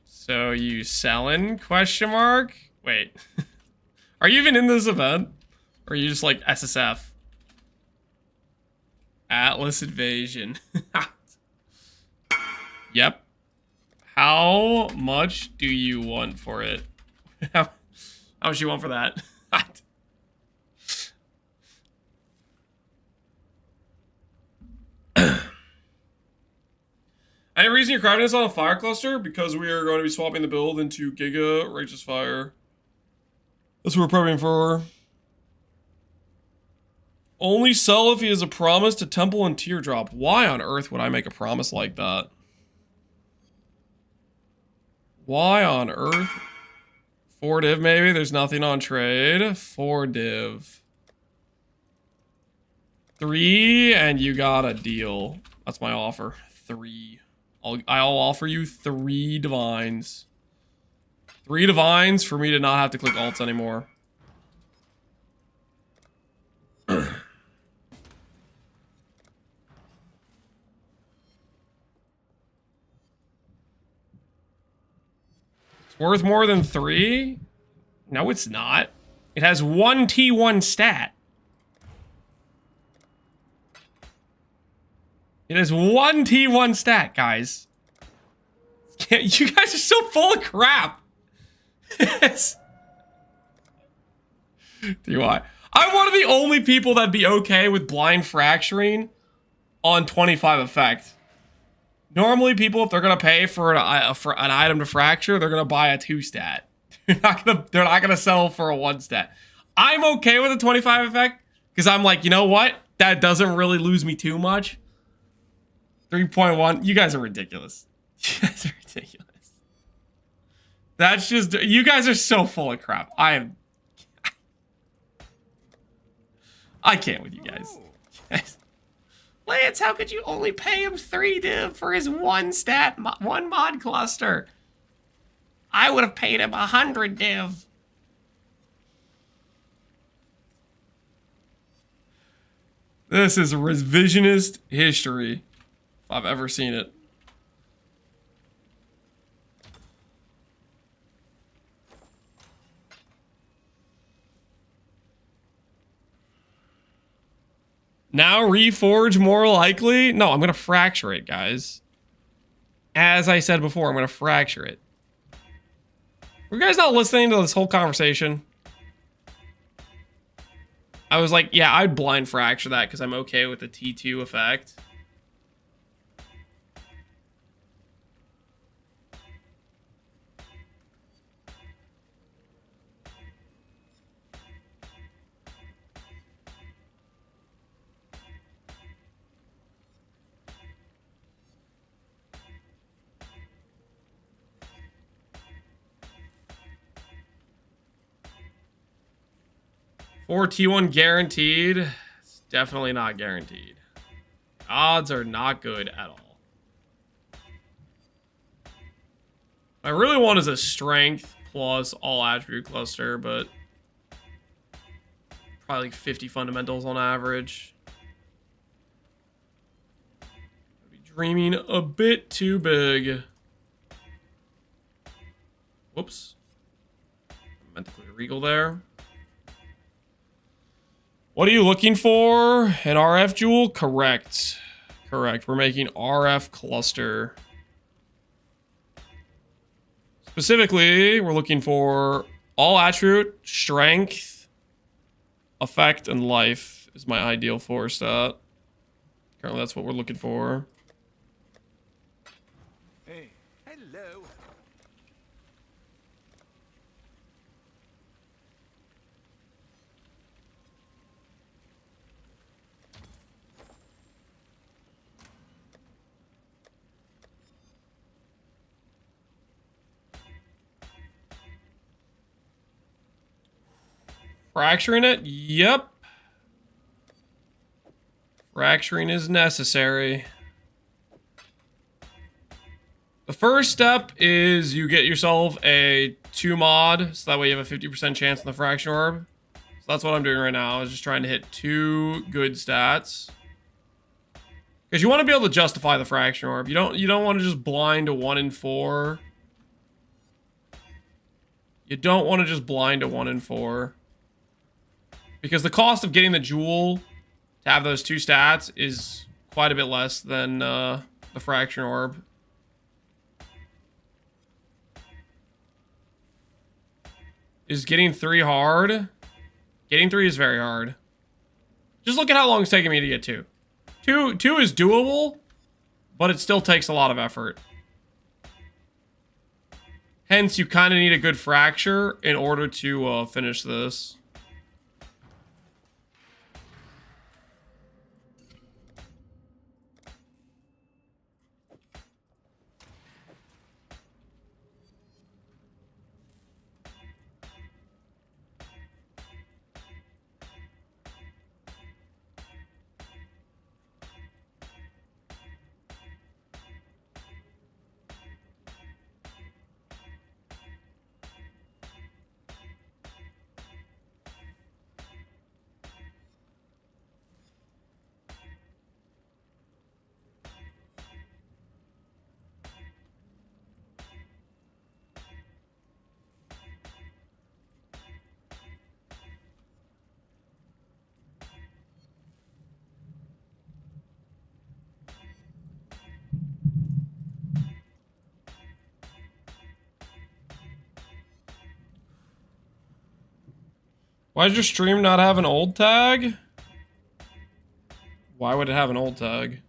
So you selling? Question mark? Wait. Are you even in this event? Or are you just like SSF? Atlas Invasion. Yep. How much do you want for it? How much you want for that? Any reason you're crafting this on a fire cluster? Because we are going to be swapping the build into Giga Righteous Fire. That's what we're prepping for. Only sell if he has a promise to Temple and Teardrop. Why on earth would I make a promise like that? Why on earth? 4 div maybe? There's nothing on trade. 4 div. 3 and you got a deal. That's my offer. 3. I'll offer you 3 divines. 3 divines for me to not have to click alts anymore. It's worth more than 3? No, it's not. It has 1 T1 stat. It has 1 T1 stat, guys. You guys are so full of crap. Do I? I'm one of the only people that'd be okay with blind fracturing on 25 effect. Normally, people, if they're gonna pay for an item to fracture, they're gonna buy a 2 stat. They're not gonna sell for a 1 stat. I'm okay with a 25 effect Because I'm like, you know what? That doesn't really lose me too much. 3.1. You guys are ridiculous. You guys are ridiculous. That's just, you guys are so full of crap. I can't with you guys. Lance, how could you only pay him 3 div for his one mod cluster? I would have paid him 100 div. This is revisionist history, if I've ever seen it. Now reforge more likely? No, I'm going to fracture it, guys. As I said before, I'm going to fracture it. Were you guys not listening to this whole conversation? I was like, yeah, I'd blind fracture that because I'm okay with the T2 effect. For T1 guaranteed, it's definitely not guaranteed. Odds are not good at all. What I really want is a strength plus all attribute cluster, but probably like 50 fundamentals on average. I'd be dreaming a bit too big. Whoops. I meant to put a Regal there. What are you looking for? An RF jewel? Correct. Correct. We're making RF cluster. Specifically, we're looking for all attribute, strength, effect, and life is my ideal for stat. Currently, that's what we're looking for. Hey, hello. Fracturing it? Yep. Fracturing is necessary. The first step is you get yourself a 2 mod, so that way you have a 50% chance on the fraction orb. So that's what I'm doing right now, is just trying to hit 2 good stats. Because you want to be able to justify the fraction orb. You don't want to just blind to 1 in 4. You don't want to just blind to 1 in 4. Because the cost of getting the jewel to have those 2 stats is quite a bit less than the fraction orb. Is getting 3 hard? Getting 3 is very hard. Just look at how long it's taking me to get 2. 2 is doable, but it still takes a lot of effort. Hence, you kind of need a good fracture in order to finish this. Why does your stream not have an old tag? Why would it have an old tag?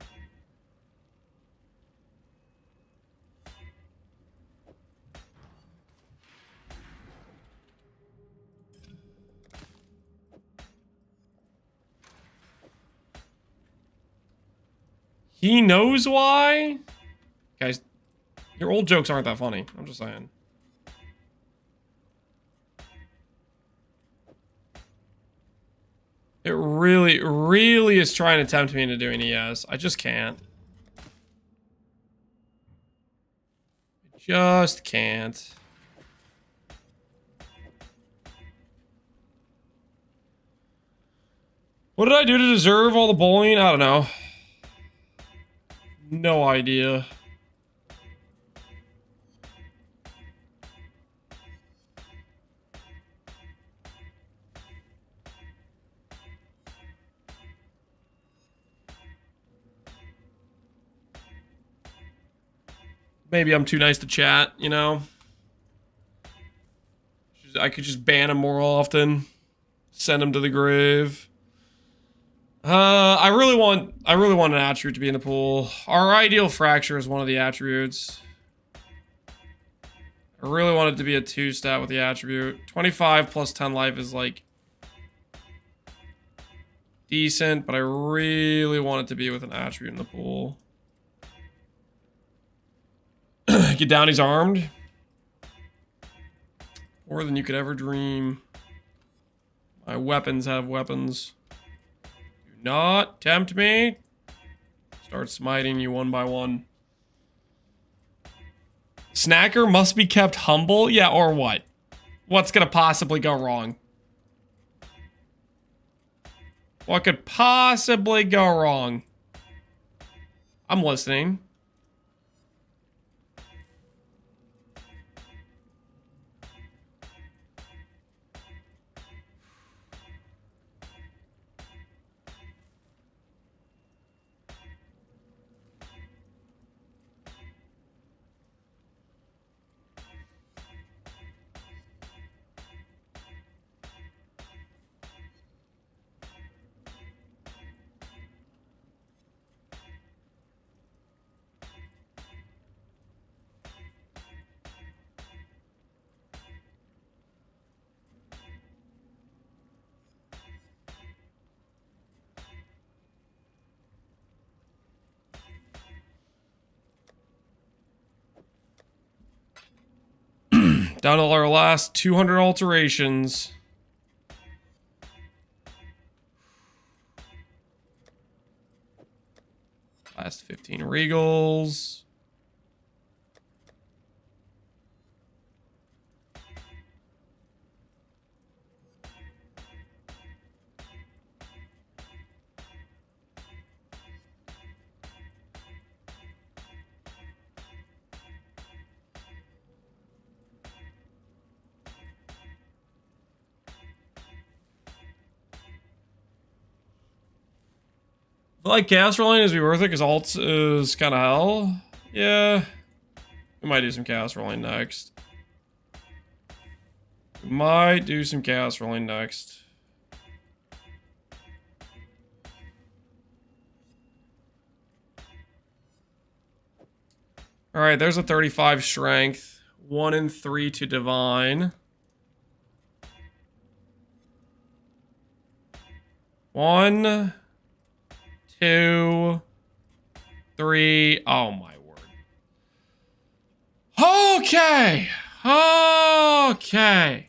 He knows why? Guys, your old jokes aren't that funny. I'm just saying. It really, really is trying to tempt me into doing ES. I just can't. Just can't. What did I do to deserve all the bullying? I don't know. No idea. Maybe I'm too nice to chat, you know? I could just ban him more often. Send him to the grave. I really want an attribute to be in the pool. Our ideal fracture is one of the attributes. I really want it to be a 2-stat with the attribute. 25 plus 10 life is like decent, but I really want it to be with an attribute in the pool. Get down, he's armed. More than you could ever dream. My weapons have weapons. Do not tempt me. Start smiting you one by one. Snacker must be kept humble? Yeah, or what? What's gonna possibly go wrong? What could possibly go wrong? I'm listening. Down to our last 200 alterations. Last 15 regals. I feel like chaos rolling is be worth it because alt is kind of hell. Yeah. We might do some chaos rolling next. We might do some chaos rolling next. Alright, there's a 35 strength. 1 and 3 to divine. 1, 2, 3. Oh my word. Okay. Okay.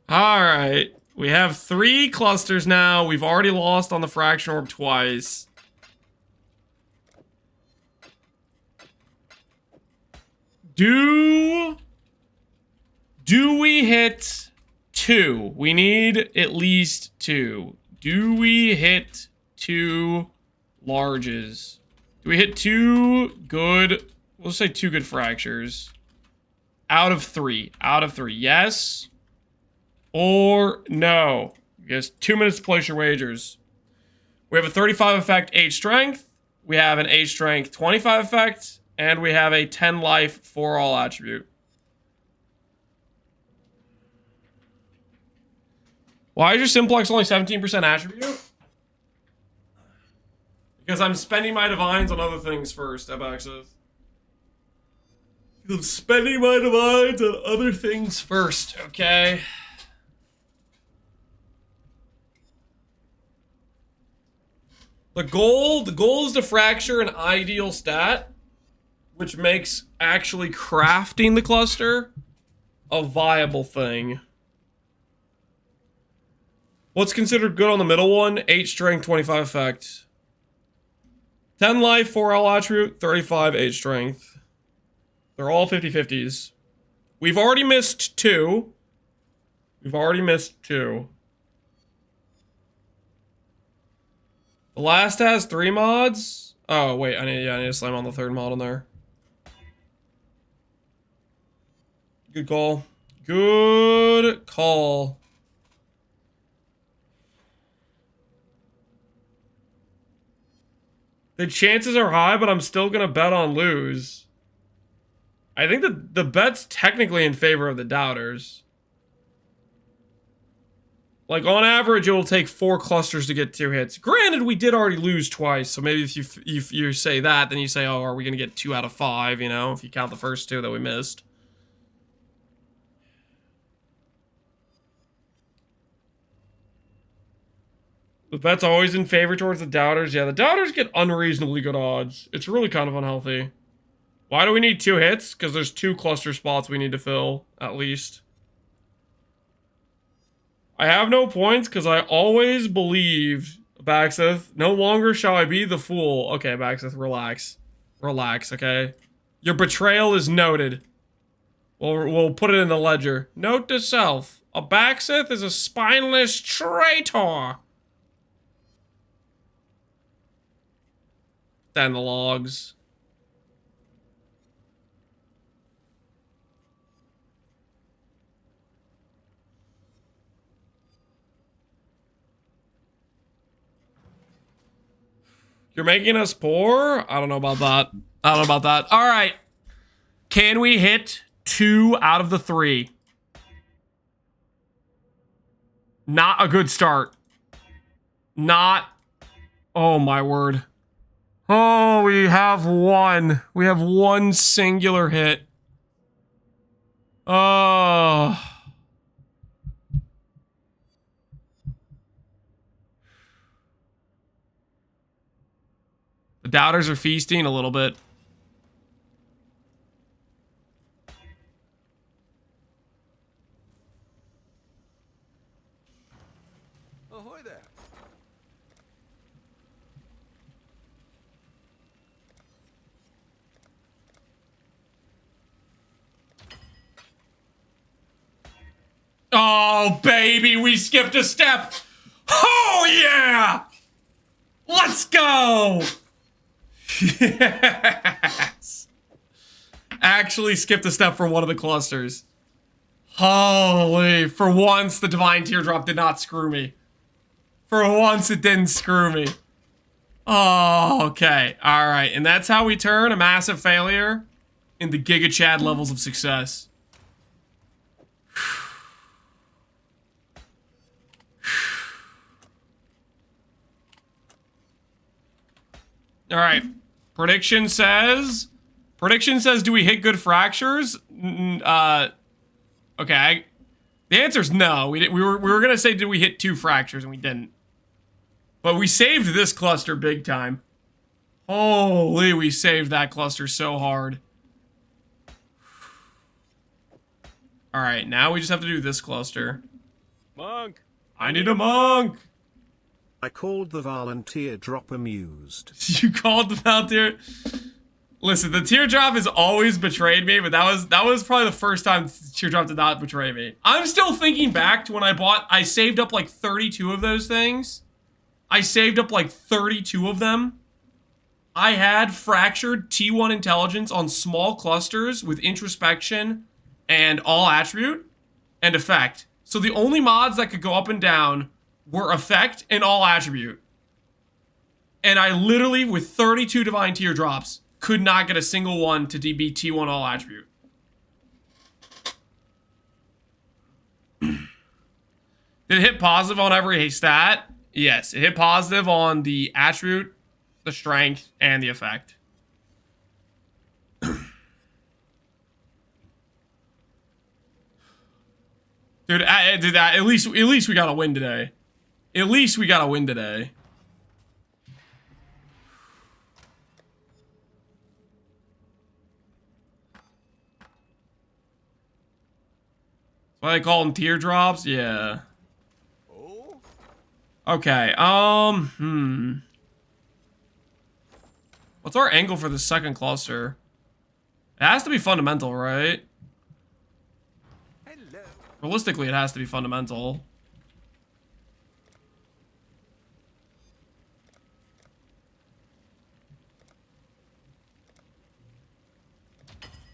All right. We have 3 clusters now. We've already lost on the fraction orb twice. Do we hit 2? We need at least 2. Do we hit 2 larges? Do we hit 2 good? We'll say 2 good fractures. Out of 3. Out of 3. Yes or no? Yes. 2 minutes to place your wagers. We have a 35 effect, 8 strength. We have an 8 strength, 25 effect. And we have a 10 life for all attribute. Why is your simplex only 17% attribute? Because I'm spending my divines on other things first, Abaxis. I'm spending my divines on other things first, okay? The goal is to fracture an ideal stat, which makes actually crafting the cluster a viable thing. What's considered good on the middle one? 8 strength, 25 effect. 10 life, 4 L attribute, 35 8 strength. They're all 50-50s. We've already missed 2. We've already missed 2. The last has 3 mods. Oh, wait, I need to slam on the 3rd mod on there. Good call. Good call. The chances are high, but I'm still gonna bet on lose. I think the bet's technically in favor of the doubters. Like, on average, it will take 4 clusters to get 2 hits. Granted, we did already lose twice, so maybe if you say that, then you say, oh, are we gonna get 2 out of 5, you know, if you count the first 2 that we missed. The bet's always in favor towards the doubters. Yeah, the doubters get unreasonably good odds. It's really kind of unhealthy. Why do we need 2 hits? Because there's 2 cluster spots we need to fill, at least. I have no points because I always believed, Baxeth, no longer shall I be the fool. Okay, Baxeth, relax. Relax, okay? Your betrayal is noted. We'll put it in the ledger. Note to self, a Baxeth is a spineless traitor. Then the logs. You're making us poor? I don't know about that. I don't know about that. All right. Can we hit 2 out of the 3? Not a good start. Not. Oh, my word. Oh, we have 1. We have 1 singular hit. Oh. The doubters are feasting a little bit. Ahoy there. Oh, baby, we skipped a step. Oh, yeah. Let's go. Yes. Actually skipped a step for one of the clusters. Holy, for once the Divine Teardrop did not screw me. For once it didn't screw me. Oh, okay. All right, and that's how we turn a massive failure into Giga Chad levels of success. All right. Prediction says, do we hit good fractures? Okay. The answer's no. We were going to say, did we hit 2 fractures, and we didn't. But we saved this cluster big time. Holy, we saved that cluster so hard. All right, now we just have to do this cluster. Monk! I need a monk! I called the volunteer drop amused. You called the volunteer? Listen, the teardrop has always betrayed me, but that was probably the first time teardrop did not betray me. I'm still thinking back to when I saved up like 32 of those things. I saved up like 32 of them. I had fractured T1 intelligence on small clusters with introspection and all attribute and effect. So the only mods that could go up and down were effect and all attribute. And I literally, with 32 divine teardrops, could not get a single one to DB T1 all attribute. Did it hit positive on every stat? Yes, it hit positive on the attribute, the strength, and the effect. Dude, at least we got a win today. At least we got a win today. Why they call them teardrops? Yeah. Oh? Okay, what's our angle for the second cluster? It has to be fundamental, right? Hello. Realistically, it has to be fundamental.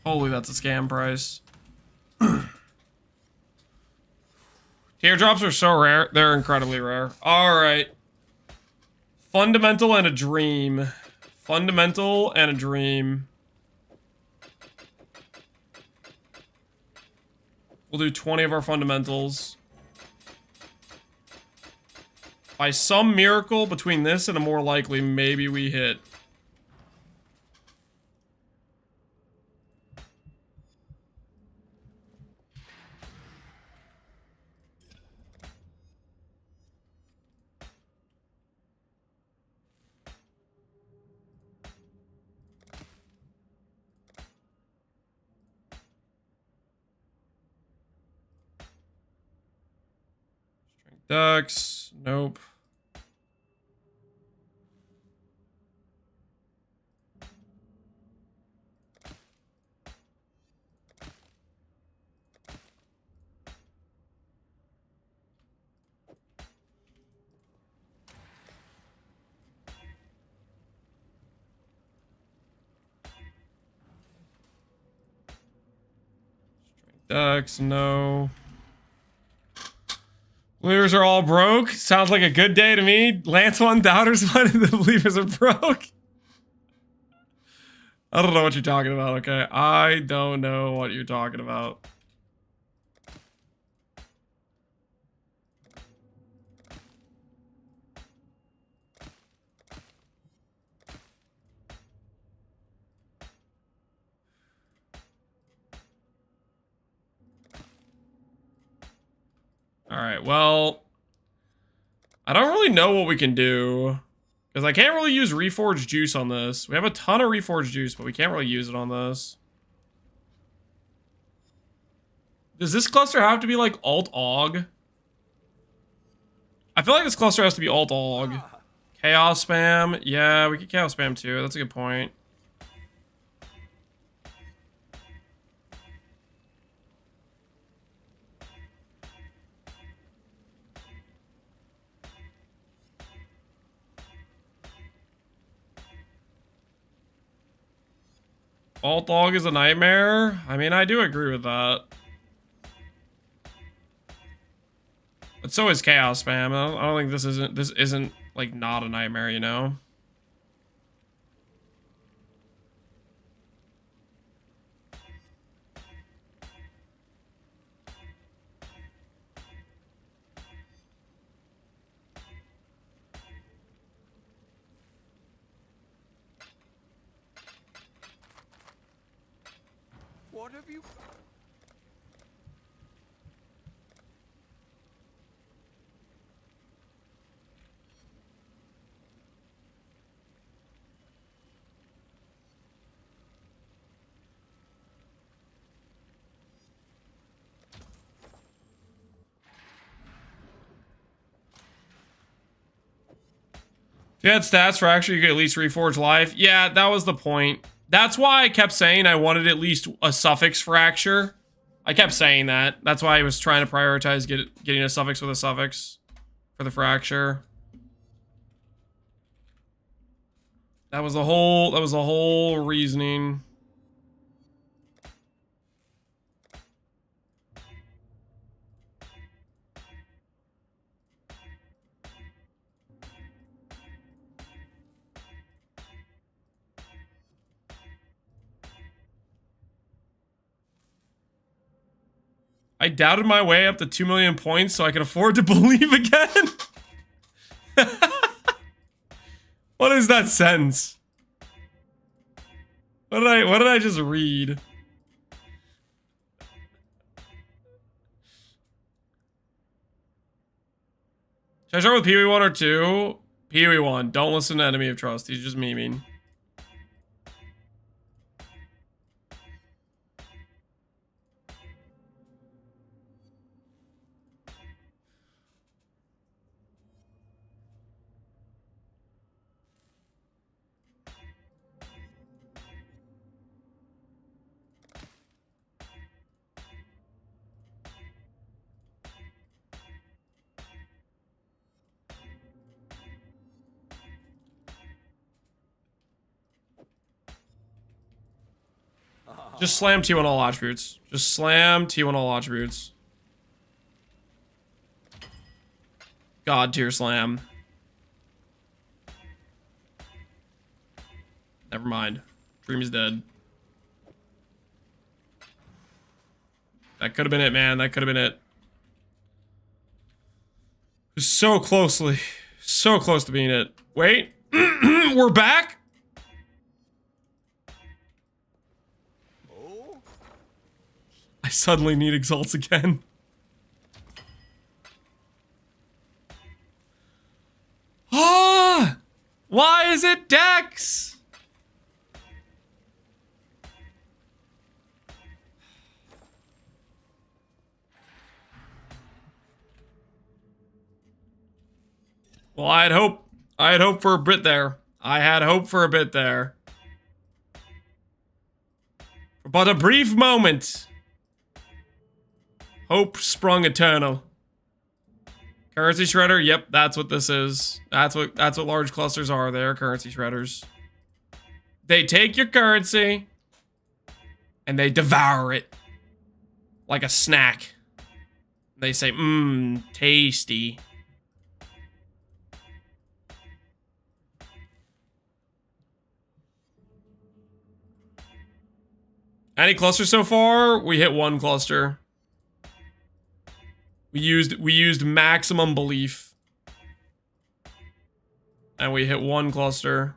Holy, that's a scam price. Teardrops are so rare. They're incredibly rare. Alright. Fundamental and a dream. Fundamental and a dream. We'll do 20 of our fundamentals. By some miracle, between this and a more likely, maybe we hit. Ducks. Nope. Ducks. No. Believers are all broke. Sounds like a good day to me. Lance one, doubters one, and the believers are broke. I don't know what you're talking about, okay? I don't know what you're talking about. Alright, well... I don't really know what we can do. Because I can't really use Reforged Juice on this. We have a ton of Reforged Juice, but we can't really use it on this. Does this cluster have to be like Alt-Aug? I feel like this cluster has to be Alt-Aug. Chaos Spam. Yeah, we could Chaos Spam too. That's a good point. Alt-Aug is a nightmare? I mean, I do agree with that. But so is Chaos Spam. I don't think this isn't like not a nightmare, you know? What have you... If you had stats for actually, you could at least reforge life. Yeah, that was the point. That's why I kept saying I wanted at least a suffix fracture. I kept saying that. That's why I was trying to prioritize getting a suffix with a suffix for the fracture. That was the whole reasoning. I doubted my way up to 2 million points so I can afford to believe again. What is that sentence? What did I just read? Should I start with Pee-wee 1 or 2? Pee-wee 1. Don't listen to Enemy of Trust. He's just memeing. Just slam T1 all attributes. Just slam T1 all attributes. God tier slam. Never mind. Dream is dead. That could have been it, man. That could have been it. So close to being it. Wait. We're back? I suddenly need exalts again. Ah! Why is it Dex? Well, I had hope for a bit there. I had hope for a bit there. But a brief moment. Hope sprung eternal. Currency shredder, yep, that's what this is. That's what large clusters are. They're currency shredders. They take your currency and they devour it like a snack. They say, tasty. Any cluster so far? We hit one cluster. We used maximum belief. And we hit one cluster.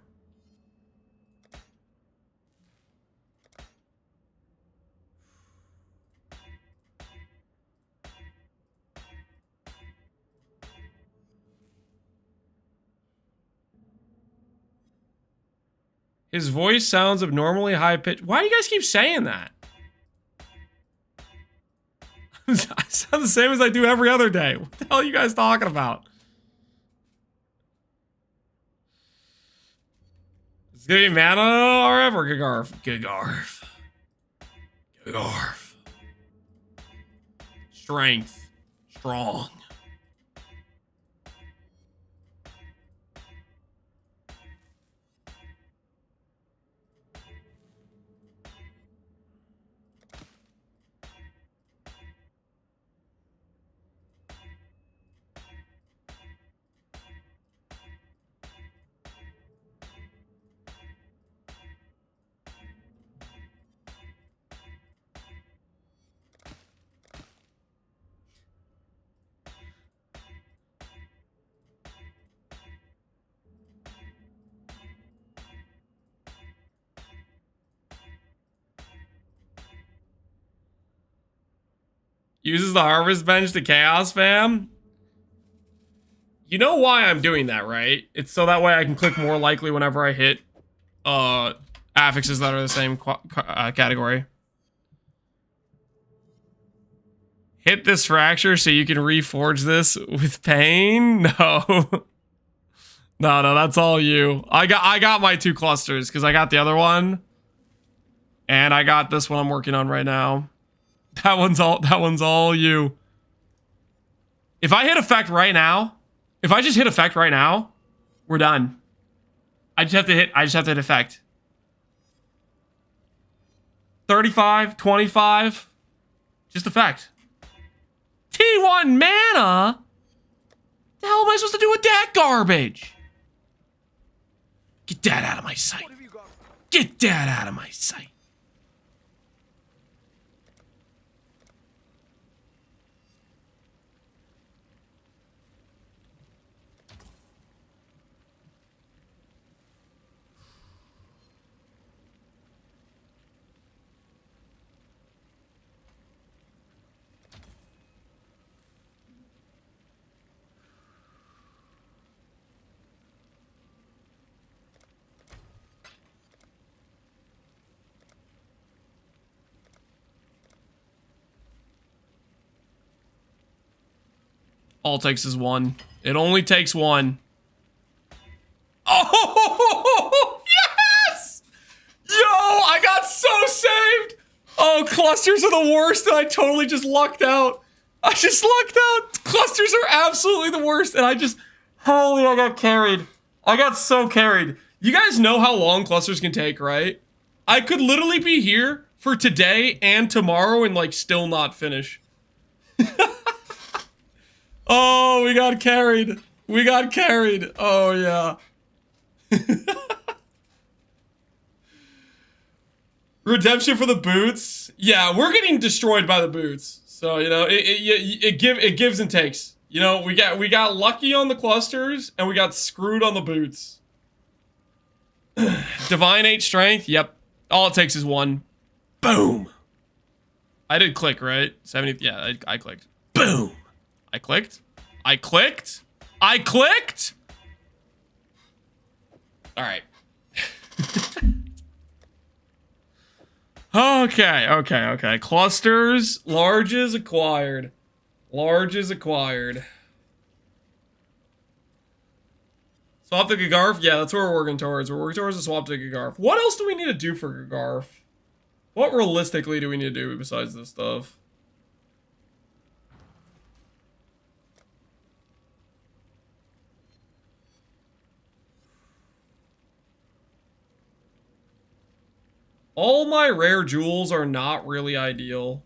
His voice sounds abnormally high pitched. Why do you guys keep saying that? I sound the same as I do every other day. What the hell are you guys talking about? It's gonna be mana or ever, Gigarf. Gigarf. Gigarf. Strength. Strong. Uses the harvest bench to chaos fam. You know why I'm doing that, right? It's so that way I can click more likely whenever I hit affixes that are the same category. Hit this fracture so you can reforge this with pain? No. No, that's all you. I got my 2 clusters because I got the other one. And I got this one I'm working on right now. That one's all you. If I hit effect right now, if I just hit effect right now, we're done. I just have to hit effect. 35, 25, just effect. T1 mana? The hell am I supposed to do with that garbage? Get that out of my sight. Get that out of my sight. All it takes is one. It only takes one. Oh, yes! Yo, I got so saved. Oh, clusters are the worst, and I totally just lucked out. I just lucked out. Clusters are absolutely the worst, and I got carried. I got so carried. You guys know how long clusters can take, right? I could literally be here for today and tomorrow and like still not finish. Oh, we got carried. We got carried. Oh yeah. Redemption for the boots. Yeah, we're getting destroyed by the boots. So, you know, it gives and takes. You know, we got lucky on the clusters and we got screwed on the boots. Divine 8 strength. Yep. All it takes is 1. Boom. I did click, right? 70. Yeah, I clicked. Boom. I clicked. I clicked. I clicked. All right. Okay. Clusters. Larges acquired. Larges acquired. Swap to Gagarf? Yeah, that's what we're working towards. We're working towards a swap to Gagarf. What else do we need to do for Gagarf? What realistically do we need to do besides this stuff? All my rare jewels are not really ideal.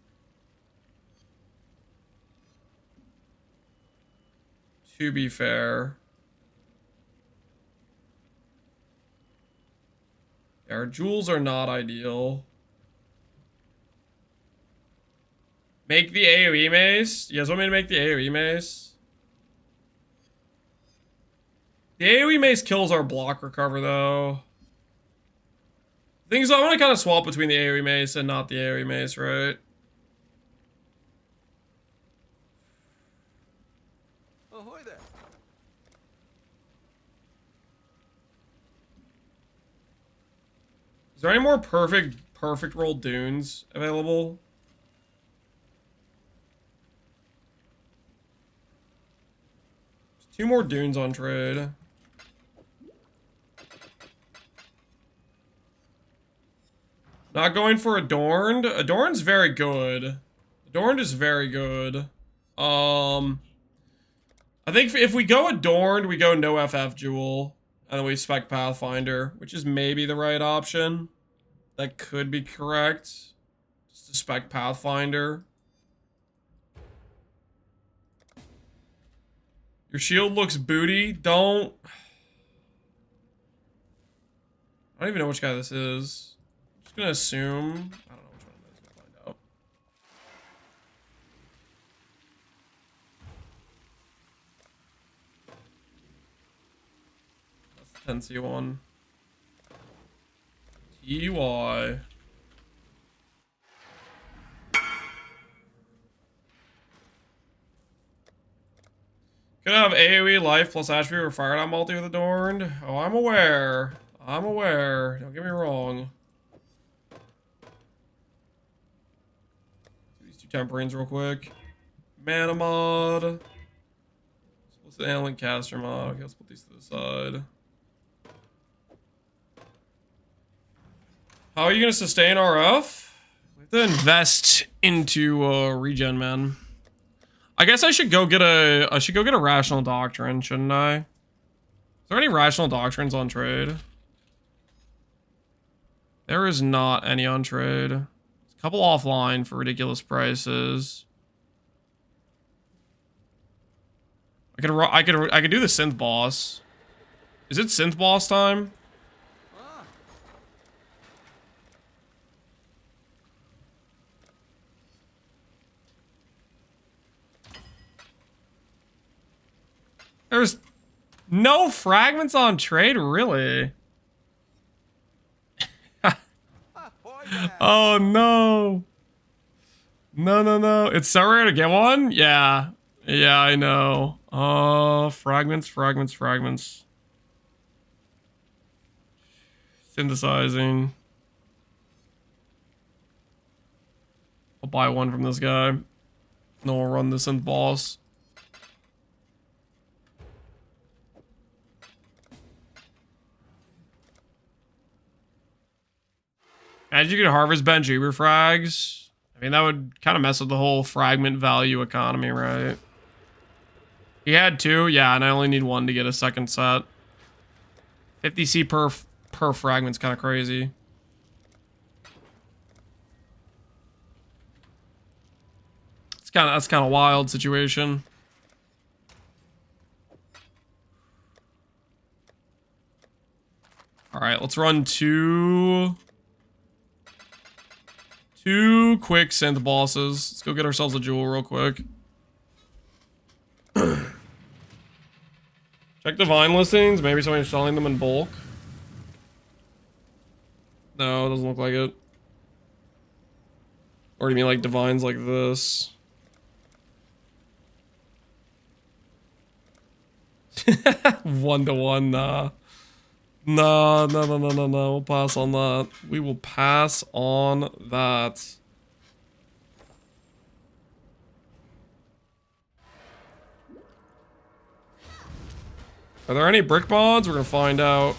To be fair. Our jewels are not ideal. Make the AoE mace? You guys want me to make the AoE mace? The AoE mace kills our block recover though. Thing is, I want to kind of swap between the AoE mace and not the AoE mace, right? Ahoy there. Is there any more perfect roll dunes available? There's 2 more dunes on trade. Not going for Adorned. Adorned's very good. Adorned is very good. I think if we go Adorned, we go no FF Jewel. And then we spec Pathfinder, which is maybe the right option. That could be correct. Just to spec Pathfinder. Your shield looks booty. I don't even know which guy this is. I'm just gonna assume. I don't know which one it is. Gonna find out. That's the 10C1. TY. Could have AoE life plus attribute or fire down multi with Adorned. Oh, I'm aware. I'm aware. Don't get me wrong. Do these 2 temperines real quick. Mana mod. What's the Alien Caster mod? Okay, let's put these to the side. How are you gonna sustain RF? We have to invest into regen, man. I guess I should go get a rational doctrine, shouldn't I? Is there any rational doctrines on trade? There is not any on trade. There's a couple offline for ridiculous prices. I could do the synth boss. Is it synth boss time? There's no fragments on trade, really? Oh no. No. It's so rare to get one? Yeah. Yeah, I know. Oh, fragments. Synthesizing. I'll buy one from this guy. No, we'll run this in boss. As you could harvest bench Uber frags. I mean, that would kind of mess with the whole fragment value economy, right? He had 2, yeah, and I only need 1 to get a second set. 50C per fragment's kind of crazy. That's kind of wild situation. All right, let's run two quick synth bosses. Let's go get ourselves a jewel real quick. Check divine listings. Maybe somebody's selling them in bulk. No, it doesn't look like it. Or do you mean like divines like this? 1-to-1, nah. No. We'll pass on that. We will pass on that. Are there any brick bonds? We're gonna find out.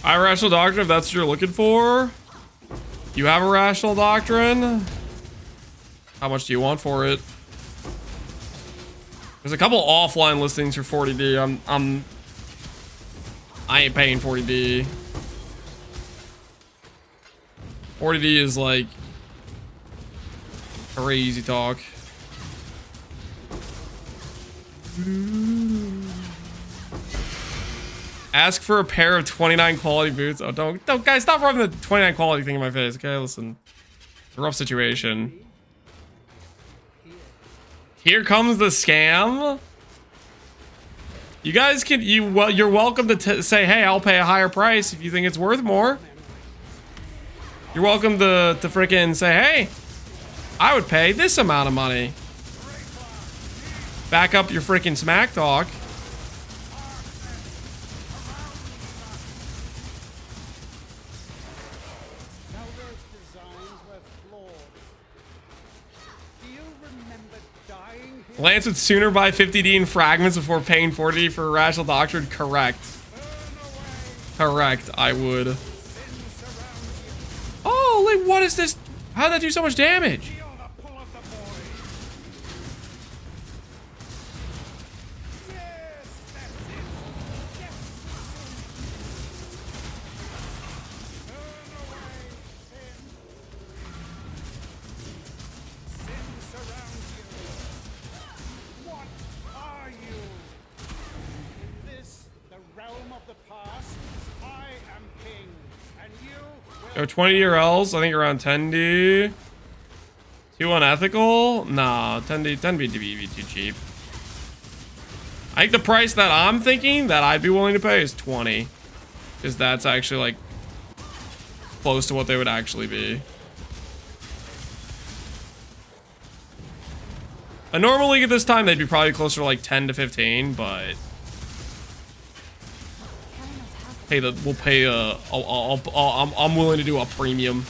Irrational doctrine, if that's what you're looking for. You have a rational doctrine. How much do you want for it? There's a couple offline listings for 40D. I ain't paying 40D. 40D is like crazy talk. Ask for a pair of 29 quality boots. Oh, don't guys, stop rubbing the 29 quality thing in my face, okay? Listen, it's a rough situation. Here comes the scam. You guys can, you're welcome to say, hey, I'll pay a higher price if you think it's worth more. You're welcome to freaking say, hey, I would pay this amount of money. Back up your freaking smack talk. Lance would sooner buy 50D in fragments before paying 40D for Irrational Doctrine. Correct. Correct, I would. Holy, what is this? How did that do so much damage? Go 20 L's, I think around 10D. Too unethical? Nah, 10D be too cheap. I think the price that I'm thinking that I'd be willing to pay is 20. Because that's actually like close to what they would actually be. A normal league at this time, they'd be probably closer to like 10 to 15, but we'll pay I'm willing to do a premium.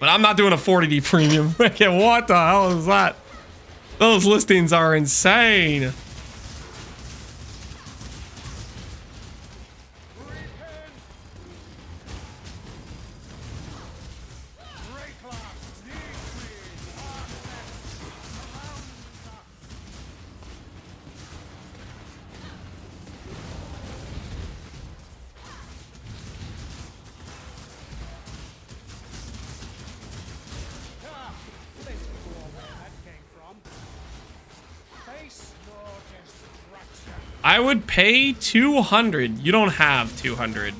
But I'm not doing a 40D premium. What the hell is that? Those listings are insane. I would pay 200. You don't have 200,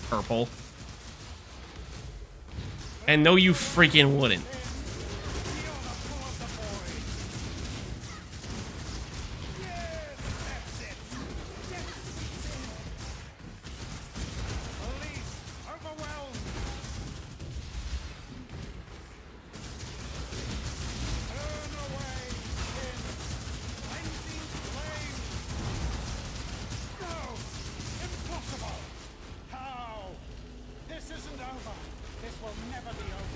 purple. And no, you freaking wouldn't.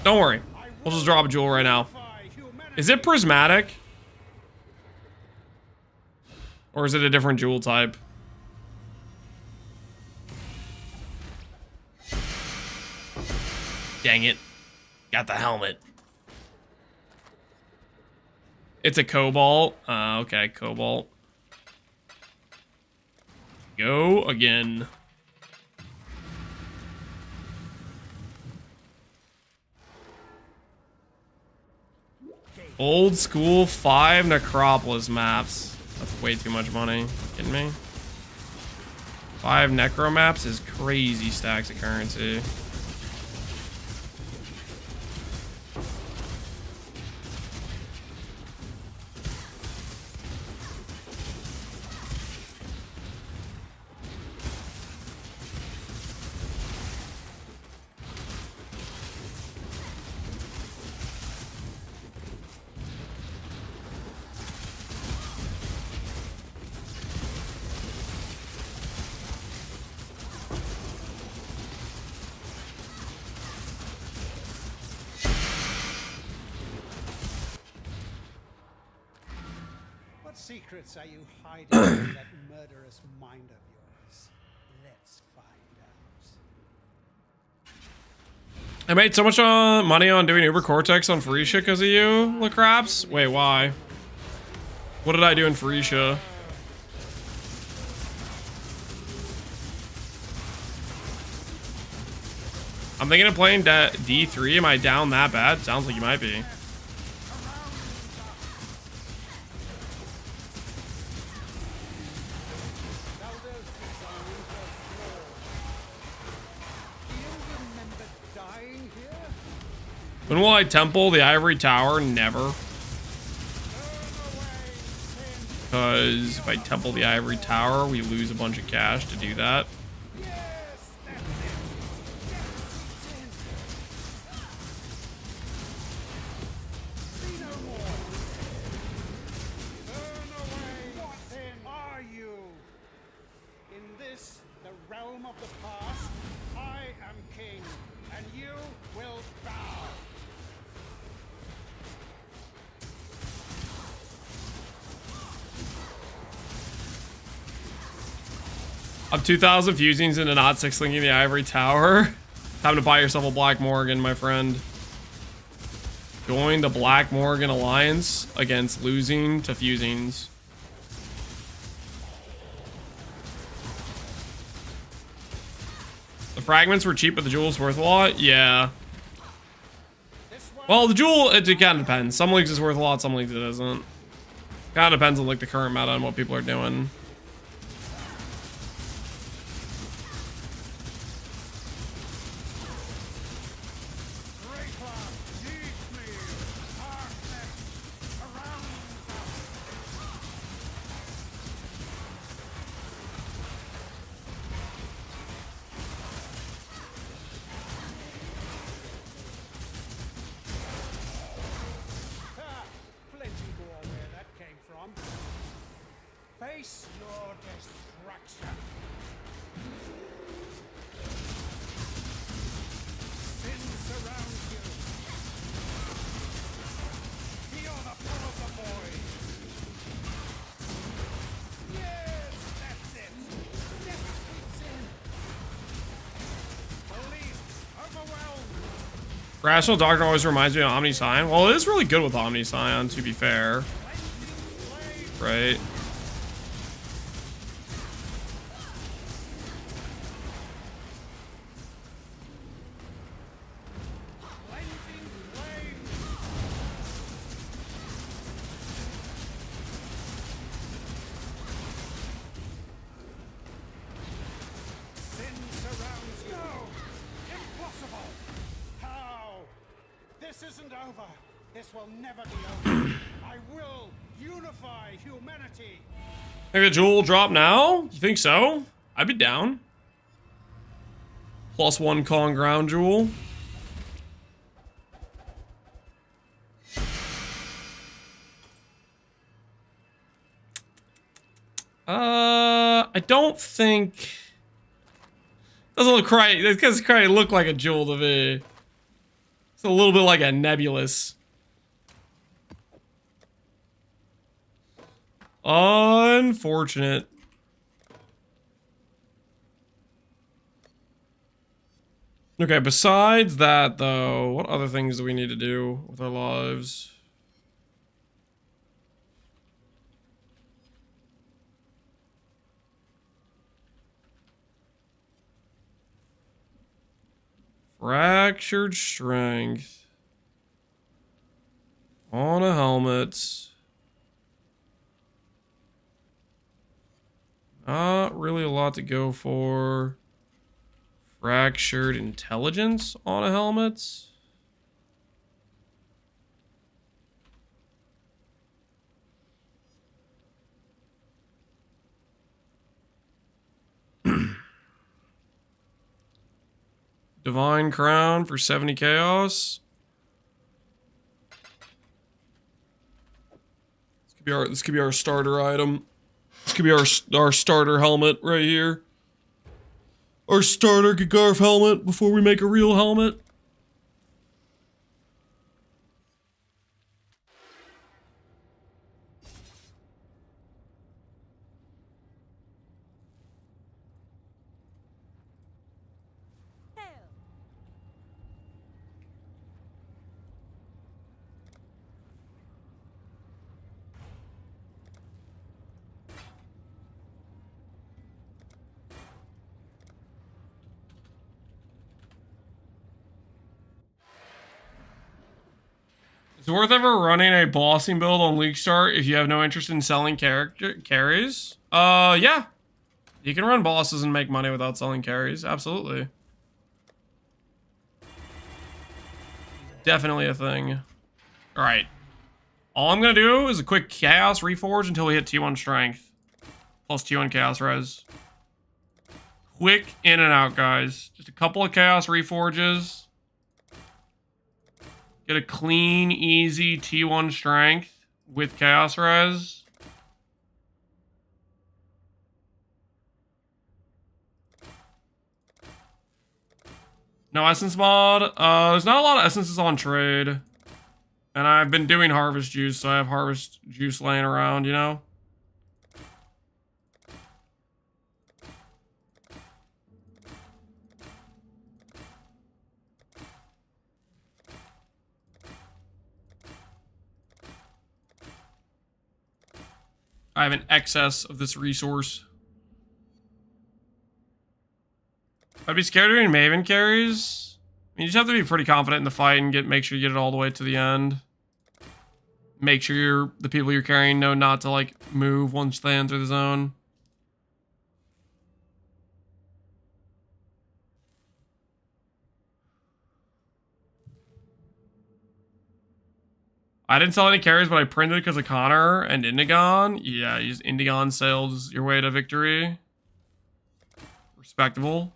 Don't worry. We'll just drop a jewel right now. Is it prismatic? Or is it a different jewel type? Dang it. Got the helmet. It's a cobalt. Okay, cobalt. Go again. Old school 5 Necropolis maps. That's way too much money. Kidding me? 5 Necro maps is crazy stacks of currency. What secrets are you hiding in that murderous mind of yours? Let's find out. I made so much money on doing Uber Cortex on Phoenicia because of you, Lacraps. Wait, why? What did I do in Phoenicia? I'm thinking of playing D3. Am I down that bad? Sounds like you might be. When will I temple the Ivory Tower? Never. Because if I temple the Ivory Tower, we lose a bunch of cash to do that. I'm 2,000 fusings into not 6-linking the Ivory Tower. Time to buy yourself a Black Morgan, my friend. Join the Black Morgan Alliance against losing to fusings. The fragments were cheap, but the jewel's worth a lot? Yeah. Well, the jewel, it kind of depends. Some leagues is worth a lot, some leagues it isn't. Kind of depends on like the current meta and what people are doing. Face your destruction. Sin surrounds you. Feel the pull of the void. Yes, that's it. Never sleeps in. Belief overwhelmed. Rational Doctor always reminds me of Omni Scion. Well, it is really good with Omni Scion, to be fair. Right. This will never be over. I will unify humanity. Think the jewel will drop now? You think so? I'd be down. +1 Kong ground jewel. I don't think. Doesn't look right. It doesn't quite look like a jewel to me. It's a little bit like a nebulous. Unfortunate. Okay, besides that, though, what other things do we need to do with our lives? Fractured strength. On a helmet. Not really a lot to go for. Fractured intelligence on a helmet. Divine Crown for 70 chaos. This could be our starter item. This could be our starter helmet right here. Our starter Garf helmet before we make a real helmet. Is it worth ever running a bossing build on League Start if you have no interest in selling carries? Yeah. You can run bosses and make money without selling carries. Absolutely. Definitely a thing. Alright. All I'm going to do is a quick Chaos Reforge until we hit T1 Strength. Plus T1 Chaos Res. Quick in and out, guys. Just a couple of Chaos Reforges. Get a clean, easy T1 Strength with Chaos Res. No Essence mod. There's not a lot of Essences on trade. And I've been doing Harvest Juice, so I have Harvest Juice laying around, you know? I have an excess of this resource. I'd be scared of doing Maven carries. I mean, you just have to be pretty confident in the fight and make sure you get it all the way to the end. Make sure the people you're carrying know not to, like, move once they enter the zone. I didn't sell any carries, but I printed because of Connor and Indigon. Yeah, you just Indigon sails your way to victory. Respectable.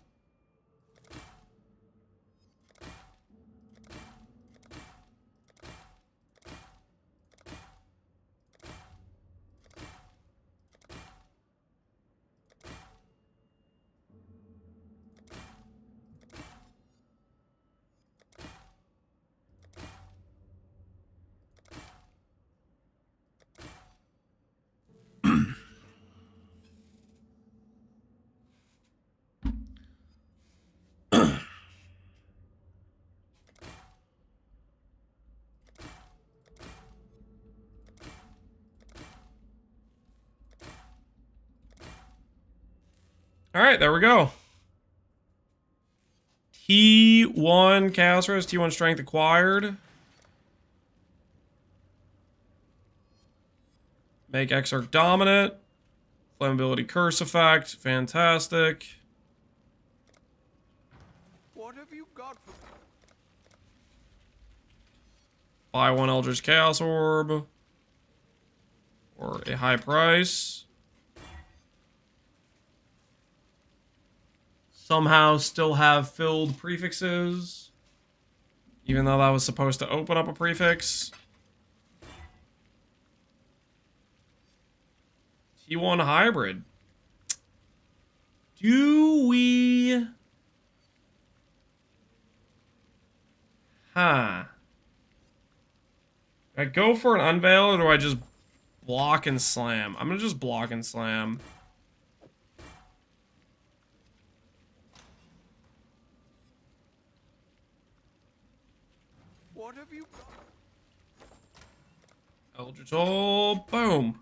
All right, there we go. T1 Chaos Res, T1 Strength acquired. Make Exarch dominant. Flammability curse effect, fantastic. What have you got for me? Buy one Eldritch Chaos Orb. Or a high price. Somehow still have filled prefixes. Even though that was supposed to open up a prefix. T1 hybrid. Do we Huh. Do I go for an unveil or do I just block and slam? I'm gonna just block and slam. What have you got? Eldritch Ult, boom.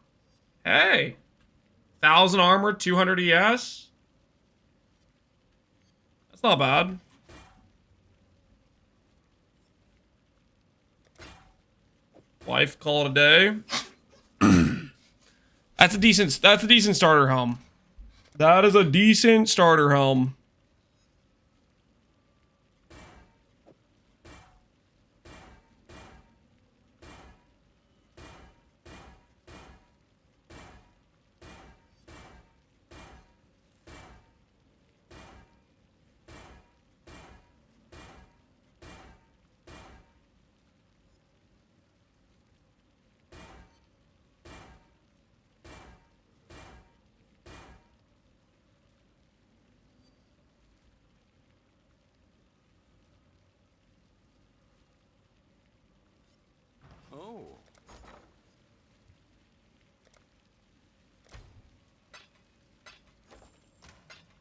Hey. 1,000 armor, 200 ES. That's not bad. Life, call it a day. That's a decent starter helm. That is a decent starter helm. Oh.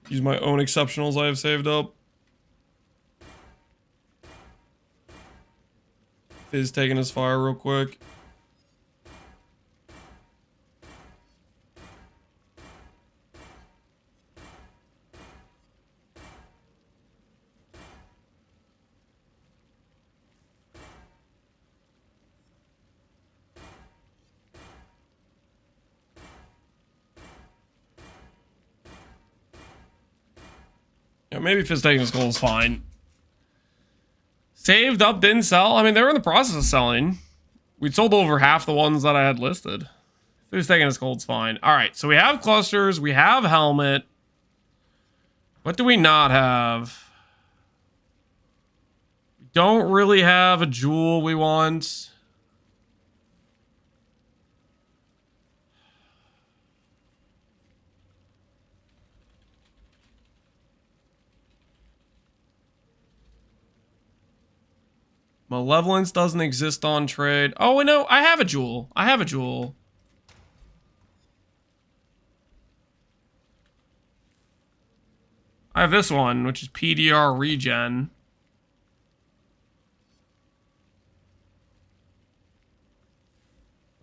Use my own exceptionals I have saved up. Fizz taking his fire real quick. Yeah, maybe Fizz taking his goal is fine. Saved up, didn't sell. I mean, they were in the process of selling. We'd sold over half the ones that I had listed. Fizz taking his gold's fine. All right, so we have clusters. We have helmet. What do we not have? We don't really have a jewel we want. Malevolence doesn't exist on trade. Oh, no, I have a jewel. I have a jewel. I have this one, which is PDR regen.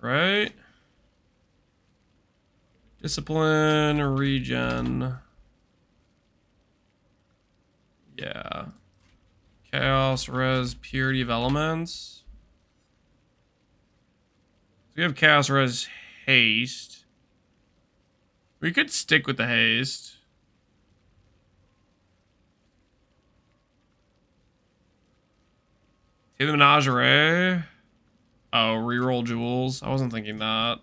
Right? Discipline, regen. Yeah. Chaos, res, purity of elements. So we have chaos, res, haste. We could stick with the haste. See the menagerie. Oh, reroll jewels. I wasn't thinking that.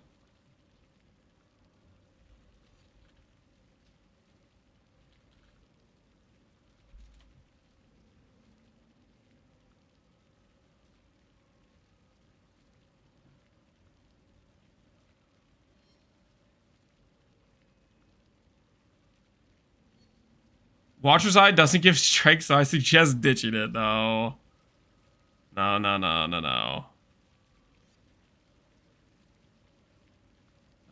Watcher's Eye doesn't give strike, so I suggest ditching it, though. No.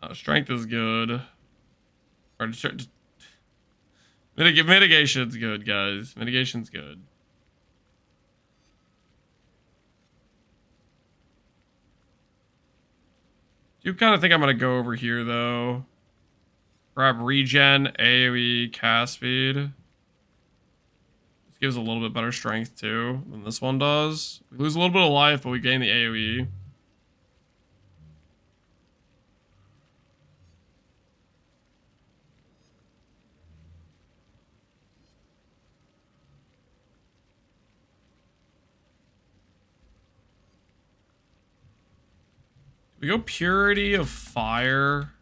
Oh, strength is good. Or mitigation's good, guys. Mitigation's good. Do kind of think I'm gonna go over here though. Grab regen, AoE, cast speed. This gives a little bit better strength too than this one does. We lose a little bit of life, but we gain the AoE. We go Purity of Fire.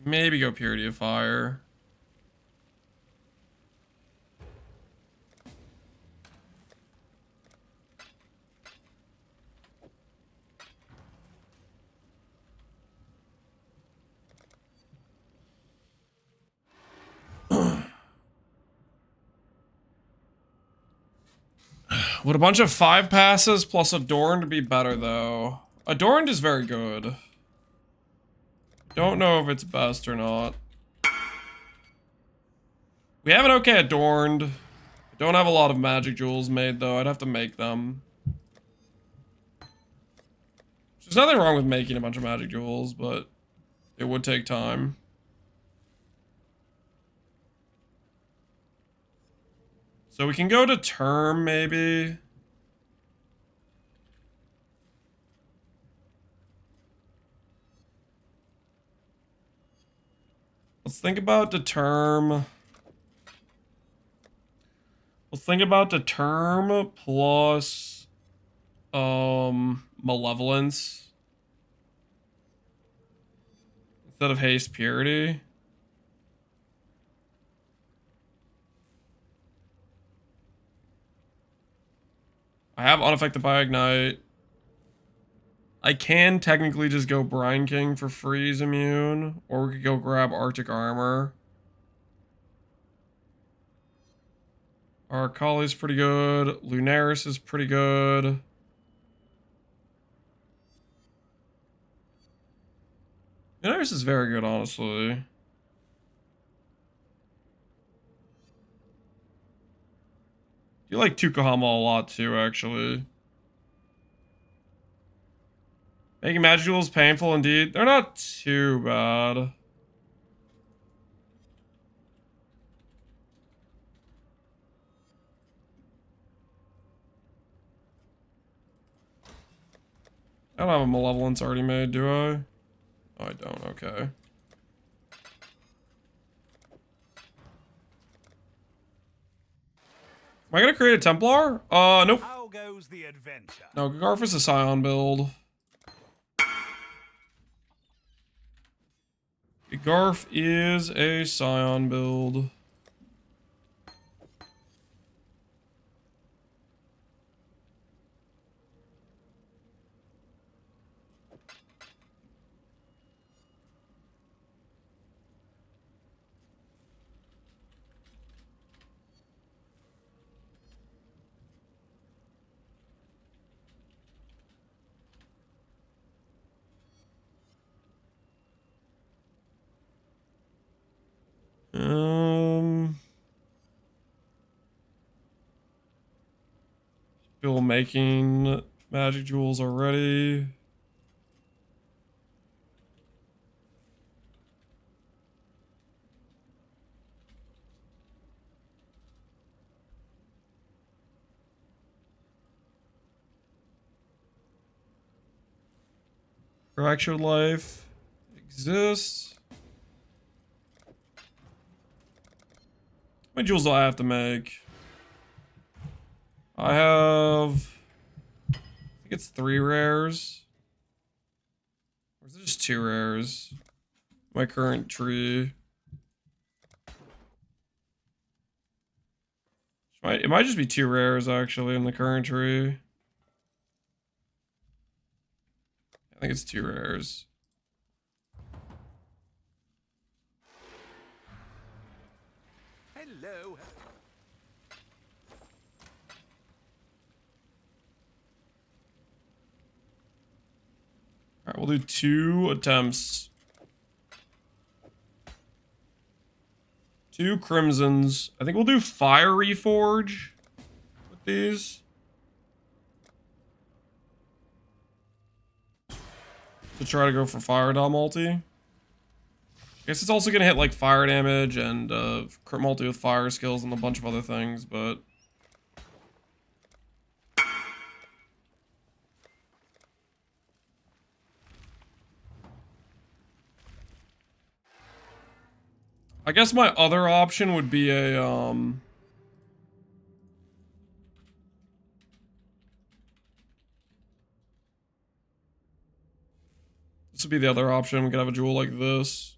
Maybe go Purity of Fire. Would a bunch of 5 passes plus Adorned be better, though? Adorned is very good. Don't know if it's best or not. We have an okay Adorned. I don't have a lot of magic jewels made, though. I'd have to make them. There's nothing wrong with making a bunch of magic jewels, but it would take time. So we can go to term, maybe. Let's think about the term. Let's think about the term plus malevolence instead of haste purity. I have unaffected by ignite. I can technically just go Brine King for freeze immune, or we could go grab Arctic Armor. Arcali's pretty good. Lunaris is pretty good. Lunaris is very good, honestly. You like Tukohama a lot too, actually. Making magic jewels painful indeed. They're not too bad. I don't have a malevolence already made, do I? Oh, I don't. Okay. Am I gonna create a Templar? Nope. How goes the adventure? No, Garf is a Scion build. Garf is a Scion build. Still making magic jewels already. Fractured life exists. How many jewels do I have to make? I have, I think it's 3 rares. Or is it just 2 rares? My current tree. It might just be 2 rares actually in the current tree. I think it's 2 rares. Hello. Alright, we'll do 2 attempts. 2 crimsons. I think we'll do Fiery Forge with these. To try to go for Fire Dom multi. I guess it's also gonna hit like fire damage and crit multi with fire skills and a bunch of other things, but I guess my other option would be a this would be the other option. We could have a jewel like this.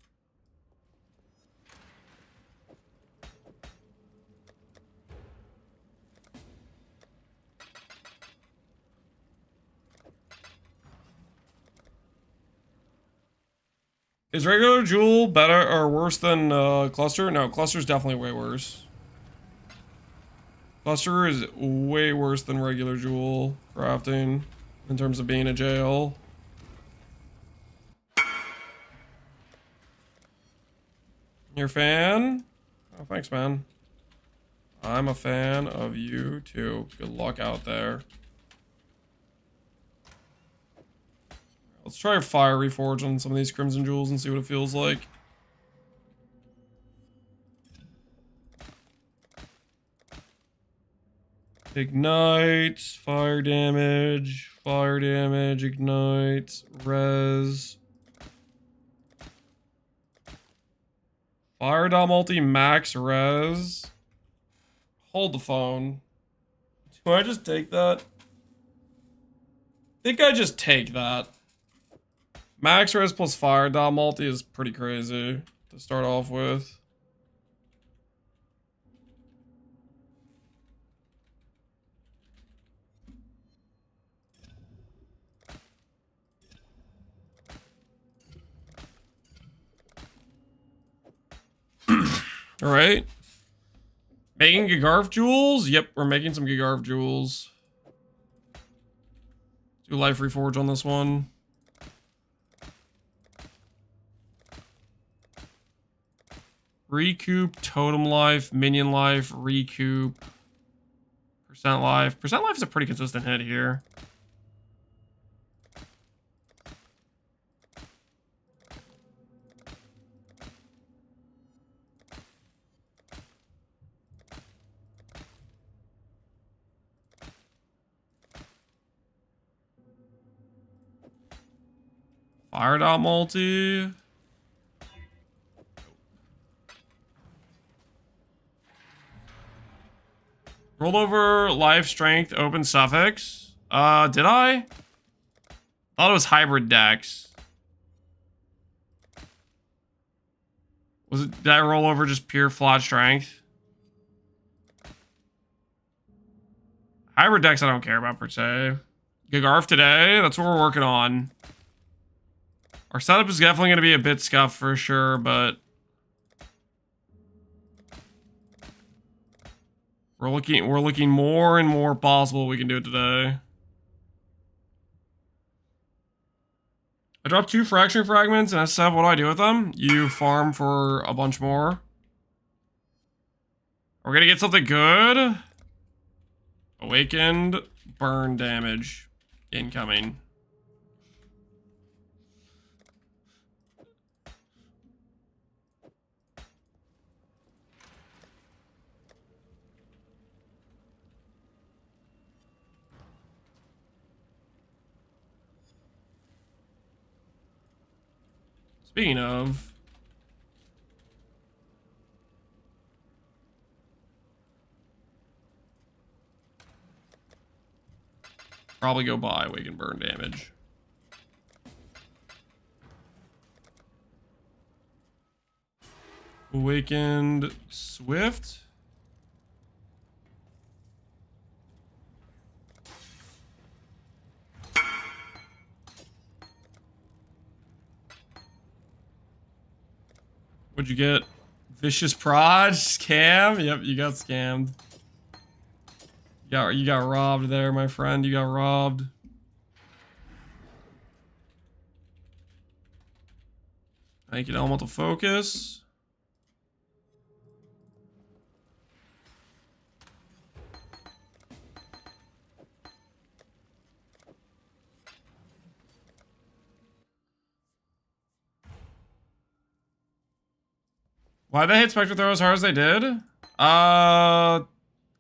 Is regular jewel better or worse than cluster? No, cluster's definitely way worse. Cluster is way worse than regular jewel crafting in terms of being a jail. You're a fan? Oh, thanks, man. I'm a fan of you too. Good luck out there. Let's try a fire reforge on some of these crimson jewels and see what it feels like. Ignite, fire damage, ignite, res. Fire dot multi max res. Hold the phone. Do I just take that? I think I just take that. Max res plus fire dot multi is pretty crazy to start off with. All right. Making Gigarf jewels? Yep, we're making some Gigarf jewels. Do life reforge on this one. Recoup, totem life, minion life, recoup. Percent life. Percent life is a pretty consistent hit here. Fire dot multi. Rollover, life, strength, open suffix. Did I? Thought it was hybrid dex. Did I roll over just pure flat strength? Hybrid dex I don't care about per se. Gigarf today, that's what we're working on. Our setup is definitely going to be a bit scuffed for sure, but we're looking more and more possible we can do it today. I dropped 2 fracturing fragments and SF. What do I do with them? You farm for a bunch more. We're gonna get something good. Awakened, burn damage incoming. Speaking of, probably go buy Awaken burn damage. Awakened Swift. What'd you get? Vicious Prod? Scam? Yep, you got scammed. You got robbed there, my friend. You got robbed. Thank you, elemental focus. Why'd they hit Spectral Throw as hard as they did? I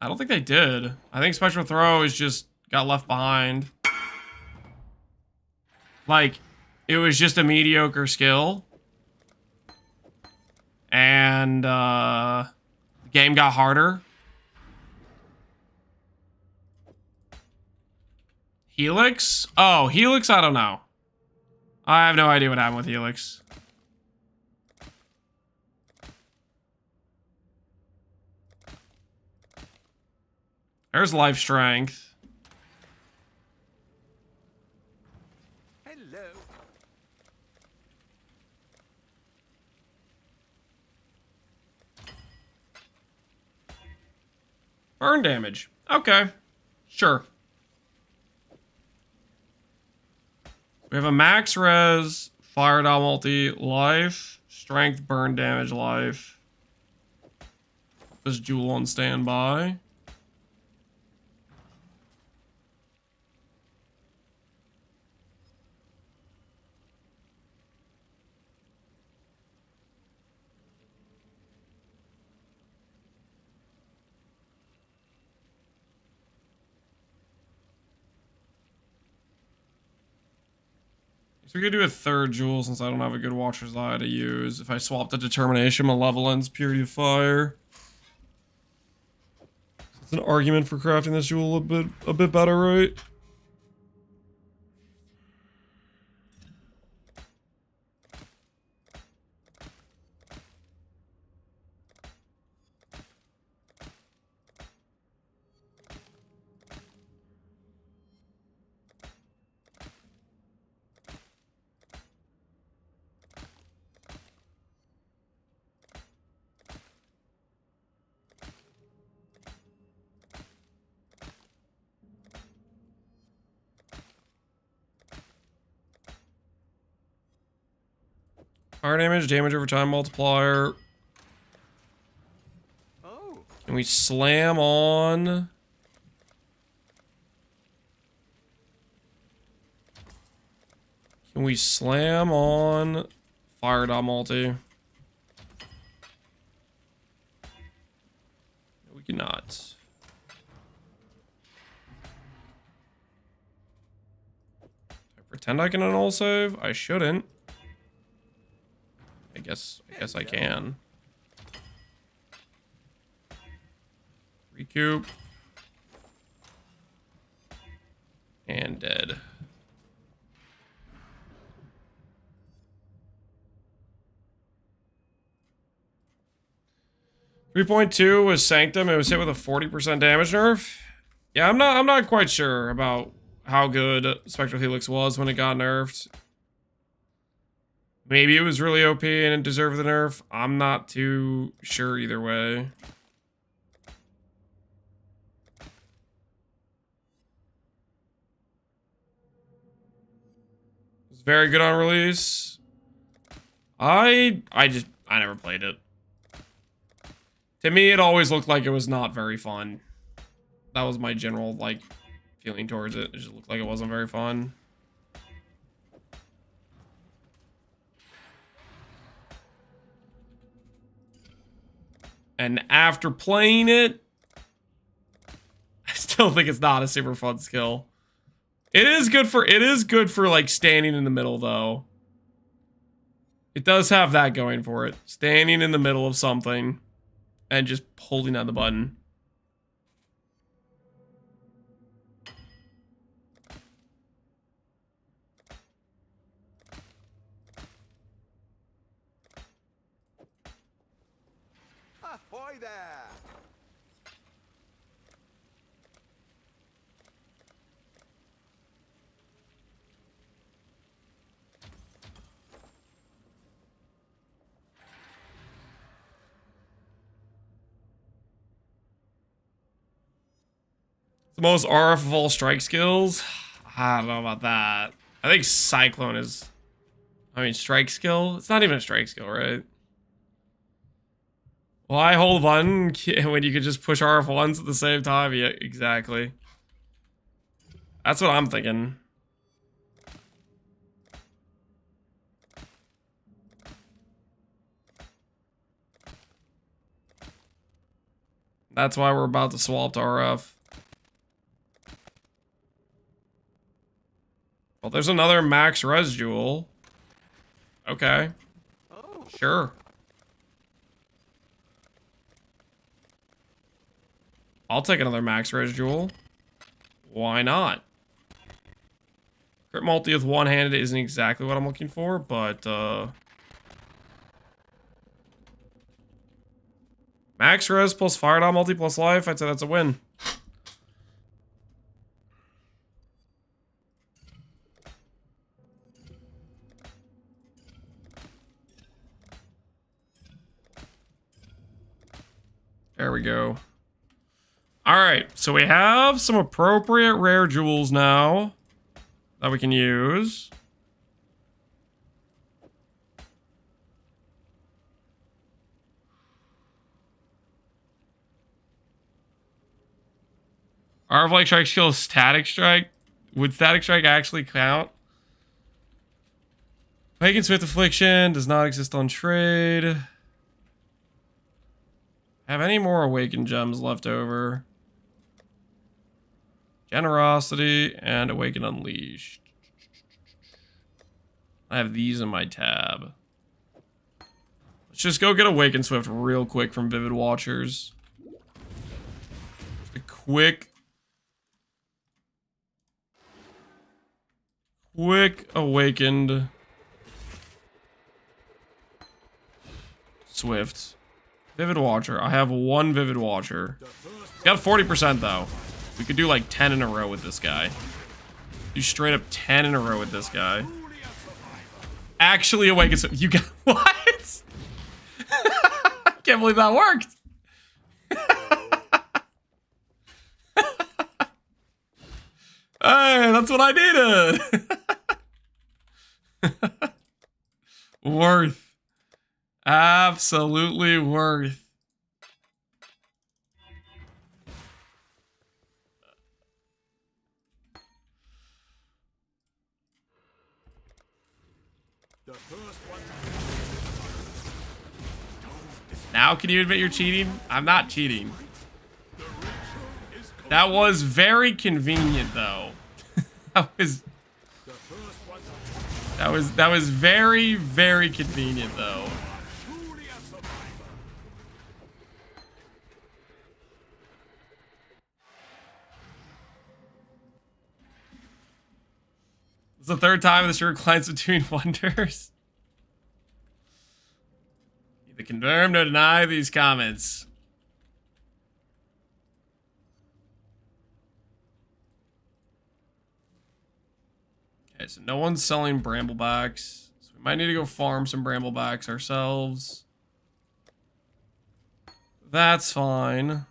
don't think they did. I think Spectral Throw is just got left behind. Like, it was just a mediocre skill. And, the game got harder. Helix? Oh, Helix? I don't know. I have no idea what happened with Helix. There's life strength. Hello. Burn damage. Okay. Sure. We have a max res, fire down multi, life, strength, burn damage, life. This jewel on standby. So we could do a third jewel since I don't have a good Watcher's Eye to use. If I swap the Determination, Malevolence, Purity of Fire. It's an argument for crafting this jewel a bit better, right? Fire damage over time multiplier. Oh. Can we slam on? Can we slam on fire dot multi? We cannot. I pretend I can unall save? I shouldn't. I guess I can. Recoup. And dead. .2 was Sanctum. It was hit with a 40% damage nerf. Yeah, I'm not quite sure about how good Spectral Helix was when it got nerfed. Maybe it was really OP and it deserved the nerf. I'm not too sure either way. It was very good on release. I never played it. To me, it always looked like it was not very fun. That was my general, like, feeling towards it. It just looked like it wasn't very fun. And after playing it, I still think it's not a super fun skill. It is good for like standing in the middle though. It does have that going for it. Standing in the middle of something and just holding down the button. Ahoy there! The most RF of all strike skills? I don't know about that. I think Cyclone is... I mean, strike skill? It's not even a strike skill, right? Why hold one when you could just push RF1s at the same time? Yeah, exactly. That's what I'm thinking. That's why we're about to swap to RF. Well, there's another max res jewel. Okay. Oh. Sure. I'll take another max res jewel. Why not? Crit multi with one-handed isn't exactly what I'm looking for, but max res plus fire dot multi plus life, I'd say that's a win. There we go. Alright, so we have some appropriate rare jewels now that we can use. Art of Light Strike skill is Static Strike. Would Static Strike actually count? Awakened Swift Affliction does not exist on trade. Have any more Awakened Gems left over? Generosity and Awakened Unleashed. I have these in my tab. Let's just go get Awakened Swift real quick from Vivid Watchers. Just a quick Awakened Swift. Vivid Watcher. I have one Vivid Watcher. It's got 40% though. We could do like 10 in a row with this guy. Do straight up 10 in a row with this guy. Actually Awakened Swift. You got what? I can't believe that worked. Hey, that's what I needed. Worth. Absolutely worth. Now can you admit you're cheating? I'm not cheating. That was very convenient though. That was very, very convenient though. It's the third time this year clients between wonders. Either confirm or deny these comments. Okay, so no one's selling bramblebacks. So we might need to go farm some bramblebacks ourselves. That's fine.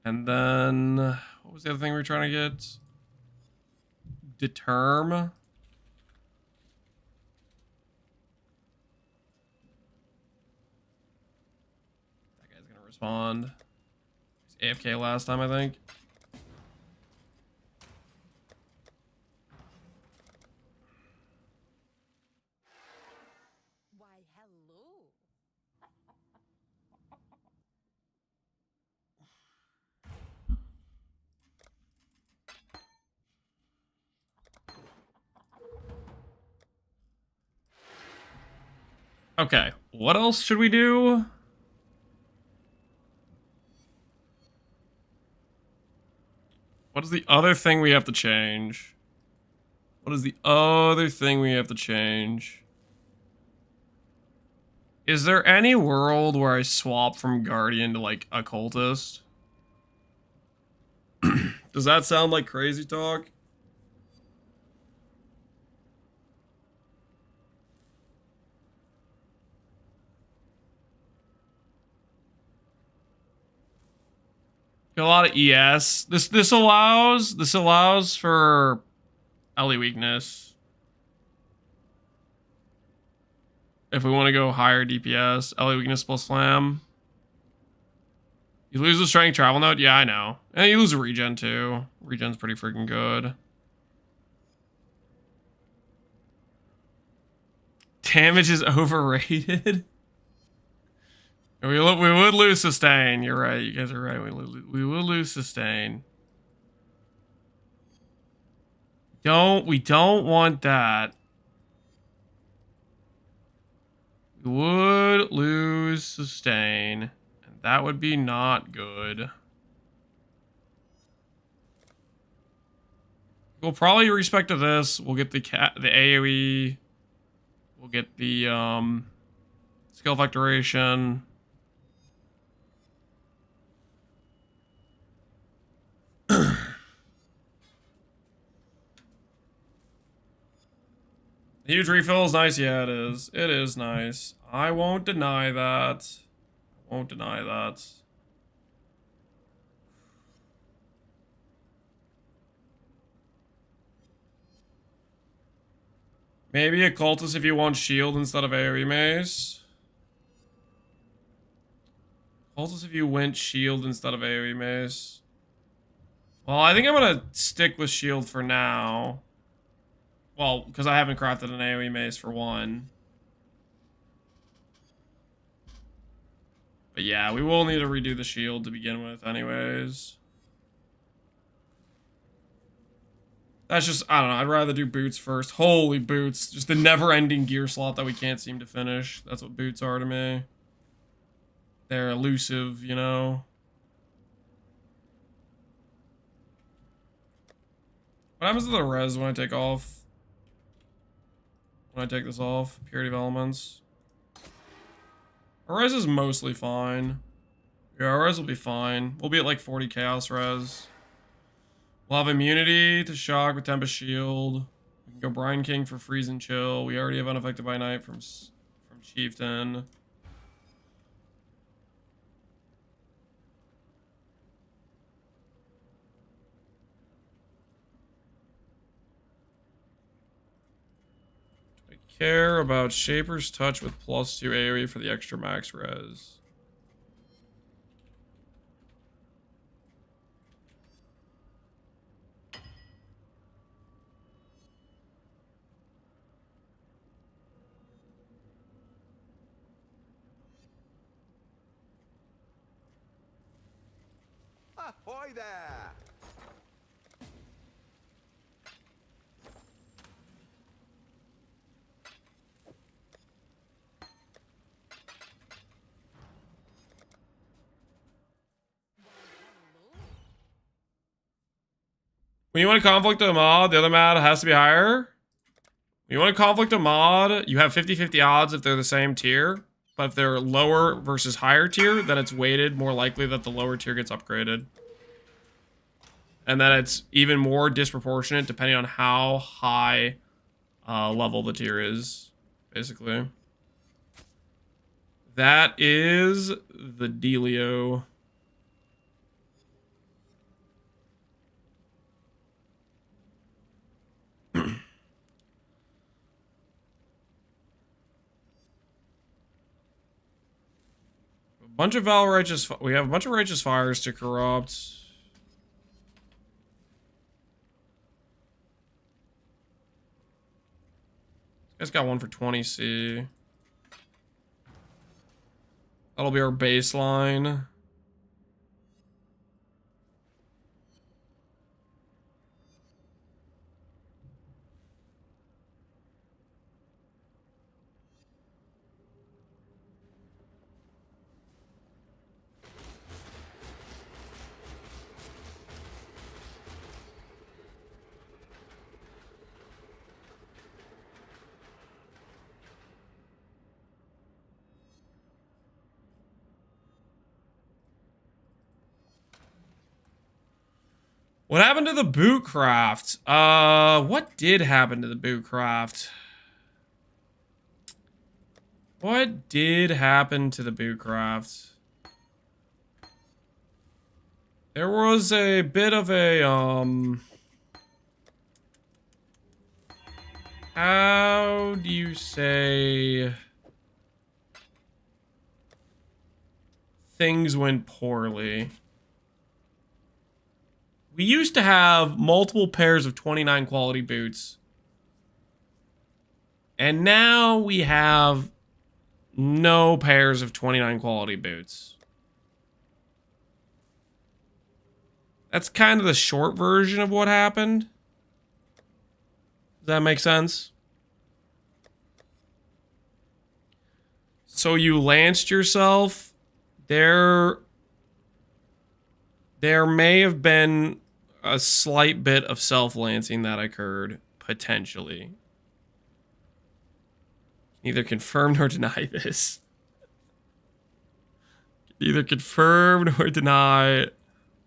And then, what was the other thing we were trying to get? Determ. That guy's gonna respond. He's AFK last time, I think. Why, hello. Okay, what else should we do? What is the other thing we have to change? What is the other thing we have to change? Is there any world where I swap from Guardian to, like, Occultist? Does that sound like crazy talk? A lot of ES. This allows for LE weakness. If we want to go higher DPS, LE weakness plus slam. You lose the strength travel note? Yeah, I know. And you lose a regen too. Regen's pretty freaking good. Damage is overrated. We would lose sustain. You're right. You guys are right. We will lose sustain. We don't want that. We would lose sustain, and that would be not good. We'll probably respect to this. We'll get the AoE. We'll get the skill factoration. Huge refill is nice. Yeah, it is. It is nice. I won't deny that. I won't deny that. Maybe a cultist if you want shield instead of AoE mace. Cultist if you went shield instead of AoE mace. Well, I think I'm gonna stick with shield for now. Well, because I haven't crafted an AoE mace for one. But yeah, we will need to redo the shield to begin with anyways. That's just, I don't know, I'd rather do boots first. Holy boots. Just the never-ending gear slot that we can't seem to finish. That's what boots are to me. They're elusive, you know? What happens to the res when I take off? When I take this off? Purity of Elements. Our res is mostly fine. Yeah, our res will be fine. We'll be at like 40 chaos res. We'll have immunity to shock with Tempest Shield. We can go Brine King for freeze and chill. We already have Unaffected by Night from Chieftain. Do I care about Shaper's Touch with +2 AoE for the extra max res? Ahoy there! When you want to conflict a mod, the other mod has to be higher. When you want to conflict a mod, you have 50-50 odds if they're the same tier. But if they're lower versus higher tier, then it's weighted more likely that the lower tier gets upgraded. And then it's even more disproportionate depending on how high level the tier is, basically. That is the dealio. Bunch of we have a bunch of righteous fires to corrupt. This guy's got one for 20C. That'll be our baseline. What happened to the boot craft? What did happen to the boot craft? What did happen to the boot craft? There was a bit of a, how do you say things went poorly? We used to have multiple pairs of 29 quality boots. And now we have no pairs of 29 quality boots. That's kind of the short version of what happened. Does that make sense? So you lanced yourself. There may have been a slight bit of self-lancing that occurred, potentially. Neither confirm nor deny this. Neither confirm nor deny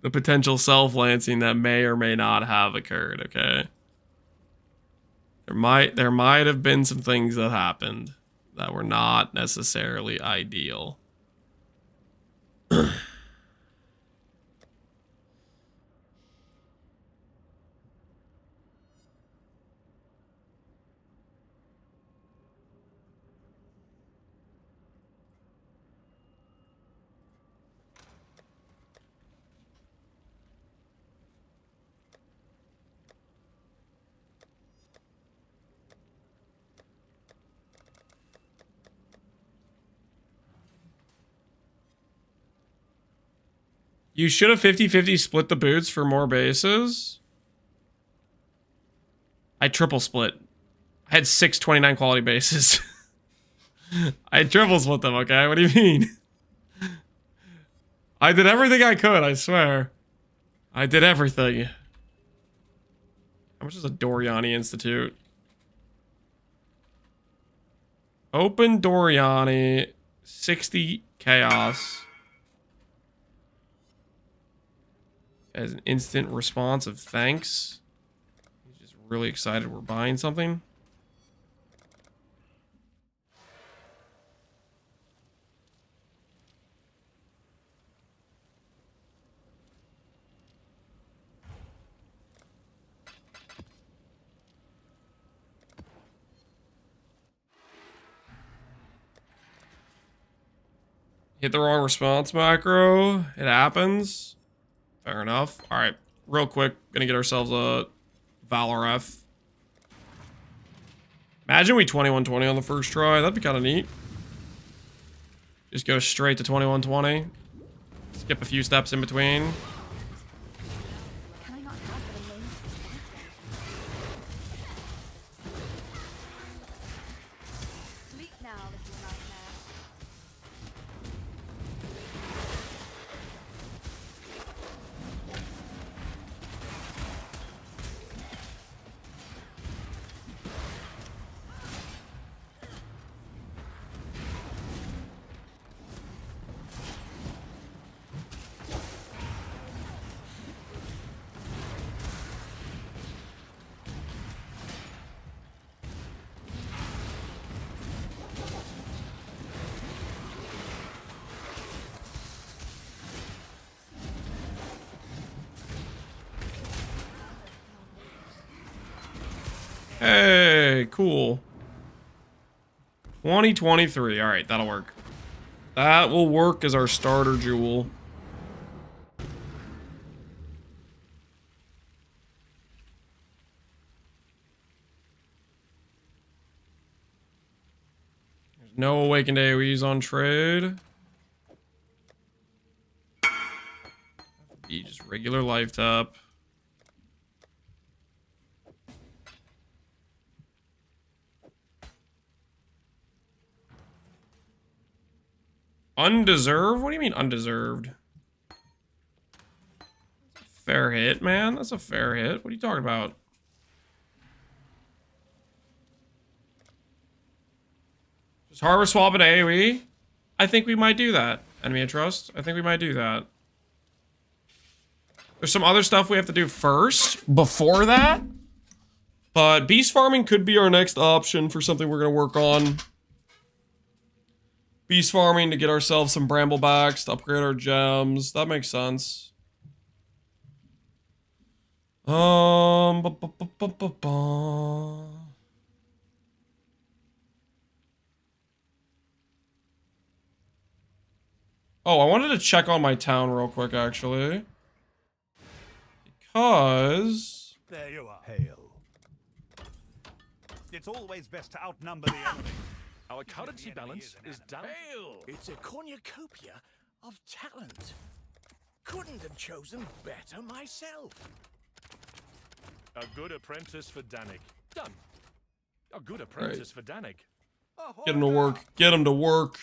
the potential self-lancing that may or may not have occurred, okay? There might have been some things that happened that were not necessarily ideal. You should have 50-50 split the boots for more bases. I triple split. I had 6 29 quality bases. I triple split them, okay? What do you mean? I did everything I could, I swear. I did everything. How much is a Doriani Institute? Open Doriani. 60 chaos. As an instant response of thanks. He's just really excited we're buying something. Hit the wrong response macro. It happens. Fair enough. Alright, real quick. Gonna get ourselves a Valor F. Imagine we 2120 on the first try. That'd be kind of neat. Just go straight to 2120. Skip a few steps in between. Can I not have the link? Sleep now, little nightmare. Hey, cool. 2023. All right, that'll work. That will work as our starter jewel. There's no awakened AoEs on trade. Be just regular life tap. Undeserved? What do you mean undeserved? Fair hit, man. That's a fair hit. What are you talking about? Just harvest swap an AoE? I think we might do that. Enemy of trust? I think we might do that. There's some other stuff we have to do first, before that. But beast farming could be our next option for something we're going to work on. Beast farming to get ourselves some bramblebacks, to upgrade our gems. That makes sense. Oh, I wanted to check on my town real quick, actually. Because... There you are. Hail. It's always best to outnumber the enemy. Our currency balance is down. Hail! It's a cornucopia of talent. Couldn't have chosen better myself. A good apprentice for Danik. Done. A good apprentice for Danik. Get him to work. Get him to work.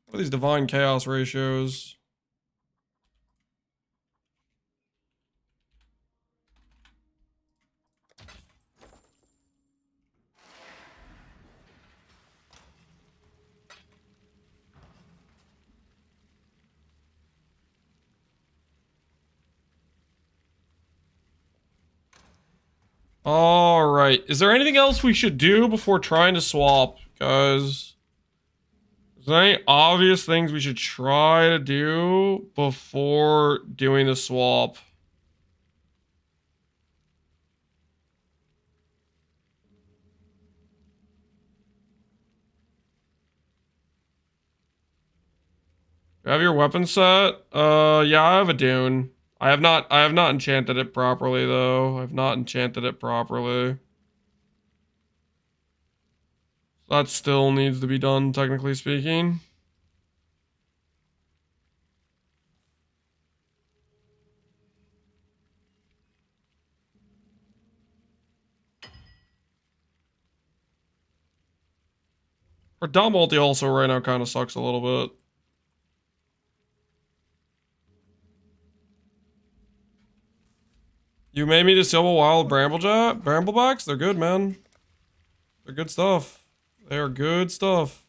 What are these divine chaos ratios? Alright, is there anything else we should do before trying to swap, guys? Is there any obvious things we should try to do before doing the swap? You have your weapon set? Yeah, I have a Dune. I have not enchanted it properly, though. I've not enchanted it properly. That still needs to be done, technically speaking. Our dot multi also right now kind of sucks a little bit. You made me disable wild bramblebacks? They're good, man. They're good stuff. They are good stuff.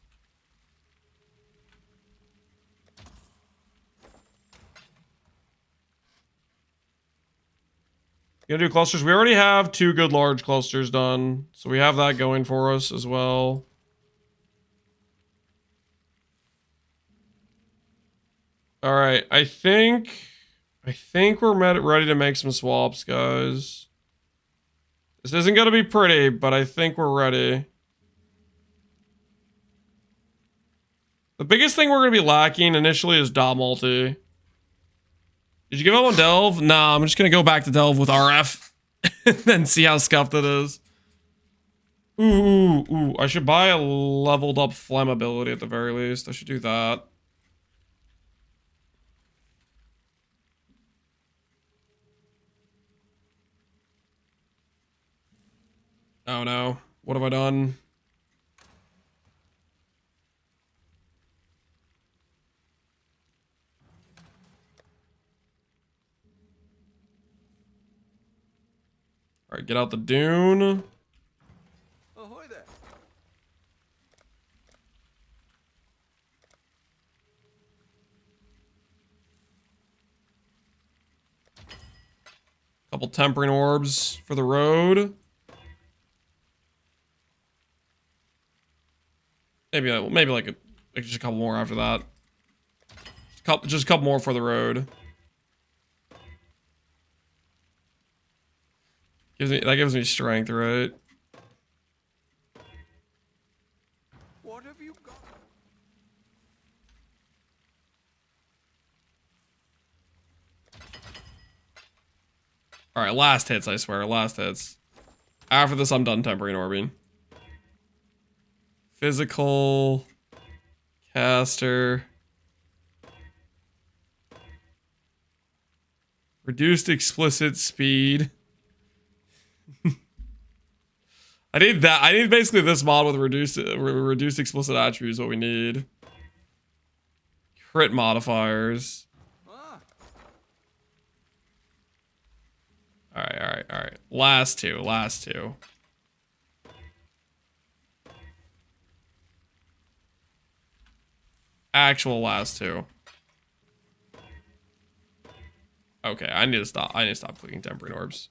Gonna do clusters. We already have 2 good large clusters done. So we have that going for us as well. Alright, I think we're ready to make some swaps, guys. This isn't gonna be pretty, but I think we're ready. The biggest thing we're gonna be lacking initially is dot multi. Did you give up on Delve? Nah, I'm just gonna go back to Delve with RF. And then see how scuffed it is. Ooh. I should buy a leveled up flammability at the very least. I should do that. Oh no. What have I done? Alright, get out the dune. Ahoy there. Couple tempering orbs for the road. Maybe like just a couple more after that. Just a couple more for the road. That gives me strength, right? What have you got? Alright, last hits, I swear. Last hits. After this, I'm done tempering orbing. Physical. Caster. Reduced explicit speed. I need that. I need basically this mod with reduced explicit attributes. What we need. Crit modifiers. All right. Last two. Actual last two. Okay, I need to stop clicking tempering orbs.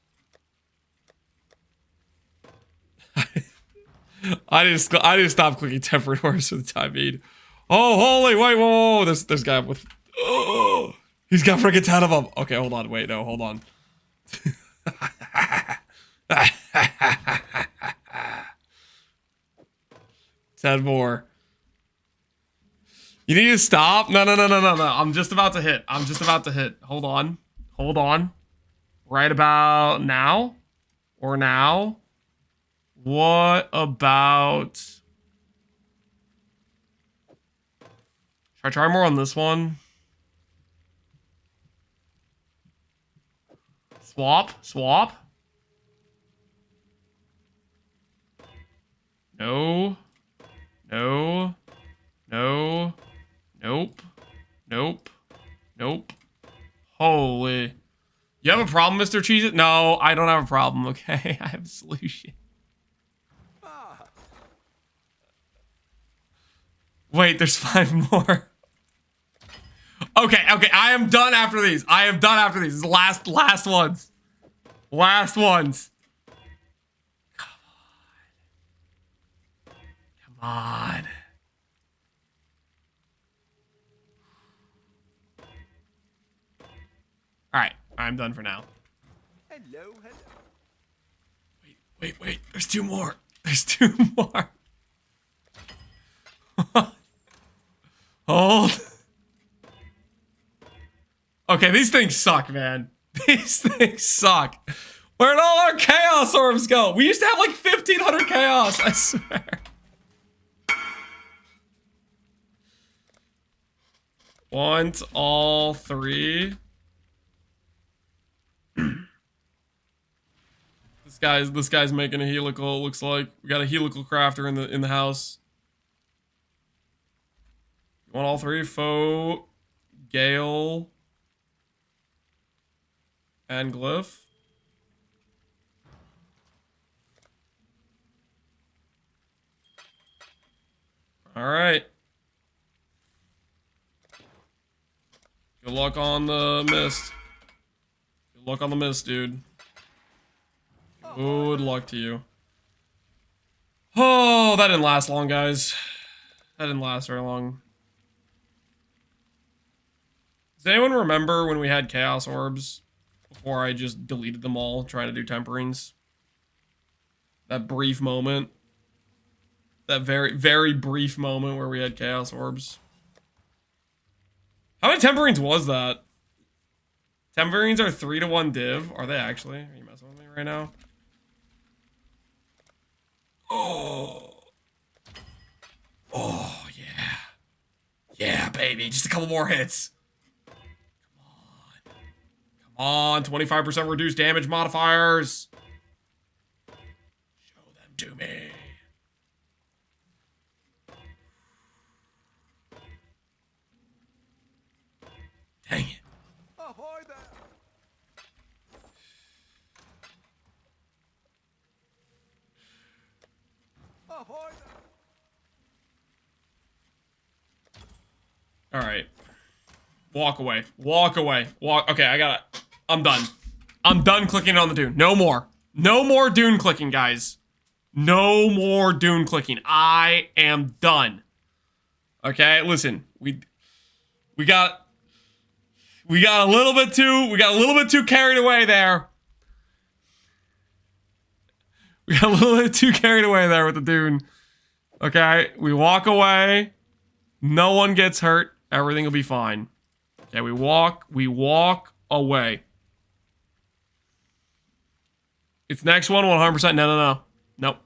I need to stop clicking tempering orbs for the time being. Oh, holy, wait, whoa. This guy with, oh, he's got freaking 10 of them. Okay, hold on, wait, no, hold on. 10 more. You need to stop. No. I'm just about to hit. Hold on. Right about now? Or now? What about... Should I try more on this one? Swap? No. Nope. Holy. You have a problem, Mr. Cheez-It? No, I don't have a problem, okay? I have a solution. Wait, there's 5 more. Okay, I am done after these. This is the last ones. Last ones. Come on. Alright, I'm done for now. Hello. Wait. There's 2 more. Hold. Okay, these things suck, man. These things suck. Where'd all our chaos orbs go? We used to have like 1,500 chaos, I swear. Want all 3. This guy's making a helical, looks like. We got a helical crafter in the house. Want all three? Foe, Gale, and Glyph. All right. Good luck on the mist. Good luck on the mist, dude. Good luck to you. Oh, that didn't last long, guys. That didn't last very long. Does anyone remember when we had Chaos Orbs before I just deleted them all trying to do Temperings? That brief moment. That very, very brief moment where we had Chaos Orbs. How many Temperings was that? Temperings are 3-to-1 div. Are they actually? Are you messing with me right now? Oh. Oh, yeah. Yeah, baby. Just a couple more hits. Come on. 25% reduced damage modifiers. Show them to me. Dang it. Ahoy there! Ahoy there! All right. Walk away. Walk away. Walk. Okay, I got it. I'm done. I'm done clicking on the Dune. No more. No more Dune clicking, guys. No more Dune clicking. I am done. Okay, listen. We got a little bit too carried away there. We got a little bit too carried away there with the Dune. Okay, we walk away. No one gets hurt. Everything will be fine. Okay, we walk away. It's next one, 100%. No. Nope.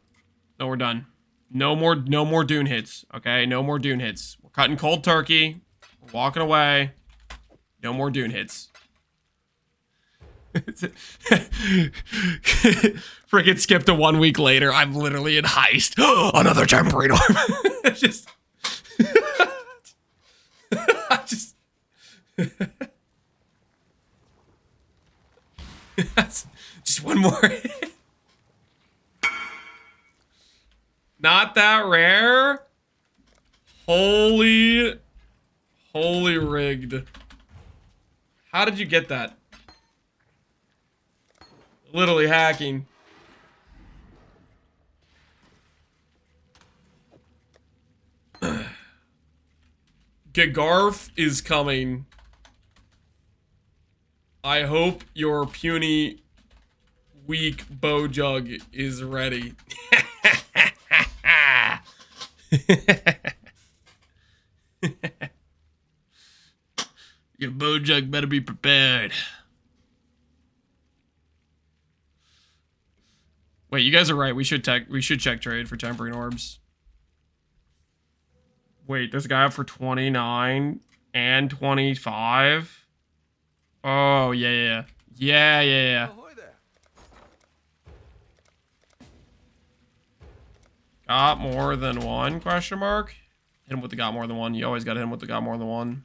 No, we're done. No more Dune hits. Okay, no more Dune hits. We're cutting cold turkey. We're walking away. No more Dune hits. Frickin' skipped to 1 week later. I'm literally in heist. Another temporary orb. just just one more. Not that rare. Holy rigged. How did you get that? Literally hacking. Gagarf is coming. I hope your puny, weak Bojug is ready. Your Bojug better be prepared. Wait, you guys are right. We should check trade for tempering orbs. Wait, there's a guy up for 29 and 25. Oh, yeah. Ahoy there! Got more than one, question mark? Hit him with the got more than one. You always gotta hit him with the got more than one.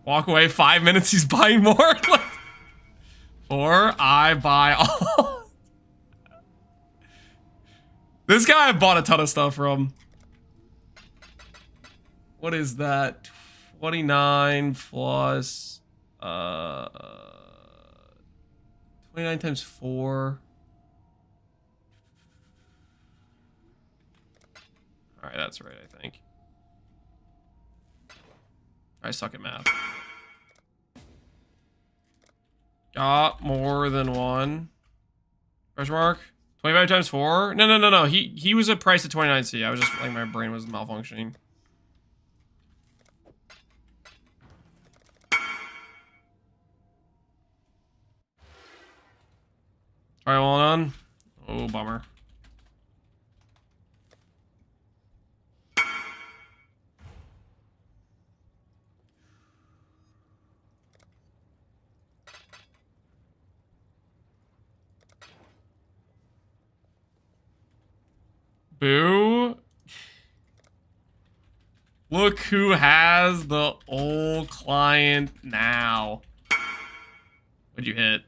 Walk away, 5 minutes, he's buying more. Or I buy all. This guy I bought a ton of stuff from. What is that? 29 plus 29 times 4. Alright, that's right, I think. I suck at math. Got more than one. Question mark? 25 times 4? No. He was a price of 29C. I was just like, my brain was malfunctioning. Alright, well on. Oh, bummer. Boo. Look who has the old client now. What'd you hit?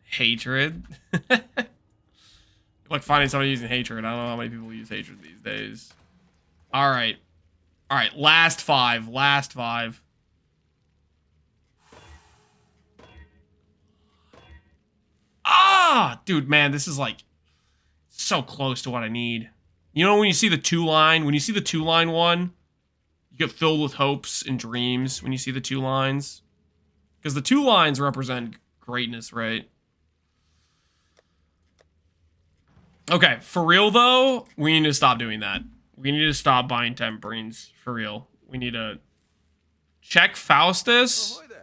Hatred? Like finding somebody using hatred. I don't know how many people use hatred these days. Alright. Alright, last 5. Last 5. Ah! Dude, man, this is like so close to what I need. You know when you see the 2-line? When you see the 2-line one, you get filled with hopes and dreams when you see the 2 lines. Because the 2 lines represent greatness, right? Okay, for real though, we need to stop doing that. We need to stop buying temperines, for real. We need to check Faustus. Ahoy there.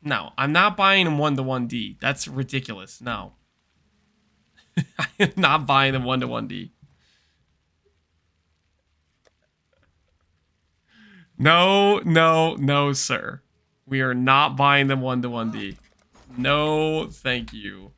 No, I'm not buying them 1-to-1D. That's ridiculous. No. I am not buying them 1-to-1D. No, no, no, sir. We are not buying them 1-to-1D. No, thank you.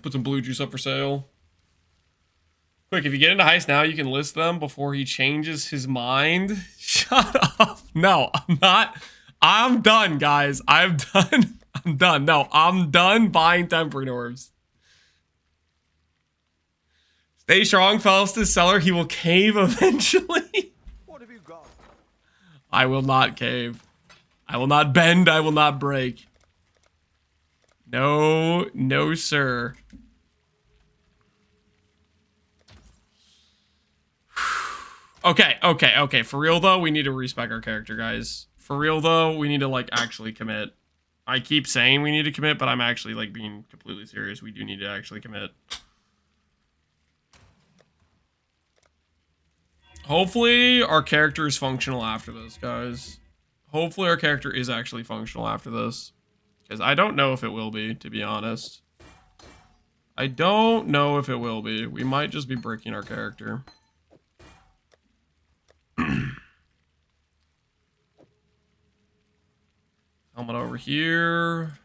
Put some blue juice up for sale. Quick, if you get into heist now, you can list them before he changes his mind. Shut up. No, I'm not. I'm done, guys. I'm done. I'm done. No, I'm done buying tempering orbs. Stay strong, Faustus seller. He will cave eventually. What have you got? I will not cave. I will not bend. I will not break. No, no, sir. Okay. For real, though, we need to respec our character, guys. For real, though, we need to, like, actually commit. I keep saying we need to commit, but I'm actually, like, being completely serious. We do need to actually commit. Hopefully, our character is functional after this, guys. Hopefully, our character is actually functional after this. Because I don't know if it will be, to be honest. I don't know if it will be. We might just be breaking our character. Helmet over here.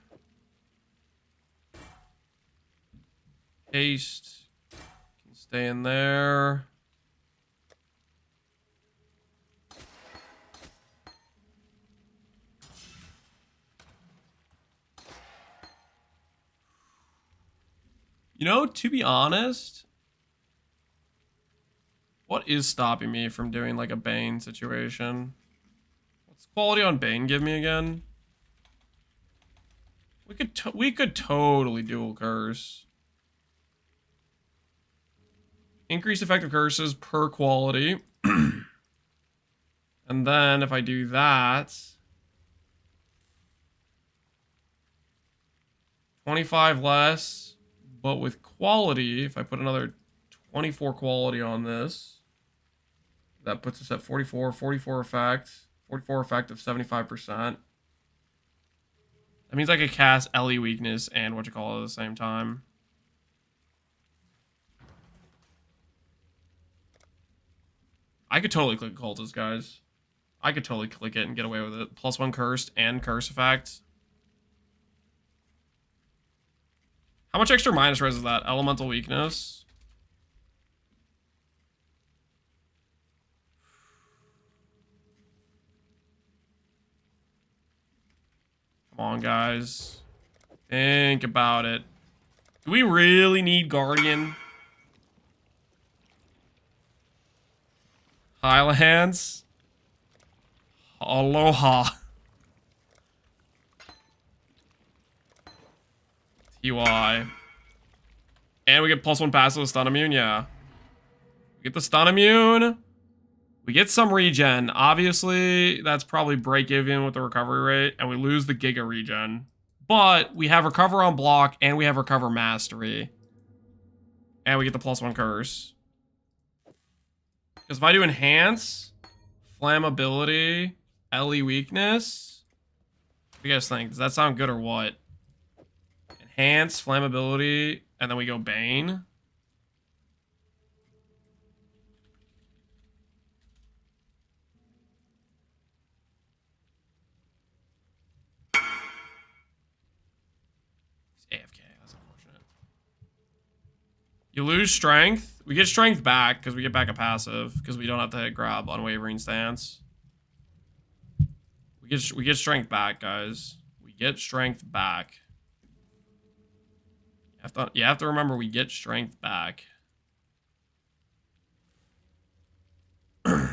Haste. Can stay in there. You know, to be honest, what is stopping me from doing like a Bane situation? What's quality on Bane give me again? We could totally dual curse. Increase effective curses per quality. And then if I do that, 25 less. But with quality, if I put another 24 quality on this, that puts us at 44 effect. 44 effect of 75%. That means I could cast LE weakness and what you call it at the same time. I could totally click cultist, guys. I could totally click it and get away with it. +1 cursed and curse effect. How much extra minus res is that? Elemental weakness. Come on, guys. Think about it. Do we really need Guardian? Highlands. Aloha. UI. And we get +1 passive stun immune, yeah. We get the stun immune. We get some regen. Obviously, that's probably break even with the recovery rate. And we lose the Giga regen. But we have recover on block and we have recover mastery. And we get the +1 curse. Because if I do enhance, flammability, LE weakness, what do you guys think? Does that sound good or what? Enhance, flammability, and then we go Bane. It's AFK, that's unfortunate. You lose strength. We get strength back because we get back a passive because we don't have to hit grab unwavering stance. We get strength back, guys. We get strength back. You have to remember we get strength back. It's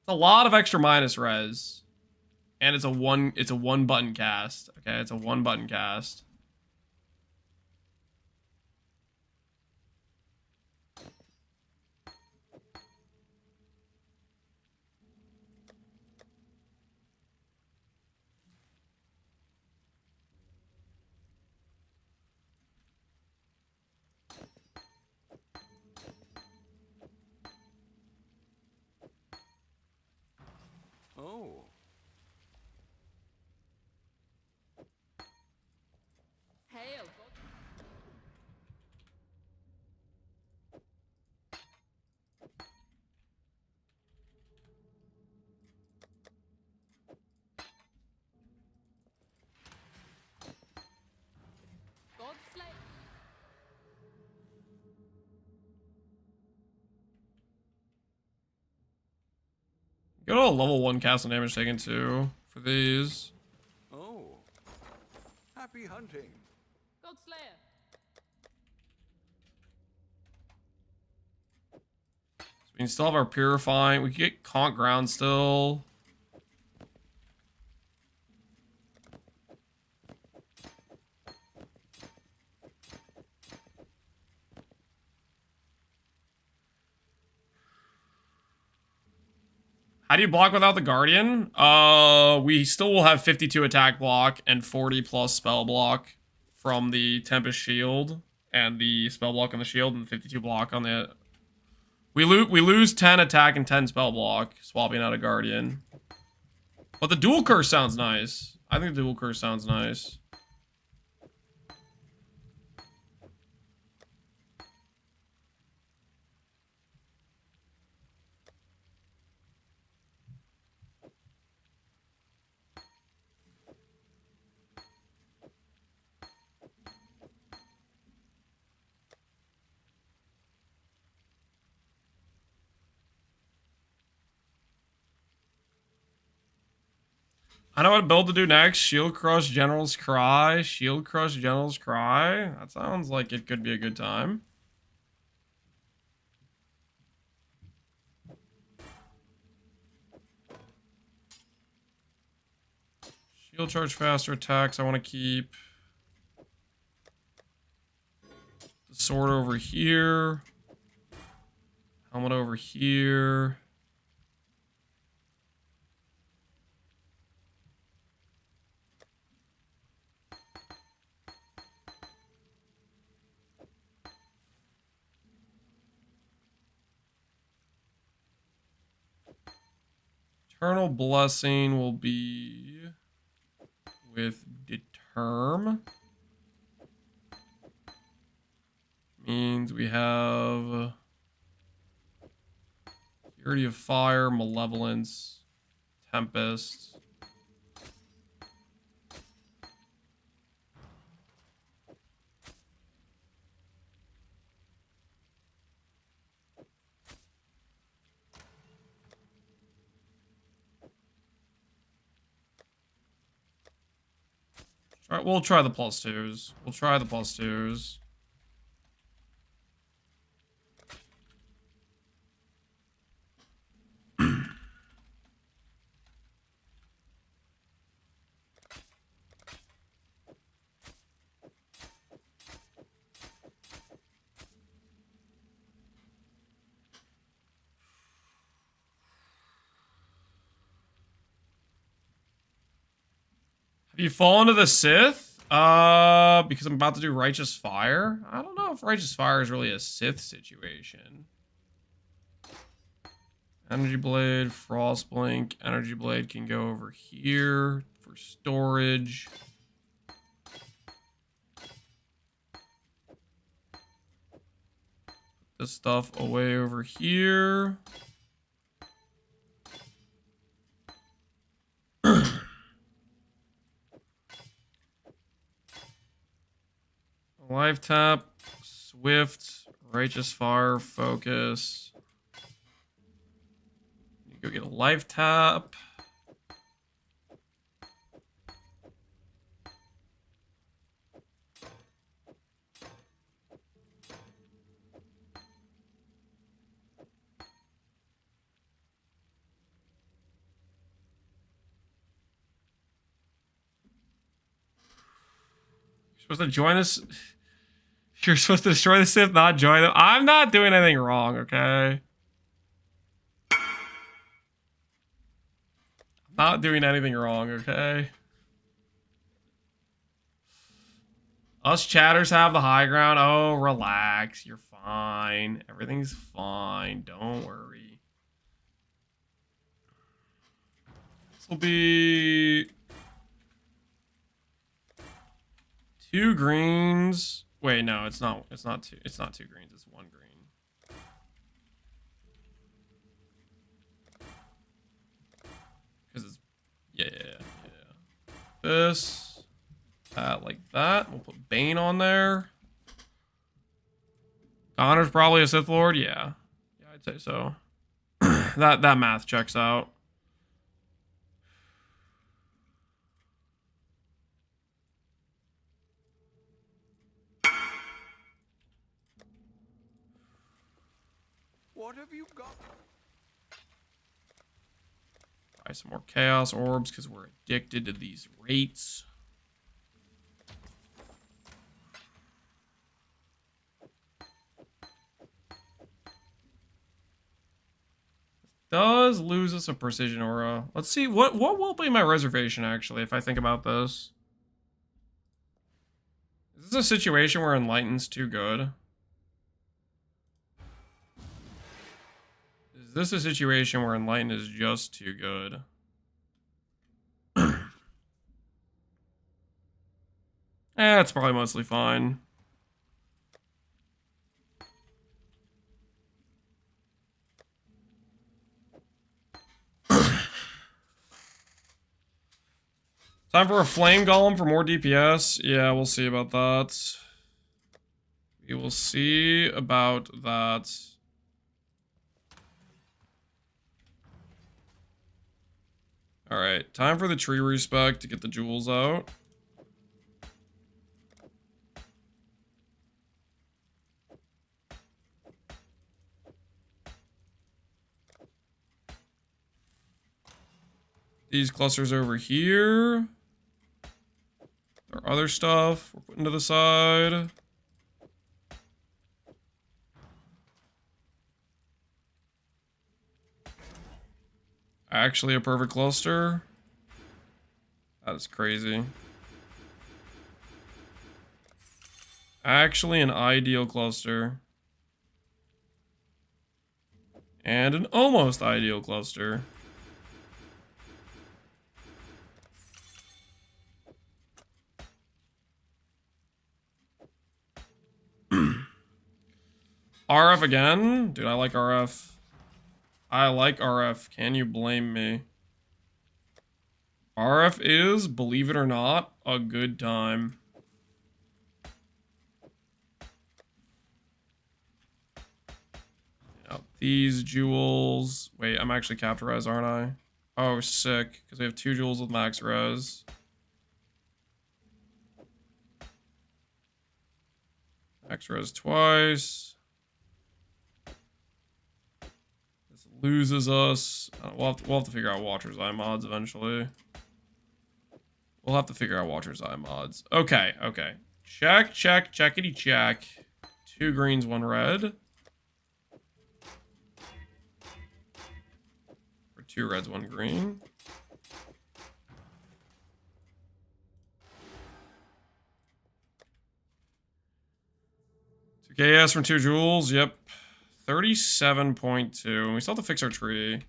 a lot of extra minus res. And it's a one button cast. Okay, it's a 1 button cast. Oh. Hail. God slay. Get all level 1 cast and damage taken too for these. Oh. Happy hunting. God slayer. We can still have our purifying. We can get conk ground still. How do you block without the Guardian? We still will have 52 attack block and 40 plus spell block from the Tempest Shield and the spell block on the shield and the 52 block on the... We lose 10 attack and 10 spell block, swapping out a Guardian. But the dual curse sounds nice. I think the dual curse sounds nice. I know what build to do next. Shield Crush General's Cry. Shield Crush General's Cry. That sounds like it could be a good time. Shield charge faster attacks. I want to keep the sword over here. Helmet over here. Eternal Blessing will be with Determ. Means we have Purity of Fire, Malevolence, Tempest. We'll try the +2s. We'll try the +2s. Have you fallen to the Sith? Because I'm about to do Righteous Fire. I don't know if Righteous Fire is really a Sith situation. Energy Blade, Frost Blink. Energy Blade can go over here for storage. This stuff away over here. Life tap, Swift, Righteous Fire, Focus. You go get a life tap. You're supposed to join us. You're supposed to destroy the Sith, not join them. I'm not doing anything wrong, okay? Not doing anything wrong, okay? Us chatters have the high ground. Oh, relax. You're fine. Everything's fine. Don't worry. This will be 2 greens. Wait, no, it's not. It's not 2. It's not 2 greens. It's 1 green. Because it's yeah. This, that, like that. We'll put Bane on there. Connor's probably a Sith Lord. Yeah, I'd say so. that math checks out. What have you got? Buy some more Chaos Orbs because we're addicted to these rates. Does lose us a Precision Aura. Let's see, what will be my reservation, actually, if I think about this? Is this a situation where Enlighten's too good? Is this a situation where Enlighten is just too good? It's probably mostly fine. Time for a Flame Golem for more DPS. Yeah, we'll see about that. We will see about that. Alright, time for the Tree Respect to get the jewels out. These clusters over here. Our other stuff we're putting to the side. Actually a perfect cluster. That is crazy. Actually an ideal cluster. And an almost ideal cluster. RF again? Dude, I like RF. I like RF. Can you blame me? RF is, believe it or not, a good time. Now, these jewels. Wait, I'm actually capped res, aren't I? Oh, sick. Because we have 2 jewels with max res. Max res twice. Loses us. We'll have to figure out Watcher's Eye mods eventually. We'll have to figure out Watcher's Eye mods. Okay. Check, checkity check. 2 greens, 1 red. Or 2 reds, 1 green. gas from 2 joules. Yep. 37.2. We still have to fix our tree.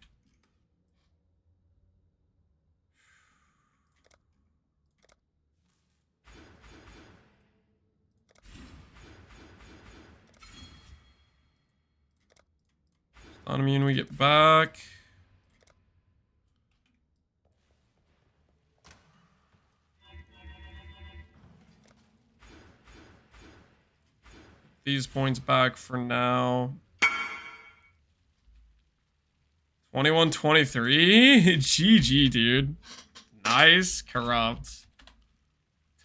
Non-immune we get back. These points back for now. 21-23? GG, dude. Nice. Corrupt.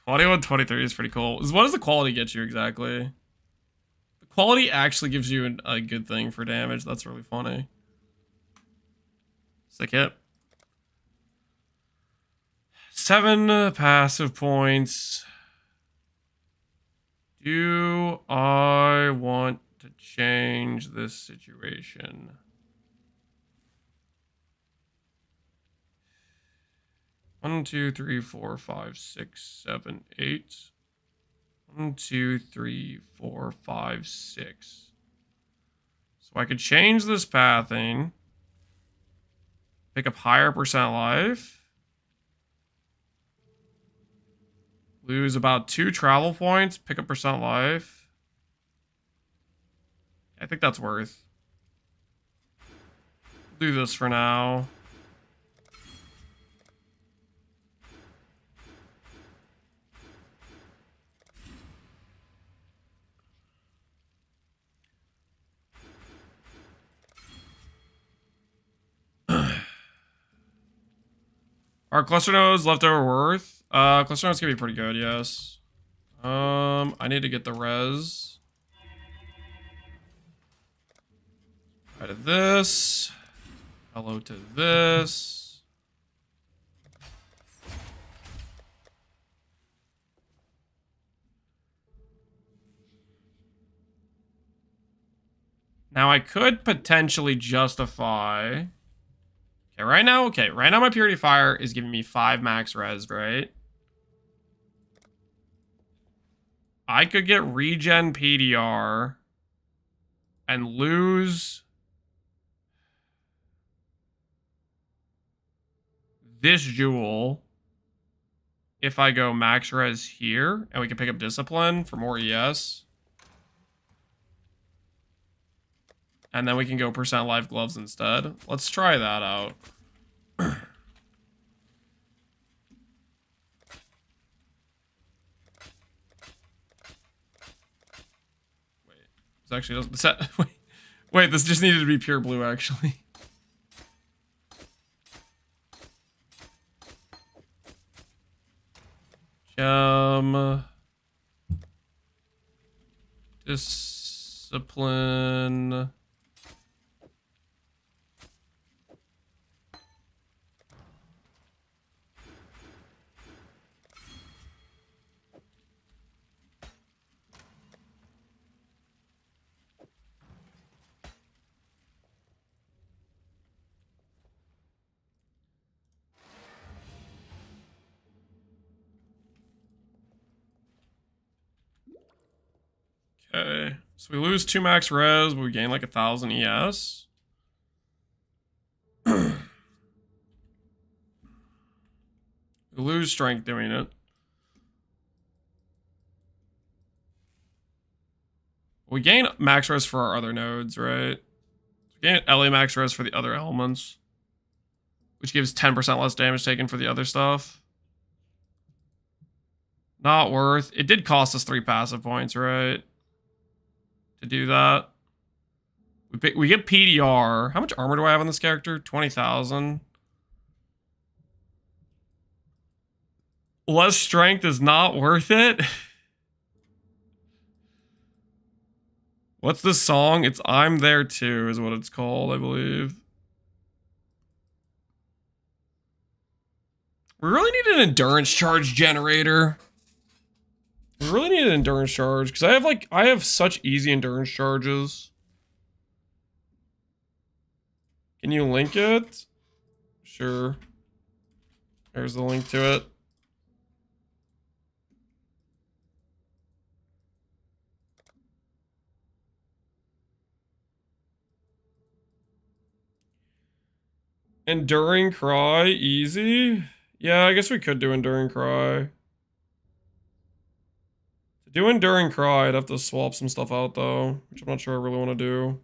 21-23 is pretty cool. What does the quality get you exactly? The quality actually gives you a good thing for damage. That's really funny. Sick hit. 7 passive points. Do I want to change this situation? One, 2, 3, 4, 5, 6, 7, 8. 1, 2, 3, 4, 5, 6. So I could change this pathing. Pick up higher percent life. Lose about 2 travel points. Pick up percent life. I think that's worth. Do this for now. Are cluster nodes leftover worth? Cluster nodes can be pretty good, yes. I need to get the res. Right to this. Hello to this. Now I could potentially justify. Right now my Purity Fire is giving me 5 max res, right? I could get regen PDR and lose this jewel if I go max res here, and we can pick up Discipline for more ES. And then we can go percent life gloves instead. Let's try that out. Wait. This actually doesn't set. Wait, this just needed to be pure blue actually. Discipline. Okay, so we lose 2 max res, but we gain like 1,000 ES. We lose strength doing it. We gain max res for our other nodes, right? We gain LA max res for the other elements, which gives 10% less damage taken for the other stuff. Not worth. It did cost us 3 passive points, right? To do that. We get PDR. How much armor do I have on this character? 20,000. Less strength is not worth it. What's this song? It's I'm There Too is what it's called, I believe. We really need an endurance charge generator. We really need an endurance charge because I have such easy endurance charges. Can you link it? Sure. There's the link to it. Enduring Cry, easy? Yeah, I guess we could do Enduring Cry. To do Enduring Cry, I'd have to swap some stuff out though, which I'm not sure I really want to do.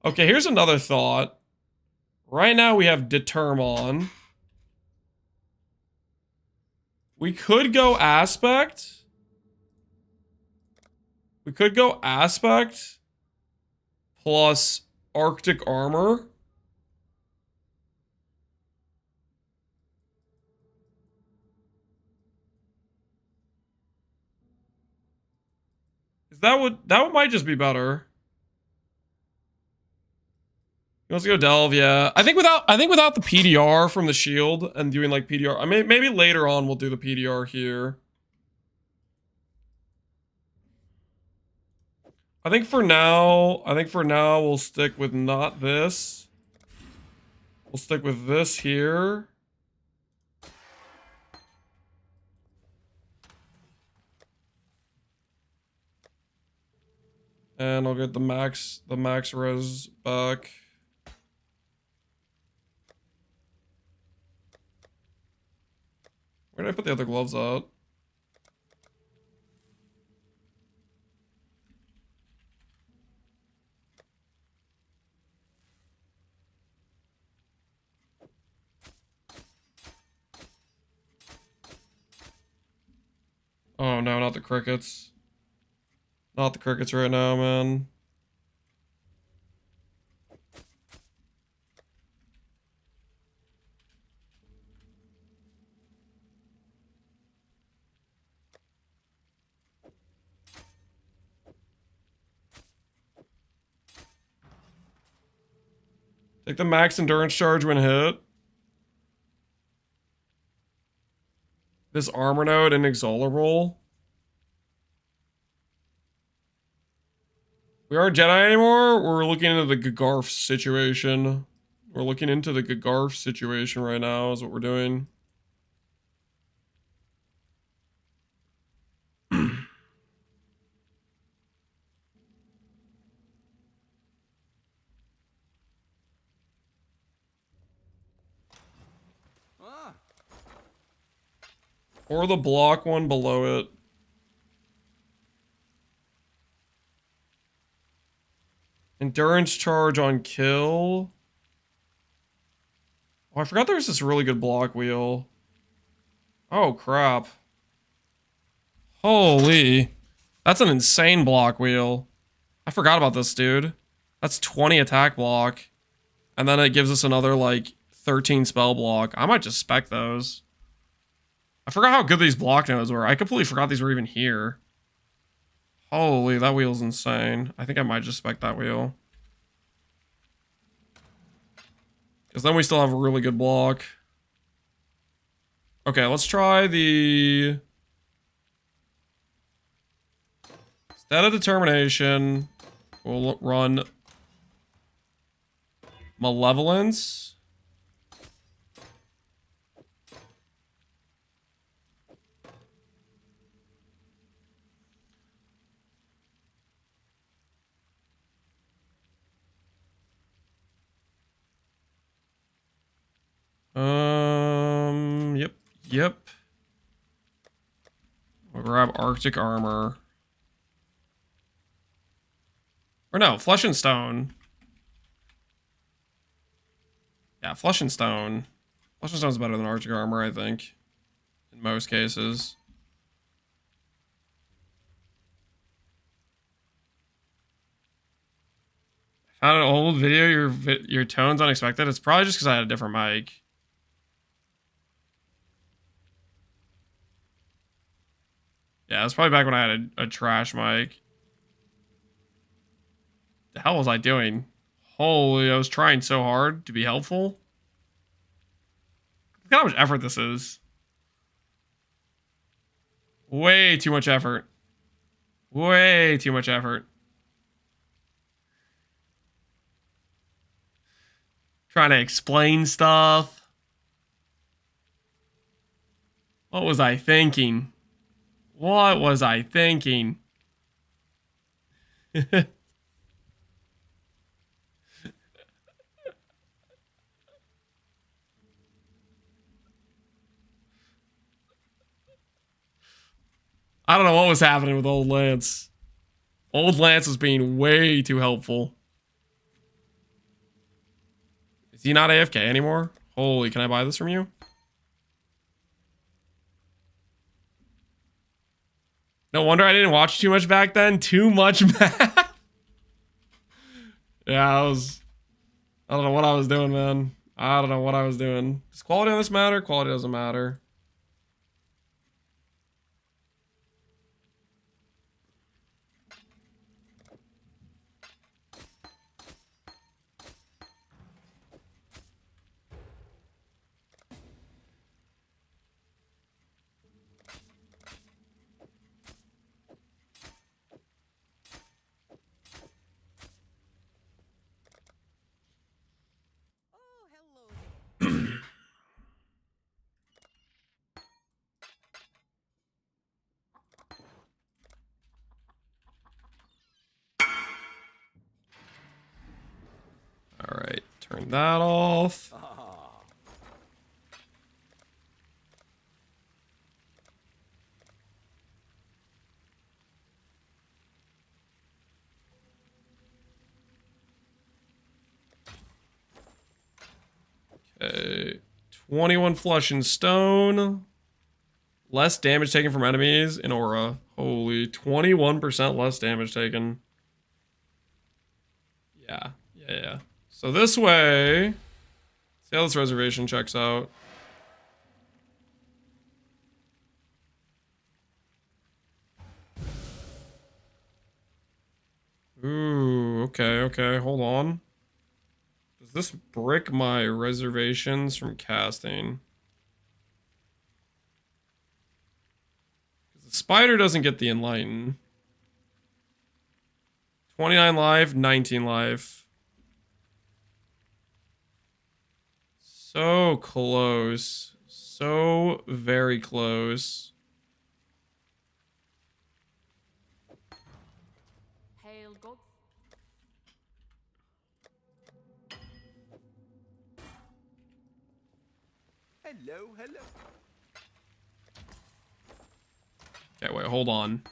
Okay, here's another thought. Right now we have Determon. We could go Aspect. We could go Aspect plus Arctic Armor. That might just be better. Let's go Delve, yeah. I think without the PDR from the shield and doing like PDR, I mean maybe later on we'll do the PDR here. I think for now we'll stick with not this. We'll stick with this here. And I'll get the max res back. Where did I put the other gloves at? Oh no, not the crickets. Not the crickets right now, man. Take the max endurance charge when hit. This armor node inexorable. We aren't Jedi anymore. We're looking into the Gagarf situation. We're looking into the Gagarf situation right now is what we're doing. Or the block one below it. Endurance charge on kill. Oh, I forgot there was this really good block wheel. Oh, crap. Holy. That's an insane block wheel. I forgot about this, dude. That's 20 attack block. And then it gives us another, like, 13 spell block. I might just spec those. I forgot how good these block nodes were. I completely forgot these were even here. Holy, that wheel's insane. I think I might just spec that wheel. Because then we still have a really good block. Okay, let's try the... Instead of Determination, we'll run Malevolence. Yep. We'll grab Arctic Armor. Or no, Flesh and Stone. Yeah, Flesh and Stone. Flesh and Stone's better than Arctic Armor, I think. In most cases. I found an old video, your tone's unexpected. It's probably just because I had a different mic. Yeah, it's probably back when I had a trash mic. The hell was I doing? Holy, I was trying so hard to be helpful. Look how much effort this is. Way too much effort. Way too much effort. Trying to explain stuff. What was I thinking? What was I thinking? I don't know what was happening with old Lance. Old Lance was being way too helpful. Is he not AFK anymore? Holy, can I buy this from you? No wonder I didn't watch too much back then. Too much math. Yeah, I don't know what I was doing, man. I don't know what I was doing. Does quality on this matter? Quality doesn't matter. All right, turn that off. Okay, 21 flesh and stone. Less damage taken from enemies in aura. Holy, 21% less damage taken. Yeah. So this way, see how this reservation checks out. Ooh, okay, hold on. Does this brick my reservations from casting? Because the spider doesn't get the enlighten. 29 life, 19 life. So close. So very close. Hail, gods. Hello. Okay, wait, hold on.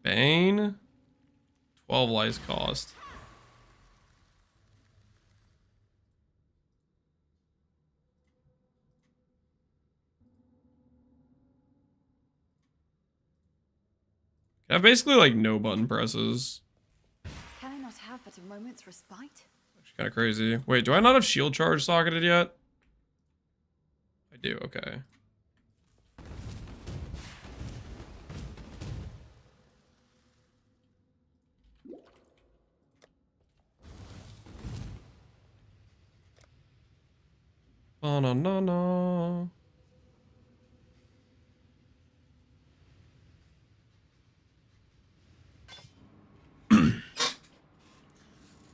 Bane? 12 lives cost. I have basically like no button presses. Can I not have but a moment's respite? Actually kind of crazy. Wait, do I not have shield charge socketed yet? I do, okay. Oh, no.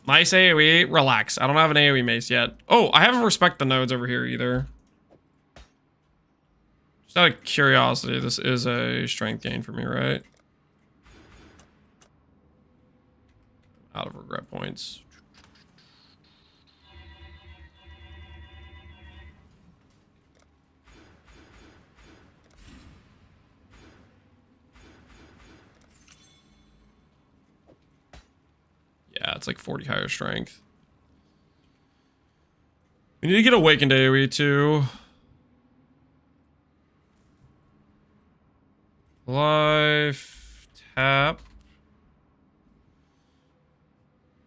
Nice AoE. Relax. I don't have an AoE mace yet. Oh, I haven't respect the nodes over here either. Just out of curiosity, this is a strength gain for me, right? Out of regret points. Yeah, it's like 40 higher strength. We need to get awakened AoE too. Life tap.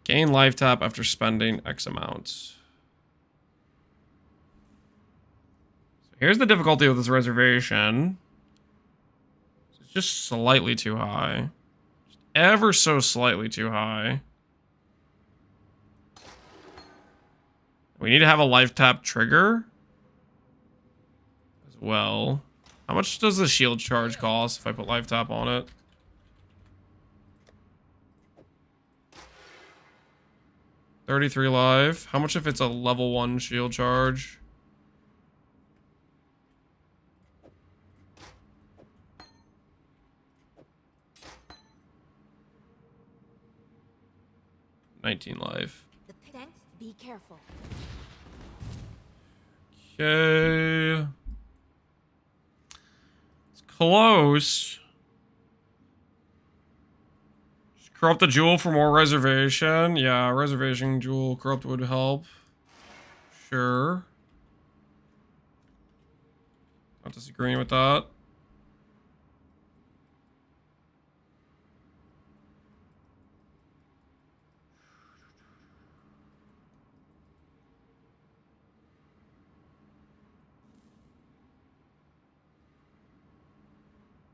Gain life tap after spending X amount. So here's the difficulty with this reservation. It's just slightly too high. Just ever so slightly too high. We need to have a life tap trigger as well. How much does the shield charge cost if I put life tap on it? $33 life. How much if it's a level 1 shield charge? 19 life. Thanks. Be careful. Okay. It's close. Just corrupt the jewel for more reservation. Yeah, reservation jewel corrupt would help. Sure. Not disagreeing with that.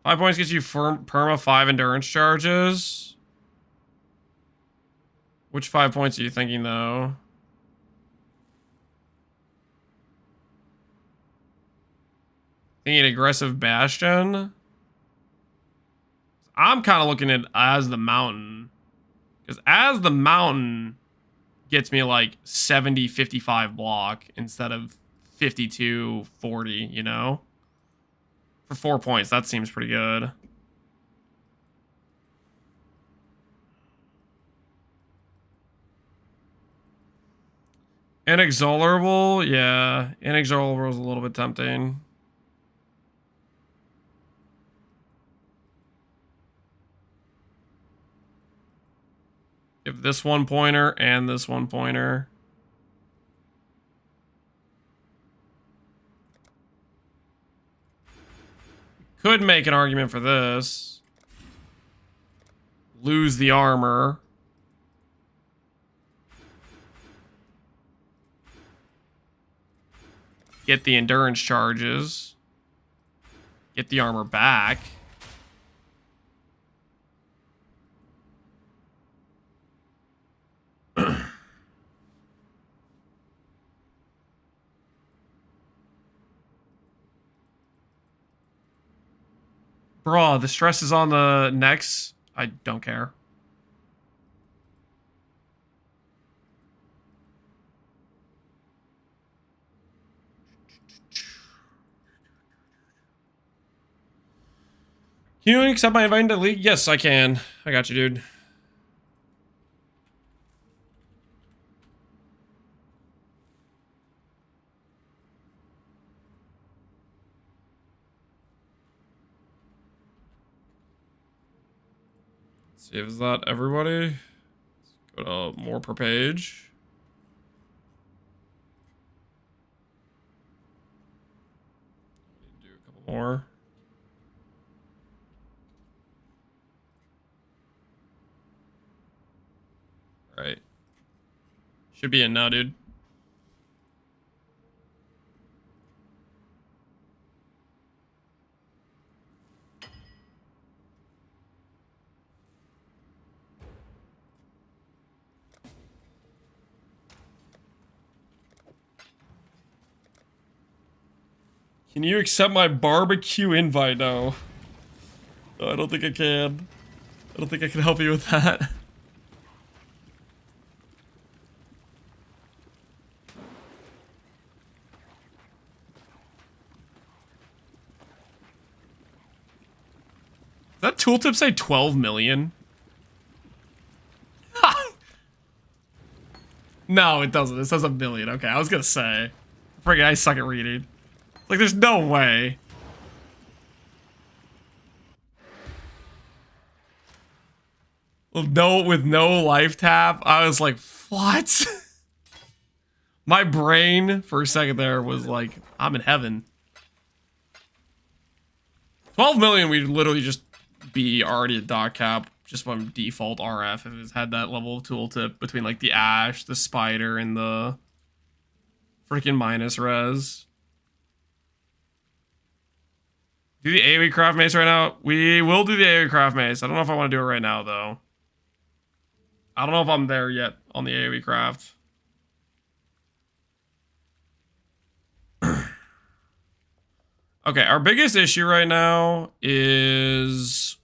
Five points gets you perma 5 endurance charges. Which 5 points are you thinking, though? Thinking aggressive bastion? I'm kind of looking at as the mountain. Because as the mountain gets me like 70, 55 block instead of 52, 40, you know? For 4 points, that seems pretty good. Inexorable? Yeah, Inexorable is a little bit tempting. Give this 1 pointer and this 1 pointer. Could make an argument for this. Lose the armor. Get the endurance charges. Get the armor back. Bruh, the stress is on the necks. I don't care. Can you accept my invite into the league? Yes, I can. I got you, dude. Let's see, is that everybody? Let's go to more per page. Do a couple more. Right. Should be in now, dude. Can you accept my barbecue invite now? No, I don't think I can. I don't think I can help you with that. Does that tooltip say 12 million? No, it doesn't. It says a million. Okay, I was gonna say. Friggin', I suck at reading. Like, there's no way. With no life tap, I was like, what? My brain for a second there was like, I'm in heaven. 12 million, we'd literally just be already at dot cap just from default RF if it had that level of tooltip between like the Ash, the Spider, and the freaking minus res. Do the AoE craft mace right now? We will do the AoE craft mace. I don't know if I want to do it right now, though. I don't know if I'm there yet on the AoE craft. Okay, our biggest issue right now is...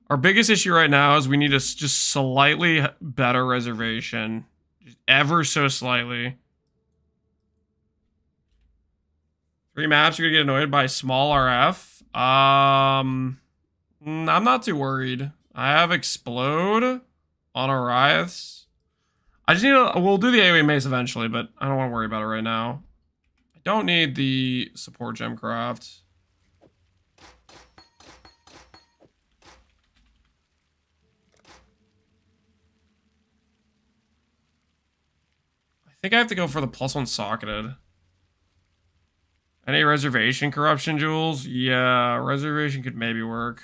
Our biggest issue right now is we need a just slightly better reservation. Just ever so slightly. 3 maps, you're gonna get annoyed by small RF. I'm not too worried. I have Explode on Ariaths. I just need to, we'll do the AoE mace eventually, but I don't want to worry about it right now. I don't need the support gemcraft. I think I have to go for the +1 socketed. Any reservation corruption jewels? Yeah, reservation could maybe work.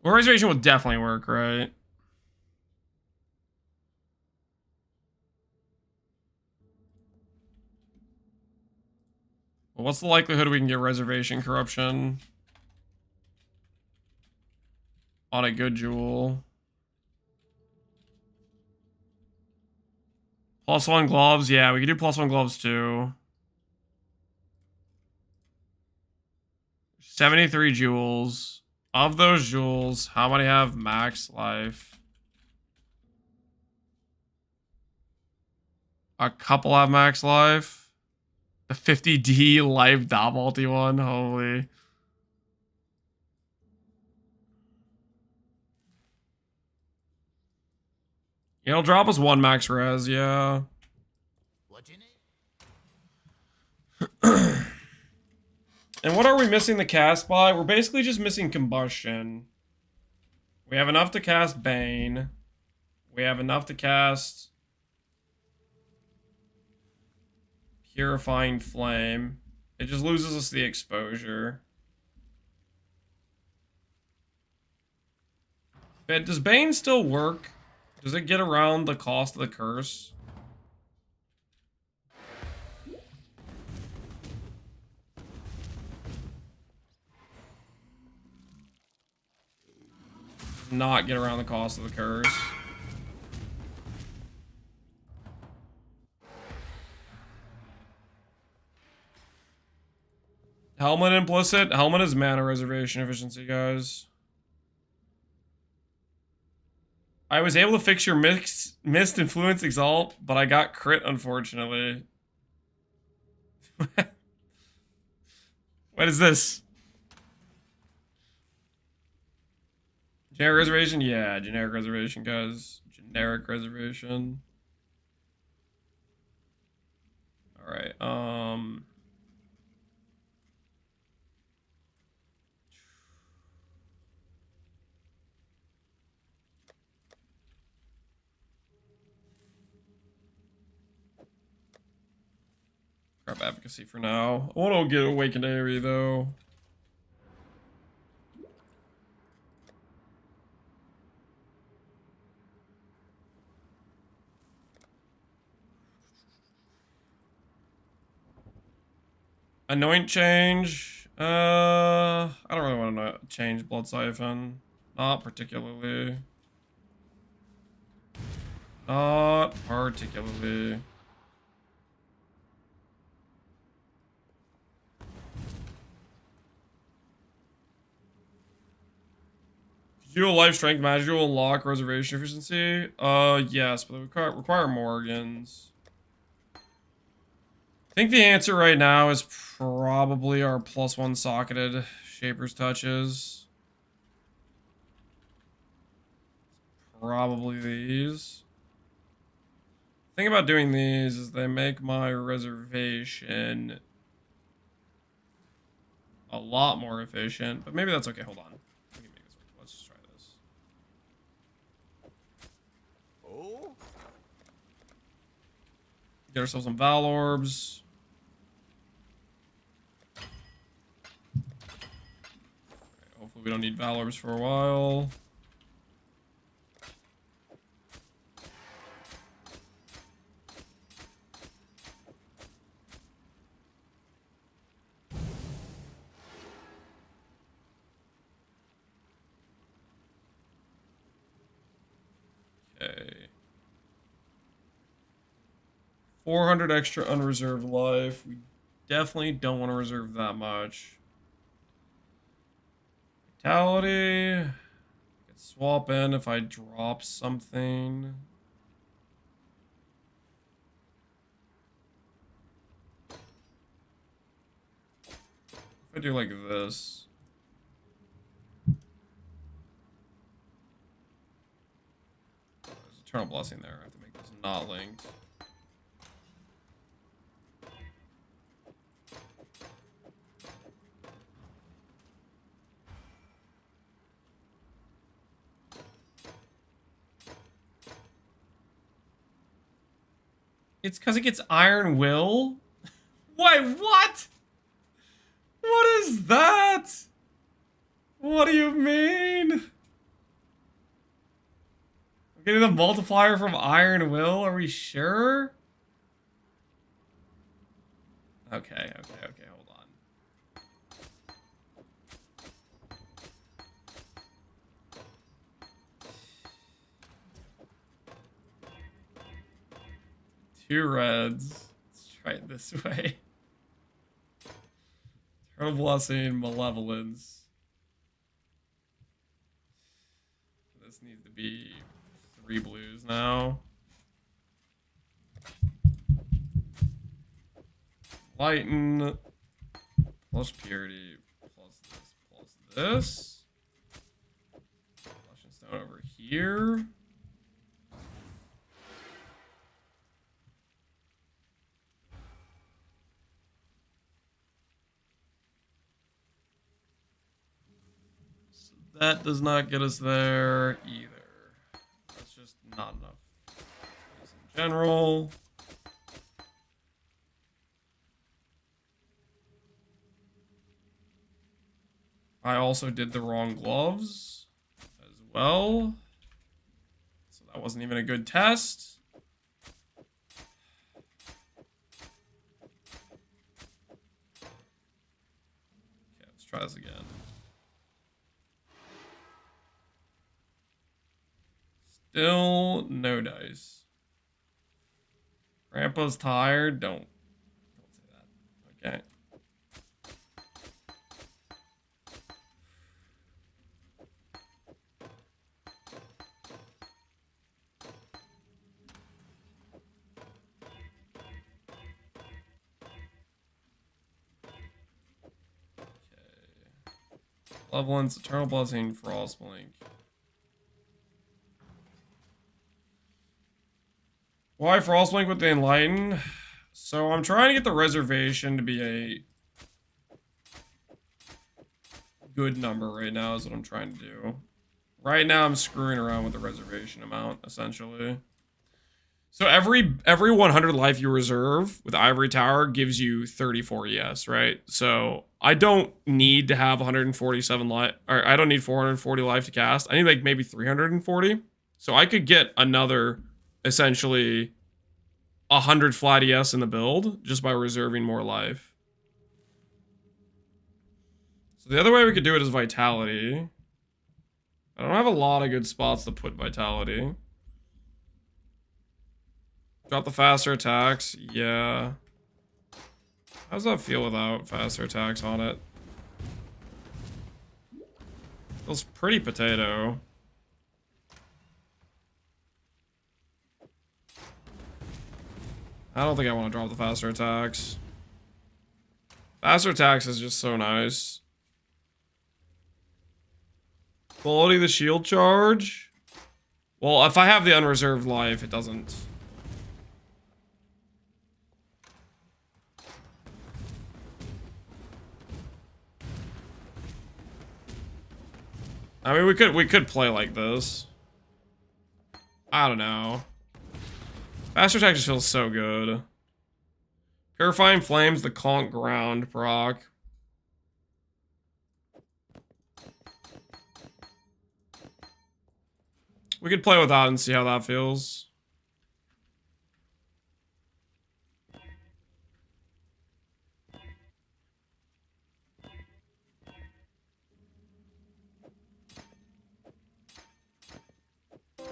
Well, reservation will definitely work, right? Well, what's the likelihood we can get reservation corruption on a good jewel? +1 gloves, yeah, we can do +1 gloves too. 73 jewels. Of those jewels, how many have max life? A couple have max life. The 50D life Dabalti one, holy. It'll drop us 1 max res, yeah. What do you need? And what are we missing the cast by? We're basically just missing combustion. We have enough to cast Bane. We have enough to cast Purifying Flame. It just loses us the exposure. But does Bane still work? Does it get around the cost of the curse? Not get around the cost of the curse. Helmet implicit. Helmet is mana reservation efficiency, guys. I was able to fix your mist influence exalt, but I got crit, unfortunately. What is this? Generic reservation? Yeah, generic reservation, guys. Generic reservation. Alright, grab advocacy for now. I want to get awakened area though. Anoint change. I don't really want to change Blood Siphon. Not particularly. Not particularly. Dual life strength magic will unlock reservation efficiency. Yes, but they require Morgans. I think the answer right now is probably our +1 socketed Shaper's Touches. Probably these. The thing about doing these is they make my reservation a lot more efficient, but maybe that's okay. Hold on. We can make this work. Let's just try this. Oh? Get ourselves some Val Orbs. Hopefully we don't need Val Orbs for a while. Okay. 400 extra unreserved life. We definitely don't want to reserve that much. Vitality. Could swap in if I drop something. If I do like this. There's Eternal Blessing there. I have to make this not linked. It's because it gets Iron Will? Wait, what? What is that? What do you mean? I'm getting the multiplier from Iron Will? Are we sure? Okay, hold on. Two reds. Let's try it this way. Eternal Blessing, Malevolence. This needs to be 3 blues now. Lighten. Plus Purity. Plus this. Flesh and Stone over here. That does not get us there either. That's just not enough. Just in general. I also did the wrong gloves as well. So that wasn't even a good test. Okay, let's try this again. Still no dice. Grandpa's tired. Don't say that. Okay. Levelance, Eternal Blessing, Frostblink. Why Frostblink with the Enlighten? So I'm trying to get the reservation to be a good number right now is what I'm trying to do. Right now I'm screwing around with the reservation amount, essentially. So every 100 life you reserve with Ivory Tower gives you 34 ES, right? So I don't need to have 147 life, or I don't need 440 life to cast. I need like maybe 340. So I could get another, essentially, 100 flat ES in the build just by reserving more life. So the other way we could do it is Vitality. I don't have a lot of good spots to put Vitality. Drop the faster attacks. Yeah. How does that feel without faster attacks on it? Feels pretty potato. I don't think I want to drop the faster attacks. Faster attacks is just so nice. Quality of the shield charge? Well, if I have the unreserved life, it doesn't. I mean, we could play like this. I don't know. Faster attack just feels so good. Purifying Flames, the Conch Ground proc. We could play with that and see how that feels.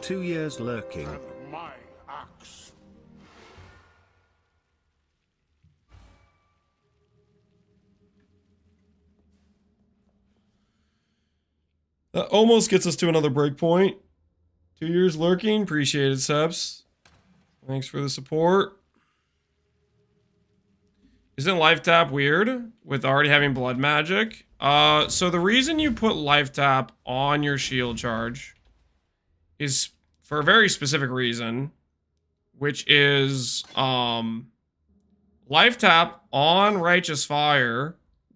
Two years lurking. My axe. That almost gets us to another breakpoint. 2 years lurking. Appreciate it, Seps. Thanks for the support. Isn't life tap weird with already having blood magic? So the reason you put life tap on your shield charge is for a very specific reason, which is life tap on Righteous Fire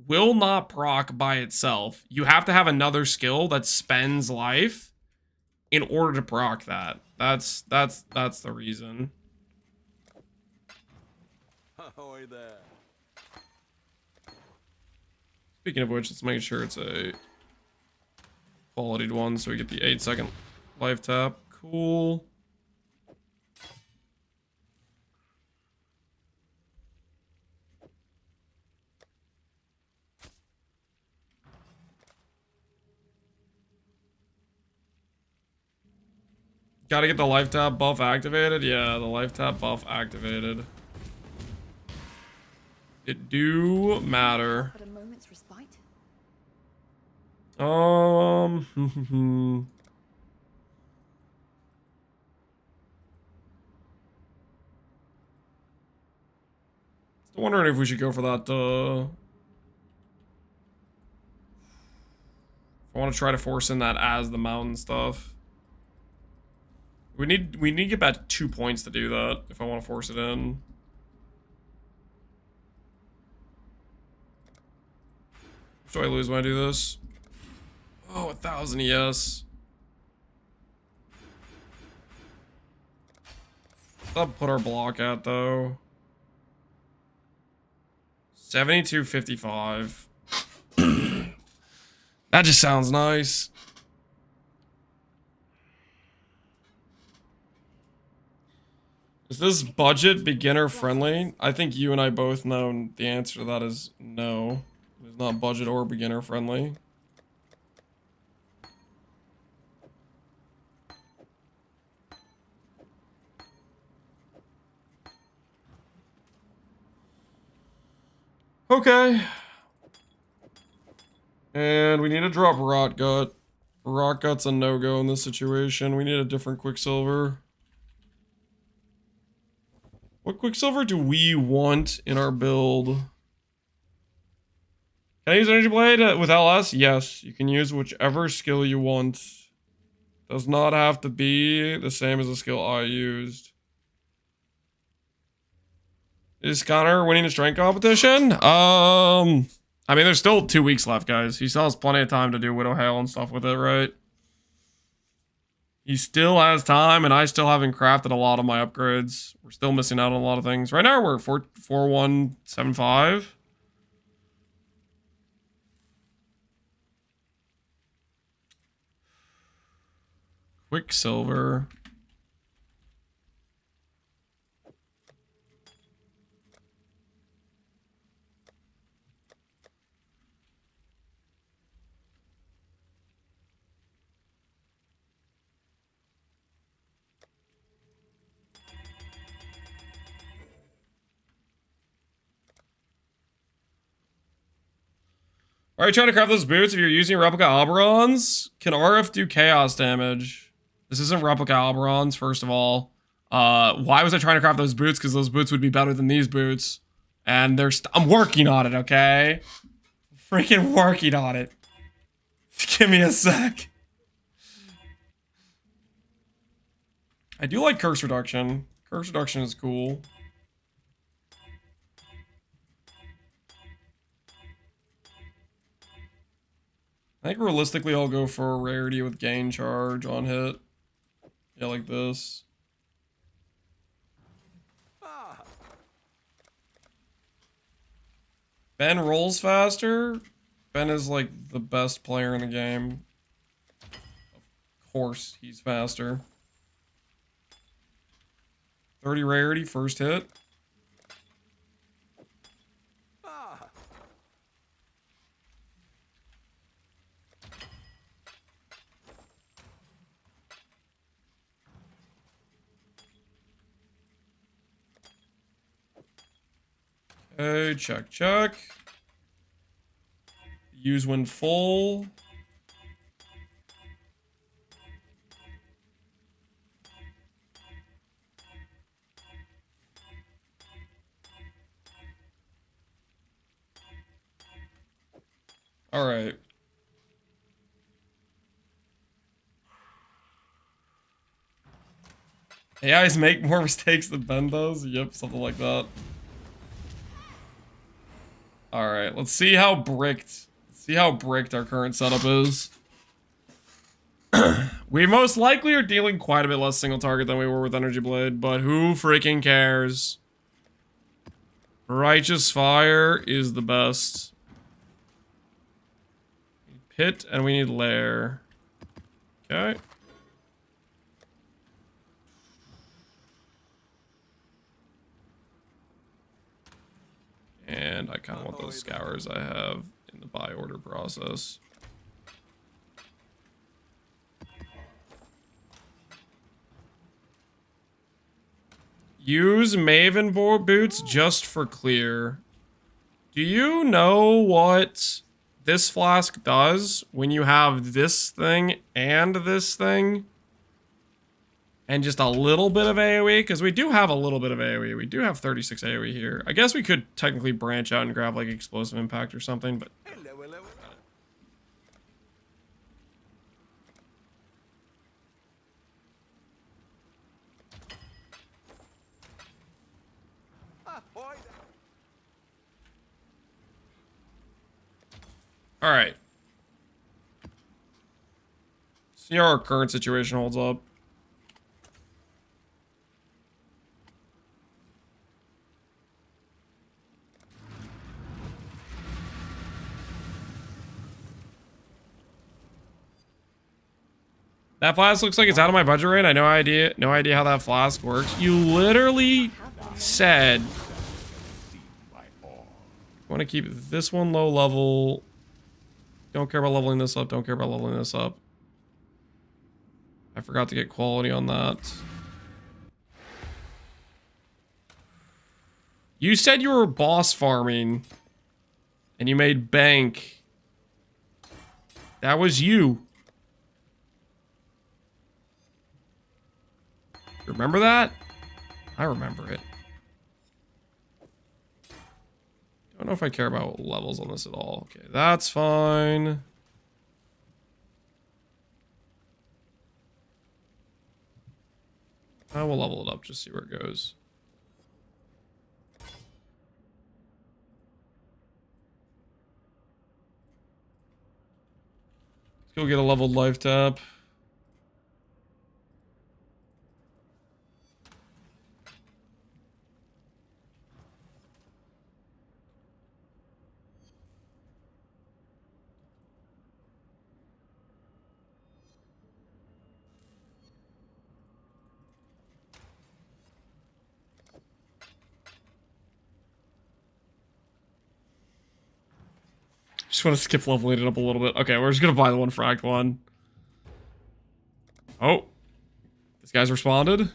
will not proc by itself. You have to have another skill that spends life in order to proc that. That's the reason. Ahoy there. Speaking of which, let's make sure it's a qualityed one so we get the 8-second life tap. Cool. Gotta get the life tap buff activated? Yeah, the life tap buff activated. It do matter. But a moment's respite. Still wondering if we should go for that, I want to try to force in that as the mountain stuff. We need to get back 2 points to do that if I want to force it in. Do I lose when I do this? Oh, 1,000 ES. I'll put our block at though. 72.55. That just sounds nice. Is this budget beginner friendly? I think you and I both know the answer to that is no. It's not budget or beginner friendly. Okay. And we need to drop Rot Gut. Rot Gut's a no-go in this situation. We need a different Quicksilver. What Quicksilver do we want in our build? Can I use Energy Blade with LS? Yes, you can use whichever skill you want. Does not have to be the same as the skill I used. Is Connor winning the strength competition? I mean, there's still 2 weeks left, guys. He still has plenty of time to do Widow Hail and stuff with it, right? He still has time, and I still haven't crafted a lot of my upgrades. We're still missing out on a lot of things. Right now, we're 4175. Quicksilver. Are you trying to craft those boots if you're using replica Oberons? Can RF do chaos damage? This isn't replica Oberons, first of all. Why was I trying to craft those boots? Because those boots would be better than these boots. And I'm working on it, okay? Freaking working on it. Give me a sec. I do like curse reduction. Curse reduction is cool. I think realistically I'll go for a rarity with gain charge on hit. Yeah, like this. Ben rolls faster. Ben is like the best player in the game. Of course, he's faster. 30 rarity, first hit. Okay, check, check. Use when full. All right. AIs make more mistakes than Ben does. Yep, something like that. All right, let's see how bricked. Our current setup is. We most likely are dealing quite a bit less single target than we were with Energy Blade, but who freaking cares? Righteous Fire is the best. Pit, and we need Lair. Okay. And I kind of want those scours I have in the buy order process. Use Maven boots just for clear. Do you know what this flask does when you have this thing and this thing? And just a little bit of AoE? Because we do have a little bit of AoE. We do have 36 AoE here. I guess we could technically branch out and grab like Explosive Impact or something, but... Alright. See how our current situation holds up. That flask looks like it's out of my budget rate. I have no idea how that flask works. You literally said want to keep this one low level. Don't care about leveling this up. Don't care about leveling this up. I forgot to get quality on that. You said you were boss farming and you made bank. That was you. Remember that? I remember it. Don't know if I care about levels on this at all. Okay, that's fine. I will level it up, just see where it goes. Let's go get a leveled life tap. Just want to skip leveling it up a little bit. Okay, we're just gonna buy the one for Act 1. Oh. This guy's responded.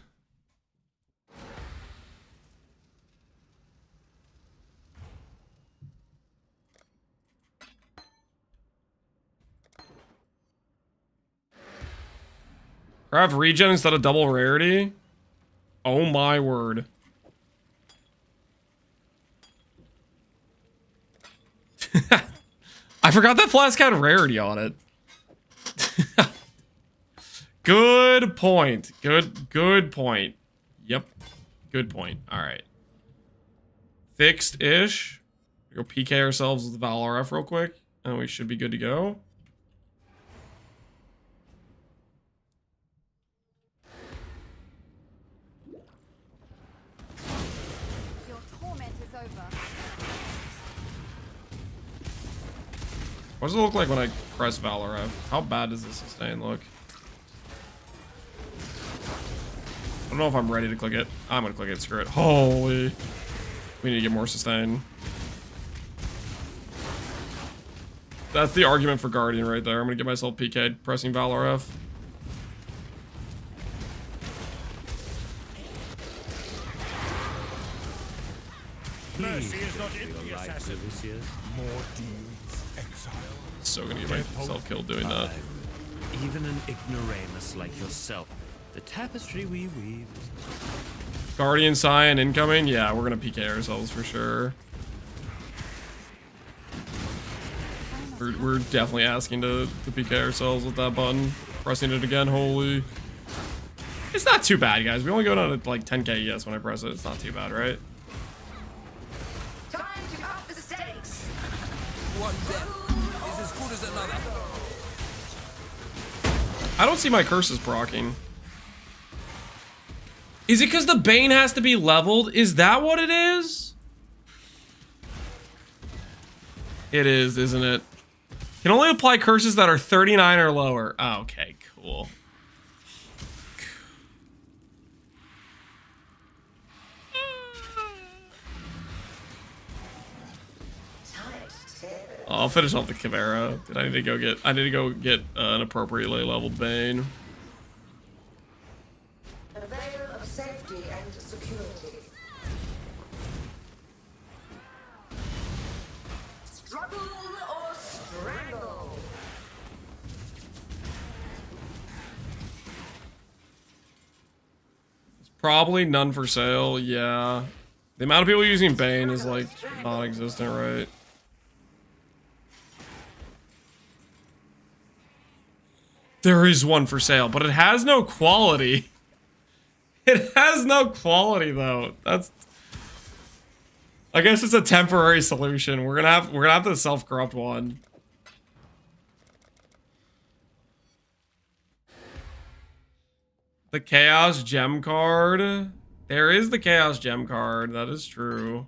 Craft regen instead of double rarity? Oh my word. I forgot that flask had rarity on it. Good point. Good point. Yep. Good point. Alright. Fixed-ish. Go PK ourselves with Valor F real quick, and we should be good to go. Your torment is over. What does it look like when I press Valor F? How bad does the sustain look? I don't know if I'm ready to click it. I'm gonna click it, screw it. Holy. We need to get more sustain. That's the argument for Guardian right there. I'm gonna get myself PK'd pressing Valor F. Mercy is not in the assassin. More deeds, Exile. So gonna get myself killed doing that. Even an ignoramus like yourself, the tapestry we weave is... Guardian Scion incoming? Yeah, we're gonna PK ourselves for sure. We're definitely asking to PK ourselves with that button. Pressing it again, holy. It's not too bad, guys. We only go down to like 10k ES when I press it. It's not too bad, right? Time to up the stakes. One death is as good as another. I don't see my curses proccing. Is it because the Bane has to be leveled? Is that what it is? It is, isn't it? Can only apply curses that are 39 or lower. Oh, okay, cool. I'll finish off the Chimera. I need to go get an appropriately leveled Bane. A veil of safety and security. Struggle or strangle. It's probably none for sale, yeah. The amount of people using Bane is like non-existent, right? There is one for sale, but it has no quality. It has no quality though. That's, I guess it's a temporary solution. We're gonna have the self-corrupt one. The Chaos Gem card. There is the Chaos Gem card. That is true.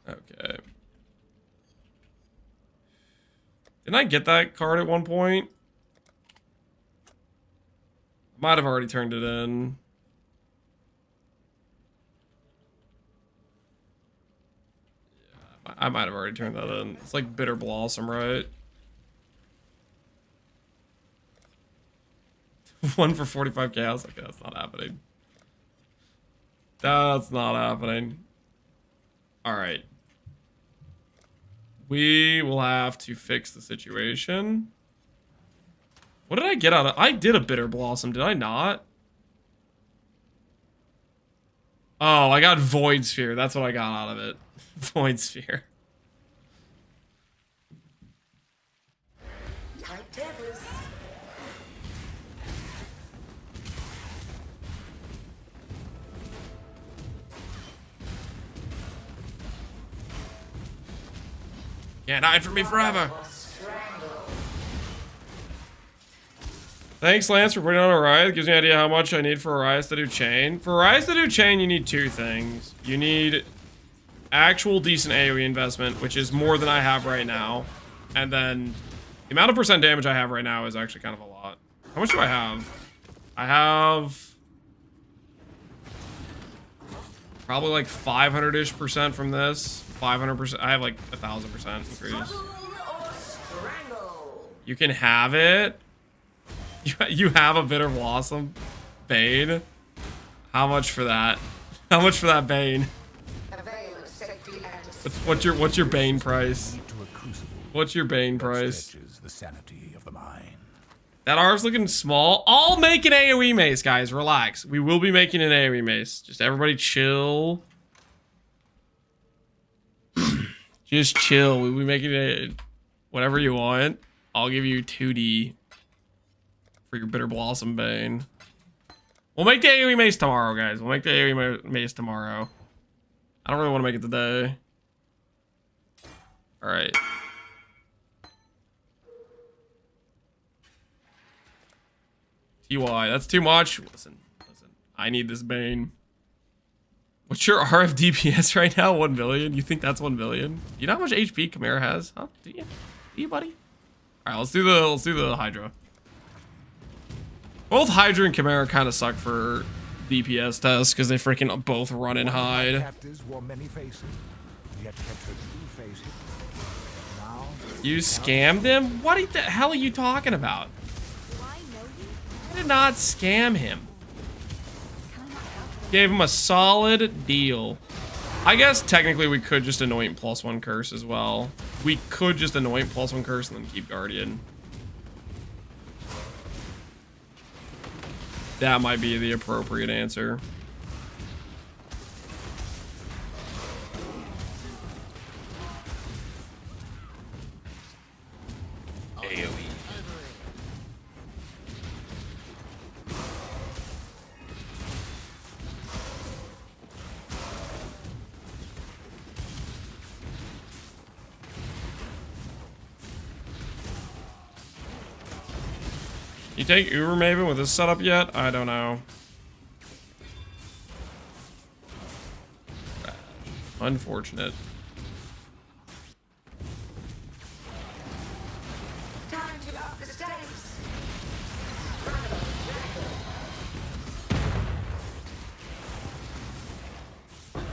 Okay. Didn't I get that card at one point? Might have already turned it in. Yeah, I might have already turned that in. It's like Bitter Blossom, right? One for 45k. I was like, that's not happening. That's not happening. All right. We will have to fix the situation. What did I get out of? I did a Bitter Blossom, did I not? Oh, I got Void Sphere. That's what I got out of it. Void Sphere. Can't hide from me forever. Thanks, Lance, for putting on Arias. It gives me an idea how much I need for Arias to do chain. For Arias to do chain, you need two things. You need actual decent AoE investment, which is more than I have right now. And then the amount of percent damage I have right now is actually kind of a lot. How much do I have? I have probably like 500-ish percent from this. 500%. I have like 1,000% increase. You can have it. You have a Bitter Blossom Bane. How much for that? How much for that Bane? What's your Bane price? What's your Bane price? The sanity of the mind. That R's looking small. I'll make an AoE mace, guys. Relax. We will be making an AoE mace. Just everybody chill. Just chill. We'll be making it whatever you want. I'll give you 2D for your Bitter Blossom Bane. We'll make the AoE mace tomorrow, guys. We'll make the AoE mace tomorrow. I don't really want to make it today. All right. TY, that's too much. Listen. I need this Bane. What's your RF DPS right now? 1 billion? You think that's 1 billion? You know how much HP Chimera has? Huh? Do you? Do you, buddy? All right, let's do the Hydra. Both Hydra and Chimera kind of suck for DPS tests because they freaking both run and hide. Captives wore many faces, yet kept her true face hidden. Now, You scammed him? What the hell are you talking about? I did not scam him. Gave him a solid deal. I guess technically we could just anoint +1 curse as well. We could just anoint +1 curse and then keep Guardian. That might be the appropriate answer. AoE. You take Uber Maven with this setup yet? I don't know. Unfortunate. Time to up the stakes.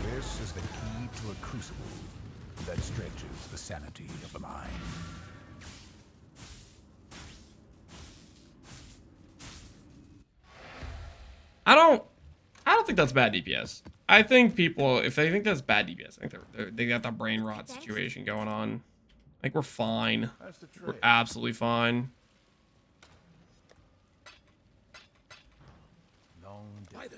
This is the key to a crucible that stretches the sanity of the mind. I don't think that's bad DPS. I think people, if they think that's bad DPS, I think they got the brain rot situation going on. I think we're fine. We're absolutely fine.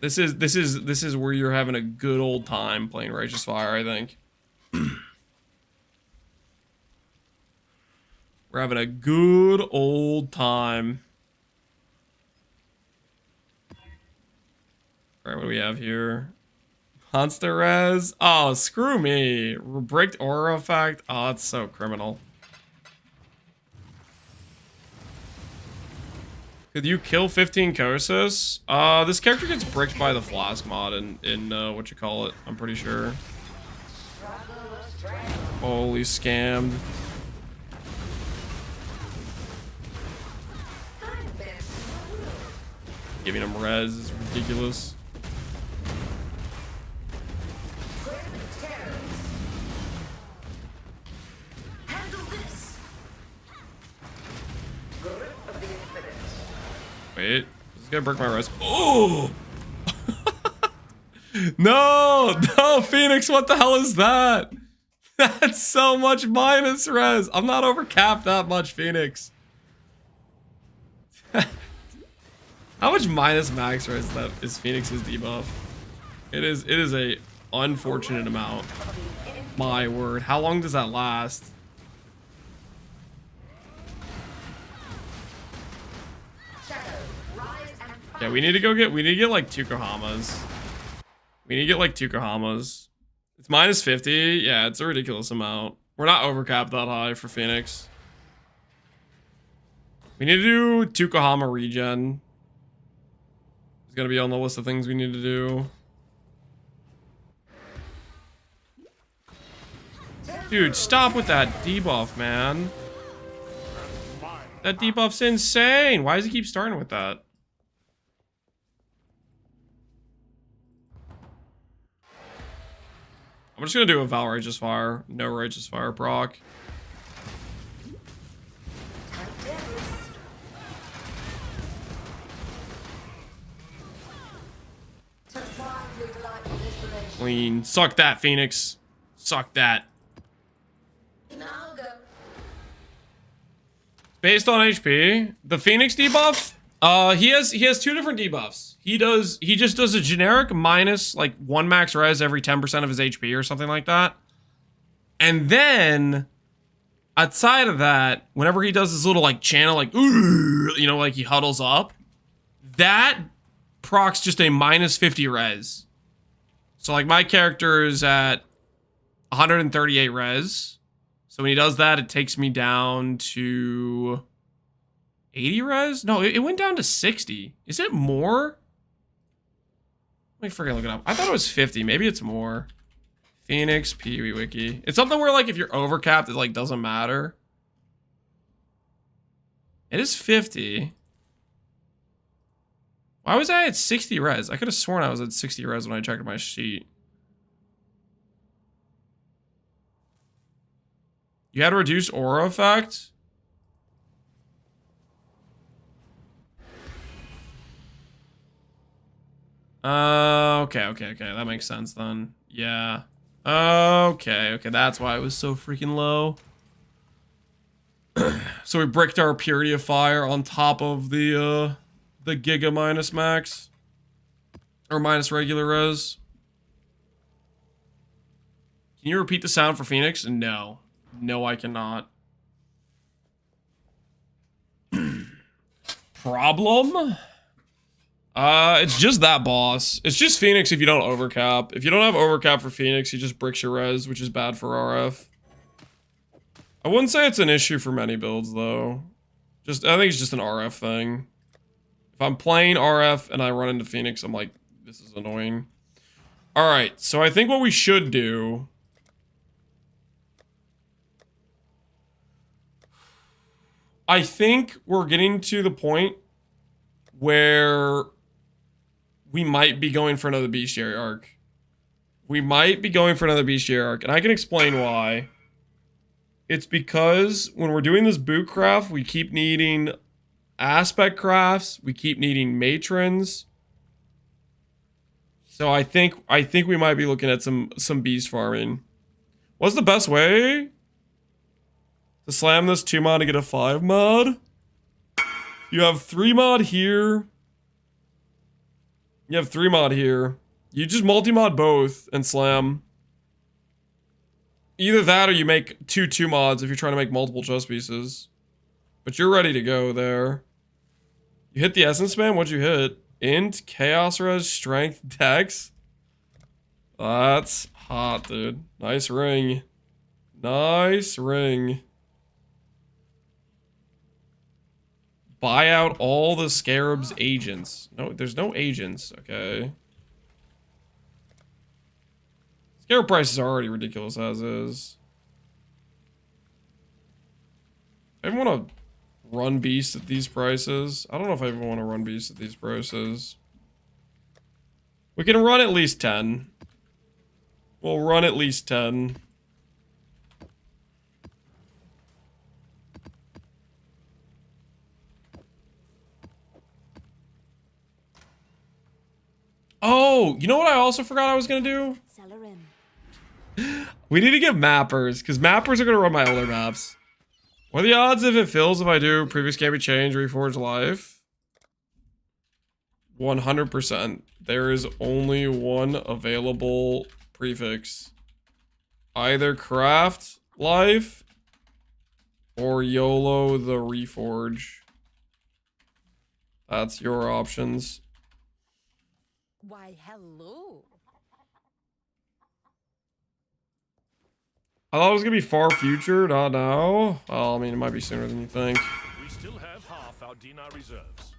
This is where you're having a good old time playing Righteous Fire, I think. We're having a good old time. Alright, what do we have here? Monster res? Oh, screw me. Bricked aura effect? Oh, that's so criminal. Could you kill 15 Kosis? This character gets bricked by the Flask mod in what you call it, I'm pretty sure. Holy scammed. Giving him res is ridiculous. Wait, this is gonna break my res. Oh! No, Phoenix, what the hell is that? That's so much minus res. I'm not over capped that much, Phoenix. How much minus max res is Phoenix's debuff? It is a unfortunate amount. My word, how long does that last? Yeah, we need to get like 2 Kohamas. We need to get like 2 Kohamas. It's minus 50. Yeah, it's a ridiculous amount. We're not overcapped that high for Phoenix. We need to do 2 Kohama regen. It's gonna be on the list of things we need to do. Dude, stop with that debuff, man. That debuff's insane. Why does he keep starting with that? I'm just gonna do a Val Righteous Fire. No Righteous Fire proc. Clean. Suck that, Phoenix. Suck that. Based on HP, the Phoenix debuff, he has 2 different debuffs. He just does a generic minus like 1 max res every 10% of his HP or something like that. And then outside of that, whenever he does this little like channel, like you know, like he huddles up, that procs just a minus 50 res. So like my character is at 138 res. So when he does that, it takes me down to 80 res? No, it went down to 60. Is it more? Let me freaking look it up. I thought it was 50. Maybe it's more. Phoenix PoE wiki. It's something where like if you're overcapped, it like doesn't matter. It is 50. Why was I at 60 res? I could have sworn I was at 60 res when I checked my sheet. You had a reduced aura effect? Okay. That makes sense then. Yeah. Okay. That's why it was so freaking low. So we bricked our Purity of Fire on top of the the Giga minus max. Or minus regular res. Can you repeat the sound for Phoenix? No. No, I cannot. Problem? It's just that boss. It's just Phoenix if you don't overcap. If you don't have overcap for Phoenix, he just bricks your res, which is bad for RF. I wouldn't say it's an issue for many builds, though. I think it's just an RF thing. If I'm playing RF and I run into Phoenix, I'm like, this is annoying. Alright, so I think what we should do... I think we're getting to the point where we might be going for another bestiary arc. We might be going for another bestiary arc, and I can explain why. It's because when we're doing this boot craft, we keep needing aspect crafts, we keep needing matrons. So I think we might be looking at some beast farming. What's the best way to slam this 2 mod to get a 5 mod? You have 3 mod here. You have 3 mod here. You just multi-mod both and slam. Either that or you make 2 mods if you're trying to make multiple chess pieces. But you're ready to go there. You hit the essence spam? What'd you hit? Int, chaos res, strength, dex? That's hot, dude. Nice ring. Nice ring. Buy out all the Scarab's agents. No, there's no agents, okay. Scarab price is already ridiculous as is. I even want to run beast at these prices. I don't know if I even want to run beast at these prices. We can run at least 10. We'll run at least 10. Oh, you know what I also forgot I was going to do? We need to get mappers, because mappers are going to run my older maps. What are the odds if it fills if I do previous can't be changed, reforge life? 100%. There is only one available prefix. Either craft life or YOLO the reforge. That's your options. Why, hello. I thought it was gonna be far future, not now. Well, I mean, it might be sooner than you think. We still have half our dinar reserves.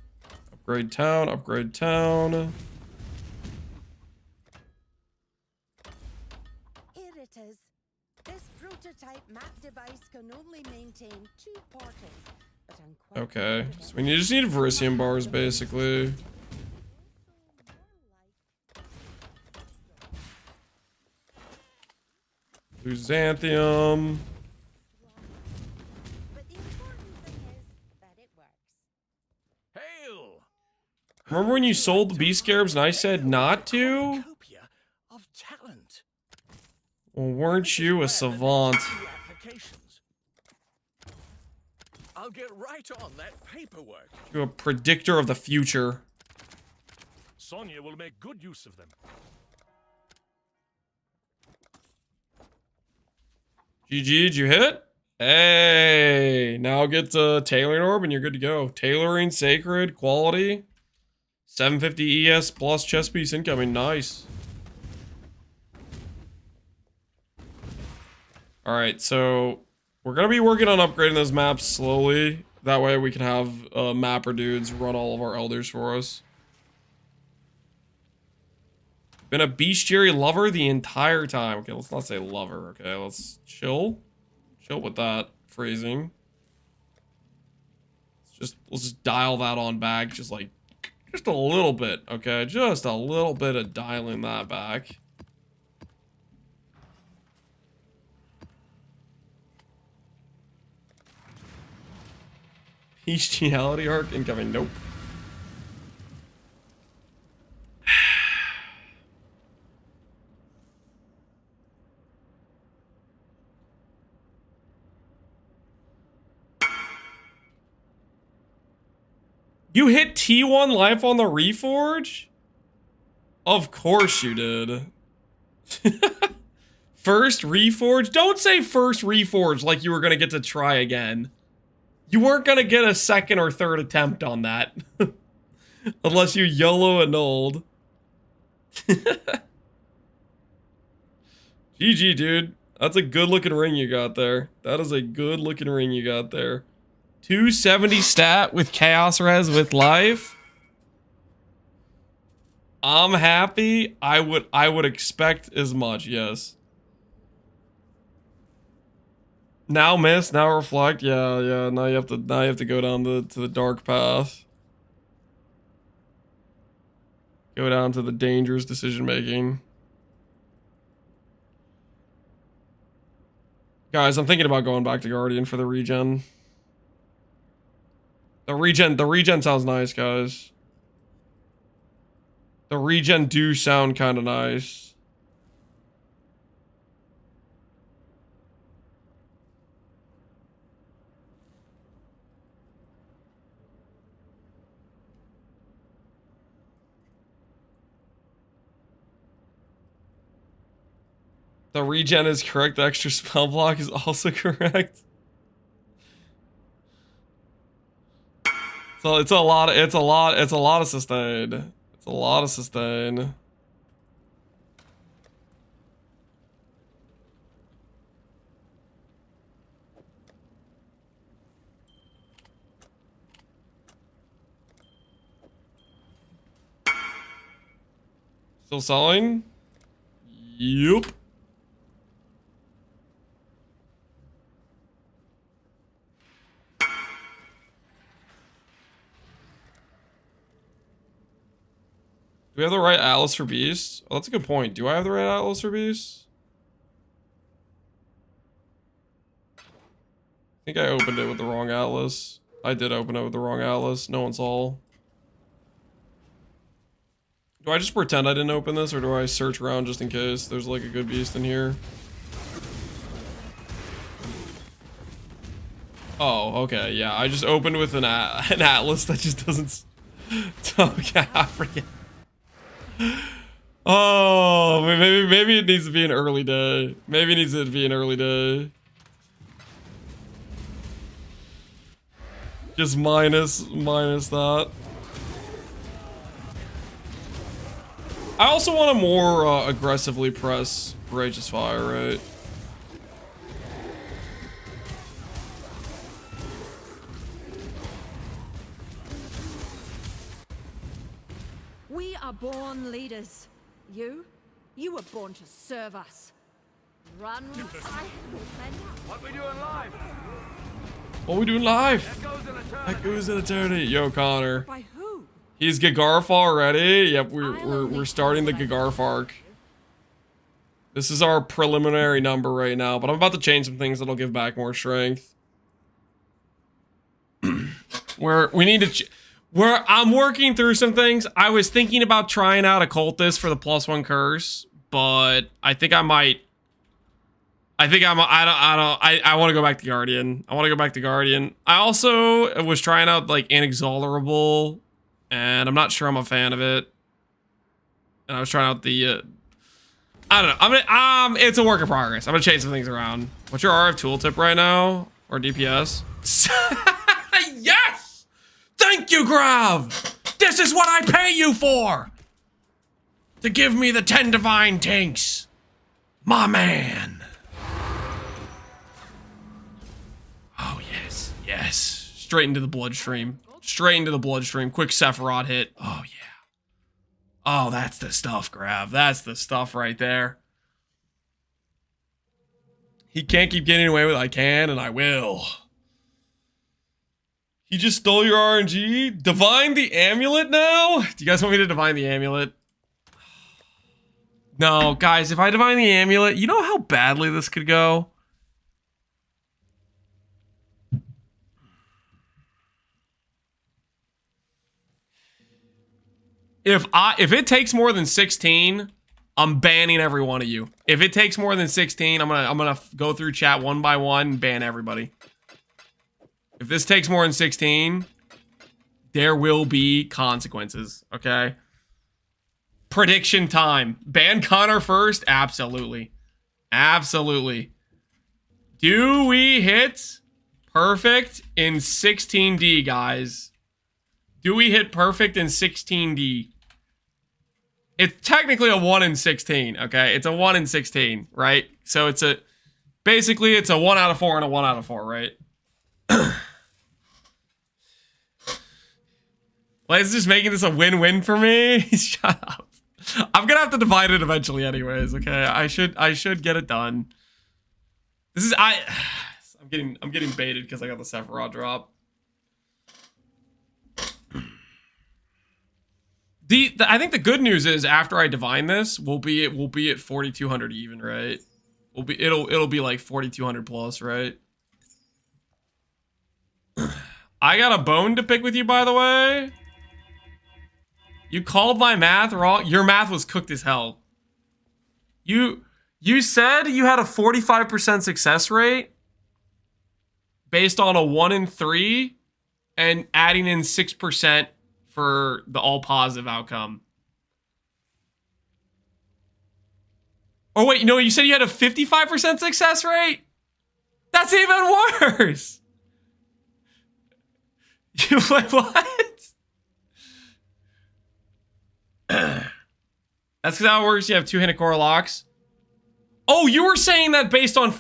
Upgrade town, upgrade town. Here it is. This prototype map device can only maintain 2 portals, but I'm quite Okay, so we just need Verisium bars, basically. Xanthium. But the important thing is that it works. Hail! Remember when you sold the beast scarabs and I said not to? Cornucopia of talent. Well, weren't you a savant? Applications. I'll get right on that paperwork. You're a predictor of the future. Sonya will make good use of them. GG, did you hit? Hey, now get the tailoring orb and you're good to go. Tailoring, sacred, quality. 750 ES plus chess piece incoming, nice. Alright, so we're gonna be working on upgrading those maps slowly. That way we can have mapper dudes run all of our elders for us. Been a bestiary lover the entire time. Okay, let's not say lover. Okay, let's chill. Chill with that phrasing. Let's just dial that on back. Just a little bit. Okay, just a little bit of dialing that back. Bestiality arc incoming. Nope. You hit T1 life on the Reforge? Of course you did. First Reforge? Don't say first Reforge like you were gonna get to try again. You weren't gonna get a second or third attempt on that. Unless you YOLO annulled. GG, dude. That's a good looking ring you got there. That is a good looking ring you got there. 270 stat with Chaos Res with life. I'm happy. I would expect as much, yes. Now miss, now reflect. Yeah. Now you have to go down to the dark path. Go down to the dangerous decision making. Guys, I'm thinking about going back to Guardian for the regen. The regen sounds nice, guys. The regen do sound kind of nice. The regen is correct. The extra spell block is also correct. So it's a lot of sustain. It's a lot of sustain. Still selling? Yup. Do we have the right Atlas for Beast? Oh, that's a good point. Do I have the right Atlas for Beast? I think I opened it with the wrong Atlas. I did open it with the wrong Atlas. No one saw. Do I just pretend I didn't open this, or do I search around just in case there's like a good beast in here? Oh, okay. Yeah, I just opened with an Atlas that just doesn't... Okay, I forget. Oh, maybe it needs to be an early day. Maybe it needs to be an early day. Just minus that. I also want to more aggressively press Righteous Fire, right? We are born leaders. You were born to serve us. Run. What we doing live? What we doing live? Echoes in Eternity. Yo, Connor. By who? He's Gagarf already. Yep, we're starting the Gagarf arc. This is our preliminary number right now, but I'm about to change some things that'll give back more strength. I'm working through some things. I was thinking about trying out Occultist for the +1 curse, but I think I might. I want to go back to Guardian. I also was trying out like Inexorable, and I'm not sure I'm a fan of it. And I was trying out the I don't know. It's a work in progress. I'm gonna change some things around. What's your RF tooltip right now? Or DPS? Yes! Thank you, Grav! This is what I pay you for! To give me the 10 divine tanks. My man. Oh, yes. Yes. Straight into the bloodstream. Straight into the bloodstream. Quick Sephiroth hit. Oh, yeah. Oh, that's the stuff, Grav. That's the stuff right there. He can't keep getting away with it. I can, and I will. He just stole your RNG? Divine the amulet now? Do you guys want me to divine the amulet? No, guys, if I divine the amulet, you know how badly this could go? If it takes more than 16, I'm banning every one of you. If it takes more than 16, I'm gonna go through chat one by one and ban everybody. If this takes more than 16, There will be consequences, okay? Prediction time. Ban Connor first? Absolutely. Absolutely. Do we hit perfect in 16D, guys? Do we hit perfect in 16D? It's technically a 1 in 16, okay? It's a 1 in 16, right? So it's a... Basically, it's a 1 out of 4 and a 1 out of 4, right? Like, it's just making this a win-win for me. Shut up. I'm gonna have to divide it eventually anyways, okay? I should get it done. This is... I'm getting baited because I got the Sephiroth drop. I think the good news is after I divine this, we'll be at 4,200 even, right? It'll be like 4,200 plus, right? I got a bone to pick with you, by the way. You called my math wrong. Your math was cooked as hell. You said you had a 45% success rate based on a 1 in 3 and adding in 6% for the all positive outcome. Oh wait, no, you said you had a 55% success rate? That's even worse. You went what? That's how it works. You have 2 Hinekora locks. Oh, you were saying that based on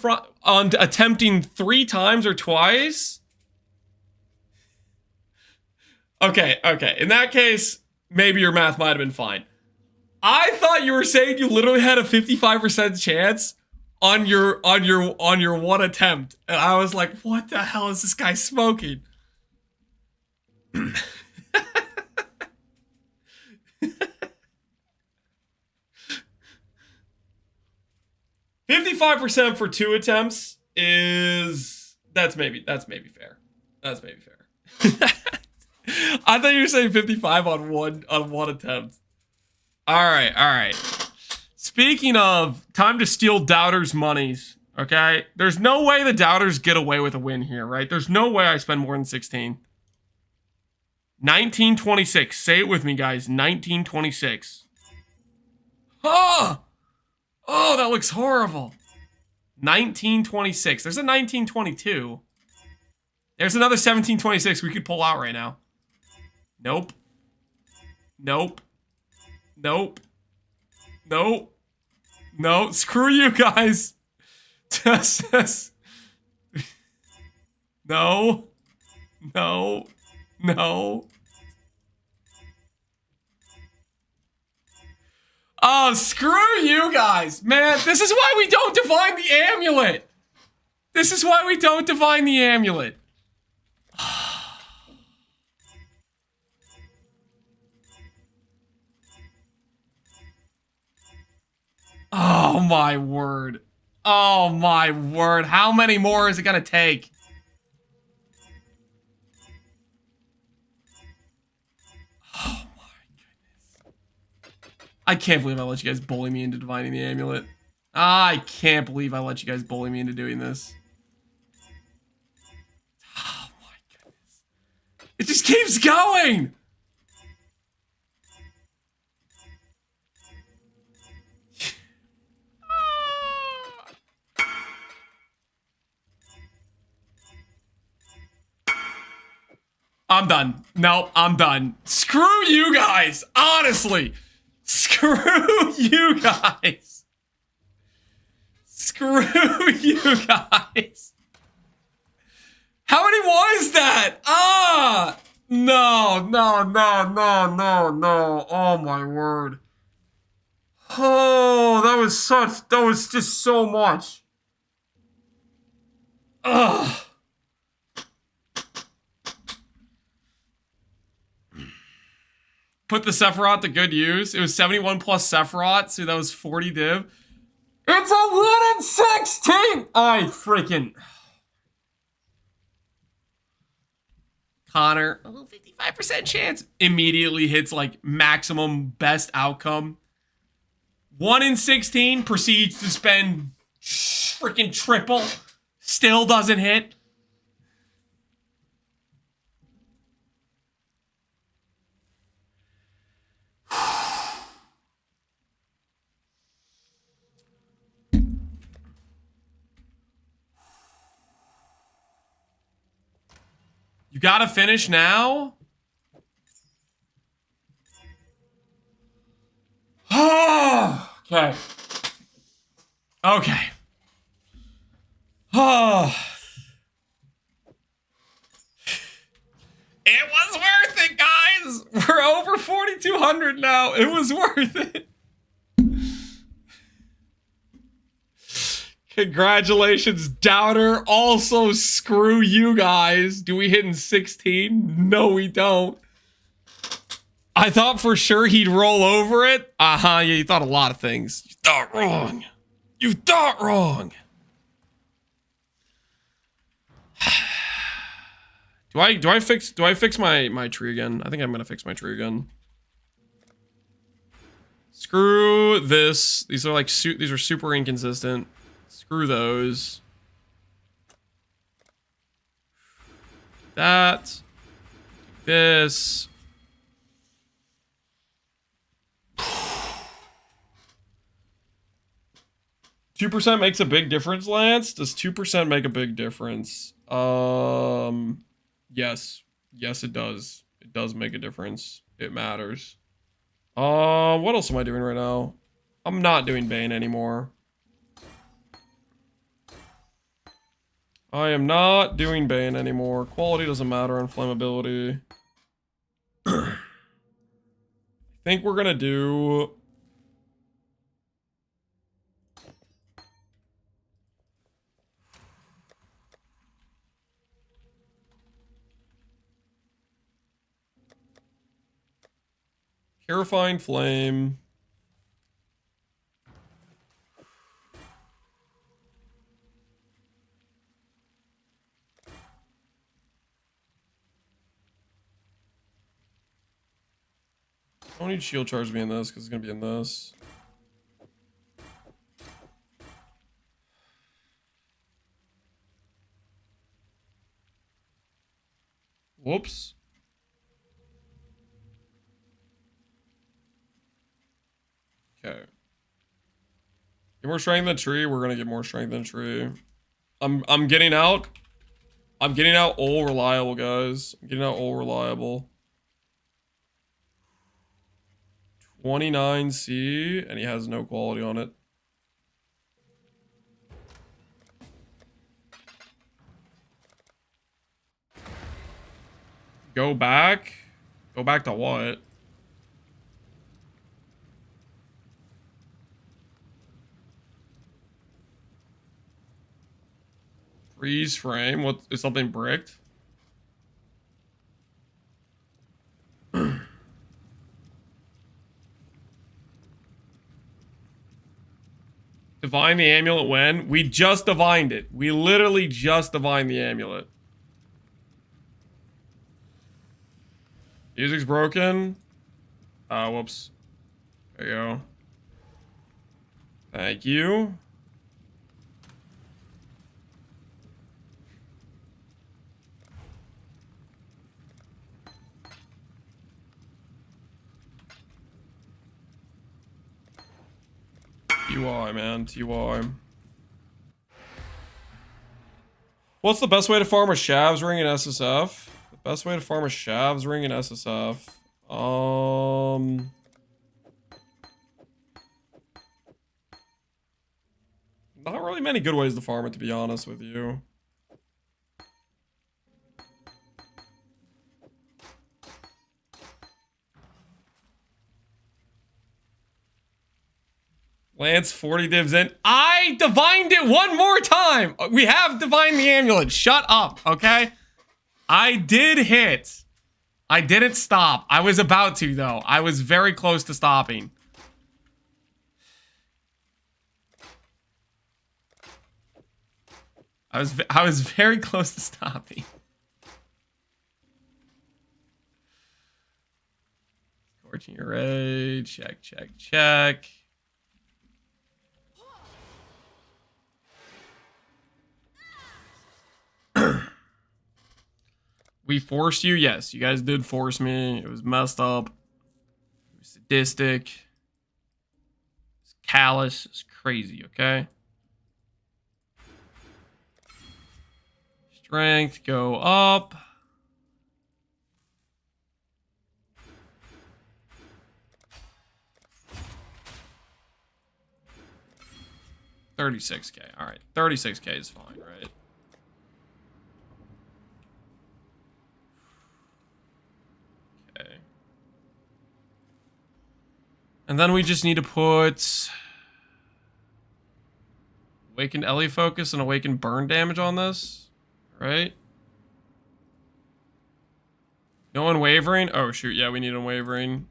attempting 3 times or twice? Okay. In that case, maybe your math might have been fine. I thought you were saying you literally had a 55% chance on your one attempt, and I was like, "What the hell is this guy smoking?" 55% for 2 attempts is that's maybe fair. That's maybe fair. I thought you were saying 55 on one attempt. All right. Speaking of, time to steal doubters' monies. Okay, there's no way the doubters get away with a win here, right? There's no way I spend more than 16. 1926. Say it with me, guys. 1926. Oh, that looks horrible. 1926. There's a 1922. There's another 1726 we could pull out right now. Nope. No, screw you guys. Just. No. Oh, screw you guys. Man, this is why we don't divine the amulet. Oh my word. How many more is it gonna take? Oh my goodness. I can't believe I let you guys bully me into divining the amulet. I can't believe I let you guys bully me into doing this. Oh my goodness. It just keeps going! I'm done. No, I'm done. Screw you guys. Honestly. Screw you guys. How many was that? No. Oh my word. Oh, that was just so much. Ugh. Put the Sephiroth to good use. It was 71 plus Sephiroth, so that was 40 div. It's a 1 in 16! I freaking... Connor, a little 55% chance. Immediately hits like maximum best outcome. 1 in 16 proceeds to spend freaking triple. Still doesn't hit. You gotta finish now? Okay. Okay. Oh. It was worth it, guys! We're over 4,200 now. It was worth it. Congratulations, Doubter. Also, screw you guys. Do we hit in 16? No, we don't. I thought for sure he'd roll over it. Yeah, you thought a lot of things. You thought wrong. You thought wrong. Do I fix my tree again? I think I'm gonna fix my tree again. Screw this. These are like these are super inconsistent. Screw those. That. This. 2% makes a big difference, Lance? Does 2% make a big difference? Yes. Yes, it does. It does make a difference. It matters. What else am I doing right now? I'm not doing Bane anymore. I am not doing Bane anymore. Quality doesn't matter on flammability. I think we're gonna do... Terrifying Flame. I don't need shield charge to be in this because it's going to be in this. Whoops. Okay. Get more strength than tree. We're gonna get more strength than tree. I'm getting out. I'm getting out all reliable, guys. I'm getting out all reliable. 29C, and he has no quality on it. Go back? Go back to what? Freeze frame? What is something bricked? Divine the amulet when? We just divined it. We literally just divined the amulet. Music's broken. Whoops. There you go. Thank you. TY, man. TY. What's the best way to farm a Shavs ring in SSF? The best way to farm a Shavs ring in SSF? Not really many good ways to farm it, to be honest with you. Lance 40 divs in. I divined it one more time. We have divined the amulet. Shut up, okay? I did hit. I didn't stop. I was about to, though. I was very close to stopping. I was very close to stopping. Scorching Array. Check, check, check. We forced you? Yes, you guys did force me. It was messed up. It was sadistic. It's callous. It's crazy, okay? Strength, go up. 36k. All right, 36k is fine, right? Okay. And then we just need to put awakened Ellie focus and awakened burn damage on this, right? No unwavering. Oh shoot, yeah, we need unwavering.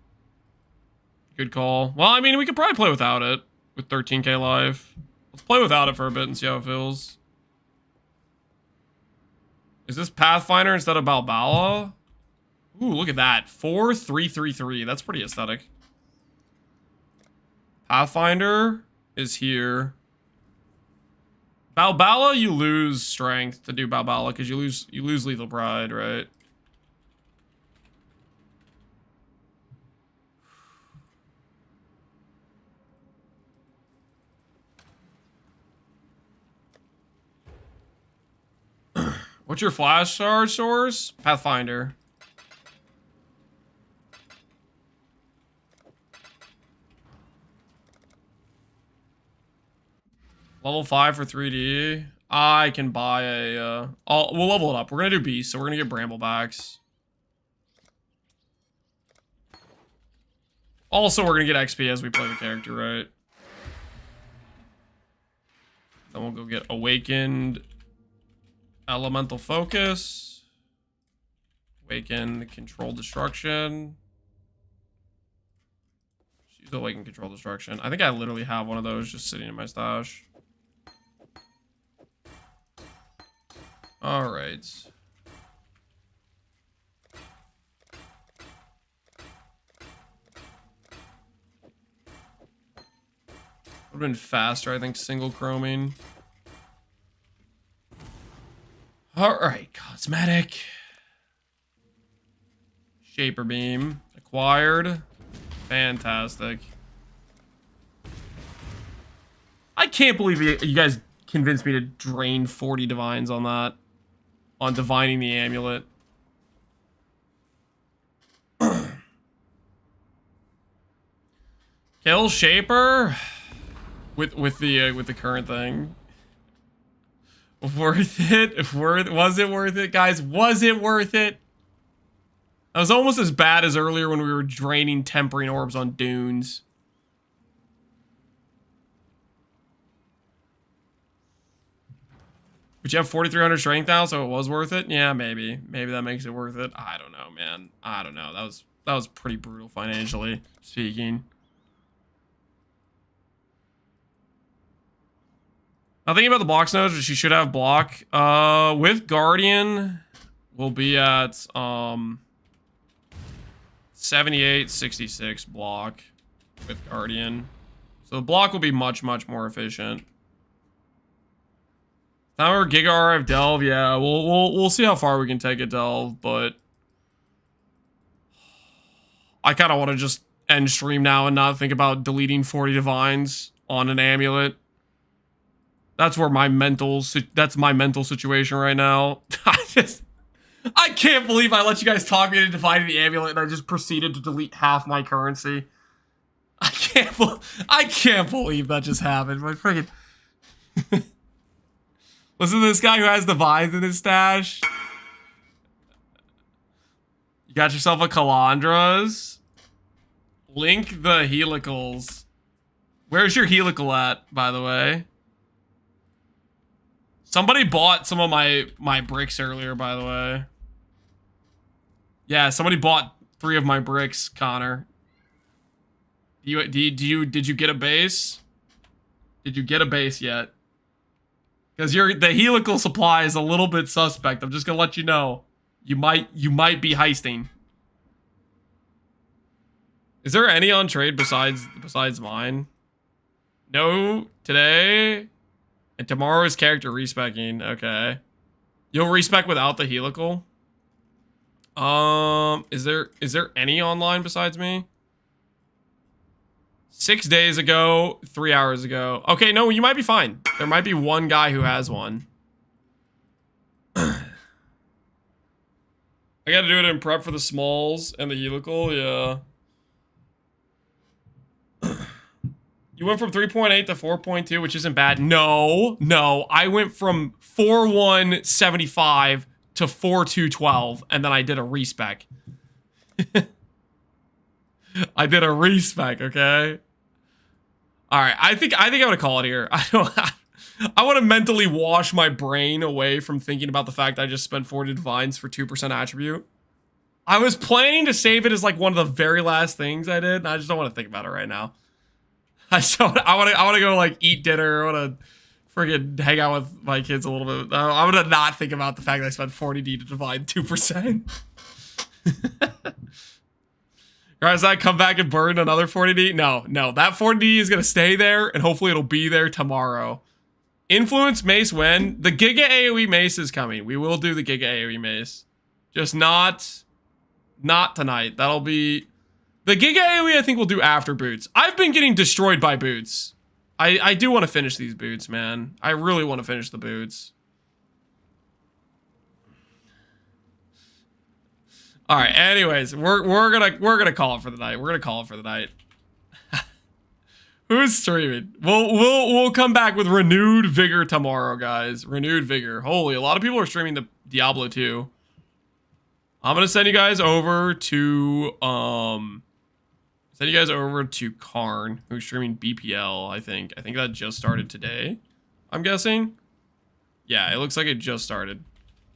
Good call. Well, I mean, we could probably play without it with 13k life. Let's play without it for a bit and see how it feels. Is this Pathfinder instead of Balbala? Ooh, look at that. 4-3-3-3. That's pretty aesthetic. Pathfinder is here. Balbala, you lose strength to do Balbala because you lose lethal pride, right? What's your flash charge source? Pathfinder. Level 5 for 3D. I can buy a... we'll level it up. We're going to do Beast, so we're going to get Bramblebacks. Also, we're going to get XP as we play the character, right? Then we'll go get Awakened Elemental Focus. Awakened Control Destruction. She's Awakened Control Destruction. I think I literally have one of those just sitting in my stash. All right. Would have been faster, I think, single chroming. All right, cosmetic. Shaper beam acquired. Fantastic. I can't believe you guys convinced me to drain 40 divines on that. On divining the amulet. Kill Shaper with the current thing. Worth it? Was it worth it, guys? Was it worth it? That was almost as bad as earlier when we were draining tempering orbs on dunes. But you have 4,300 strength now, so it was worth it? Yeah, maybe. Maybe that makes it worth it. I don't know, man. I don't know. That was pretty brutal financially speaking. Now thinking about the block nodes, she should have block. With Guardian, we'll be at 78, 66 block with Guardian. So the block will be much, much more efficient. Now we're Giga RF Delve, yeah, we'll see how far we can take a Delve, but I kind of want to just end stream now and not think about deleting 40 divines on an amulet. That's where that's my mental situation right now. I can't believe I let you guys talk me into dividing the amulet and I just proceeded to delete half my currency. I can't believe that just happened. My freaking listen to this guy who has divines in his stash. You got yourself a Calandras. Link the helicals. Where's your helical at, by the way? Somebody bought some of my bricks earlier, by the way. Yeah, somebody bought 3 of my bricks, Connor. Did you get a base? Did you get a base yet? Because the helical supply is a little bit suspect. I'm just gonna let you know. You might be heisting. Is there any on trade besides mine? No, today. And tomorrow is character respecking. Okay. You'll respec without the helical? Is there any online besides me? 6 days ago, 3 hours ago. Okay, no, you might be fine. There might be one guy who has one. I gotta do it in prep for the smalls and the helical, yeah. You went from 3.8 to 4.2, which isn't bad. No, I went from 4.175 to 4.212, and then I did a respec. I did a respec, okay? All right, I think I'm gonna call it here. I want to mentally wash my brain away from thinking about the fact I just spent 40 divines for 2% attribute. I was planning to save it as like one of the very last things I did, and I just don't want to think about it right now. I want to go like eat dinner. I want to friggin' hang out with my kids a little bit. I'm gonna not think about the fact that I spent 40D to divide 2%. Guys, I come back and burn another 40D? No, that 40D is gonna stay there, and hopefully it'll be there tomorrow. Influence mace when? The Giga AoE mace is coming. We will do the Giga AoE mace. Just not tonight. That'll be... The Giga AoE I think we'll do after boots. I've been getting destroyed by boots. I do want to finish these boots, man. I really want to finish the boots. All right, anyways, we're gonna call it for the night. We're gonna call it for the night. Who's streaming? We'll come back with renewed vigor tomorrow, guys. Renewed vigor. Holy, a lot of people are streaming the Diablo 2. I'm gonna send you guys over to Karn, who's streaming BPL. I think that just started today. I'm guessing. Yeah, it looks like it just started.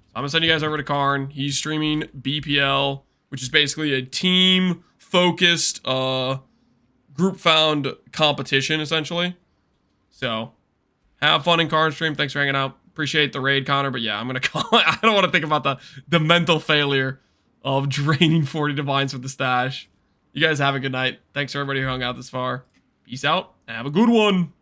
So I'm gonna send you guys over to Karn. He's streaming BPL, which is basically a team-focused group found competition, essentially. So have fun in Karn stream. Thanks for hanging out. Appreciate the raid, Connor, but yeah, I'm gonna call it. I don't want to think about the mental failure of draining 40 divines with the stash. You guys have a good night. Thanks for everybody who hung out this far. Peace out and have a good one.